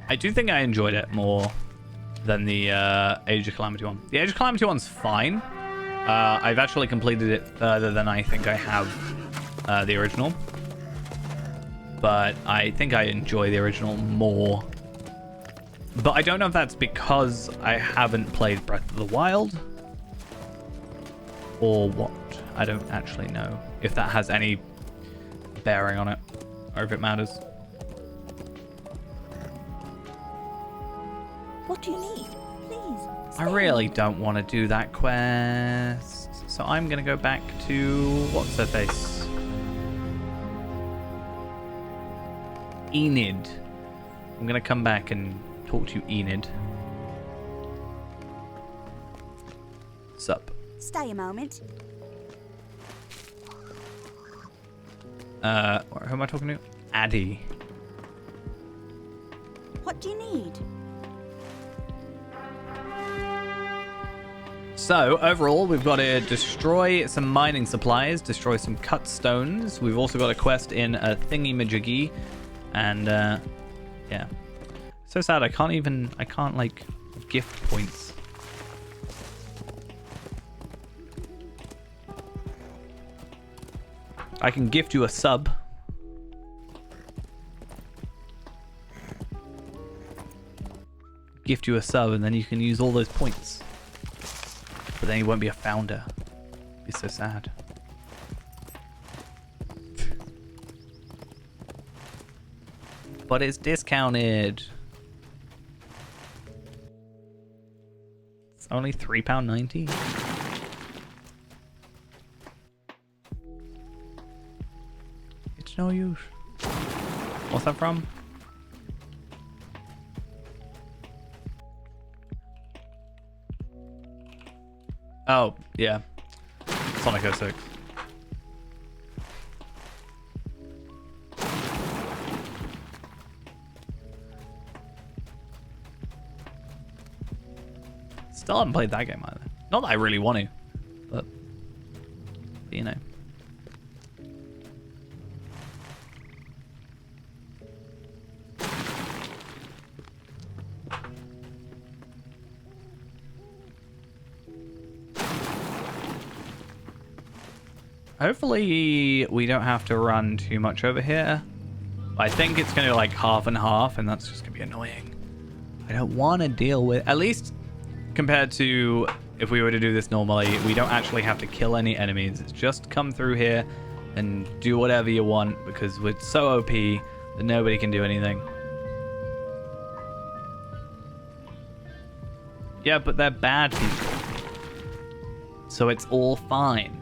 I do think I enjoyed it more than the Age of Calamity one. The Age of Calamity one's fine. I've actually completed it further than I think I have the original. But I think I enjoy the original more. But I don't know if that's because I haven't played Breath of the Wild or what. I don't actually know if that has any bearing on it or if it matters. What do you need? Please. I really don't want to do that quest. So I'm going to go back to what's her face? Enid. I'm going to come back and talk to Enid. Sup? Stay a moment. Who am I talking to? Addy. What do you need? So, overall, we've got to destroy some mining supplies, destroy some cut stones. We've also got a quest in a thingy-majiggy. And, yeah. So sad, I can't, like, gift points. I can gift you a sub. Gift you a sub, and then you can use all those points. But then you won't be a founder. It's so sad. But it's discounted. It's only £3.90. It's no use. What's that from? Oh, yeah. Sonic 06. Still haven't played that game either. Not that I really want to, but you know. Hopefully we don't have to run too much over here. I think it's going to like half and half, and that's just going to be annoying. I don't want to deal with, at least compared to if we were to do this normally, we don't actually have to kill any enemies. It's just come through here and do whatever you want because we're so OP that nobody can do anything. Yeah, but they're bad people. So it's all fine.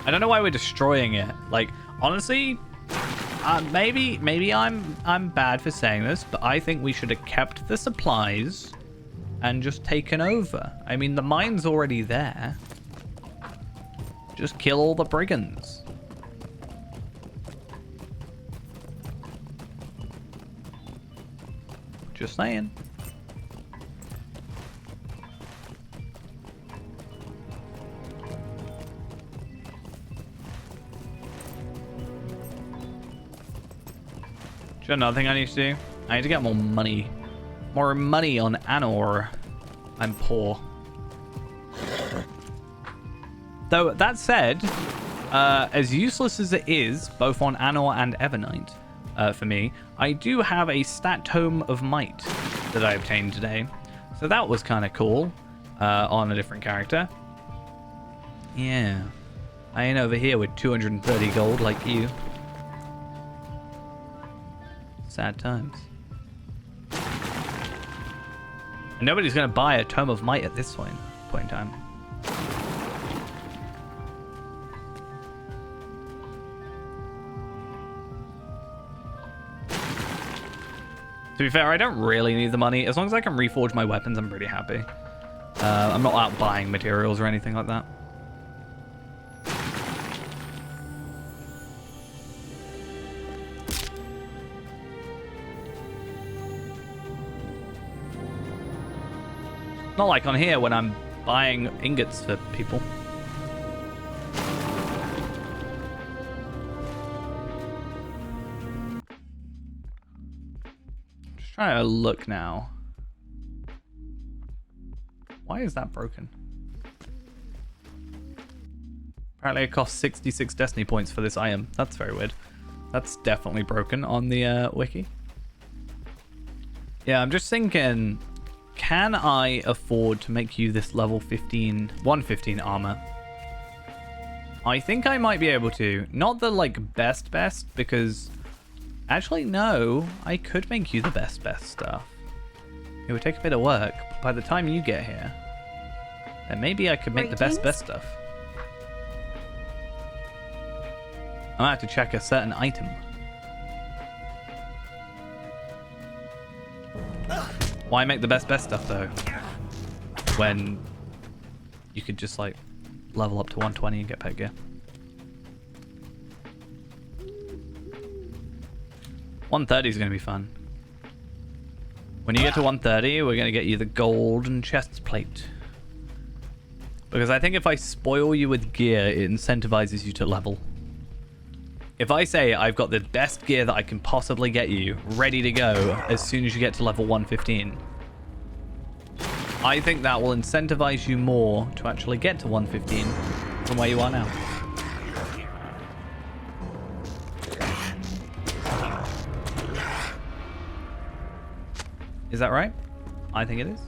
I don't know why we're destroying it. Like, honestly, maybe I'm bad for saying this, but I think we should have kept the supplies and just taken over. I mean, the mine's already there. Just kill all the brigands. Just saying. Is there another thing I need to do? I need to get more money. More money on Anor. I'm poor. Though, that said, as useless as it is, both on Anor and Evernight, for me, I do have a stat tome of might that I obtained today. So that was kind of cool on a different character. Yeah. I ain't over here with 230 gold like you. Sad times. And nobody's going to buy a Tome of Might at this point in time. To be fair, I don't really need the money. As long as I can reforge my weapons, I'm pretty happy. I'm not out buying materials or anything like that. Not like on here when I'm buying ingots for people. Just trying to look now. Why is that broken? Apparently it costs 66 destiny points for this item. That's very weird. That's definitely broken on the wiki. Yeah, I'm just thinking... Can I afford to make you this level 115 armor? I think I might be able to. Not the, like, best, because... Actually, no. I could make you the best stuff. It would take a bit of work. But by the time you get here, then maybe I could make the best stuff. I'm gonna have to check a certain item. Why make the best stuff though? When you could just like level up to 120 and get pet gear. 130 is going to be fun. When you get to 130, we're going to get you the golden chest plate. Because I think if I spoil you with gear, it incentivizes you to level. If I say I've got the best gear that I can possibly get you ready to go as soon as you get to level 115, I think that will incentivize you more to actually get to 115 from where you are now. Is that right? I think it is.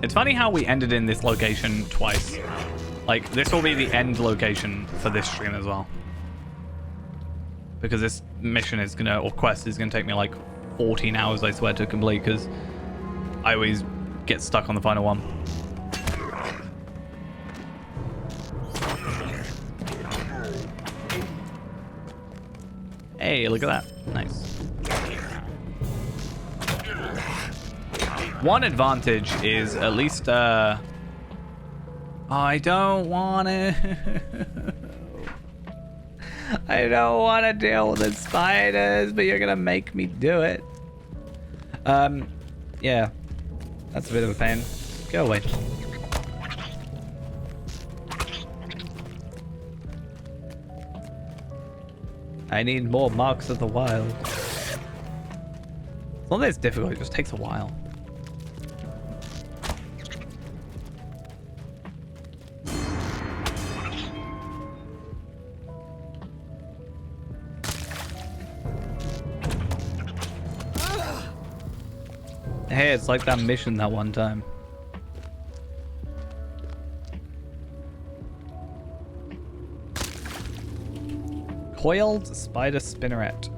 It's funny how we ended in this location twice. Like, this will be the end location for this stream as well. Because this mission is gonna, or quest is gonna take me like 14 hours, I swear, to complete, because I always get stuck on the final one. Hey, look at that. Nice. One advantage is at least, I don't want to... I don't want to deal with the spiders, but you're going to make me do it. Yeah. That's a bit of a pain. Go away. I need more Marks of the Wild. It's not that it's difficult, it just takes a while. Hey, it's like that mission that one time. Coiled spider spinneret.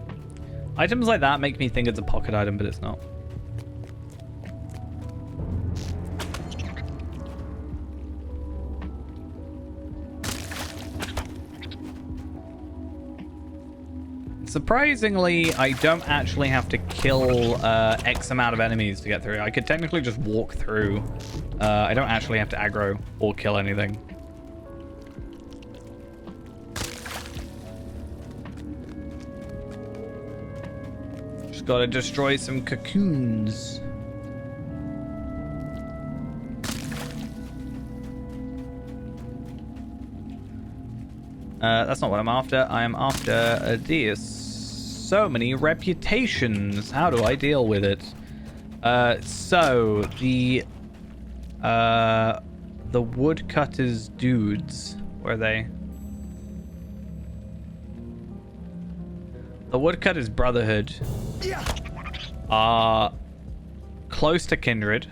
Items like that make me think it's a pocket item, but it's not. Surprisingly, I don't actually have to kill X amount of enemies to get through. I could technically just walk through. I don't actually have to aggro or kill anything. Just gotta destroy some cocoons. That's not what I'm after. I am after these. So many reputations. How do I deal with it? So the woodcutters dudes, where are they? The woodcutters brotherhood are close to kindred.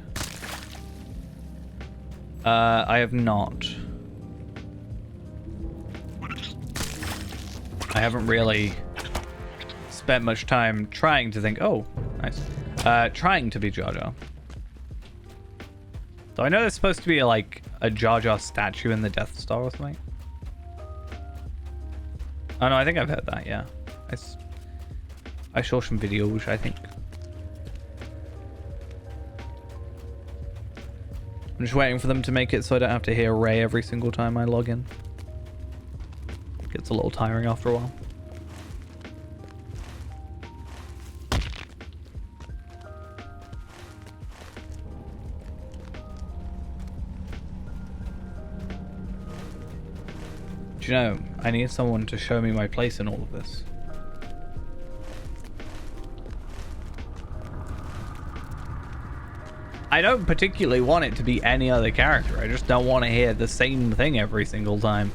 I have not. I haven't really spent much time trying to think. Oh, nice. Trying to be Jar Jar. So I know there's supposed to be like a Jar Jar statue in the Death Star or something. Oh no, I think I've heard that. Yeah, I saw some videos, I think. I'm just waiting for them to make it so I don't have to hear Ray every single time I log in. It gets a little tiring after a while. Do you know, I need someone to show me my place in all of this. I don't particularly want it to be any other character. I just don't want to hear the same thing every single time.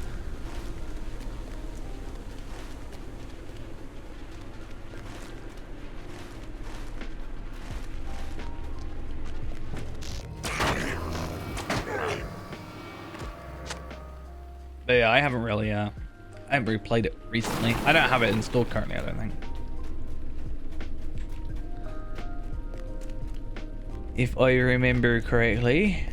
But yeah, I haven't really played it recently. I don't have it installed currently, I don't think. If I remember correctly.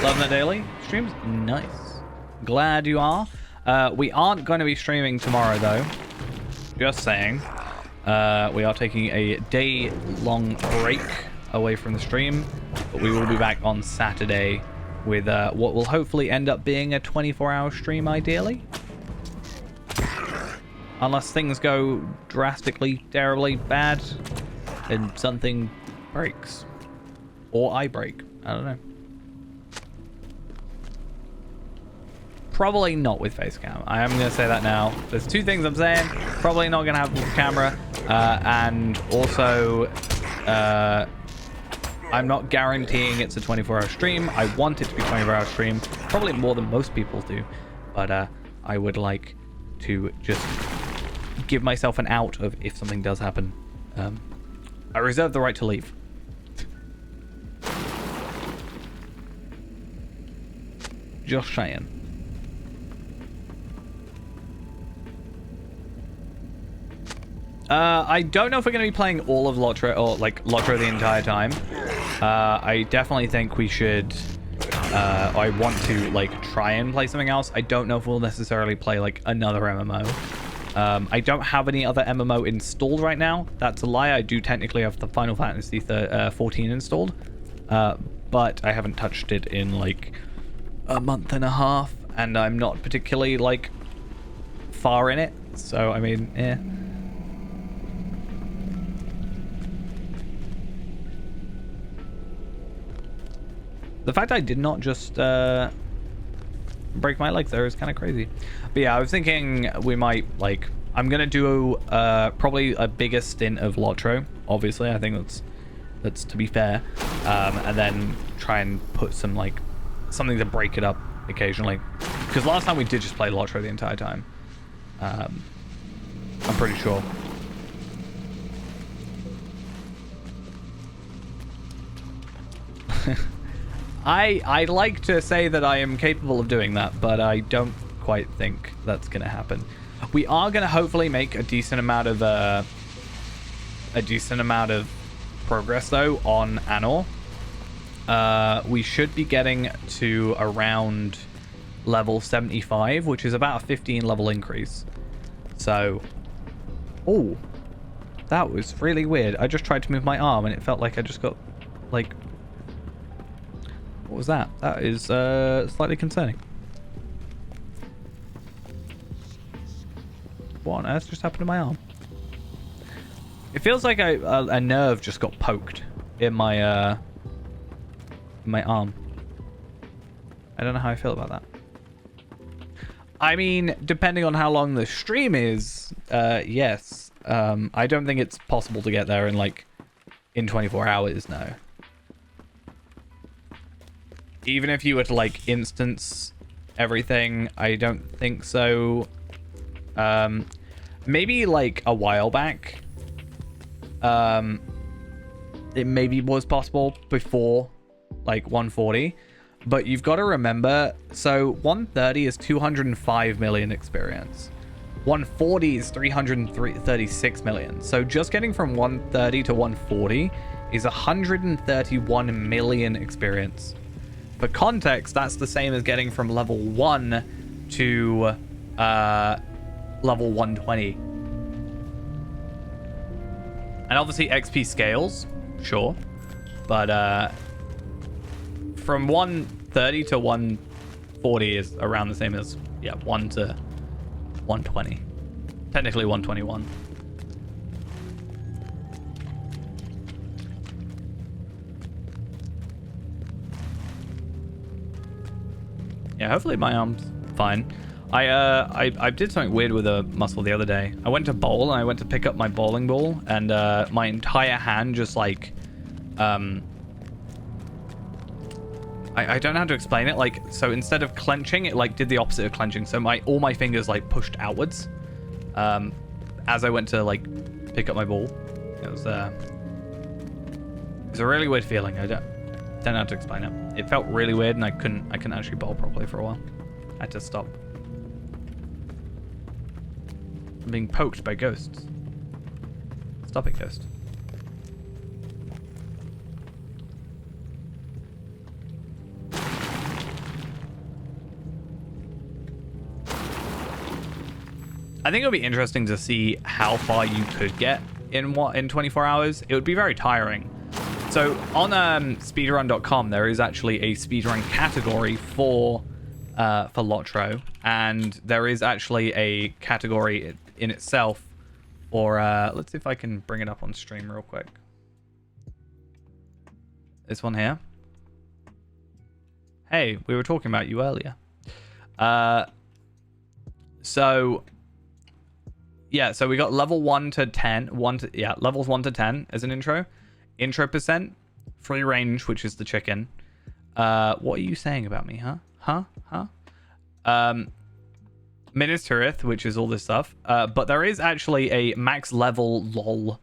Loving the daily streams? Nice. Glad you are. We aren't going to be streaming tomorrow though. Just saying. We are taking a day-long break away from the stream, but we will be back on Saturday with what will hopefully end up being a 24-hour stream, ideally. Unless things go drastically, terribly bad, and something breaks. Or I break. I don't know. Probably not with Facecam. I am going to say that now. There's two things I'm saying. Probably not going to have with camera. And also, I'm not guaranteeing it's a 24-hour stream. I want it to be a 24-hour stream. Probably more than most people do. But I would like to just give myself an out of if something does happen. I reserve the right to leave. Just saying. I don't know if we're going to be playing all of Lotro or like Lotro the entire time. I definitely think we should. I want to like try and play something else. I don't know if we'll necessarily play like another MMO. I don't have any other MMO installed right now. That's a lie. I do technically have the Final Fantasy 14 installed, but I haven't touched it in like a month and a half, and I'm not particularly like far in it. So I mean, yeah. The fact I did not just break my leg there is kind of crazy. But yeah, I was thinking we might, like, I'm going to do probably a bigger stint of Lotro. Obviously, I think that's to be fair. And then try and put some, like, something to break it up occasionally. Because last time we did just play Lotro the entire time. I'm pretty sure. I'd like to say that I am capable of doing that, but I don't quite think that's going to happen. We are going to hopefully make a decent amount of progress though on Anor. We should be getting to around level 75, which is about a 15 level increase. So, oh, that was really weird. I just tried to move my arm and it felt like I just got like. What was that? That is slightly concerning. What on earth just happened to my arm? It feels like a nerve just got poked in my arm. I don't know how I feel about that. I mean, depending on how long the stream is, yes. I don't think it's possible to get there in 24 hours, no. Even if you were to instance everything, I don't think so. Maybe a while back, it maybe was possible before 140, but you've got to remember, so 130 is 205 million experience. 140 is 336 million. So just getting from 130 to 140 is 131 million experience. For context, that's the same as getting from level 1 to level 120. And obviously XP scales, sure. But from 130 to 140 is around the same as, 1 to 120. Technically 121. Yeah, hopefully my arm's fine. I did something weird with a muscle the other day. I went to bowl and I went to pick up my bowling ball and my entire hand just I don't know how to explain it. So instead of clenching, it did the opposite of clenching. So all my fingers pushed outwards as I went to pick up my ball. It was a really weird feeling. I don't know how to explain it. It felt really weird and I couldn't actually bowl properly for a while. I had to stop. I'm being poked by ghosts. Stop it, ghost. I think it would be interesting to see how far you could get in 24 hours. It would be very tiring. So on speedrun.com, there is actually a speedrun category for Lotro, and there is actually a category in itself for let's see if I can bring it up on stream real quick. This one here. Hey, we were talking about you earlier. So we got level 1 to 10, levels 1 to 10 as an intro percent, free range, which is the chicken. What are you saying about me, huh? Minas Tirith, which is all this stuff. But there is actually a max level LOL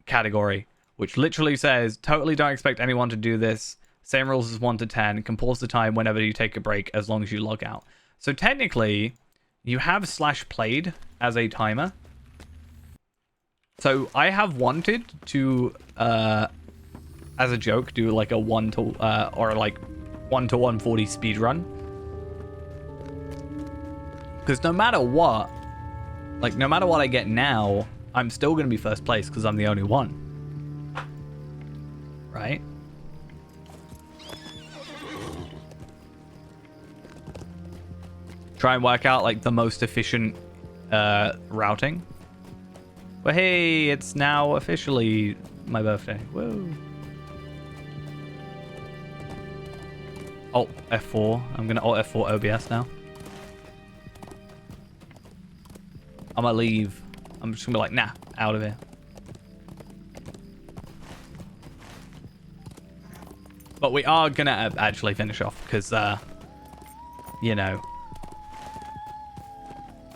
category, which literally says, totally don't expect anyone to do this. Same rules as 1 to 10. Can pause the time whenever you take a break as long as you log out. So technically, you have /played as a timer. So I have wanted to, as a joke, do a 1 to 1 to 140 speed run. Because no matter what I get now, I'm still gonna be first place because I'm the only one. Right? Try and work out the most efficient routing. But hey, it's now officially my birthday. Whoa. Alt F4. I'm gonna Alt F4 OBS now. I'm gonna leave. I'm just gonna be nah, out of here. But we are gonna actually finish off because,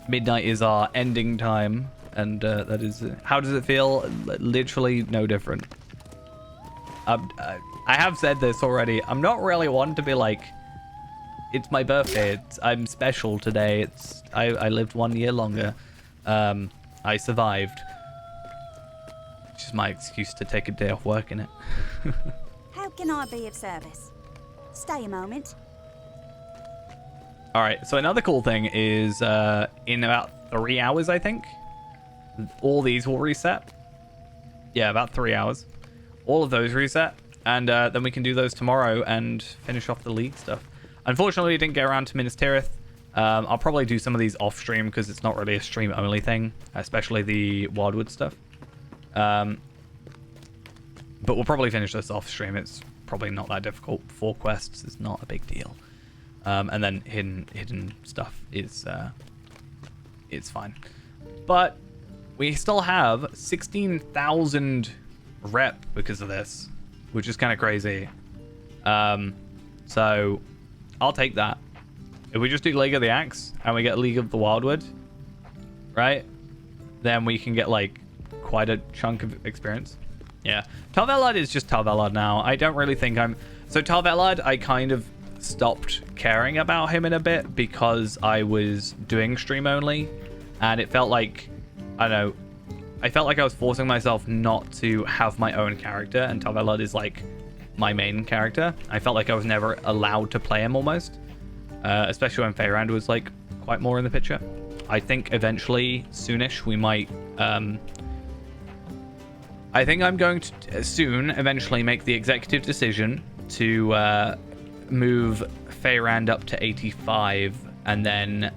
midnight is our ending time, and that is. How does it feel? Literally no different. I have said this already. I'm not really one to be it's my birthday. I'm special today. I lived 1 year longer. I survived. Which is my excuse to take a day off work, innit? How can I be of service? Stay a moment. Alright, so another cool thing is in about 3 hours, I think, all these will reset. Yeah, about 3 hours. All of those reset. And then we can do those tomorrow and finish off the league stuff. Unfortunately, we didn't get around to Minas Tirith. I'll probably do some of these off stream because it's not really a stream only thing, especially the Wildwood stuff. But we'll probably finish this off stream. It's probably not that difficult. 4 quests is not a big deal. And then hidden stuff is it's fine. But we still have 16,000 rep because of this, which is kind of crazy. So I'll take that. If we just do League of the Axe and we get League of the Wildwood, right? Then we can get like quite a chunk of experience. Yeah, Tal Velad is just Tal Velad now. I don't really think I'm... So Tal Velad, I kind of stopped caring about him in a bit because I was doing stream only, and it felt like, I don't know, I felt like I was forcing myself not to have my own character, and Tal Velad is like my main character. I felt like I was never allowed to play him almost, especially when Feyrand was like quite more in the picture. I think eventually, soonish, we might... I think I'm going to soon eventually make the executive decision to move Feyrand up to 85 and then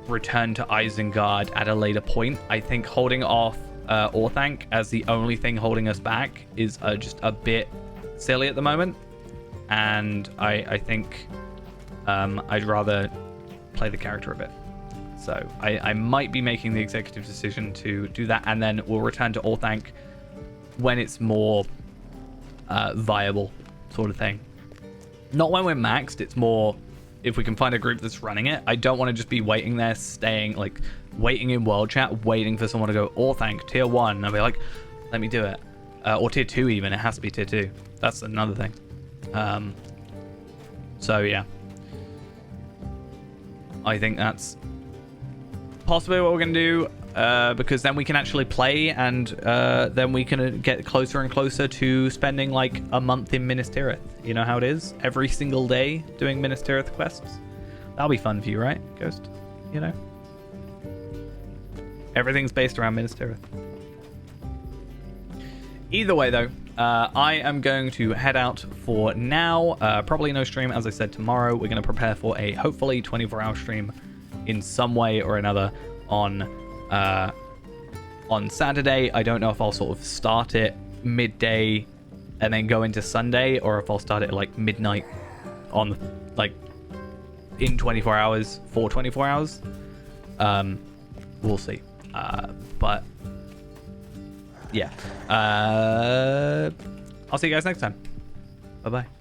return to Isengard at a later point. I think holding off Orthanc as the only thing holding us back is just a bit silly at the moment, and I think I'd rather play the character a bit. So I might be making the executive decision to do that, and then we'll return to Orthanc when it's more viable, sort of thing. Not when we're maxed, it's more if we can find a group that's running it. I don't want to just be waiting there, waiting in world chat, waiting for someone to go, Orthanc, tier 1. And I'll be like, let me do it. Or tier 2 even, it has to be tier 2. That's another thing. So yeah. I think that's possibly what we're going to do. Because then we can actually play, and then we can get closer and closer to spending like a month in Minas Tirith. You know how it is? Every single day doing Minas Tirith quests. That'll be fun for you, right, Ghost? You know? Everything's based around Minas Tirith. Either way, though, I am going to head out for now. Probably no stream, as I said, tomorrow. We're going to prepare for a hopefully 24-hour stream in some way or another on Saturday. I don't know if I'll sort of start it midday and then go into Sunday, or if I'll start it at like midnight on like in 24 hours for 24 hours. We'll see. But yeah, I'll see you guys next time. Bye bye.